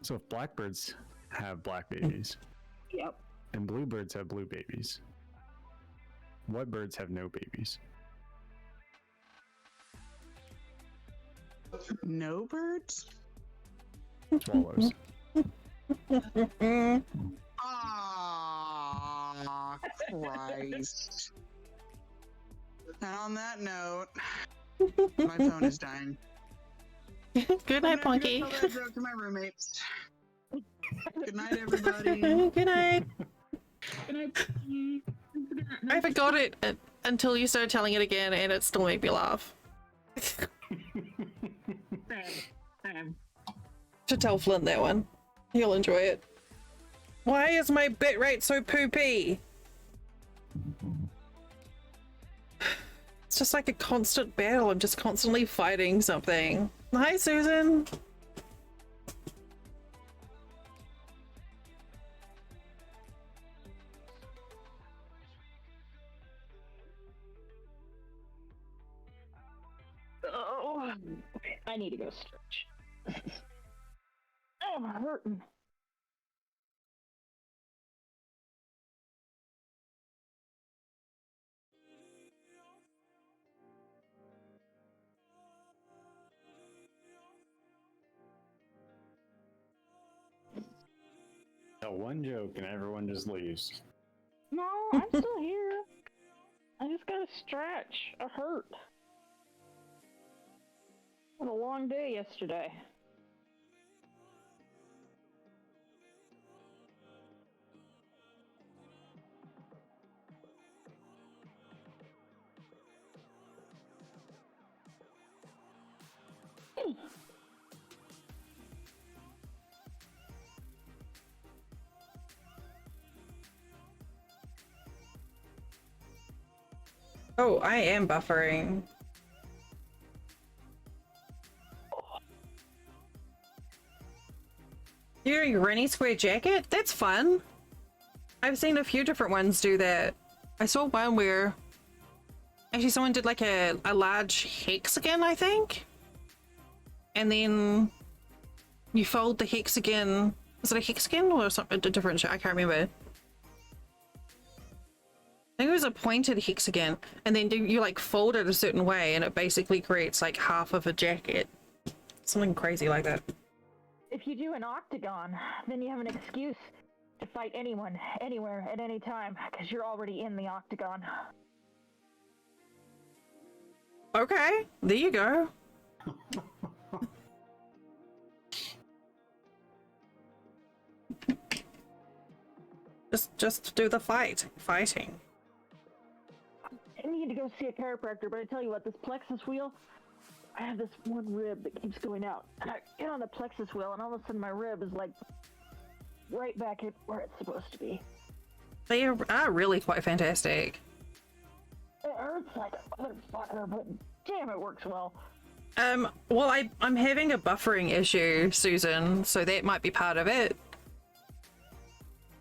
So if blackbirds have black babies, yep, and bluebirds have blue babies, what birds have no babies? No birds? Swallows. Ah, Christ. And on that note, my phone is dying. Good night, Punky. I'm gonna tell that joke to my roommates. Good night, everybody. Good night. Good night. I forgot it until you started telling it again, and it still made me laugh. Should tell Flint that one. He'll enjoy it. Why is my bitrate so poopy? It's just like a constant battle. I'm just constantly fighting something. Hi, Susan. I need to go stretch. I'm hurting. Tell one joke and everyone just leaves. No, I'm still here. I just gotta stretch. I hurt. Had a long day yesterday. Oh, I am buffering. You're doing a Granny Square jacket? That's fun. I've seen a few different ones do that. I saw one where actually someone did like a large hexagon, I think. And then you fold the hexagon. Is it a hexagon or something a different shape? I can't remember. I think it was a pointed hexagon, and then you like fold it a certain way and it basically creates like half of a jacket. Something crazy like that. If you do an octagon, then you have an excuse to fight anyone, anywhere, at any time, because you're already in the octagon. Okay, there you go. just do the fighting. I need to go see a chiropractor, but I tell you what, this plexus wheel, I have this one rib that keeps going out. And I get on the plexus wheel, and all of a sudden my rib is like right back at where it's supposed to be. They are really quite fantastic. It hurts like a motherfucker, but damn, it works well. Well, I'm having a buffering issue, Susan, so that might be part of it.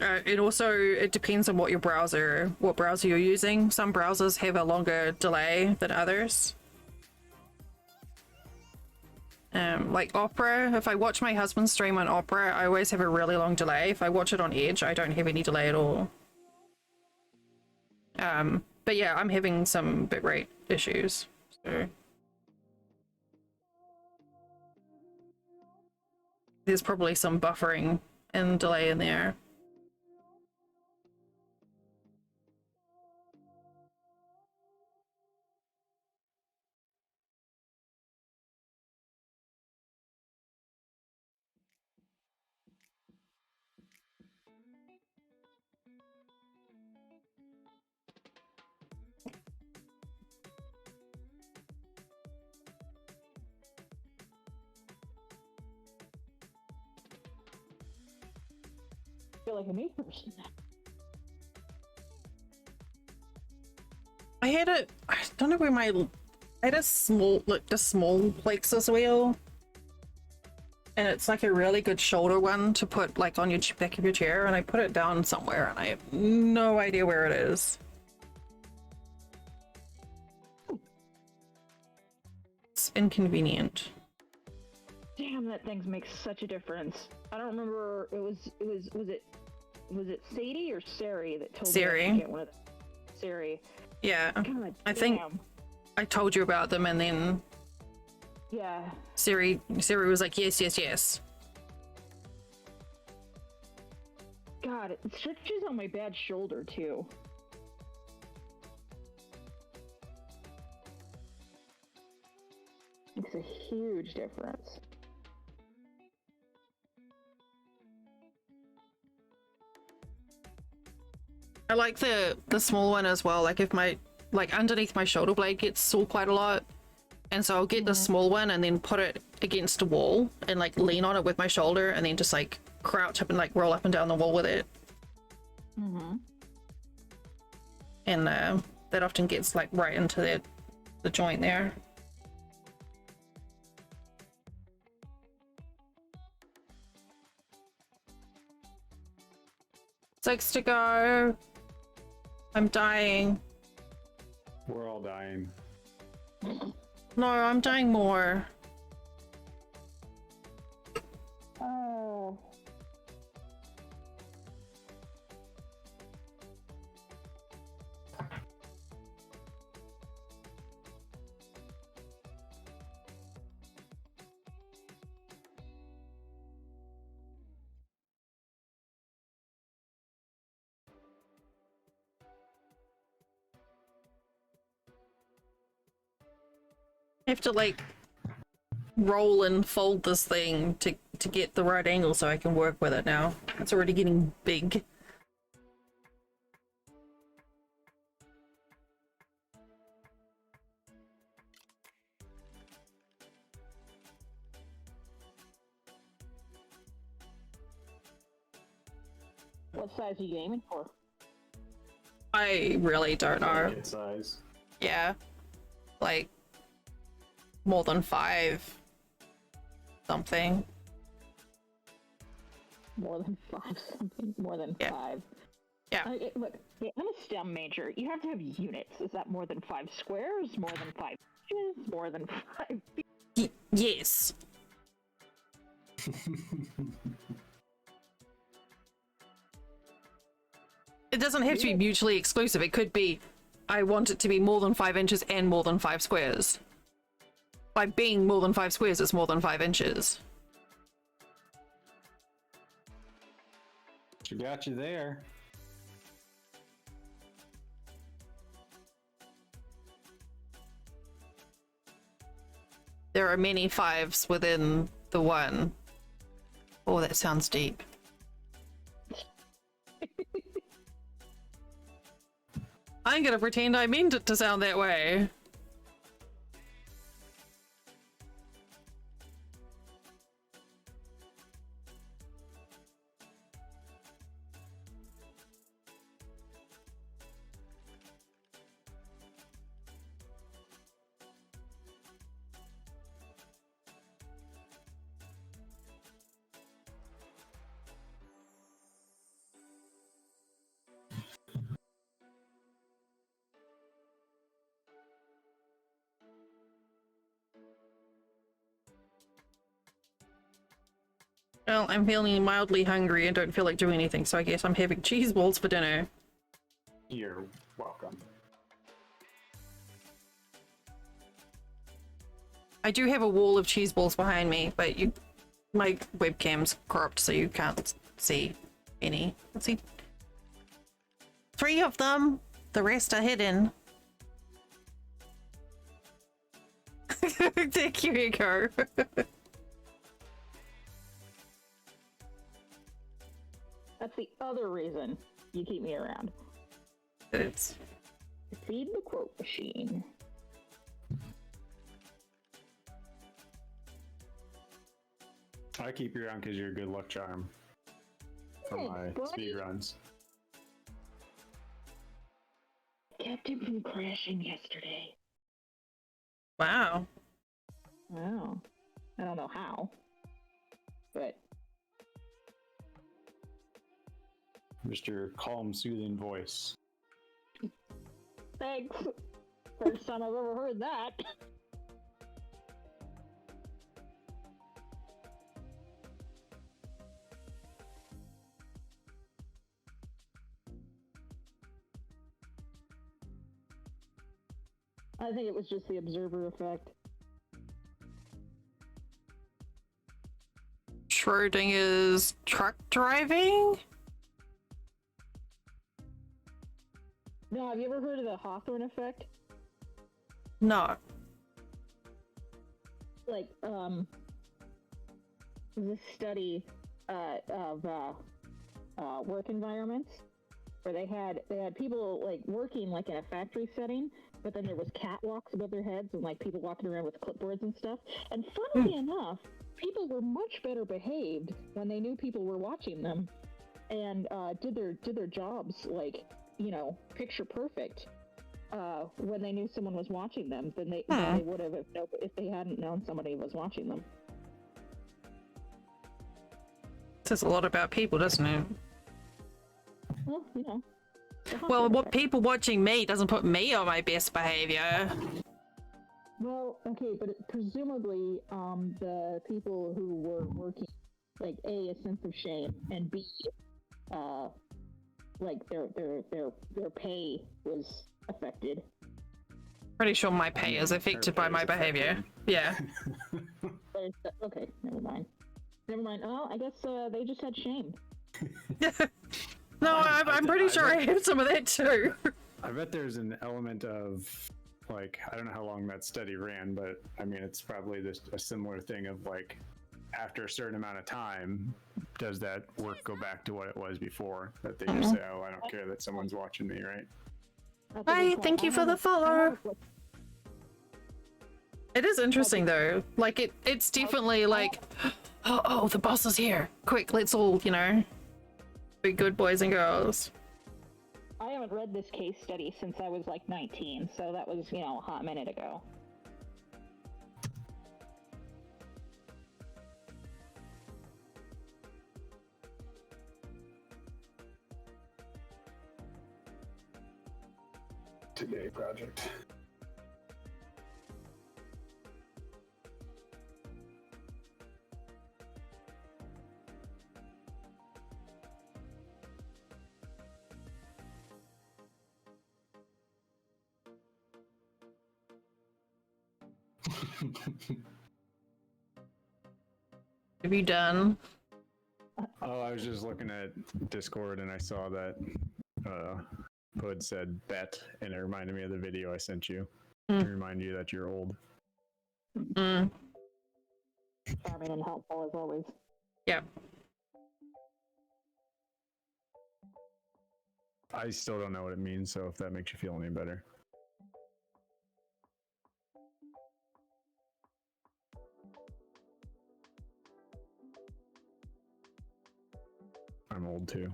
It depends on what browser you're using. Some browsers have a longer delay than others. Like Opera, if I watch my husband stream on Opera, I always have a really long delay. If I watch it on Edge, I don't have any delay at all. But yeah, I'm having some bitrate issues, so there's probably some buffering and delay in there. I feel like a me person. I don't know where I had a small plexus wheel, and it's like a really good shoulder one to put like on your back of your chair, and I put it down somewhere and I have no idea where it is. It's inconvenient. Damn, that thing makes such a difference. I don't remember. Was it Sadie or Sari that told Sari. me to get one of them? Sari. Yeah, God, I think damn. I told you about them, and then Yeah. Siri was like, yes. God, it stretches on my bad shoulder too. Makes a huge difference. I like the small one as well. Like if my underneath my shoulder blade gets sore quite a lot, and so I'll get the small one and then put it against a wall and like lean on it with my shoulder, and then just like crouch up and like roll up and down the wall with it. And that often gets like right into the joint there. 6 to go. I'm dying. We're all dying. No, I'm dying more. Oh. I have to like roll and fold this thing to get the right angle so I can work with it now. It's already getting big. What size are you aiming for? I really don't know. Kid size. Yeah. Like more than 5 something. More than 5 something? More than 5. Yeah. Look, I'm a STEM major. You have to have units. Is that more than 5 squares? More than 5 inches? More than 5 feet? Yes. It doesn't have to be mutually exclusive. It could be, I want it to be more than 5 inches and more than 5 squares. By being more than 5 squares, it's more than 5 inches. She got you there. There are many 5s within the one. Oh, that sounds deep. I'm gonna pretend I meant it to sound that way. Well, I'm feeling mildly hungry and don't feel like doing anything, so I guess I'm having cheese balls for dinner. You're welcome. I do have a wall of cheese balls behind me, but my webcam's cropped so you can't see any. Let's see. 3 of them. The rest are hidden. Thank you, Echo. That's the other reason you keep me around. It's feed the quote machine. I keep you around because you're a good luck charm for my speed runs. Kept him from crashing yesterday. Wow. Wow. I don't know how, but Mr. Calm, soothing voice. thanks. First time I've ever heard that. I think it was just the observer effect. Schrodinger's truck driving? No, have you ever heard of the Hawthorne effect? No. Like, this study of work environments where they had people like working like in a factory setting, but then there was catwalks above their heads and like people walking around with clipboards and stuff. And funnily enough, people were much better behaved when they knew people were watching them and did their jobs like, you know, picture perfect when they knew someone was watching them than they would have if they hadn't known somebody was watching them. Says a lot about people, doesn't it? Well, you know. Well, what people watching me doesn't put me on my best behavior. Well, okay, but presumably, the people who were working like A, a sense of shame, and B, like their pay was affected. Pretty sure my pay is affected by my behavior. Yeah. Okay, never mind. Never mind. Oh, I guess they just had shame. No, I'm pretty sure I have some of that too. I bet there's an element of, like, I don't know how long that study ran, but I mean, it's probably just a similar thing of like, after a certain amount of time, does that work go back to what it was before? That they just say, oh, I don't care that someone's watching me, right? Hi, thank you for the follow. It is interesting though. Like it's definitely like, oh, the boss is here. Quick, let's all, you know, be good boys and girls. I haven't read this case study since I was like 19, so that was, you know, a hot minute ago. Today project. Have you done? Oh, I was just looking at Discord and I saw that Hood said bet, and it reminded me of the video I sent you to remind you that you're old. Charming and helpful as always. Yeah. I still don't know what it means, so if that makes you feel any better. I'm old too.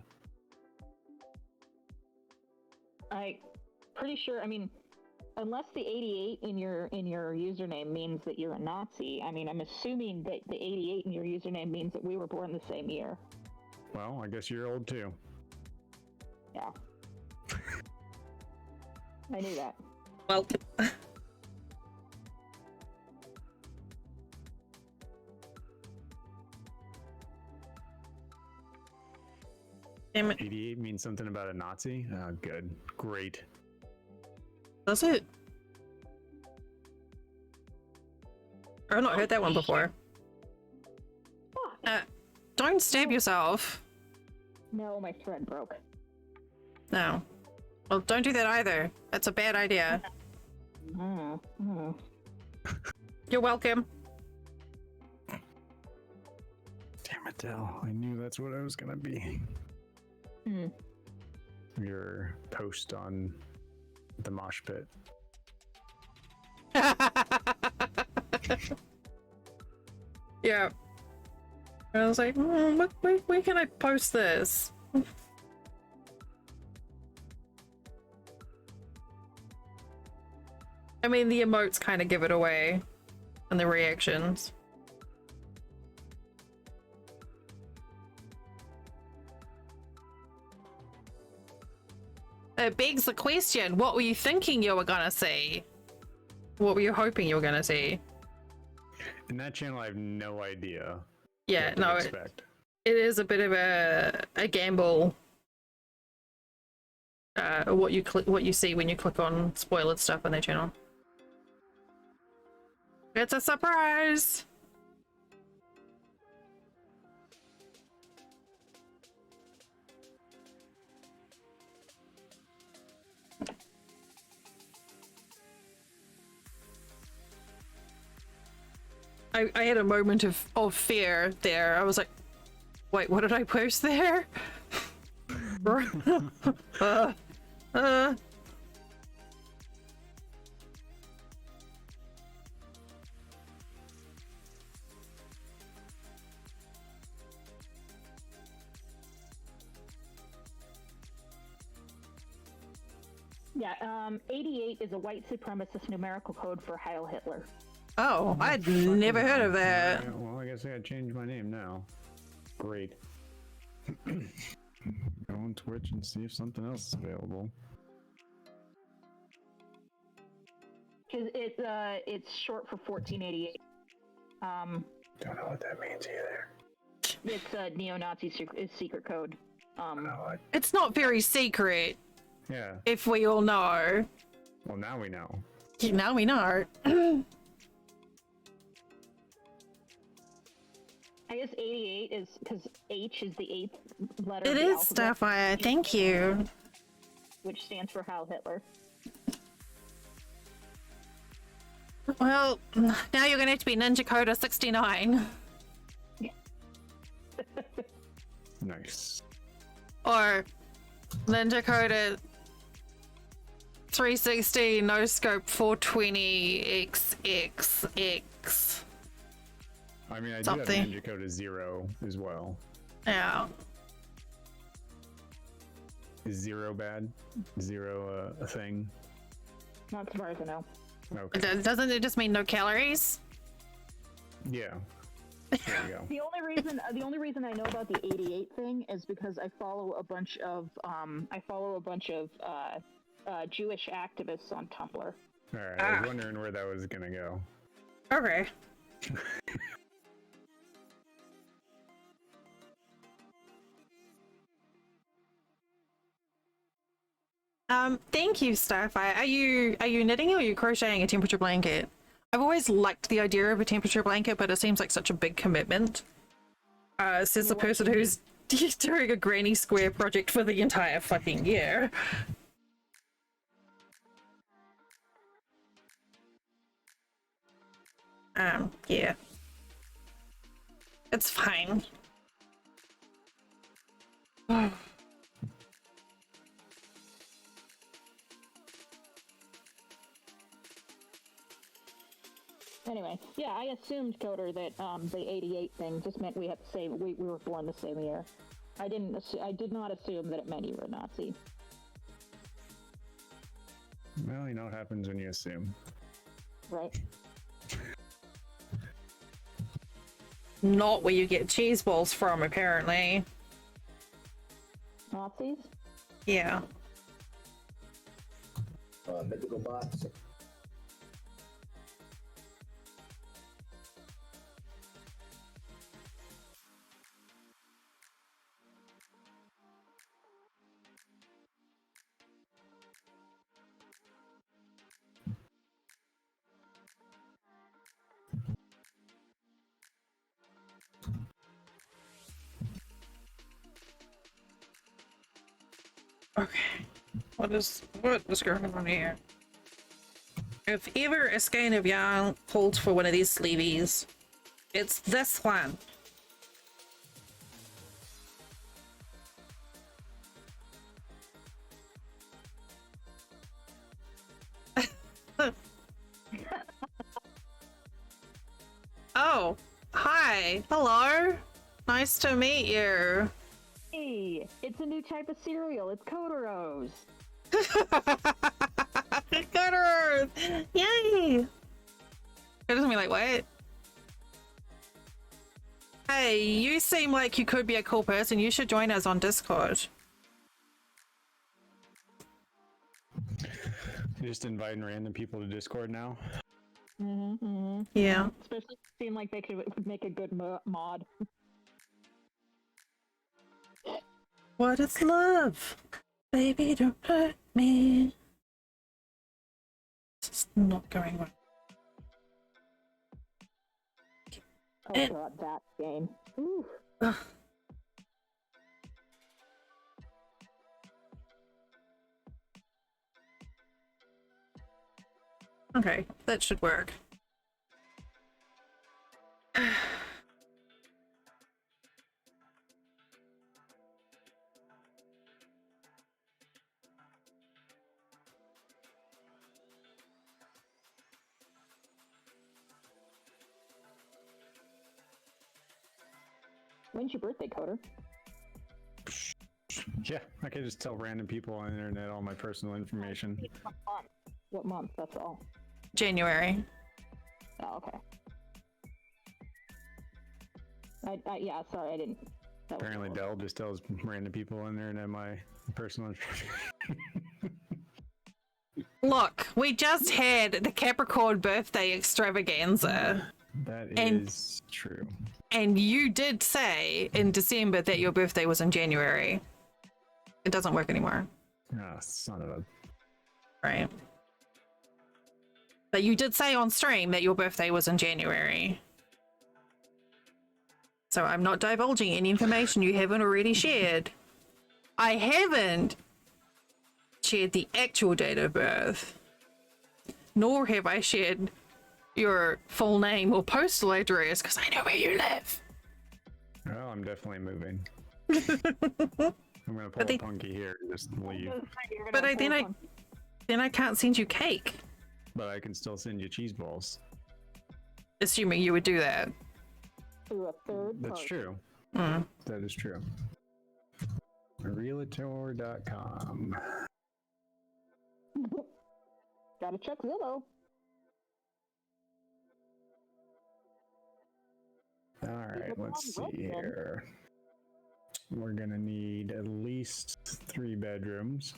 I pretty sure, I mean, unless the 88 in your username means that you're a Nazi, I mean, I'm assuming that the 88 in your username means that we were born the same year. Well, I guess you're old too. Yeah. I knew that. Well, damn it. 88 means something about a Nazi? Oh, good. Great. Does it? I've not heard that one before. Don't stab yourself. No, my thread broke. No. Well, don't do that either. That's a bad idea. You're welcome. Damn it, Del. I knew that's what I was gonna be. Your post on the mosh pit. Yeah. I was like, where can I post this? I mean, the emotes kind of give it away, and the reactions. It begs the question, what were you thinking you were gonna see? What were you hoping you were gonna see? In that channel, I have no idea. Yeah, what to no, expect. It is a bit of a gamble. What you see when you click on spoiled stuff on their channel. It's a surprise. I had a moment of fear there. I was like, wait, what did I post there? Yeah, 88 is a white supremacist numerical code for Heil Hitler. Oh, I'd never heard of that. Right, well, I guess I gotta change my name now. Great. Go on Twitch and see if something else is available. Because it's short for 1488. Don't know what that means either. it's a neo-Nazi secret code. It's not very secret, Yeah. if we all know. Well, now we know. Now we know. I guess 88 is because H is the 8th letter. It of the is alphabet, Starfire. Thank you. which stands for Heil Hitler. Well, now you're gonna have to be Ninja Coder 69. Nice. Or Ninja Coder 360 no scope 420 XXX. I mean, I Something. do have Ninja Code 0 as well. Yeah. Is 0 bad? 0 a thing? Not as far as I know. Okay. Doesn't it just mean no calories? Yeah. There you go. The only reason I know about the 88 thing is because I follow a bunch of Jewish activists on Tumblr. All right. I was wondering where that was gonna go. Okay. Thank you, Starfire. Are you knitting or are you crocheting a temperature blanket? I've always liked the idea of a temperature blanket, but it seems like such a big commitment. Says the person who's doing a granny square project for the entire fucking year. Yeah. It's fine. Anyway, yeah, I assumed, Coder, that the 88 thing just meant we had to say we were born the same year. I did not assume that it meant you were a Nazi. Well, you know what happens when you assume. Right. Not where you get cheese balls from, apparently. Nazis? Yeah. Mythical box. Okay. What is going on here? If ever a skein of yarn holds for one of these sleeveys, it's this one. Oh, hi. Hello. Nice to meet you. Hey, it's a new type of cereal. It's Coderos. Coderos! Yay! It doesn't mean like, what? Hey, you seem like you could be a cool person. You should join us on Discord. You're just inviting random people to Discord now? Yeah. Especially seem like they could make a good mod. What is love? Baby, don't hurt me. This is not going well. Oh god, that game. Ooh. Okay, that should work. When's your birthday, Coder? Yeah, I can just tell random people on the internet all my personal information. What month? That's all. January. Oh, okay. Yeah, sorry, I didn't. Apparently Dell just tells random people on the internet my personal information. Look, we just had the Capricorn birthday extravaganza. That is true. And you did say in December that your birthday was in January. It doesn't work anymore. Ah, son of a... Right. But you did say on stream that your birthday was in January. So I'm not divulging any information you haven't already shared. I haven't shared the actual date of birth, nor have I shared your full name or postal address because I know where you live. Well, I'm definitely moving. I'm gonna pull a Punky here and just leave. But then I can't send you cake. But I can still send you cheese balls. Assuming you would do that. Through a third That's party. true. Mm. That is true. Realtor.com. Gotta check Zillow. All right, let's see here. We're gonna need at least 3 bedrooms.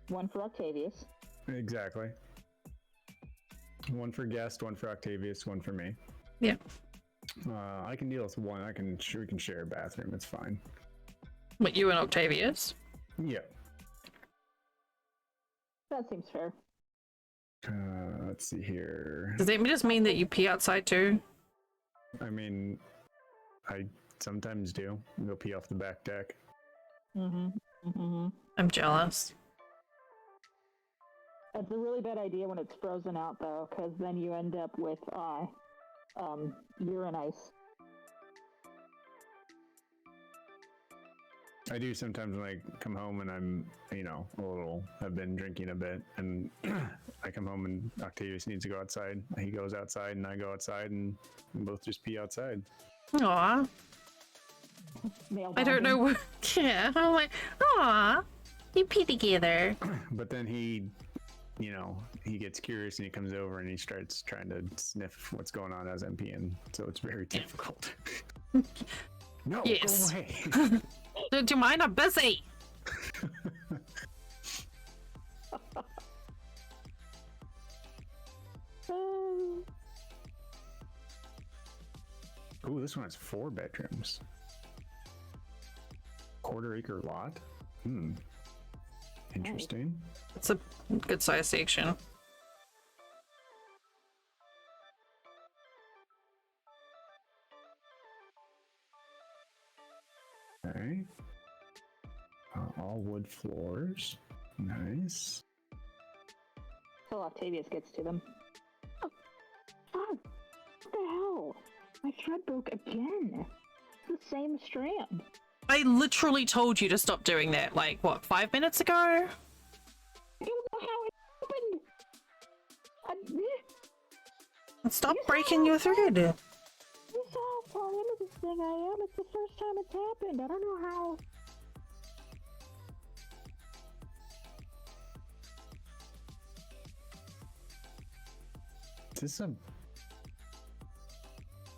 One for Octavius. Exactly. 1 for guest, 1 for Octavius, 1 for me. Yeah. I can deal with 1. We can share a bathroom. It's fine. What, you and Octavius? Yeah. That seems fair. Let's see here. Does that just mean that you pee outside too? I mean, I sometimes do. Go pee off the back deck. I'm jealous. It's a really bad idea when it's frozen out, though, because then you end up with urine ice. I do sometimes when I come home and I'm, I've been drinking a bit, and I come home and Octavius needs to go outside. He goes outside and I go outside, and we both just pee outside. Aw. I don't know what. Yeah, I'm like, aw, you pee together. But then he gets curious and he comes over and he starts trying to sniff what's going on as I'm peeing, so it's very difficult. No, yes. Go away. Do you mind? I'm busy. Ooh, this one has 4 bedrooms. 1/4-acre lot. Interesting. It's a good size section. Okay. All wood floors. Nice. Till Octavius gets to them. Oh, fuck! What the hell? My thread broke again. It's the same strand. I literally told you to stop doing that, like, what, 5 minutes ago? I don't know how it happened. Stop breaking your thread. You saw how far into this thing I am. It's the first time it's happened. I don't know how. Is this a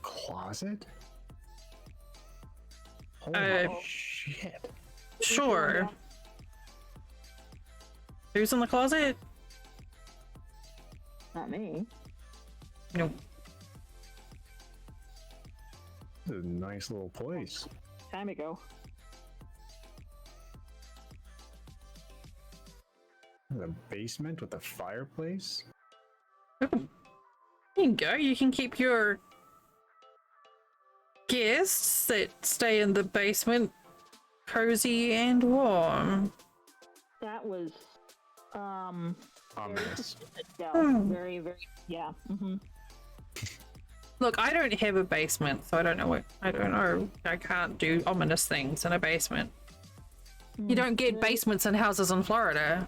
closet? Holy shit. Sure. Who's in the closet? Not me. Nope. This is a nice little place. Time ago. The basement with a fireplace? There you go. You can keep your guests that stay in the basement cozy and warm. That was, ominous. Very, very, yeah. Look, I don't have a basement, so I don't know. I can't do ominous things in a basement. You don't get basements in houses in Florida.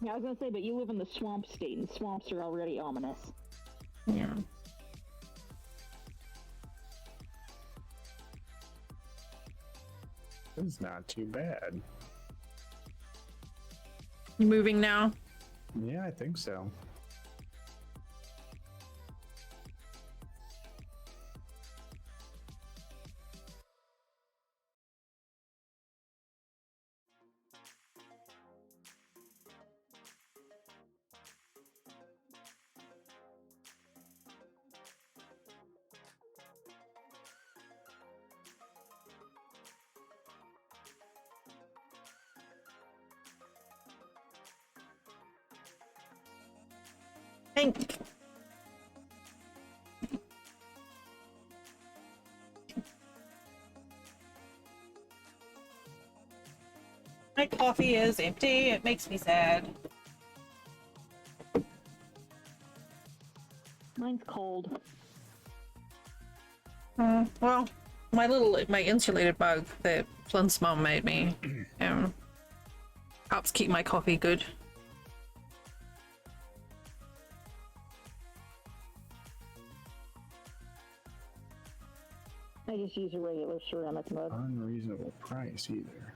Yeah, I was gonna say, but you live in the swamp state, and swamps are already ominous. Yeah. This is not too bad. You moving now? Yeah, I think so. Pink. My coffee is empty. It makes me sad. Mine's cold. Well, my insulated mug that Flint's mom made me helps keep my coffee good. I just use a regular ceramic mug. Unreasonable price either.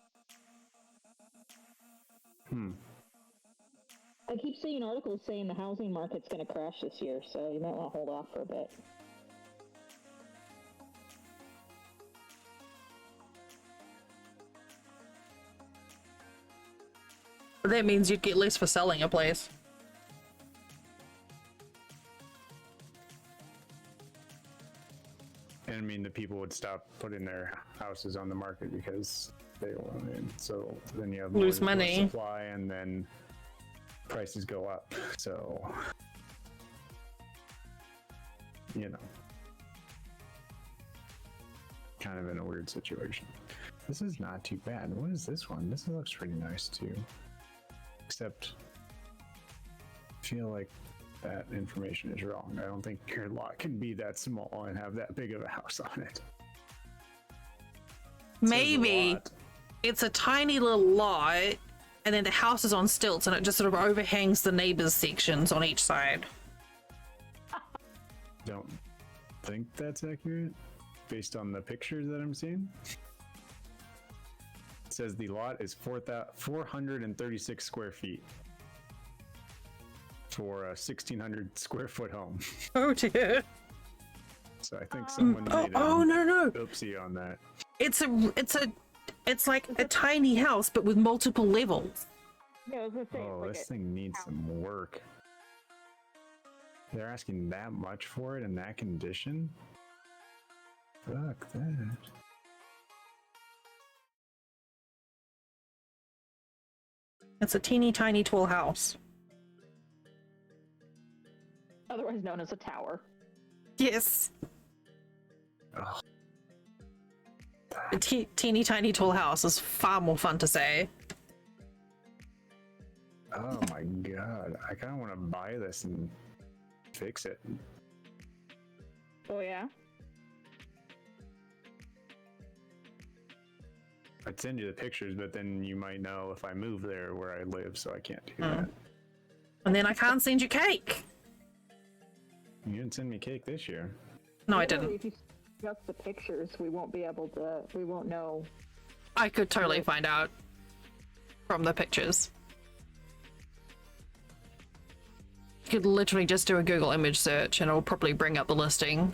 I keep seeing articles saying the housing market's going to crash this year, so you might want to hold off for a bit. That means you'd get less for selling a place. And I mean, the people would stop putting their houses on the market because they won't. And so then you have Lose more money. supply, and then prices go up. So, you know, kind of in a weird situation. This is not too bad. What is this one? This looks pretty nice too. Except, I feel like that information is wrong. I don't think your lot can be that small and have that big of a house on it. Maybe it's a tiny little lot, and then the house is on stilts, and it just sort of overhangs the neighbors' sections on each side. Don't think that's accurate based on the pictures that I'm seeing. It says the lot is 436 square feet for a 1,600 square foot home. Oh dear. So I think someone made no. oopsie on that. It's like a tiny house, but with multiple levels. Yeah, I was gonna say, Oh, this thing needs some work. They're asking that much for it in that condition? Fuck that. It's a teeny tiny tall house. otherwise known as a tower. Yes. Oh. A teeny tiny tall house is far more fun to say. Oh my god, I kind of want to buy this and fix it. Oh yeah? I'd send you the pictures, but then you might know if I move there where I live, so I can't do that. And then I can't send you cake. You didn't send me cake this year. No, I didn't. If you just the pictures, we won't be able to. We won't know. I could totally find out from the pictures. You could literally just do a Google image search and it'll probably bring up the listing.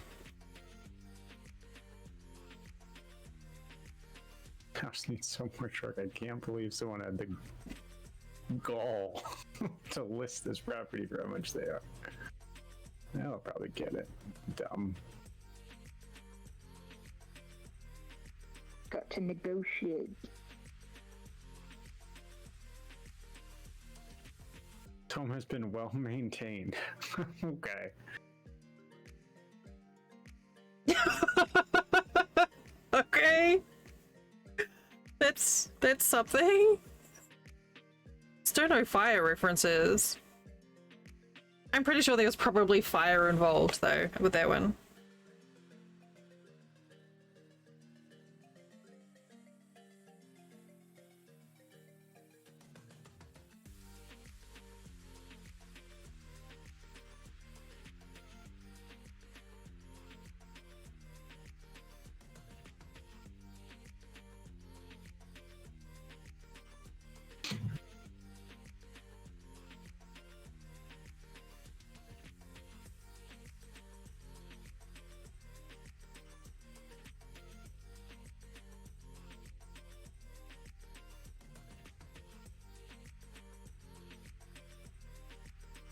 House needs so much work. I can't believe someone had the gall to list this property for how much they are. I'll probably get it. Dumb. Got to negotiate. Home has been well maintained. Okay. Okay. That's something. Still no fire references. I'm pretty sure there was probably fire involved though with that one.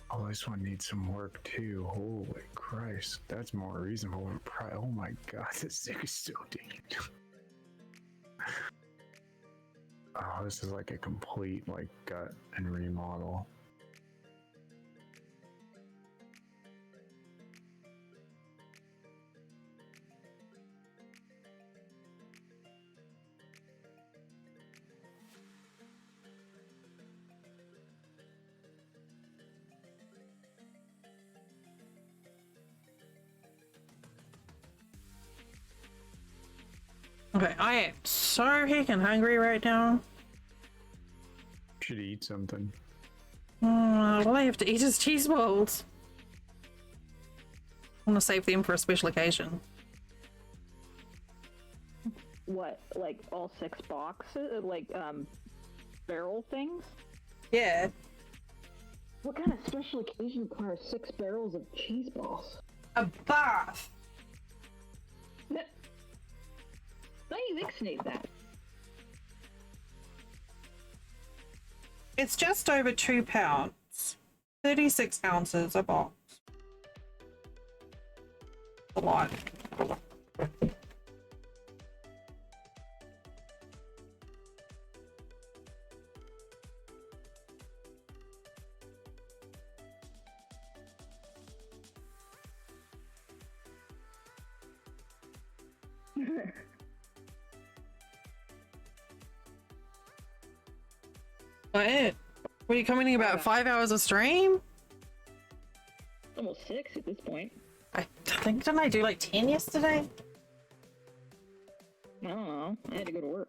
Oh, this one needs some work too. Holy Christ. That's more reasonable than oh my god, this thing is so deep. Oh, this is like a complete like gut and remodel. Okay, I am so heckin' hungry right now. Should eat something. All I have to eat is cheese balls. I want to save them for a special occasion. What, like all 6 boxes? Like, barrel things? Yeah. What kind of special occasion requires 6 barrels of cheese balls? A bath! Don't you vaccinate that? It's just over 2 pounds. 36 ounces a box. A lot. What? What are you commenting about? 5 hours of stream? Almost 6 at this point. I think, didn't I do like 10 yesterday? I don't know. I had to go to work.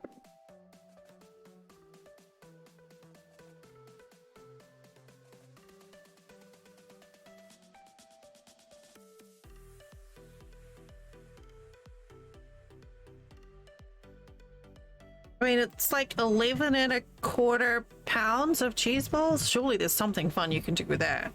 I mean, it's like 11.25 pounds of cheese balls. Surely there's something fun you can do with that.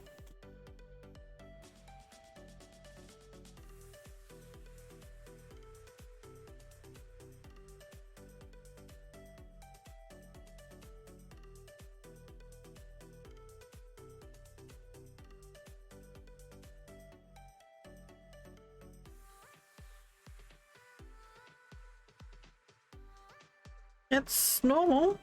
It's normal.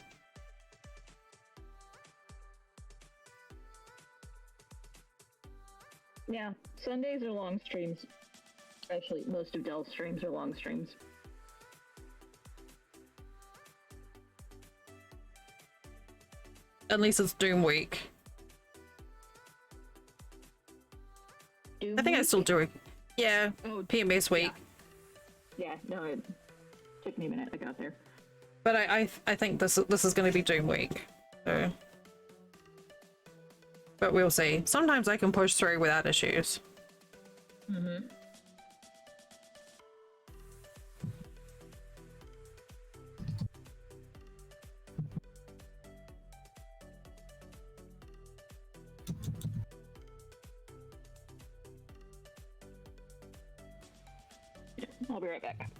Yeah, Sundays are long streams. Actually, most of Dell's streams are long streams. Unless it's Doom Week. Doom I think I week? still do it. Yeah, Oh, PMS week. Yeah, no, it took me a minute. I got there. But I think this is going to be Doom Week. So. But we'll see. Sometimes I can push through without issues. Mm-hmm. I'll be right back.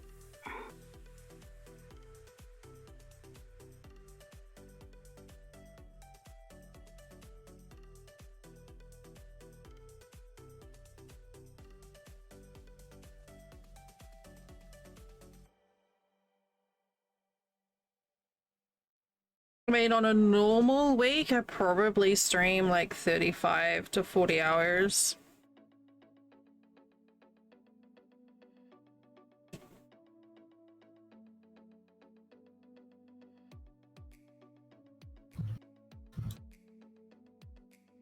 I mean, on a normal week, I probably stream like 35 to 40 hours.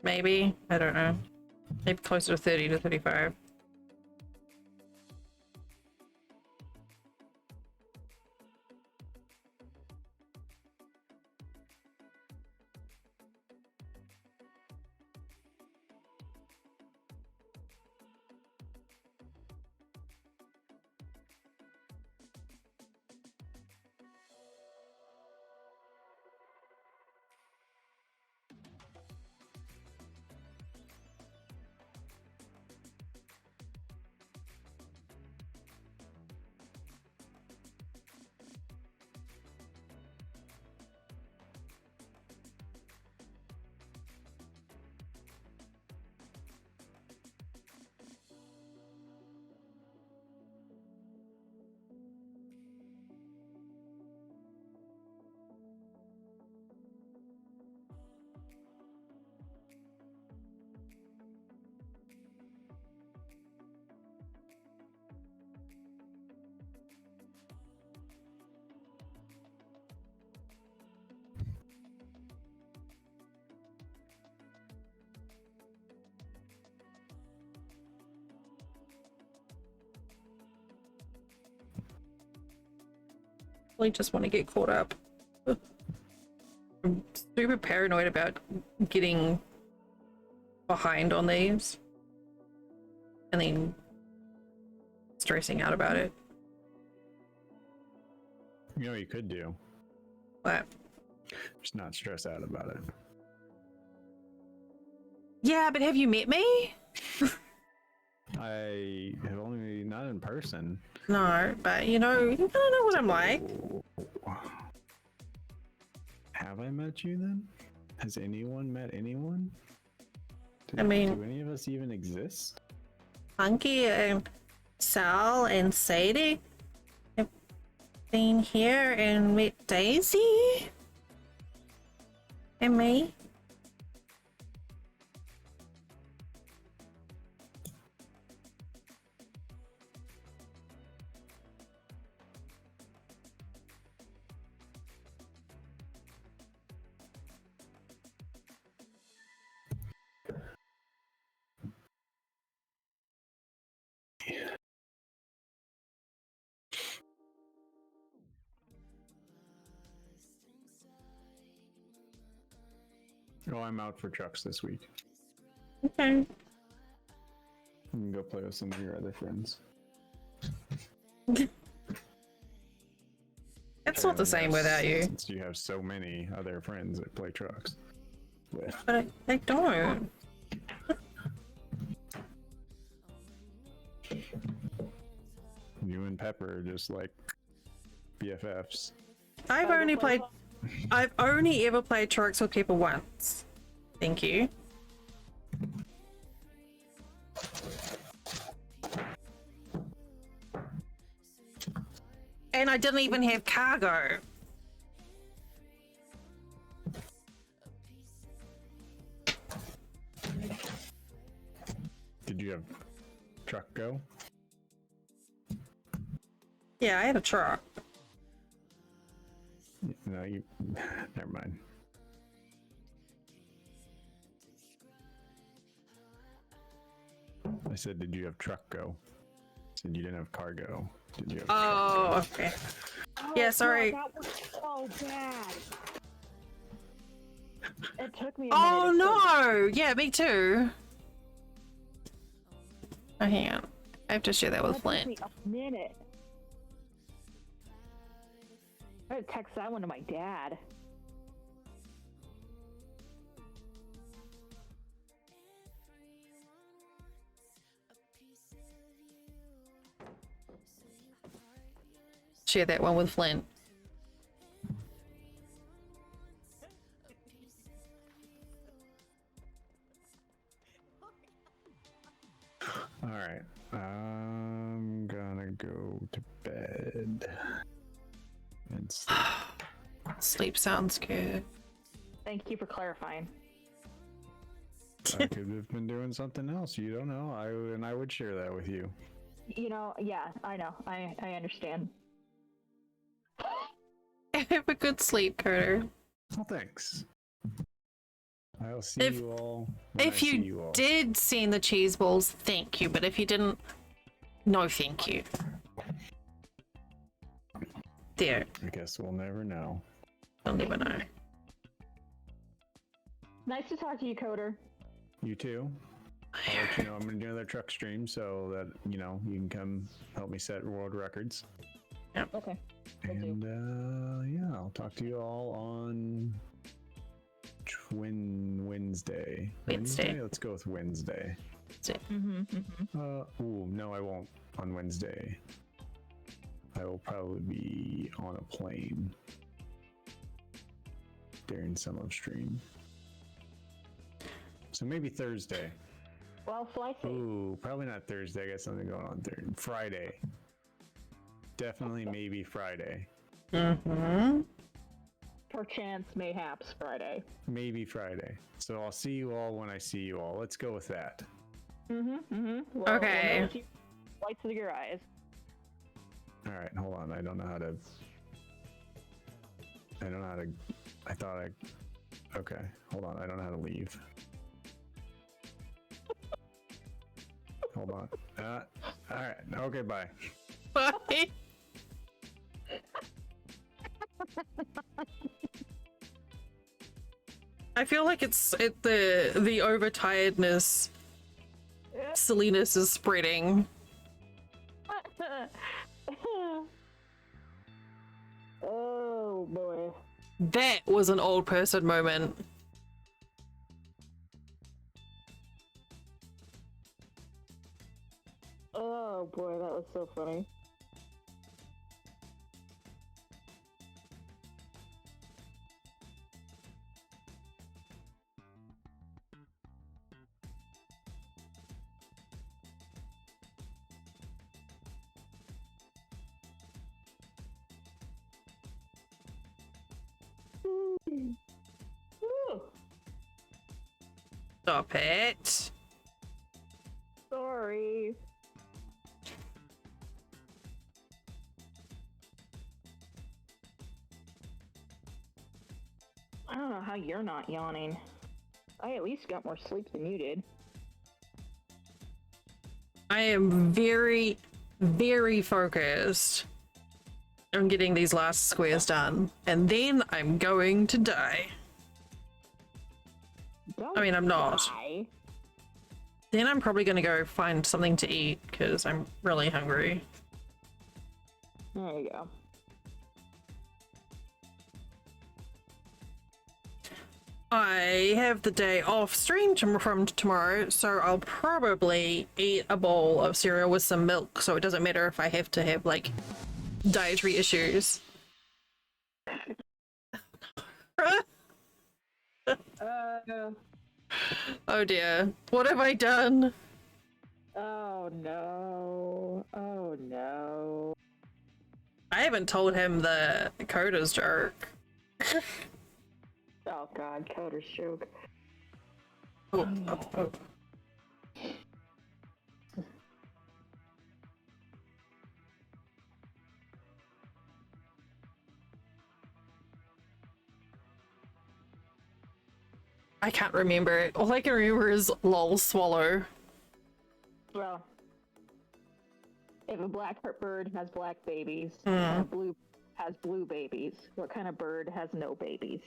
Maybe. I don't know. Maybe closer to 30 to 35. really just want to get caught up. I'm super paranoid about getting behind on these and then stressing out about it. You know what you could do? What? Just not stress out about it. Yeah, but have you met me? I have only not in person. No, but you know, you kind of know what I'm like. Have I met you then? Has anyone met anyone? I mean, do any of us even exist? Funky and Sal and Sadie have been here and met Daisy and me. Oh, I'm out for trucks this week. Okay. You can go play with some of your other friends. It's not the same without you. Since you have so many other friends that play trucks with. But I don't. You and Pepper are just like BFFs. I've only ever played trucks with people once. Thank you. And I didn't even have cargo. Did you have truck go? Yeah, I had a truck. No, you. Never mind. I said, did you have truck go? I said you didn't have cargo. Did you have Oh, okay. Yeah, sorry. God, that was so bad. It took me a Oh minute. no! Yeah, me too. Oh, hang on. I have to share that with That took me Flint. a minute. I had to text that one to my dad. Share that one with Flint. All right. I'm gonna go to bed and sleep. Sleep sounds good. Thank you for clarifying. I could have been doing something else. You don't know. I would share that with you. You know, yeah, I know. I understand. Have a good sleep, Carter. Well, thanks. I'll see you all. If you did send the cheese balls, thank you. But if you didn't, no thank you. There. I guess we'll never know. I'll never know. Nice to talk to you, Coder. You too. I'll let you know I'm gonna do another truck stream so that you know you can come help me set world records. Yeah. Okay. And yeah, I'll talk to you all on Wednesday. Wednesday. Let's go with Wednesday. No, I won't on Wednesday. I will probably be on a plane during some of stream. So maybe Thursday. Well, fly safe. Ooh, probably not Thursday. I got something going on Thursday. Friday. Definitely, maybe Friday. Mm-hmm. Perchance, mayhaps, Friday. Maybe Friday. So I'll see you all when I see you all. Let's go with that. Well, Okay. Lights of your eyes. All right, hold on. I don't know how to. Okay, hold on. I don't know how to leave. Hold on. All right. Okay, bye. Bye. I feel like the overtiredness, silliness is spreading. Oh boy. That was an old person moment. Oh boy, that was so funny. Ooh, Stop it. sorry. I don't know how you're not yawning. I at least got more sleep than you did. I am very, very focused on getting these last squares done, and then I'm going to die. I mean, I'm not. Die. Then I'm probably going to go find something to eat because I'm really hungry. There you go. I have the day off stream from tomorrow, so I'll probably eat a bowl of cereal with some milk, so it doesn't matter if I have to have, like, dietary issues. Oh dear. What have I done? Oh no. Oh no. I haven't told him the Coda's joke. Oh god, Coder's joke. Oh. I can't remember it. All I can remember is lol swallow. Well, if a black bird has black babies, Mm. and a blue has blue babies, what kind of bird has no babies?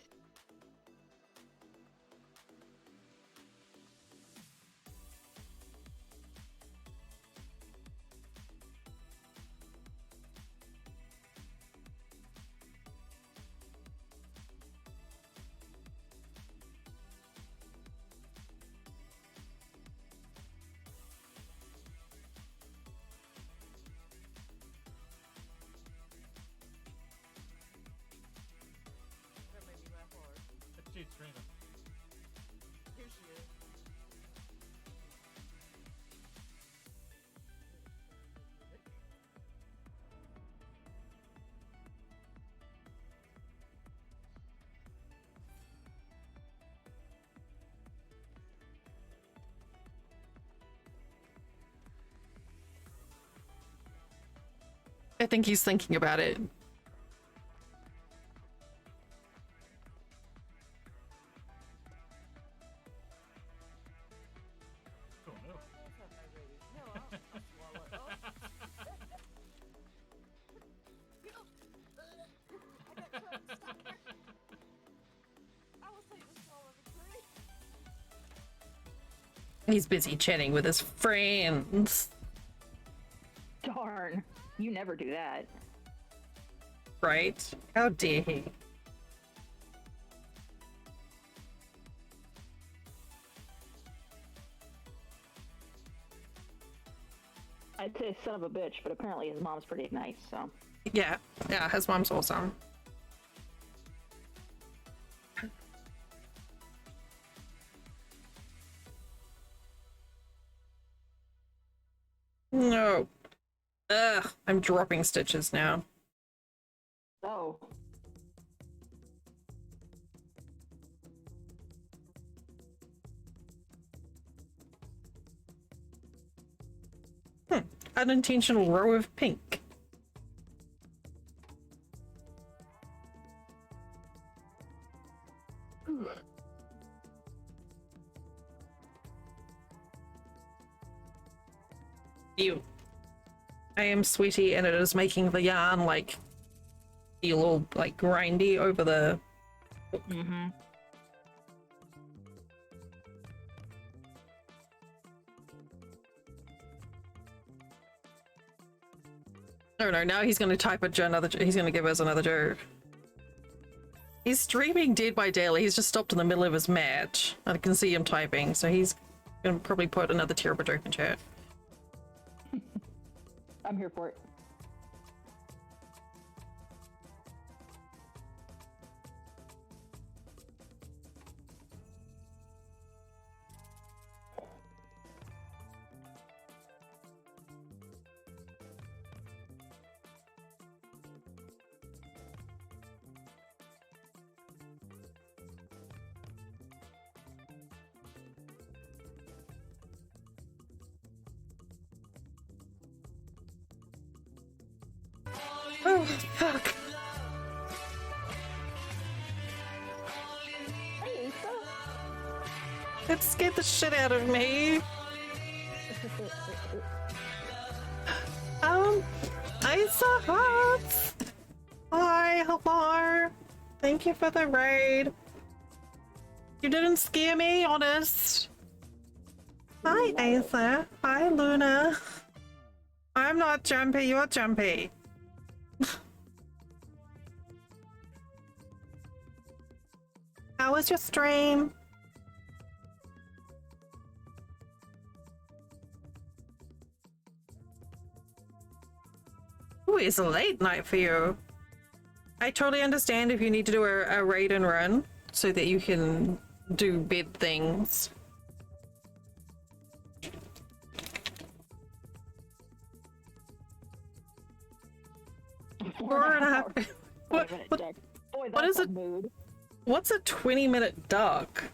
It's Trina. Here she is. I think he's thinking about it. Oh no. He's busy chatting with his friends. Darn, you never do that. Right? How dare he? I'd say son of a bitch, but apparently his mom's pretty nice, so. Yeah, his mom's awesome. No. Ugh, I'm dropping stitches now. Oh. Unintentional row of pink. Ew. I am sweaty and it is making the yarn like feel all like grindy over the. Mm-hmm. Oh no, now he's gonna type he's gonna give us another joke. He's streaming Dead by Daylight. He's just stopped in the middle of his match. I can see him typing, so he's gonna probably put another terrible joke in chat. I'm here for it. Oh, fuck. Hey, Asa. That scared the shit out of me. Isa Hearts. Hi, hello. Thank you for the raid. You didn't scare me, honest. Hi, Asa. Hi, Luna. I'm not jumpy, you're jumpy. How was your stream? Ooh, it's a late night for you. I totally understand if you need to do a raid and run so that you can do bed things. What is it? What's a 20-minute duck?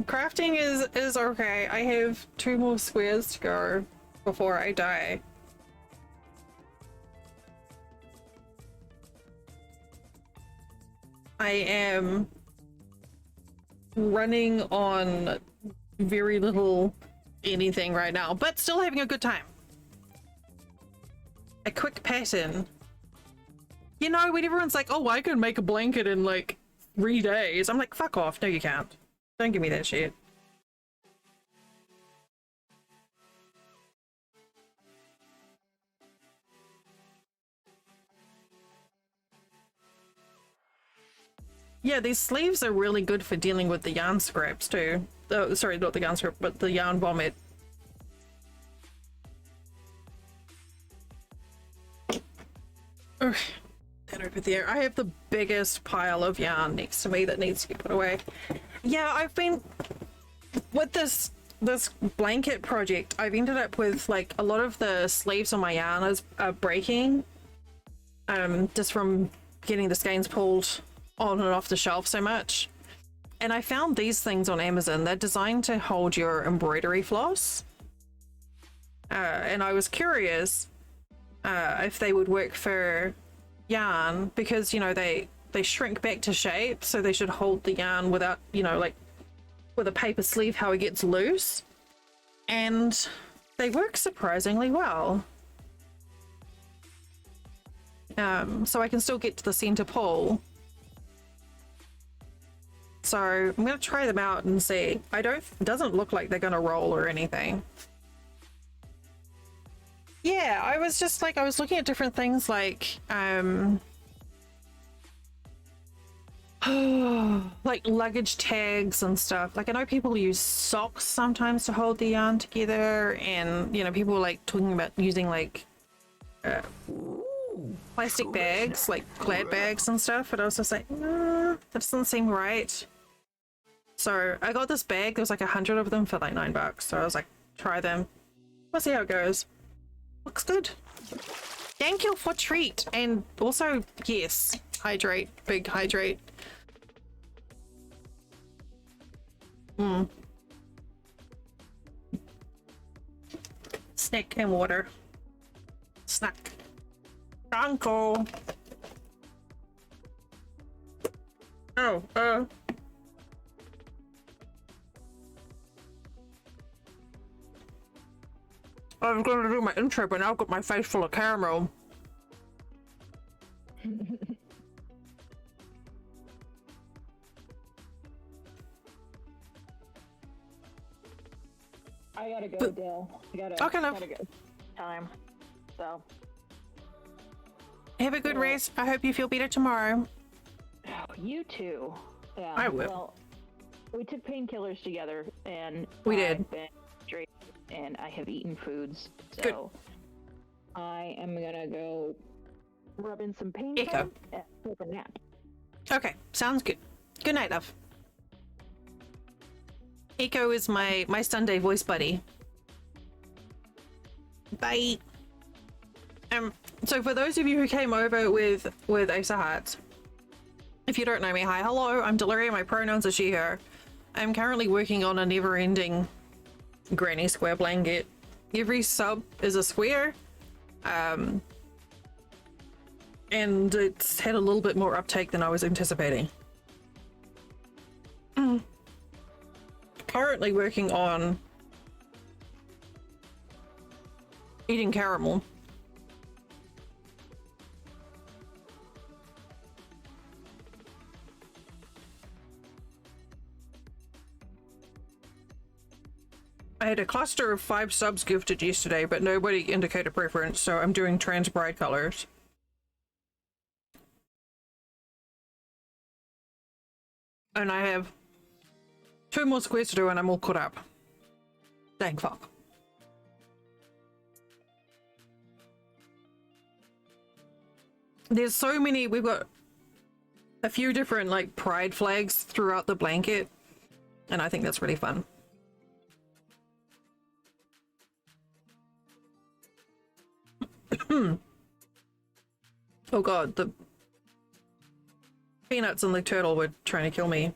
Crafting is okay. I have 2 more squares to go before I die. I am running on very little anything right now, but still having a good time. A quick pattern. You know, when everyone's like, oh, I can make a blanket in like 3 days. I'm like, fuck off. No, you can't. Don't give me that shit. Yeah, these sleeves are really good for dealing with the yarn scraps too. Oh, sorry, not the yarn scrap, but the yarn vomit. Ugh, that over there. I have the biggest pile of yarn next to me that needs to be put away. Yeah, I've been with this blanket project. I've ended up with like a lot of the sleeves on my yarn are breaking, just from getting the skeins pulled on and off the shelf so much. And I found these things on Amazon. They're designed to hold your embroidery floss, and I was curious if they would work for yarn, because you know they shrink back to shape, so they should hold the yarn without, you know, like with a paper sleeve how it gets loose, and they work surprisingly well. So I can still get to the center pull. So I'm gonna try them out and see. It doesn't look like they're gonna roll or anything. Yeah, I was just like, I was looking at different things like like luggage tags and stuff. Like I know people use socks sometimes to hold the yarn together, and you know, people like talking about using like plastic bags, like glad bags and stuff, but I was just like, nah, that doesn't seem right. So I got this bag. There was like 100 of them for like $9, so I was like, try them, we'll see how it goes. Looks good. Thank you for treat, and also yes, hydrate, big hydrate. Snack and water. Snack. Uncle. Oh, I was going to do my intro, but now I've got my face full of caramel. I gotta go, Dale. Okay, love. Gotta go. Time. So. Have a good rest. I hope you feel better tomorrow. You too. Yeah. I will. Well, we took painkillers together, and We did. I've been straight, and I have eaten foods. So Good. I am gonna go rub in some pain Echo. and take a nap. Okay, sounds good. Good night, love. Echo is my Sunday voice buddy. Bye. So for those of you who came over with Ace of Hearts, if you don't know me, hi, hello, I'm Deliria, my pronouns are she, her. I'm currently working on a never-ending granny square blanket. Every sub is a square, and it's had a little bit more uptake than I was anticipating. Currently working on eating caramel. I had a cluster of 5 subs gifted yesterday, but nobody indicated preference, so I'm doing trans bride colors. And I have 2 more squares to do and I'm all caught up. Dang fuck. There's so many, we've got a few different like pride flags throughout the blanket, and I think that's really fun. Oh god, the peanuts and the turtle were trying to kill me.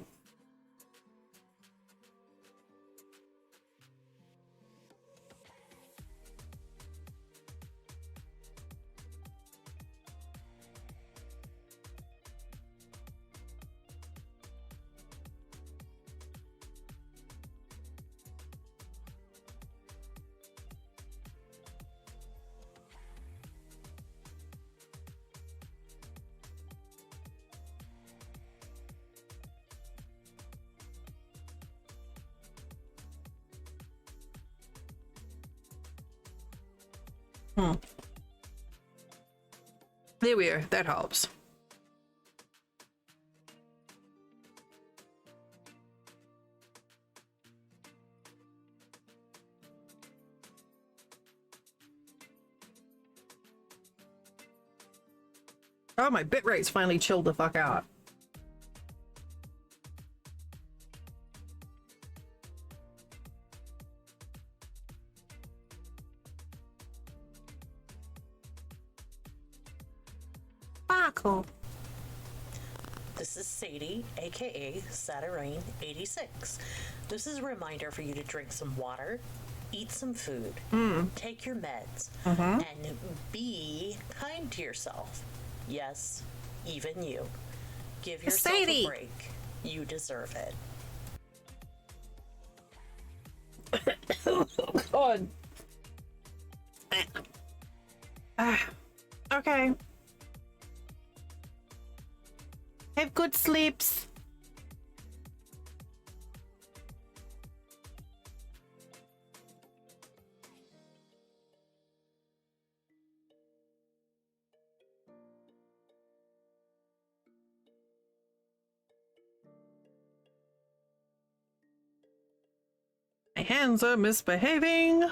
There we are, that helps. Oh, my bitrate's finally chilled the fuck out. Cool. This is Sadie, aka Saturine 86. This is a reminder for you to drink some water, eat some food, take your meds, and be kind to yourself. Yes, even you. Give yourself Sadie. a break. You deserve it. God. Okay. Have good sleeps. My hands are misbehaving.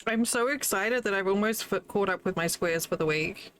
I'm so excited that I've almost caught up with my squares for the week.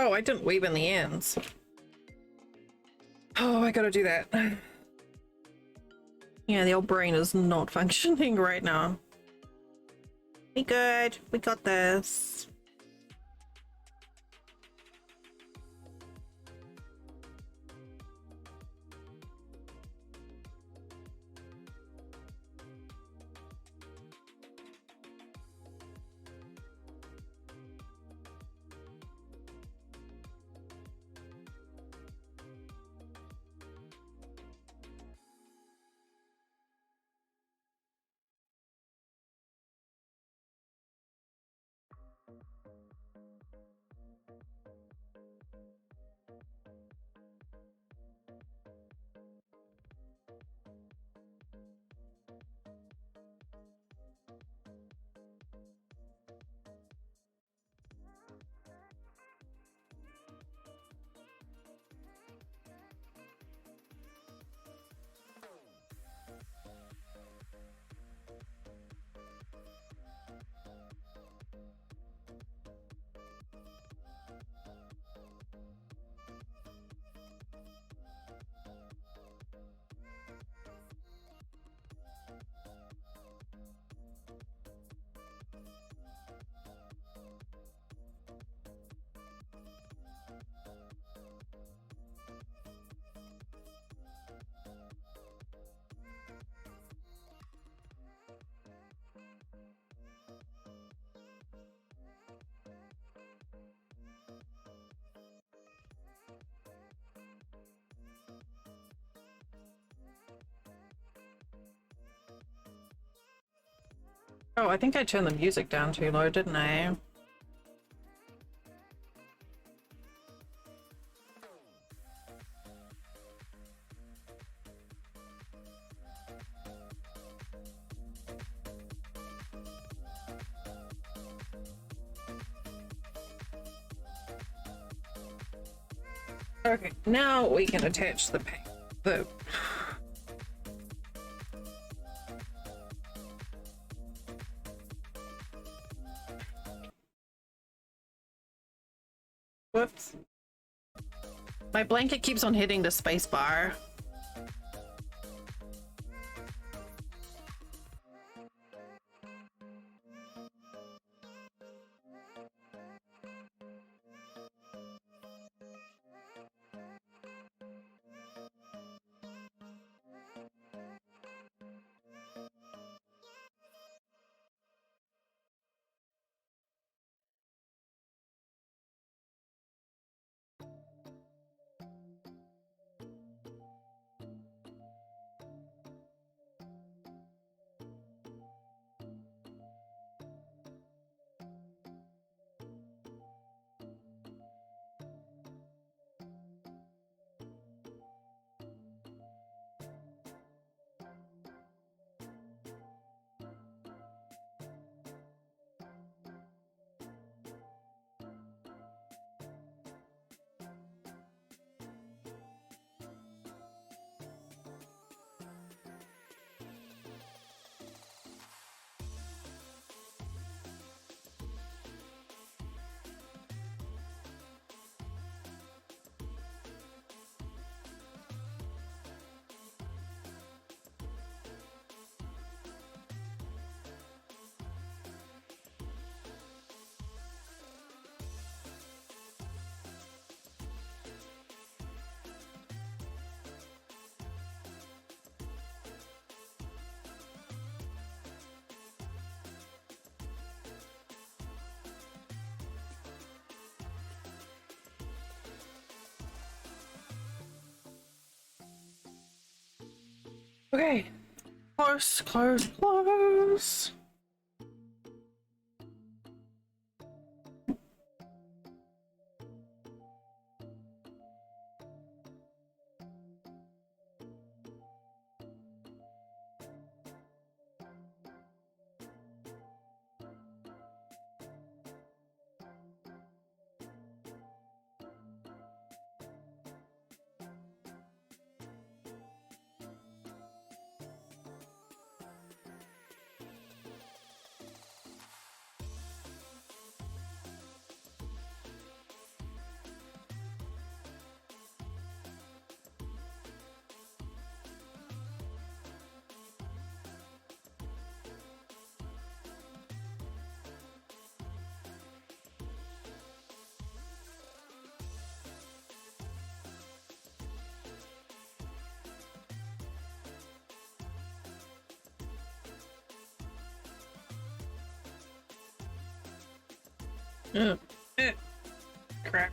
Oh, I didn't weave in the ends. Oh, I gotta do that. Yeah, the old brain is not functioning right now. We good. We got this. Oh, I think I turned the music down too low, didn't I? Okay, now we can attach the paint. Whoops. My blanket keeps on hitting the space bar. Okay. Close, close, close. Crap.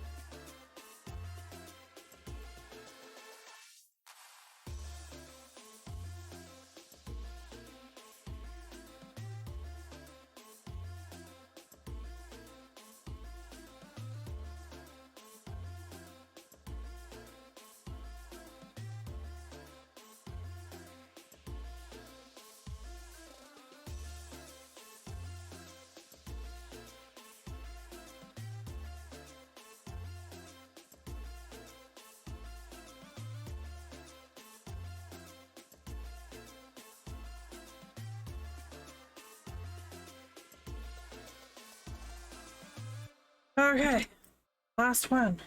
Okay, last one.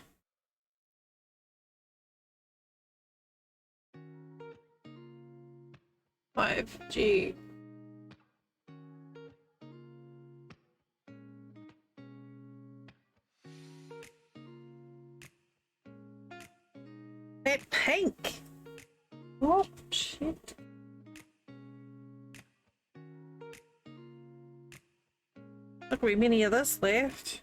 Five G. That pink. Oh shit. Not very many of this left.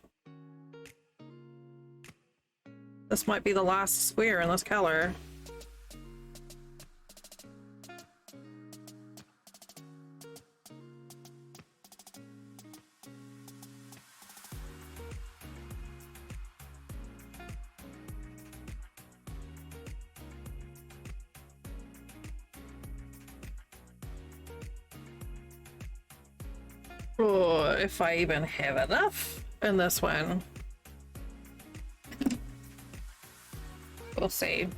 This might be the last square in this color. Oh, if I even have enough in this one. We'll see.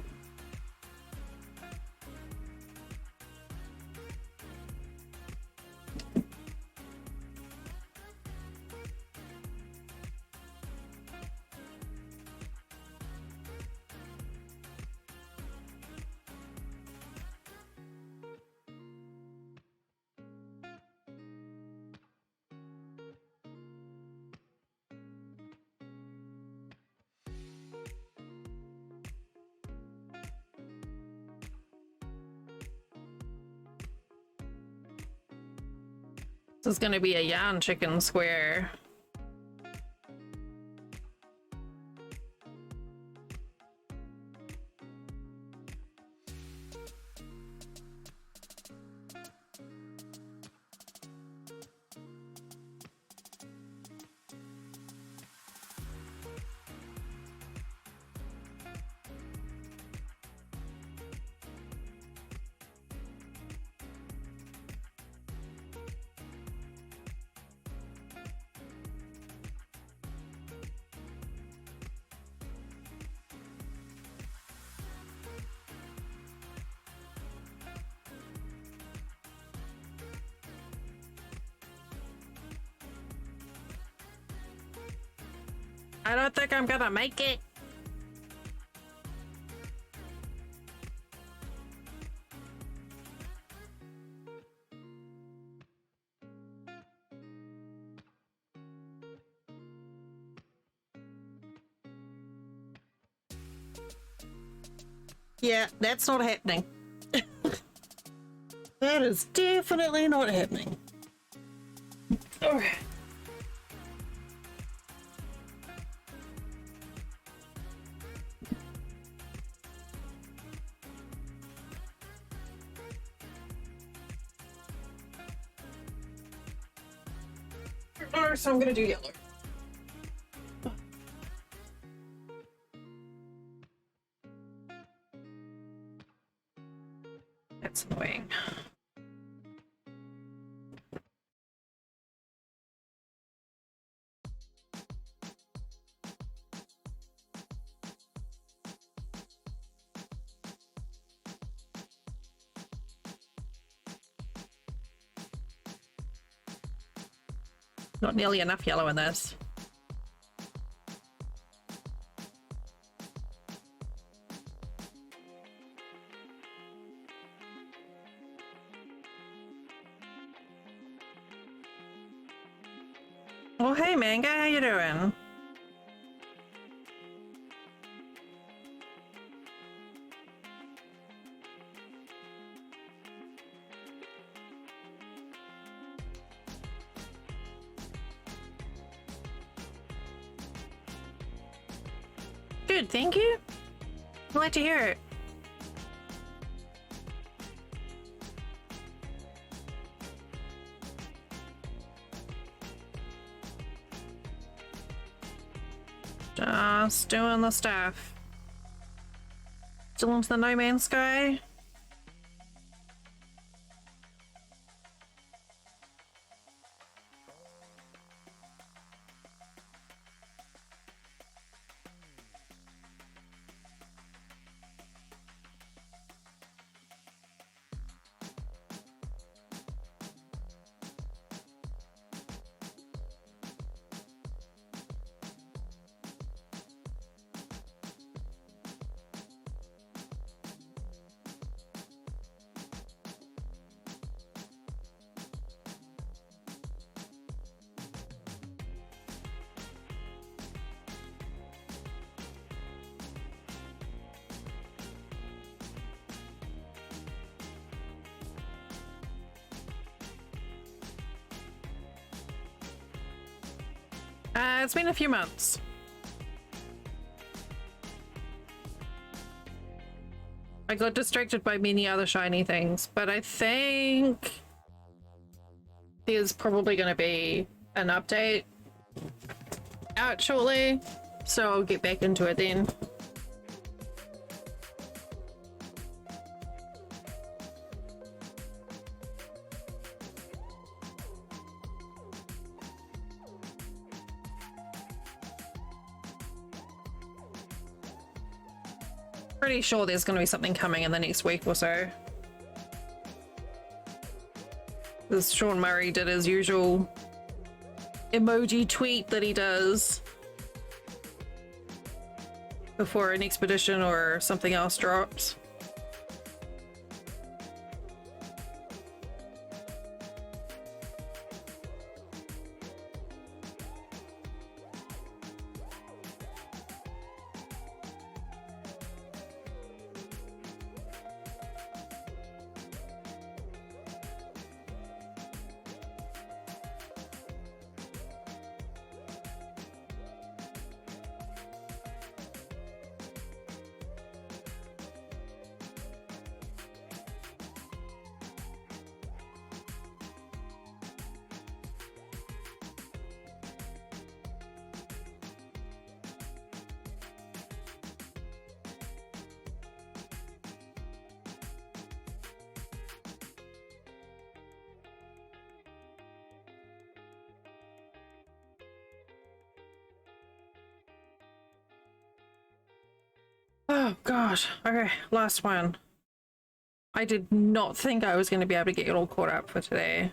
This is gonna be a yarn chicken square. I don't think I'm gonna make it. Yeah, that's not happening. That is definitely not happening. Okay. So I'm gonna do yellow. That's annoying. Not nearly enough yellow in this. Well, hey, Manga, how you doing? Good, thank you. Glad to hear it. Just doing the stuff. Still into the No Man's Sky. It's been a few months. I got distracted by many other shiny things, but I think there's probably going to be an update out shortly, so I'll get back into it then. Pretty sure there's going to be something coming in the next week or so. This Sean Murray did his usual emoji tweet that he does before an expedition or something else drops. Oh gosh. Okay, last one. I did not think I was going to be able to get it all caught up for today.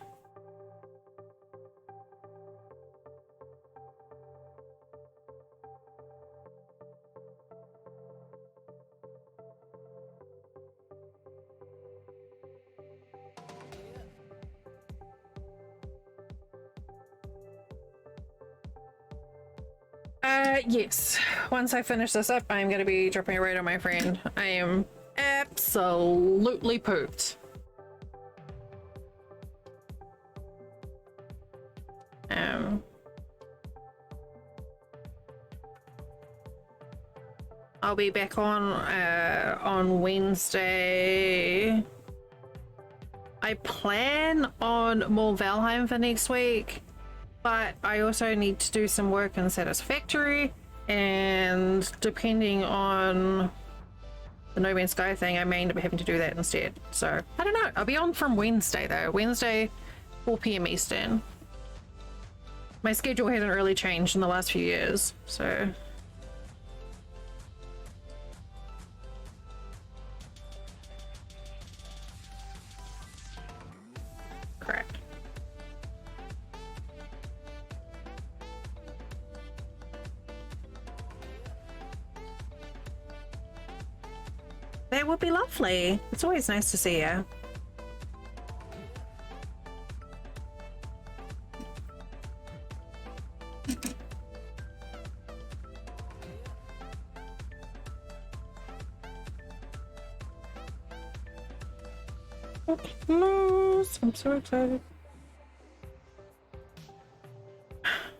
Yes. Once I finish this up, I'm going to be dropping a raid on my friend. I am absolutely pooped. I'll be back on Wednesday. I plan on more Valheim for next week, but I also need to do some work in Satisfactory, and depending on the No Man's Sky thing, I may end up having to do that instead. So I don't know. I'll be on from Wednesday though. Wednesday, 4 p.m. Eastern. My schedule hasn't really changed in the last few years, so. Correct. That would be lovely. It's always nice to see you. I'm so excited.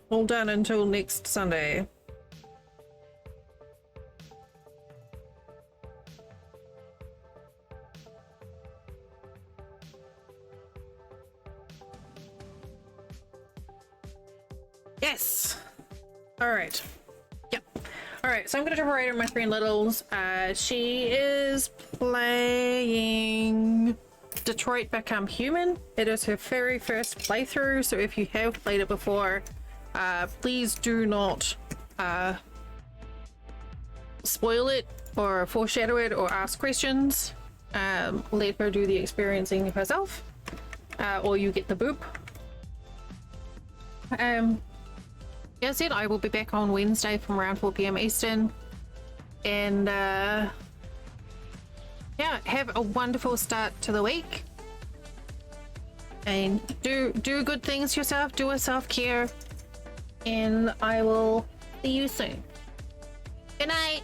All done until next Sunday. Yes. All right. Yep. All right. So I'm gonna jump right in my friend Littles. She is playing Detroit Become Human. It is her very first playthrough. So if you have played it before, please do not spoil it or foreshadow it or ask questions. Let her do the experiencing herself, or you get the boop. As I said, I will be back on Wednesday from around 4 p.m. Eastern, and yeah, have a wonderful start to the week, and do good things yourself. Do a self-care, and I will see you soon. Good night.